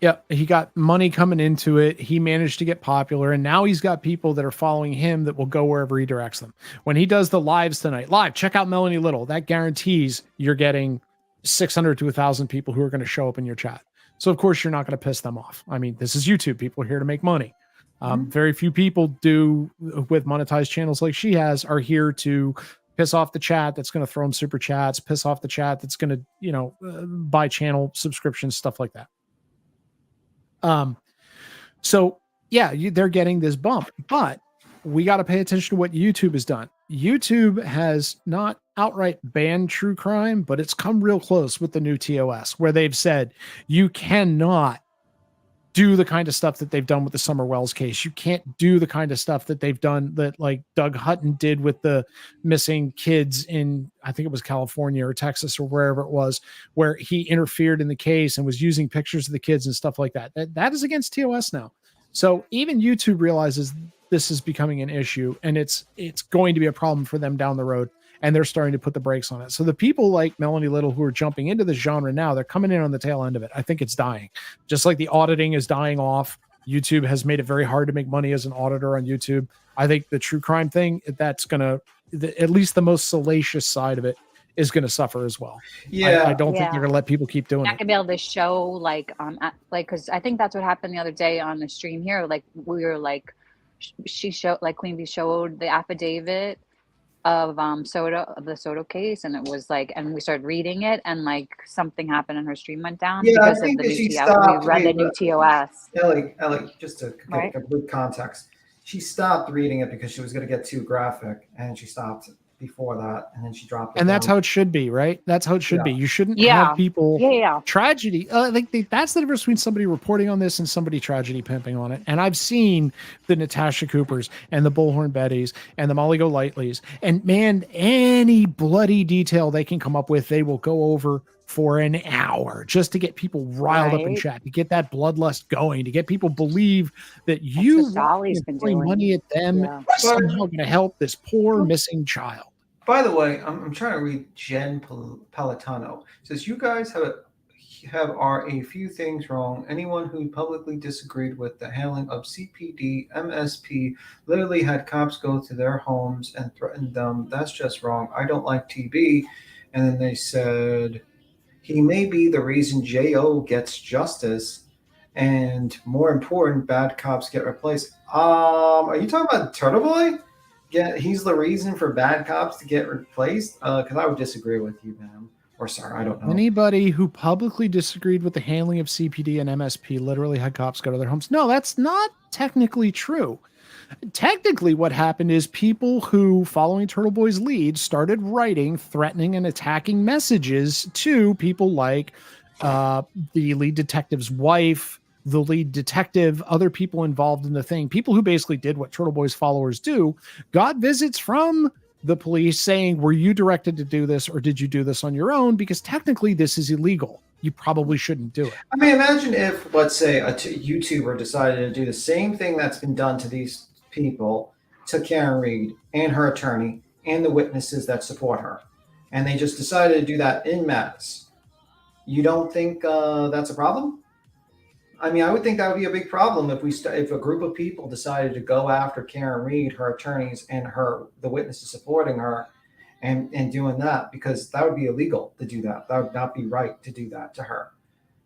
[SPEAKER 10] Yeah, he got money coming into it. He managed to get popular, and now he's got people that are following him that will go wherever he directs them. When he does the lives tonight, check out Melanie Little. That guarantees you're getting 600 to 1,000 people who are going to show up in your chat. So of course you're not going to piss them off. I mean, this is YouTube. People are here to make money. Very few people do with monetized channels like she has are here to piss off the chat that's going to throw them super chats, piss off the chat that's going to, buy channel subscriptions, stuff like that. So yeah, they're getting this bump, but we got to pay attention to what YouTube has done. YouTube has not outright banned true crime, but it's come real close with the new TOS, where they've said you cannot do the kind of stuff that they've done with the Summer Wells case. You can't do the kind of stuff that they've done that like Doug Hutton did with the missing kids in, I think it was California or Texas or wherever it was, where he interfered in the case and was using pictures of the kids and stuff like that. That is against TOS now. So even YouTube realizes this is becoming an issue, and it's going to be a problem for them down the road. And they're starting to put the brakes on it. So the people like Melanie Little who are jumping into this genre now, they're coming in on the tail end of it. I think it's dying. Just like the auditing is dying off. YouTube has made it very hard to make money as an auditor on YouTube. I think the true crime thing, that's going to, at least the most salacious side of it, is going to suffer as well.
[SPEAKER 14] Yeah.
[SPEAKER 10] I don't think they're going to let people keep doing
[SPEAKER 8] Not
[SPEAKER 10] it.
[SPEAKER 8] gonna be able to show because I think that's what happened the other day on the stream here. Like we were like, she showed, like Queen Bee showed the affidavit of the Soto case, and it was like, and we started reading it, and like something happened and her stream went down because of the new TOS. We read the new TOS.
[SPEAKER 14] Ellie, just to get complete context, she stopped reading it because she was going to get too graphic, and she stopped before that, and then she dropped it.
[SPEAKER 10] And that's how it should be, right? That's how it should be. You shouldn't have people tragedy. That's the difference between somebody reporting on this and somebody tragedy pimping on it. And I've seen the Natasha Coopers and the Bullhorn Bettys and the Molly Golightleys, and man, any bloody detail they can come up with, they will go over for an hour just to get people riled up in chat, to get that bloodlust going, to get people believe that you throwing money at them is somehow going to help this poor missing child.
[SPEAKER 14] By the way, I'm trying to read Jen Palatano. It says, you guys are a few things wrong. Anyone who publicly disagreed with the handling of CPD, MSP, literally had cops go to their homes and threaten them. That's just wrong. I don't like TB. And then they said, he may be the reason JO gets justice, and more important, bad cops get replaced. Are you talking about TurtleBoy? Yeah, he's the reason for bad cops to get replaced? Because I would disagree with you, man. Or sorry, I don't know.
[SPEAKER 10] Anybody who publicly disagreed with the handling of CPD and MSP literally had cops go to their homes. No, that's not technically true. Technically, what happened is people who, following TurtleBoy's lead, started writing threatening and attacking messages to people like the lead detective's wife, the lead detective, other people involved in the thing, people who basically did what TurtleBoy's followers do, got visits from the police saying, were you directed to do this or did you do this on your own? Because technically this is illegal. You probably shouldn't do it.
[SPEAKER 14] I mean, imagine if, let's say, a YouTuber decided to do the same thing that's been done to these people, to Karen Reed and her attorney and the witnesses that support her, and they just decided to do that in mass. You don't think that's a problem? I mean, I would think that would be a big problem if a group of people decided to go after Karen Reed, her attorneys, and the witnesses supporting her, and doing that, because that would be illegal to do that. That would not be right to do that to her.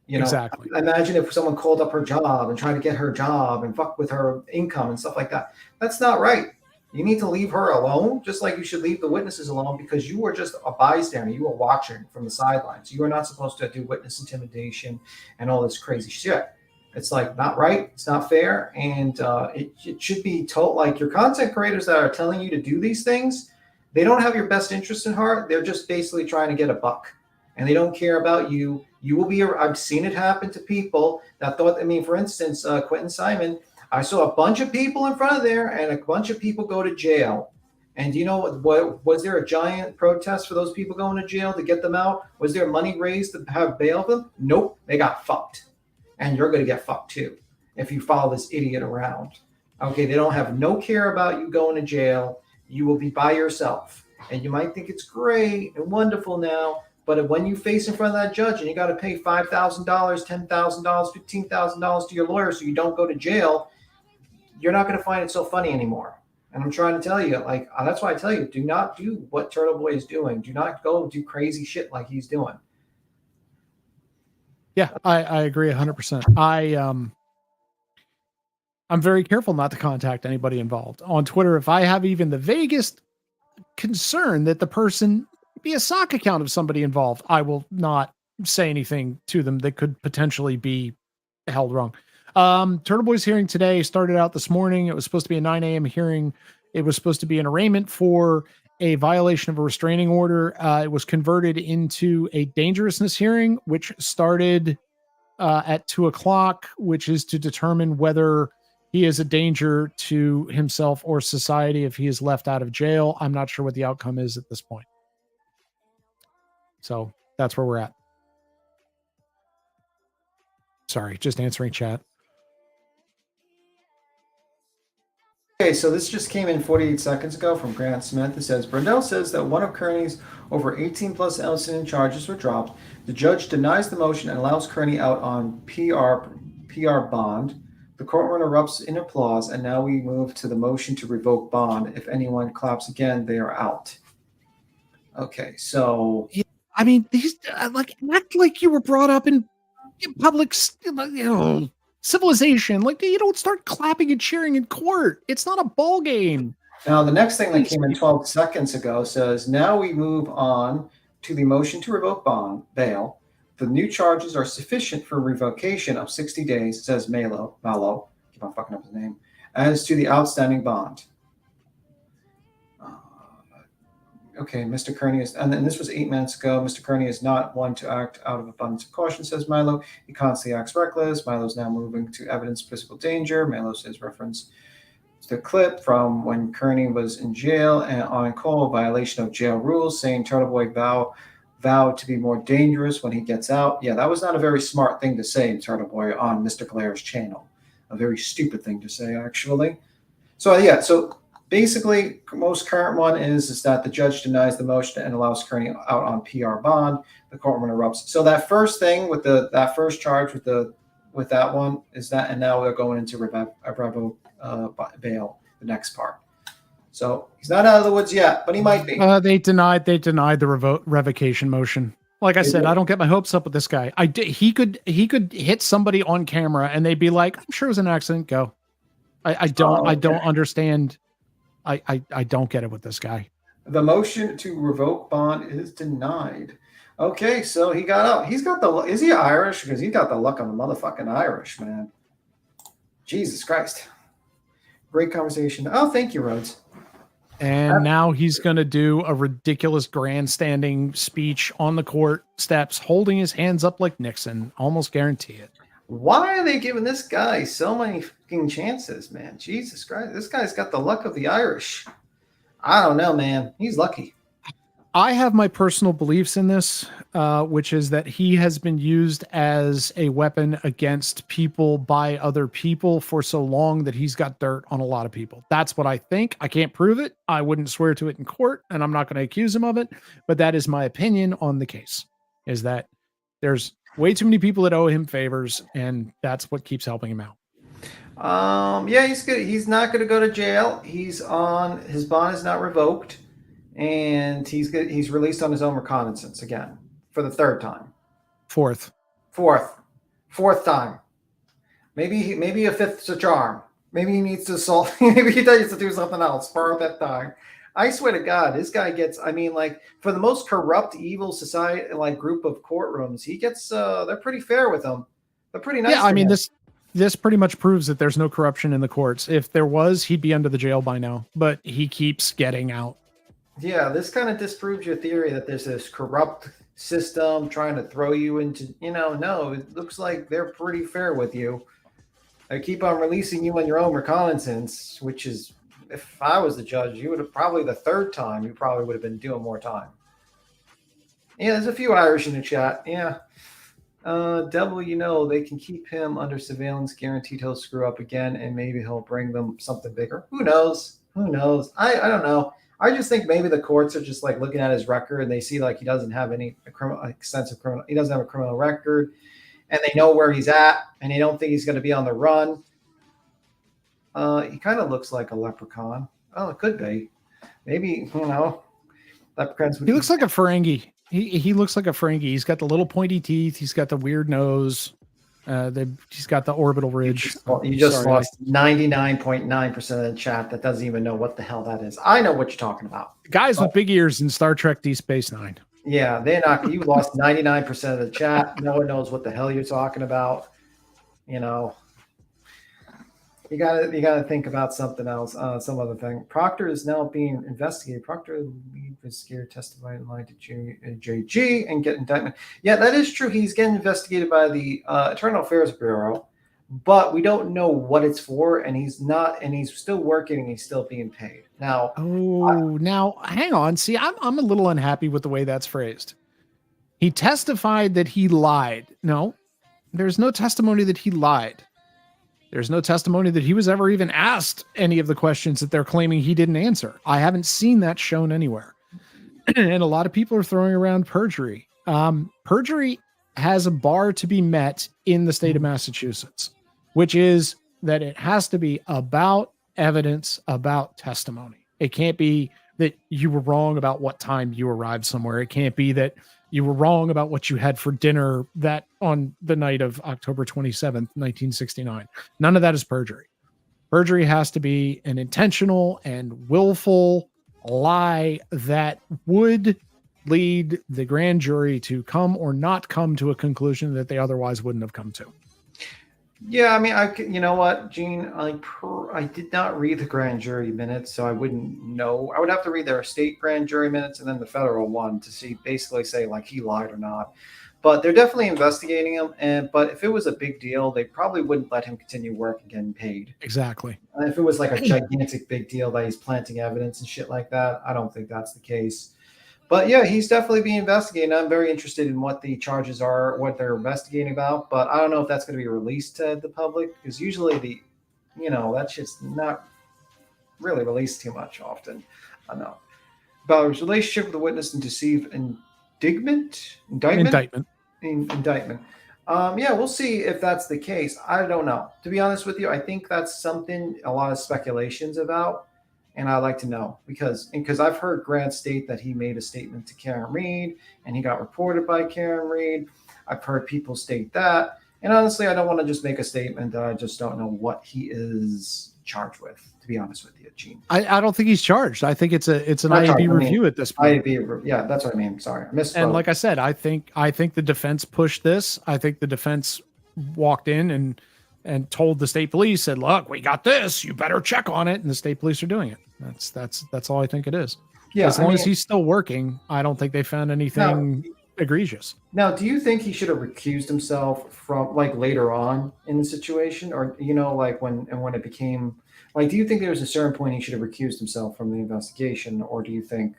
[SPEAKER 14] You know,
[SPEAKER 10] exactly.
[SPEAKER 14] Imagine if someone called up her job and tried to get her job and fuck with her income and stuff like that. That's not right. You need to leave her alone, just like you should leave the witnesses alone, because you were just a bystander. You were watching from the sidelines. You are not supposed to do witness intimidation and all this crazy shit. It's like not right. It's not fair. And it should be told, like, your content creators that are telling you to do these things, they don't have your best interest in heart. They're just basically trying to get a buck, and they don't care about you. You will be, I've seen it happen to people that thought, I mean, for instance, Quentin Simon, I saw a bunch of people in front of there and a bunch of people go to jail. And you know what, was there a giant protest for those people going to jail to get them out? Was there money raised to have bail them? Nope, they got fucked. And you're going to get fucked too if you follow this idiot around. Okay, they don't have no care about you going to jail. You will be by yourself. And you might think it's great and wonderful now, but when you face in front of that judge and you got to pay $5,000, $10,000, $15,000 to your lawyer so you don't go to jail, you're not going to find it so funny anymore. And I'm trying to tell you, like, that's why I tell you, do not do what TurtleBoy is doing. Do not go do crazy shit like he's doing.
[SPEAKER 10] Yeah, I agree 100%. I'm very careful not to contact anybody involved on Twitter. If I have even the vaguest concern that the person be a sock account of somebody involved, I will not say anything to them that could potentially be held wrong. TurtleBoy's hearing today started out this morning. It was supposed to be a 9 a.m. hearing. It was supposed to be an arraignment for a violation of a restraining order. It was converted into a dangerousness hearing, which started at 2:00, which is to determine whether he is a danger to himself or society if he is left out of jail. I'm not sure what the outcome is at this point. So that's where we're at. Sorry, just answering chat.
[SPEAKER 14] Okay, so this just came in 48 seconds ago from Grant Smith. It says, Brundell says that one of Kearney's over 18 plus incident charges were dropped. The judge denies the motion and allows Kearney out on PR bond. The courtroom erupts in applause, and now we move to the motion to revoke bond. If anyone claps again, they are out. Okay, so...
[SPEAKER 10] I mean, these act like you were brought up in public, civilization. Like, you don't start clapping and cheering in court. It's not a ball game.
[SPEAKER 14] Now, the next thing that came in 12 seconds ago says, now we move on to the motion to revoke bond, bail. The new charges are sufficient for revocation of 60 days, says Malo, keep on fucking up his name, as to the outstanding bond. Okay, Mr. Kearney is, and then this was 8 minutes ago. Mr. Kearney is not one to act out of abundance of caution, says Milo. He constantly acts reckless. Milo's now moving to evidence of physical danger. Milo says reference to the clip from when Kearney was in jail and on call, violation of jail rules, saying TurtleBoy vowed to be more dangerous when he gets out. Yeah, that was not a very smart thing to say in TurtleBoy on Mr. Glaire's channel. A very stupid thing to say, actually. So, yeah, so basically, most current one is that the judge denies the motion and allows Kearney out on PR bond. The courtroom erupts. So that first thing with that first charge with that one is that, and now we're going into bail, the next part. So he's not out of the woods yet, but he might be.
[SPEAKER 10] They denied the revocation motion. Like I said, I don't get my hopes up with this guy. He could hit somebody on camera and they'd be like, I'm sure it was an accident. Go. I don't understand. I don't get it with this guy.
[SPEAKER 14] The motion to revoke bond is denied. Okay, so he got out. He's got the. Is he Irish? Because he got the luck on the motherfucking Irish, man. Jesus Christ. Great conversation. Oh, thank you, Rhodes.
[SPEAKER 10] And now he's going to do a ridiculous grandstanding speech on the court steps, holding his hands up like Nixon. Almost guarantee it.
[SPEAKER 14] Why are they giving this guy so many fucking chances, man? Jesus Christ. This guy's got the luck of the Irish. I don't know, man. He's lucky.
[SPEAKER 10] I have my personal beliefs in this, which is that he has been used as a weapon against people by other people for so long that he's got dirt on a lot of people. That's what I think. I can't prove it. I wouldn't swear to it in court, and I'm not going to accuse him of it. But that is my opinion on the case, is that there's way too many people that owe him favors, and that's what keeps helping him out.
[SPEAKER 14] Yeah, he's good. He's not going to go to jail. His bond is not revoked. And he's released on his own recognizance again for the third time.
[SPEAKER 10] Fourth
[SPEAKER 14] time. Maybe a fifth's a charm. Maybe he needs to assault. Maybe he needs to do something else for a fifth time. I swear to God, this guy gets. I mean, like for the most corrupt, evil society, like group of courtrooms, he gets. They're pretty fair with him. They're pretty nice.
[SPEAKER 10] Yeah, I mean this pretty much proves that there's no corruption in the courts. If there was, he'd be under the jail by now. But he keeps getting out.
[SPEAKER 14] Yeah, this kind of disproves your theory that there's this corrupt system trying to throw you into, no, it looks like they're pretty fair with you. They keep on releasing you on your own recognizance, which is, if I was the judge, you would have probably the third time, you probably would have been doing more time. Yeah, there's a few Irish in the chat. Yeah. Devil, they can keep him under surveillance, guaranteed he'll screw up again, and maybe he'll bring them something bigger. Who knows? I don't know. I just think maybe the courts are just like looking at his record and they see like he doesn't have any extensive criminal. He doesn't have a criminal record, and they know where he's at, and they don't think he's going to be on the run. He kind of looks like a leprechaun. Oh, it could be. Maybe leprechauns.
[SPEAKER 10] He looks like a Ferengi. He looks like a Ferengi. He's got the little pointy teeth. He's got the weird nose. He's got the orbital ridge.
[SPEAKER 14] You just lost 99.9% of the chat that doesn't even know what the hell that is. I know what you're talking about.
[SPEAKER 10] Guys with big ears in Star Trek Deep Space Nine.
[SPEAKER 14] Yeah, you lost 99% of the chat. No one knows what the hell you're talking about. You gotta think about something else, some other thing. Proctor is now being investigated. Proctor, lead investigator, testified in line to JG and get indictment. Yeah, that is true. He's getting investigated by the Internal Affairs Bureau, but we don't know what it's for, and he's still working and he's still being paid. Now,
[SPEAKER 10] now hang on. See, I'm a little unhappy with the way that's phrased. He testified that he lied. No, there's no testimony that he lied. There's no testimony that he was ever even asked any of the questions that they're claiming he didn't answer. I haven't seen that shown anywhere. And a lot of people are throwing around perjury. Perjury has a bar to be met in the state of Massachusetts, which is that it has to be about evidence, about testimony. It can't be that you were wrong about what time you arrived somewhere. It can't be that you were wrong about what you had for dinner that on the night of October 27th, 1969. None of that is perjury. Perjury has to be an intentional and willful lie that would lead the grand jury to come or not come to a conclusion that they otherwise wouldn't have come to.
[SPEAKER 14] Yeah, I mean, you know what, Gene? I did not read the grand jury minutes, so I wouldn't know. I would have to read their state grand jury minutes and then the federal one to basically say like he lied or not. But they're definitely investigating him. But if it was a big deal, they probably wouldn't let him continue work and getting paid.
[SPEAKER 10] Exactly.
[SPEAKER 14] And if it was like a gigantic big deal that he's planting evidence and shit like that, I don't think that's the case. But yeah, he's definitely being investigated. I'm very interested in what the charges are, what they're investigating about. But I don't know if that's going to be released to the public, because usually that's just not really released too much often. I don't know. About his relationship with the witness and deceive indictment. Yeah, we'll see if that's the case. I don't know. To be honest with you, I think that's something a lot of speculations about. And I'd like to know because I've heard Grant state that he made a statement to Karen Reed and he got reported by Karen Reed. I've heard people state that. And honestly, I don't want to just make a statement that I just don't know what he is charged with, to be honest with you, Gene.
[SPEAKER 10] I don't think he's charged. I think it's an IAB review at this point.
[SPEAKER 14] Yeah, that's what I mean. Sorry. I misspoke.
[SPEAKER 10] And like I said, I think the defense pushed this. I think the defense walked in and told the state police, said, look, we got this, you better check on it. And the state police are doing it. That's all I think it is.
[SPEAKER 14] Yeah.
[SPEAKER 10] As long as he's still working, I don't think they found anything egregious.
[SPEAKER 14] Now, do you think he should have recused himself from like later on in the situation, or like when it became like? Do you think there was a certain point he should have recused himself from the investigation, or do you think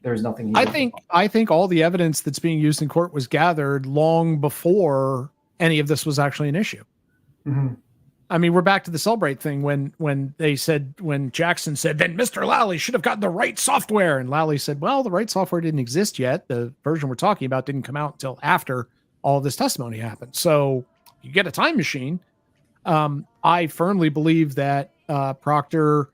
[SPEAKER 14] there's nothing?
[SPEAKER 10] I think all the evidence that's being used in court was gathered long before any of this was actually an issue.
[SPEAKER 14] Mm-hmm.
[SPEAKER 10] I mean, we're back to the Celebrate thing when Jackson said, then Mr. Lally should have gotten the right software. And Lally said, well, the right software didn't exist yet. The version we're talking about didn't come out until after all of this testimony happened. So you get a time machine. I firmly believe that Proctor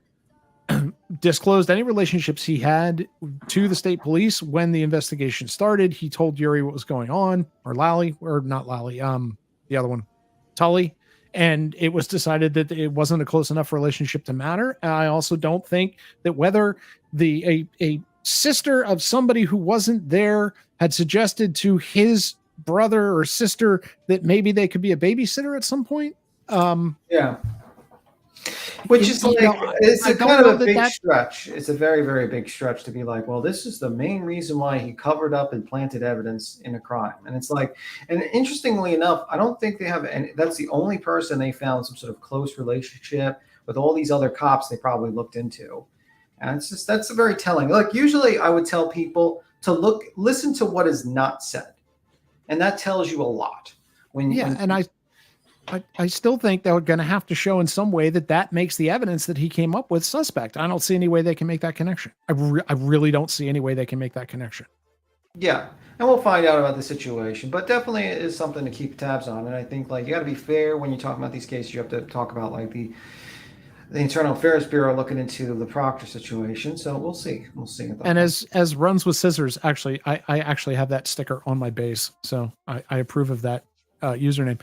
[SPEAKER 10] disclosed any relationships he had to the state police when the investigation started. He told Yuri what was going on, or Lally, or not Lally, the other one, Tully. And it was decided that it wasn't a close enough relationship to matter. I also don't think that whether a sister of somebody who wasn't there had suggested to his brother or sister that maybe they could be a babysitter at some point.
[SPEAKER 14] Yeah. Which is like, it's a kind of a big stretch. It's a very, very big stretch to be like, well, this is the main reason why he covered up and planted evidence in a crime. And it's like, and interestingly enough, I don't think they have any, that's the only person they found some sort of close relationship with. All these other cops they probably looked into. And it's just, that's very telling. Look, usually I would tell people to listen to what is not said. And that tells you a lot.
[SPEAKER 10] I still think they're going to have to show in some way that makes the evidence that he came up with suspect. I don't see any way they can make that connection. I really don't see any way they can make that connection.
[SPEAKER 14] Yeah, and we'll find out about the situation, but definitely it is something to keep tabs on. And I think like you got to be fair when you talk about these cases. You have to talk about like the Internal Affairs Bureau looking into the Proctor situation. So we'll see. We'll see.
[SPEAKER 10] And as runs with scissors, actually, I actually have that sticker on my base, so I approve of that username.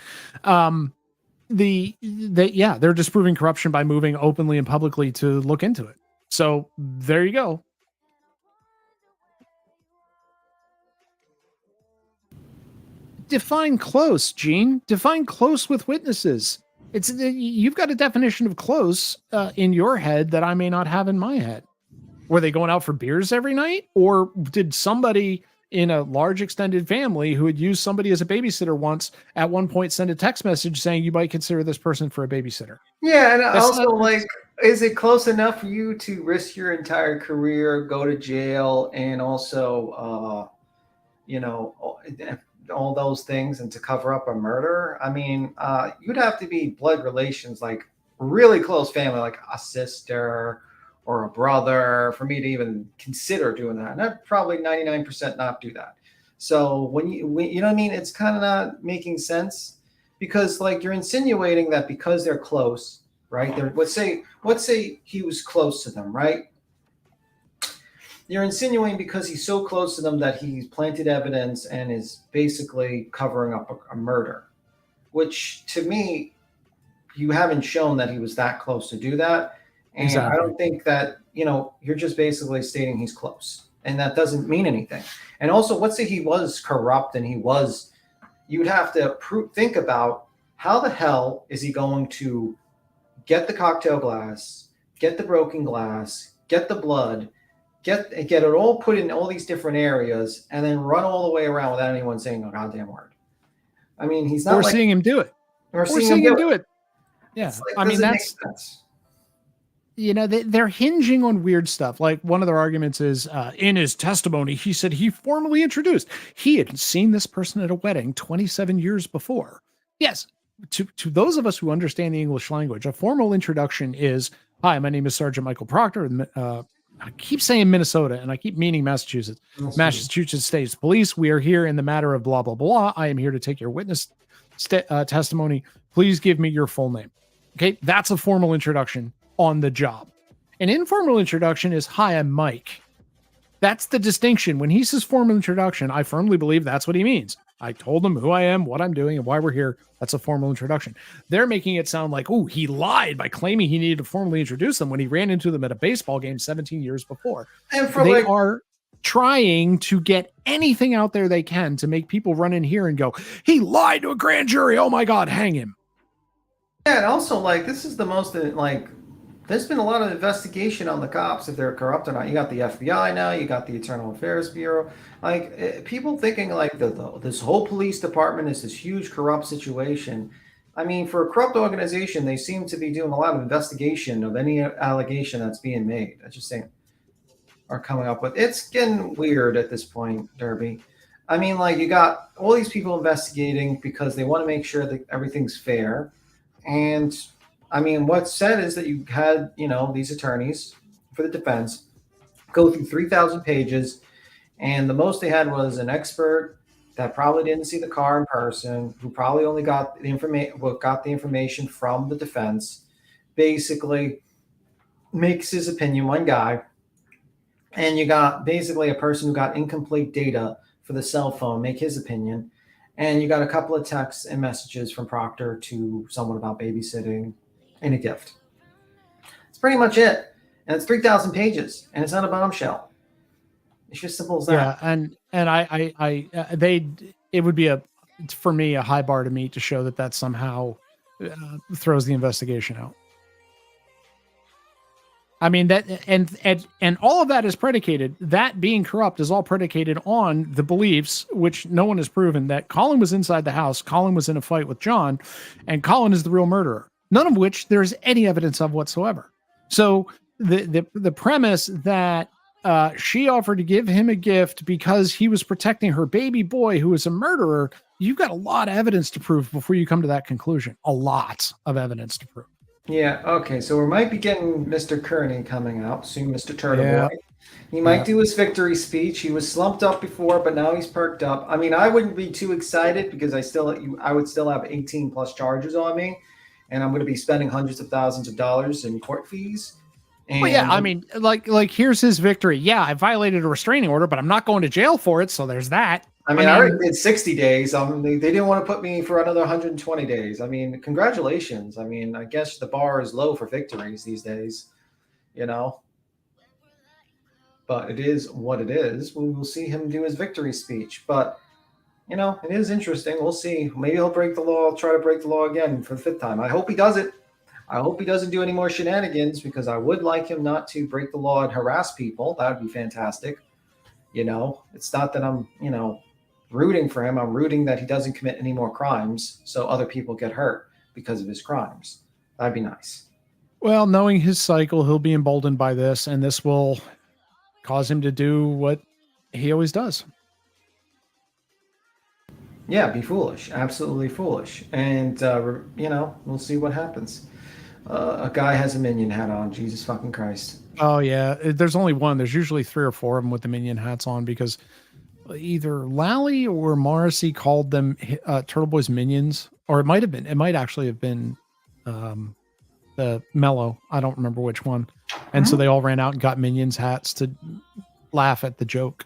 [SPEAKER 10] They're disproving corruption by moving openly and publicly to look into it. So there you go. Define close, Gene. Define close with witnesses. You've got a definition of close in your head that I may not have in my head. Were they going out for beers every night, or did somebody in a large extended family who had used somebody as a babysitter once at one point send a text message saying you might consider this person for a babysitter?
[SPEAKER 14] Yeah, and is it close enough for you to risk your entire career, go to jail, and also, all those things, and to cover up a murder? I mean, you'd have to be blood relations, like really close family, like a sister or a brother, for me to even consider doing that. And I'd probably 99% not do that. So when you know what I mean? It's kind of not making sense, because like you're insinuating that because they're close, right? Let's say he was close to them, right? You're insinuating because he's so close to them that he's planted evidence and is basically covering up a murder, which to me, you haven't shown that he was that close to do that. And exactly. I don't think that, you're just basically stating he's close, and that doesn't mean anything. And also, let's say he was corrupt and you'd have to think about how the hell is he going to get the cocktail glass, get the broken glass, get the blood, get it all put in all these different areas, and then run all the way around without anyone saying a goddamn word. I mean, he's not
[SPEAKER 10] seeing him do it.
[SPEAKER 14] Or seeing him do it.
[SPEAKER 10] Yeah. I mean, that's, they're hinging on weird stuff. Like one of their arguments is in his testimony, he said he formally introduced. He had seen this person at a wedding 27 years before. Yes. To those of us who understand the English language, a formal introduction is, hi, my name is Sergeant Michael Proctor. I keep saying Minnesota and I keep meaning Massachusetts. Massachusetts State Police. We are here in the matter of blah, blah, blah. I am here to take your witness testimony. Please give me your full name. Okay. That's a formal introduction on the job. An informal introduction is, hi, I'm Mike. That's the distinction. When he says formal introduction, I firmly believe that's what he means. I told him who I am, what I'm doing, and why we're here. That's a formal introduction. They're making it sound like, oh, he lied by claiming he needed to formally introduce them when he ran into them at a baseball game 17 years before. And they are trying to get anything out there they can to make people run in here and go, he lied to a grand jury. Oh my God, hang him.
[SPEAKER 14] Yeah, and also, like, this is the most, there's been a lot of investigation on the cops if they're corrupt or not. You got the FBI now, you got the Internal Affairs Bureau. Like people thinking like this whole police department is this huge corrupt situation. I mean, for a corrupt organization, they seem to be doing a lot of investigation of any allegation that's being made. I just think are coming up with. It's getting weird at this point, Derby. I mean, like you got all these people investigating because they want to make sure that everything's fair. And I mean, what's said is that you had, these attorneys for the defense go through 3,000 pages, and the most they had was an expert that probably didn't see the car in person, who probably only got the information from the defense, basically makes his opinion, one guy. And you got basically a person who got incomplete data for the cell phone, make his opinion. And you got a couple of texts and messages from Proctor to someone about babysitting and a gift. It's pretty much it. And it's 3,000 pages, and it's not a bombshell. It's just simple as that.
[SPEAKER 10] Yeah, and it would be for me a high bar to meet to show that somehow throws the investigation out. I mean that, and all of that is predicated. That being corrupt is all predicated on the beliefs, which no one has proven, that Colin was inside the house, Colin was in a fight with John, and Colin is the real murderer. None of which there is any evidence of whatsoever. So the premise that she offered to give him a gift because he was protecting her baby boy who is a murderer, you've got a lot of evidence to prove before you come to that conclusion. A lot of evidence to prove.
[SPEAKER 14] Yeah, okay, so we might be getting Mr. Kearney coming out soon, Mr. TurtleBoy.
[SPEAKER 10] Yeah.
[SPEAKER 14] He might do his victory speech. He was slumped up before, but now he's perked up. I mean, I wouldn't be too excited because I would still have 18 plus charges on me, and I'm going to be spending hundreds of thousands of dollars in court fees. And
[SPEAKER 10] well, yeah, I mean, like here's his victory. Yeah, I violated a restraining order, but I'm not going to jail for it, so there's that.
[SPEAKER 14] I mean, I already did 60 days. They didn't want to put me for another 120 days. I mean, congratulations. I mean, I guess the bar is low for victories these days, But it is what it is. We will see him do his victory speech. But, it is interesting. We'll see. Maybe he'll break the law, try to break the law again for the 5th time. I hope he does it. I hope he doesn't do any more shenanigans, because I would like him not to break the law and harass people. That would be fantastic. It's not that I'm, rooting for him. I'm rooting that he doesn't commit any more crimes so other people get hurt because of his crimes. That'd be nice.
[SPEAKER 10] Well, knowing his cycle, he'll be emboldened by this, and this will cause him to do what he always does.
[SPEAKER 14] Yeah, be foolish. Absolutely foolish. And, we'll see what happens. A guy has a minion hat on. Jesus fucking Christ.
[SPEAKER 10] Oh, yeah. There's only one. There's usually 3 or 4 of them with the minion hats on, because either Lally or Morrissey called them TurtleBoy's minions, or it might actually have been the Mellow. I don't remember which one. And so they all ran out and got minions hats to laugh at the joke.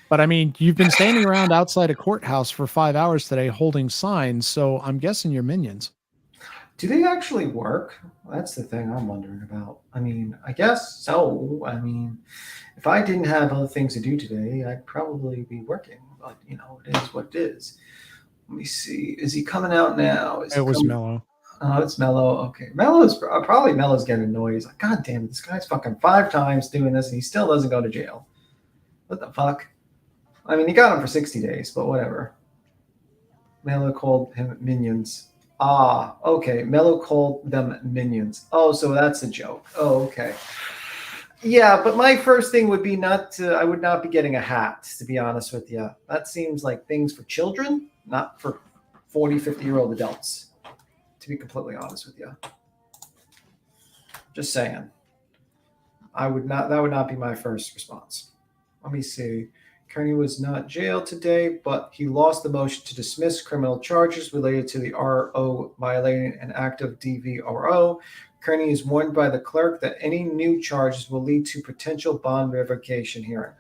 [SPEAKER 10] But I mean, you've been standing around outside a courthouse for 5 hours today holding signs, so I'm guessing you're minions.
[SPEAKER 14] Do they actually work? That's the thing I'm wondering about. I mean, I guess so. I mean, if I didn't have other things to do today, I'd probably be working. But, it is what it is. Let me see. Is he coming out now?
[SPEAKER 10] It was Mellow.
[SPEAKER 14] Oh, it's Mellow. Okay. Mellow's getting annoyed. He's like, God damn it, this guy's fucking 5 times doing this, and he still doesn't go to jail. What the fuck? I mean, he got him for 60 days, but whatever. Mellow called him minions. Ah, okay. Mellow called them minions. Oh, so that's a joke. Oh, okay. Yeah, but my first thing would be I would not be getting a hat, to be honest with you. That seems like things for children, not for 40, 50-year-old adults, to be completely honest with you. Just saying. That would not be my first response. Let me see. Kearney was not jailed today, but he lost the motion to dismiss criminal charges related to the RO violating an act of DVRO. Kearney is warned by the clerk that any new charges will lead to potential bond revocation hearing.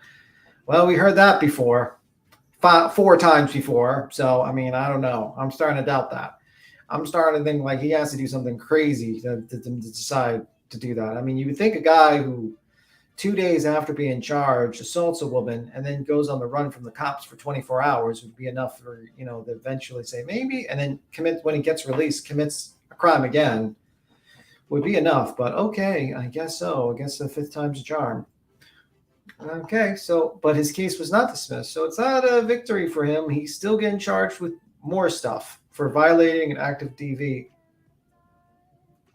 [SPEAKER 14] Well, we heard that before, 4 times before. So, I mean, I don't know. I'm starting to doubt that. I'm starting to think like he has to do something crazy to decide to do that. I mean, you would think a guy who 2 days after being charged assaults a woman and then goes on the run from the cops for 24 hours would be enough for, to eventually say maybe, and then when he gets released, commits a crime again. would be enough. But okay, I guess so. I guess the fifth time's a charm. Okay, so but his case was not dismissed, so it's not a victory for him. He's still getting charged with more stuff for violating an active DV.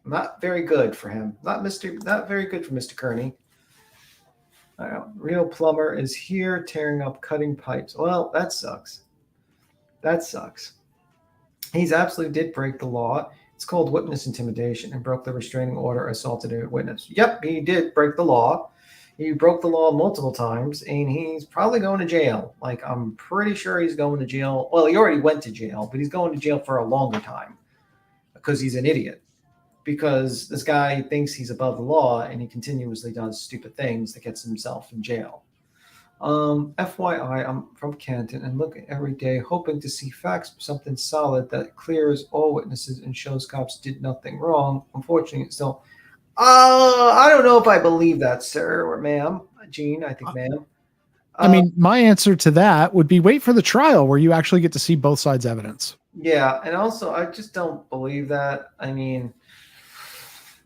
[SPEAKER 14] Not very good for him. Not very good for Mr. Kearney. Real plumber is here tearing up cutting pipes. Well, that sucks. That sucks. He's absolutely did break the law. It's called witness intimidation and broke the restraining order, assaulted a witness. Yep, he did break the law. He broke the law multiple times, and he's probably going to jail. Like, I'm pretty sure he's going to jail. Well, he already went to jail, but he's going to jail for a longer time because he's an idiot. Because this guy thinks he's above the law, and he continuously does stupid things that gets himself in jail. FYI, I'm from Canton and look every day hoping to see facts, something solid that clears all witnesses and shows cops did nothing wrong. Unfortunately, it's still... I don't know if I believe that, sir or ma'am. Jean, I think ma'am.
[SPEAKER 10] I mean, my answer to that would be wait for the trial where you actually get to see both sides' evidence.
[SPEAKER 14] Yeah, and also I just don't believe that. I mean,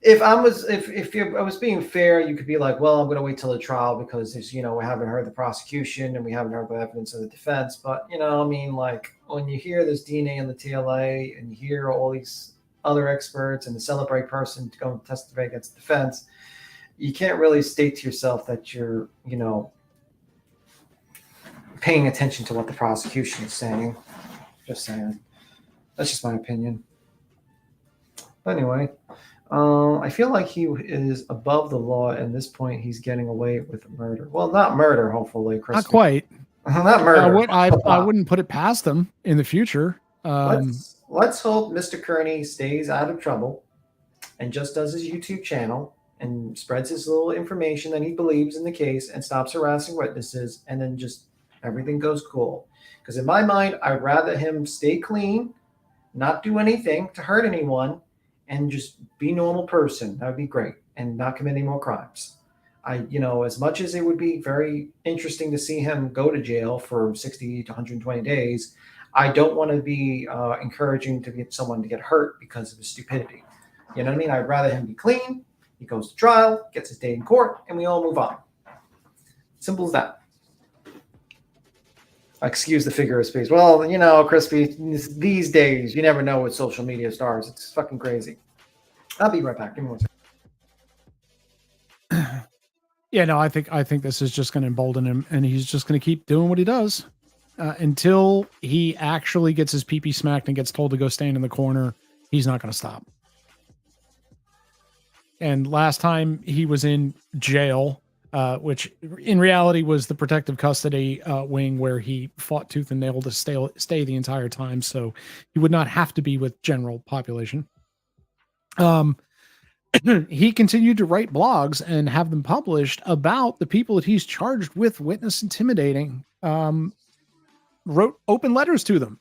[SPEAKER 14] if I was being fair, you could be like, well, I'm going to wait till the trial because there's, we haven't heard the prosecution and we haven't heard the evidence of the defense. But, I mean, like when you hear there's DNA in the TLA and you hear all these other experts and the celebrate person to go and testify against the defense, you can't really state to yourself that you're, paying attention to what the prosecution is saying. Just saying. That's just my opinion. But anyway, I feel like he is above the law. At this point, he's getting away with murder. Well, not murder, hopefully, Chris.
[SPEAKER 10] Not quite.
[SPEAKER 14] Not murder.
[SPEAKER 10] I wouldn't put it past them in the future.
[SPEAKER 14] Let's hope Mr. Kearney stays out of trouble and just does his YouTube channel and spreads his little information that he believes in the case and stops harassing witnesses, and then just everything goes cool. Because in my mind, I'd rather him stay clean, not do anything to hurt anyone, and just be a normal person. That would be great, and not commit any more crimes. As much as it would be very interesting to see him go to jail for 60 to 120 days, I don't want to be encouraging to get someone to get hurt because of his stupidity. You know what I mean? I'd rather him be clean. He goes to trial, gets his day in court, and we all move on. Simple as that. Excuse the figure of speech. Well, Crispy, these days, you never know with social media stars. It's fucking crazy. I'll be right back. Give me 1 second.
[SPEAKER 10] Yeah, no, I think this is just going to embolden him, and he's just going to keep doing what he does. Until he actually gets his pee-pee smacked and gets told to go stand in the corner, he's not going to stop. And last time he was in jail, which in reality was the protective custody wing where he fought tooth and nail to stay the entire time, so he would not have to be with general population. He continued to write blogs and have them published about the people that he's charged with witness intimidating. Wrote open letters to them.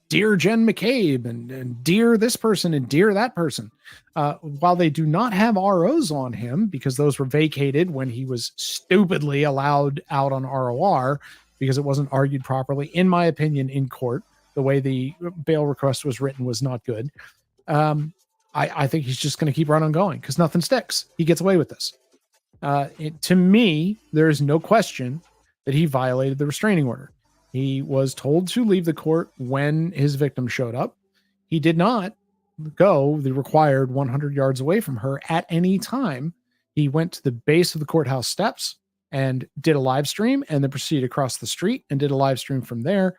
[SPEAKER 10] Dear Jen McCabe and dear this person and dear that person. While they do not have ROs on him because those were vacated when he was stupidly allowed out on ROR because it wasn't argued properly, in my opinion, in court. The way the bail request was written was not good. I think he's just going to keep running on going because nothing sticks. He gets away with this. To me, there is no question that he violated the restraining order. He was told to leave the court when his victim showed up. He did not go the required 100 yards away from her at any time. He went to the base of the courthouse steps and did a live stream and then proceeded across the street and did a live stream from there.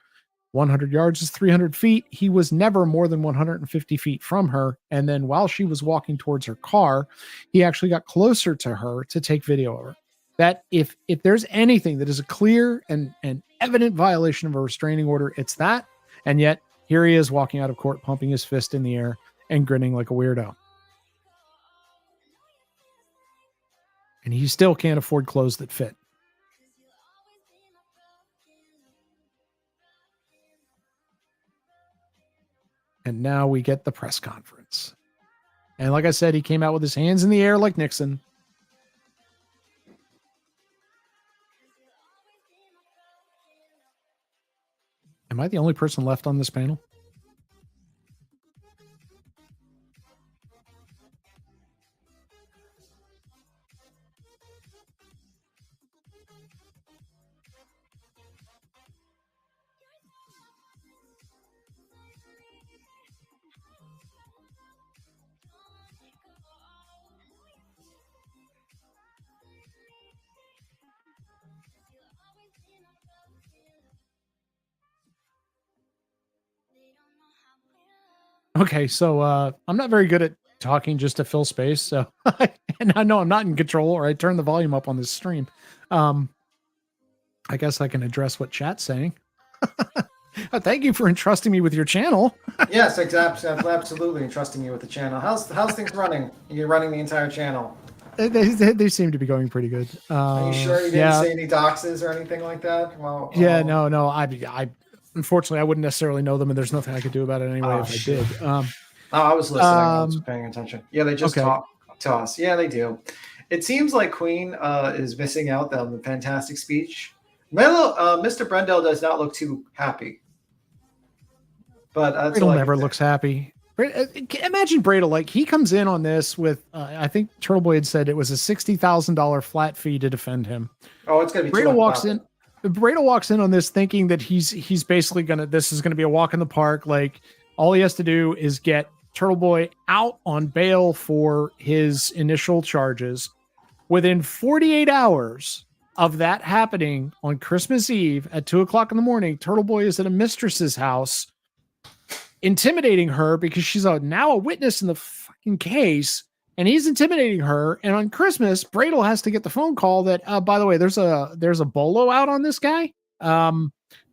[SPEAKER 10] 100 yards is 300 feet. He was never more than 150 feet from her. And then while she was walking towards her car, he actually got closer to her to take video of her. That if there's anything that is a clear and evident violation of a restraining order, it's that. And yet here he is walking out of court, pumping his fist in the air and grinning like a weirdo. And he still can't afford clothes that fit. And now we get the press conference. And like I said, he came out with his hands in the air like Nixon. Am I the only person left on this panel? Okay, so I'm not very good at talking just to fill space. So, and I know I'm not in control, or I turn the volume up on this stream. I guess I can address what chat's saying. Thank you for entrusting me with your channel.
[SPEAKER 14] Yes, exactly. Absolutely entrusting you with the channel. How's things running? You're running the entire channel.
[SPEAKER 10] They seem to be going pretty good.
[SPEAKER 14] Are you sure you didn't
[SPEAKER 10] yeah,
[SPEAKER 14] say any doxes or anything like that? Well,
[SPEAKER 10] yeah, no. I unfortunately I wouldn't necessarily know them, and there's nothing I could do about it anyway if
[SPEAKER 14] shit.
[SPEAKER 10] I did.
[SPEAKER 14] I was listening. I was paying attention. Yeah, they just
[SPEAKER 10] okay.
[SPEAKER 14] talk to us. Yeah, they do. It seems like Queen is missing out on the fantastic speech. Mr. Brendel does not look too happy. But that's
[SPEAKER 10] Bradle never looks happy. Imagine Bradle, like he comes in on this with, I think TurtleBoy had said it was a $60,000 flat fee to defend him.
[SPEAKER 14] Oh, it's gonna be.
[SPEAKER 10] Bradle walks in on this thinking that he's basically this is gonna be a walk in the park. Like all he has to do is get TurtleBoy out on bail for his initial charges. Within 48 hours of that happening on Christmas Eve at 2:00 in the morning, TurtleBoy is at a mistress's house, intimidating her because she's now a witness in the fucking case, and he's intimidating her. And on Christmas, Bradle has to get the phone call that, by the way, there's a bolo out on this guy, trying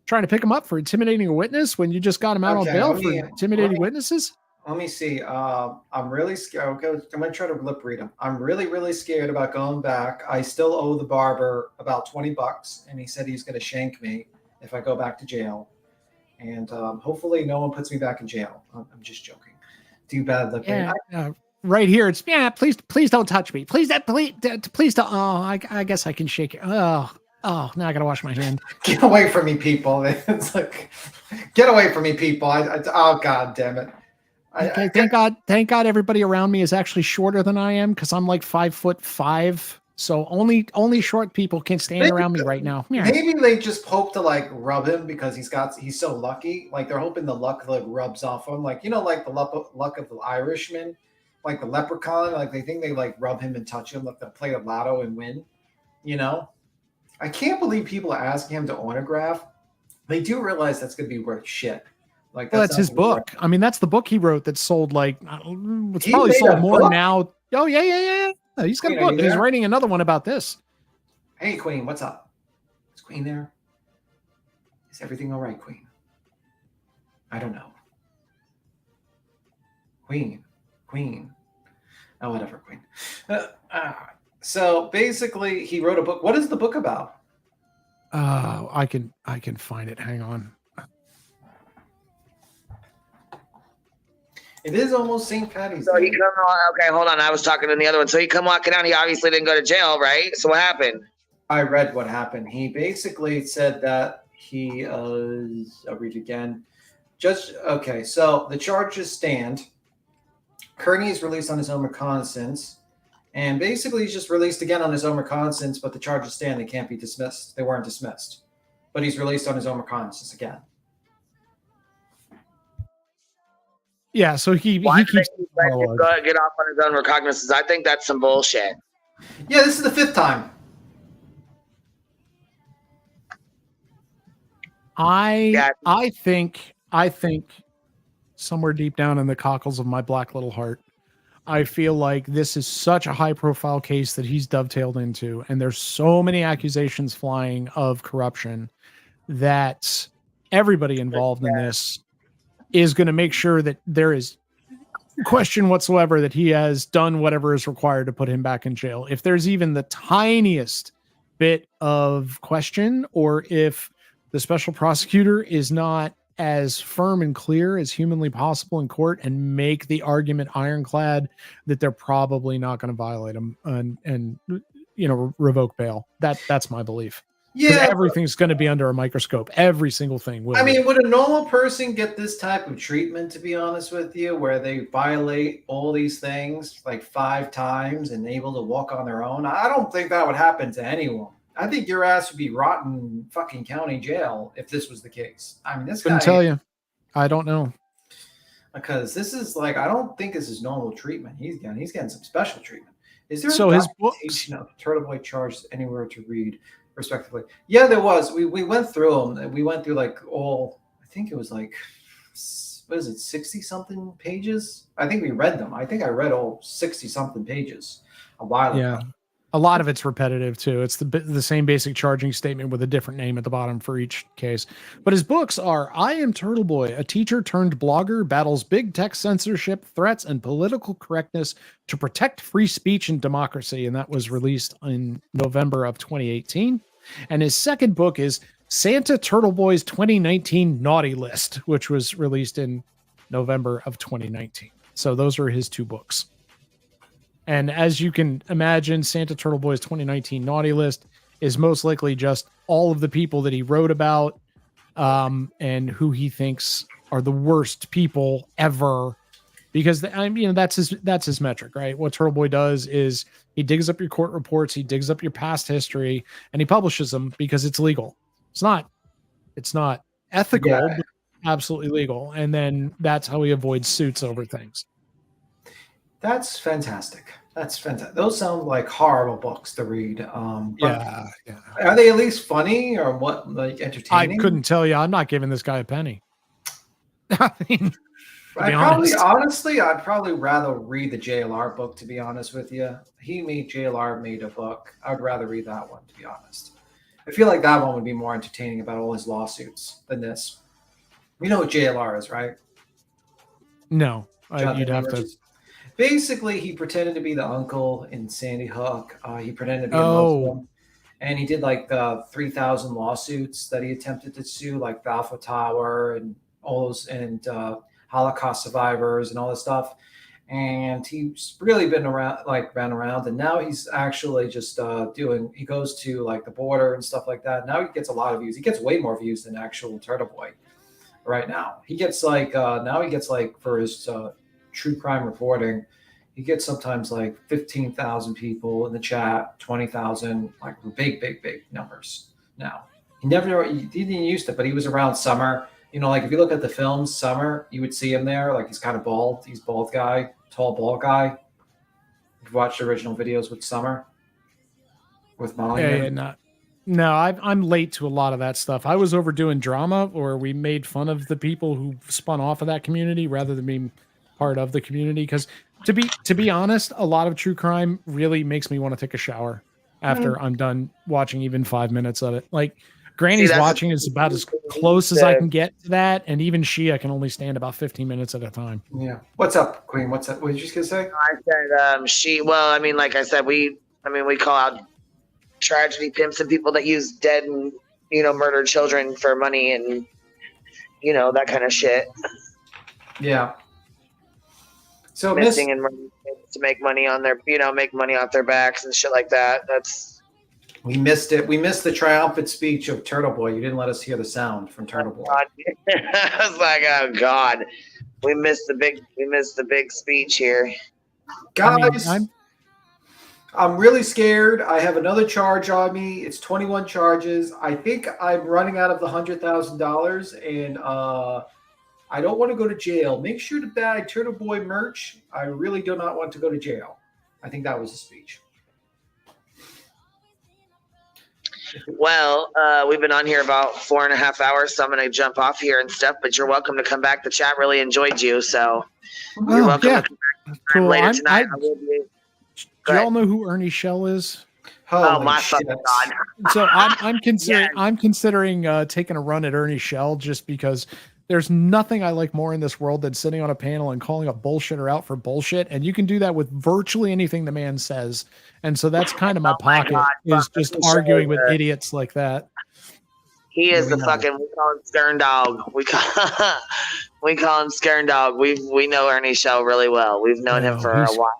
[SPEAKER 10] to pick him up for intimidating a witness when you just got him out on bail for intimidating witnesses.
[SPEAKER 14] Let me see. I'm really scared. Okay, I'm going to try to lip read him. I'm really, really scared about going back. I still owe the barber about $20, and he said he's going to shank me if I go back to jail. And hopefully no one puts me back in jail. I'm just joking. Do bad lip read.
[SPEAKER 10] Right here, it's please don't touch me. Please don't. Oh, I guess I can shake it. Oh, now I gotta wash my hand.
[SPEAKER 14] Get away from me, people. It's like, get away from me, people. Oh, God damn it.
[SPEAKER 10] Okay, thank God everybody around me is actually shorter than I am, because I'm like 5'5". So only short people can stand around me right now. Yeah.
[SPEAKER 14] Maybe they just hope to like rub him because he's so lucky. Like they're hoping the luck like rubs off him. Like, like the luck of the Irishman, like the leprechaun. Like they think they like rub him and touch him, like they play a lotto and win. I can't believe people are asking him to autograph. They do realize that's going to be worth shit. Like
[SPEAKER 10] that's his book. I mean, that's the book he wrote that sold like it's probably sold more now. Oh yeah. He's got a book. He's writing another one about this.
[SPEAKER 14] Hey, Queen, what's up? Is Queen there? Is everything all right, Queen? I don't know. Queen. Oh, whatever, Queen. So basically, he wrote a book. What is the book about?
[SPEAKER 10] I can find it. Hang on.
[SPEAKER 14] It is almost St. Patty's
[SPEAKER 1] So
[SPEAKER 14] Day.
[SPEAKER 1] he come on. Okay, hold on. I was talking to the other one. So he come walking out. He obviously didn't go to jail, right? So what happened?
[SPEAKER 14] I read what happened. He basically said that he I'll read again. So the charges stand. Kearney is released on his own reconnaissance, and basically he's just released again on his own reconnaissance, but the charges stand. They can't be dismissed. They weren't dismissed, but he's released on his own reconnaissance again.
[SPEAKER 10] Yeah, so he keeps
[SPEAKER 1] get off on his own recognizance. I think that's some bullshit.
[SPEAKER 14] Yeah, this is the 5th time.
[SPEAKER 10] I think somewhere deep down in the cockles of my black little heart, I feel like this is such a high profile case that he's dovetailed into, and there's so many accusations flying of corruption that everybody involved in this is going to make sure that there is question whatsoever that he has done whatever is required to put him back in jail. If there's even the tiniest bit of question, or if the special prosecutor is not as firm and clear as humanly possible in court and make the argument ironclad that they're probably not going to violate him and revoke bail. That's my belief. Yeah, everything's going to be under a microscope. Every single thing will.
[SPEAKER 14] I mean, would a normal person get this type of treatment, to be honest with you, where they violate all these things like 5 times and able to walk on their own? I don't think that would happen to anyone. I think your ass would be rotten in fucking county jail if this was the case. I mean, this guy...
[SPEAKER 10] Couldn't tell you. I don't know.
[SPEAKER 14] Because this is like, I don't think this is normal treatment he's getting. He's getting some special treatment. Is there
[SPEAKER 10] so
[SPEAKER 14] a
[SPEAKER 10] his
[SPEAKER 14] documentation of TurtleBoy charges anywhere to read? Respectively. Yeah, there was. We went through them. We went through like all, I think it was like what is it, 60 something pages? I think we read them. I think I read all 60 something pages a while
[SPEAKER 10] Yeah.
[SPEAKER 14] ago.
[SPEAKER 10] A lot of it's repetitive too. It's the same basic charging statement with a different name at the bottom for each case. But his books are I Am TurtleBoy, a teacher turned blogger battles big tech censorship, threats, and political correctness to protect free speech and democracy. And that was released in November of 2018. And his second book is Santa TurtleBoy's 2019 Naughty List, which was released in November of 2019. So those are his two books. And as you can imagine, Santa TurtleBoy's 2019 Naughty List is most likely just all of the people that he wrote about and who he thinks are the worst people ever. Because that's his metric, right? What TurtleBoy does is he digs up your court reports, he digs up your past history, and he publishes them because it's legal. It's not ethical, but absolutely legal. And then that's how he avoids suits over things.
[SPEAKER 14] That's fantastic. That's fantastic. Those sound like horrible books to read.
[SPEAKER 10] Yeah.
[SPEAKER 14] Are they at least funny or what? Like entertaining?
[SPEAKER 10] I couldn't tell you. I'm not giving this guy a penny. I mean,
[SPEAKER 14] I'd probably rather read the JLR book, to be honest with you. JLR made a book. I would rather read that one, to be honest. I feel like that one would be more entertaining about all his lawsuits than this. You know what JLR is, right?
[SPEAKER 10] No, you'd have to.
[SPEAKER 14] Basically, he pretended to be the uncle in Sandy Hook. He pretended to be a Muslim. And he did like the 3,000 lawsuits that he attempted to sue, like Balfour Tower and all those, and Holocaust survivors and all this stuff. And he's really been ran around. And now he's actually just he goes to like the border and stuff like that. Now he gets a lot of views. He gets way more views than actual TurtleBoy right now. He gets for his true crime reporting, he gets sometimes like 15,000 people in the chat, 20,000, like big numbers now. He didn't use it, but he was around Summer. You know, like if you look at the films, Summer, you would see him there. Like he's kind of bald. He's bald guy, tall bald guy. You've watched the original videos with Summer, with Molly.
[SPEAKER 10] No, I'm late to a lot of that stuff. I was overdoing drama, or we made fun of the people who spun off of that community rather than being part of the community. Because to be honest, a lot of true crime really makes me want to take a shower after I'm done watching even 5 minutes of it. Like Granny's watching is about as close as I can get to that, and even I can only stand about 15 minutes at a time.
[SPEAKER 14] Yeah. What's up, Queen? What's up? What did you just gonna say?
[SPEAKER 1] I said like I said, we call out tragedy pimps and people that use dead and murdered children for money and that kind of shit.
[SPEAKER 14] Yeah. So
[SPEAKER 1] missing and to make money on their make money off their backs and shit like that.
[SPEAKER 14] We missed it. We missed the triumphant speech of TurtleBoy. You didn't let us hear the sound from TurtleBoy.
[SPEAKER 1] I was like, oh God, we missed the big speech here,
[SPEAKER 14] guys. I'm really scared. I have another charge on me. It's 21 charges. I think I'm running out of the $100,000, and I don't want to go to jail. Make sure to buy TurtleBoy merch. I really do not want to go to jail. I think that was a speech.
[SPEAKER 1] Well, we've been on here about 4.5 hours, so I'm going to jump off here and stuff, but you're welcome to come back. The chat really enjoyed you, so you're welcome to come back
[SPEAKER 10] cool.
[SPEAKER 1] later tonight.
[SPEAKER 10] Do y'all know who Ernie Shell is?
[SPEAKER 1] Oh my fucking God.
[SPEAKER 10] So I'm considering taking a run at Ernie Shell, just because there's nothing I like more in this world than sitting on a panel and calling a bullshitter out for bullshit. And you can do that with virtually anything the man says. And so that's kind of my pocket, is just arguing with idiots like that.
[SPEAKER 1] He is we call him Stern Dog. We call him Stern Dog. We know Ernie Shell really well. We've known him for a while.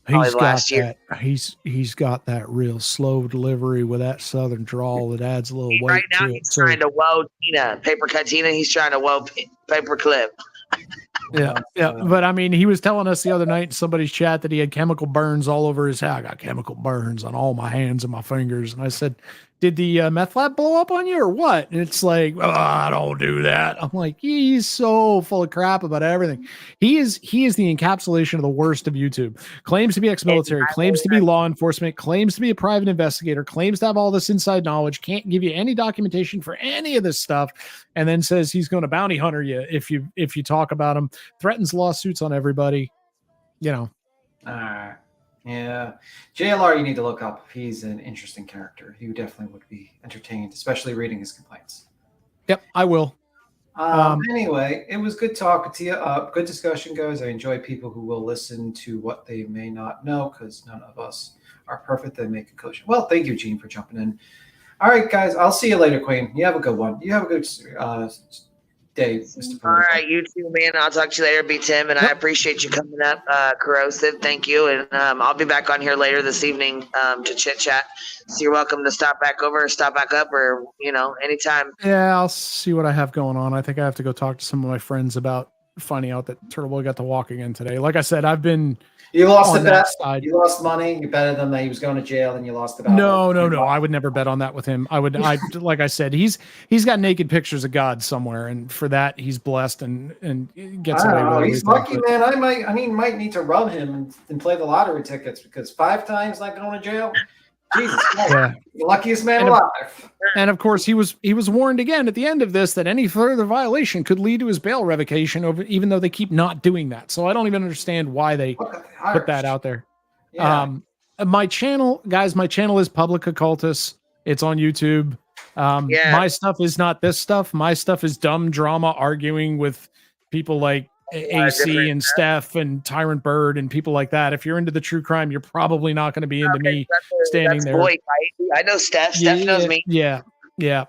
[SPEAKER 1] Last year.
[SPEAKER 10] He's got that real slow delivery with that southern drawl that adds a little weight.
[SPEAKER 1] Right now,
[SPEAKER 10] to
[SPEAKER 1] he's trying to woe Tina, paper cut Tina. He's trying to woe paperclip.
[SPEAKER 10] Yeah. But I mean, he was telling us the other night in somebody's chat that he had chemical burns all over his head. I got chemical burns on all my hands and my fingers. And I said, did the meth lab blow up on you or what? And it's like, oh, I don't do that. I'm like, he's so full of crap about everything. He is the encapsulation of the worst of YouTube. Claims to be ex-military, claims to be law enforcement, claims to be a private investigator, claims to have all this inside knowledge, can't give you any documentation for any of this stuff, and then says he's going to bounty hunter you if you talk about him, threatens lawsuits on everybody. You know.
[SPEAKER 14] All right. Yeah, JLR you need to look up. He's an interesting character. You definitely would be entertained, especially reading his complaints.
[SPEAKER 10] Yep, I will.
[SPEAKER 14] Anyway, it was good talking to you. Good discussion, guys. I enjoy people who will listen to what they may not know, because none of us are perfect and make a conclusion. Well, thank you, Gene, for jumping in. All right, guys. I'll see you later, Queen. You have a good one. You have a good day, Mr.
[SPEAKER 11] All right, you too, man. I'll talk to you later, B. Tim, and I appreciate you coming up, Corrosive. Thank you, and I'll be back on here later this evening to chit chat. So you're welcome to stop back over, or stop back up, or anytime.
[SPEAKER 10] Yeah, I'll see what I have going on. I think I have to go talk to some of my friends about finding out that TurtleBoy got to walk again today. Like I said, I've been.
[SPEAKER 14] You lost the bet. You lost money. You betted him that he was going to jail, and you lost the bet.
[SPEAKER 10] No. I would never bet on that with him. I like I said, he's got naked pictures of God somewhere, and for that he's blessed and gets away with it.
[SPEAKER 14] He's lucky, man. I might need to rub him and play the lottery tickets, because 5 times not going to jail. Jesus Christ.
[SPEAKER 10] Yeah.
[SPEAKER 14] The luckiest man alive.
[SPEAKER 10] And of course, he was warned again at the end of this that any further violation could lead to his bail revocation, even though they keep not doing that. So I don't even understand why they put that out there.
[SPEAKER 14] Yeah.
[SPEAKER 10] My channel, guys, is Public Occultus. It's on YouTube. My stuff is not this stuff. My stuff is dumb drama arguing with people like AC and Steph and Tyrant Bird and people like that. If you're into the true crime, you're probably not going to be into me standing there.
[SPEAKER 11] Boyd, right? I know Steph. Steph knows me.
[SPEAKER 10] Yeah,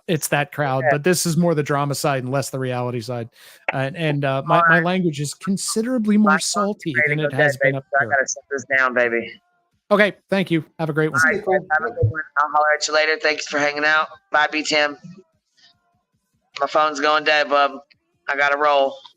[SPEAKER 10] it's that crowd. But this is more the drama side and less the reality side. And my language is considerably more salty than it has been up
[SPEAKER 11] here. I gotta set this down, baby.
[SPEAKER 10] Okay, thank you. Have a great one.
[SPEAKER 11] All right, have a good one. I'll holler at you later. Thanks for hanging out. Bye, B. Tim. My phone's going dead, bub. I gotta roll.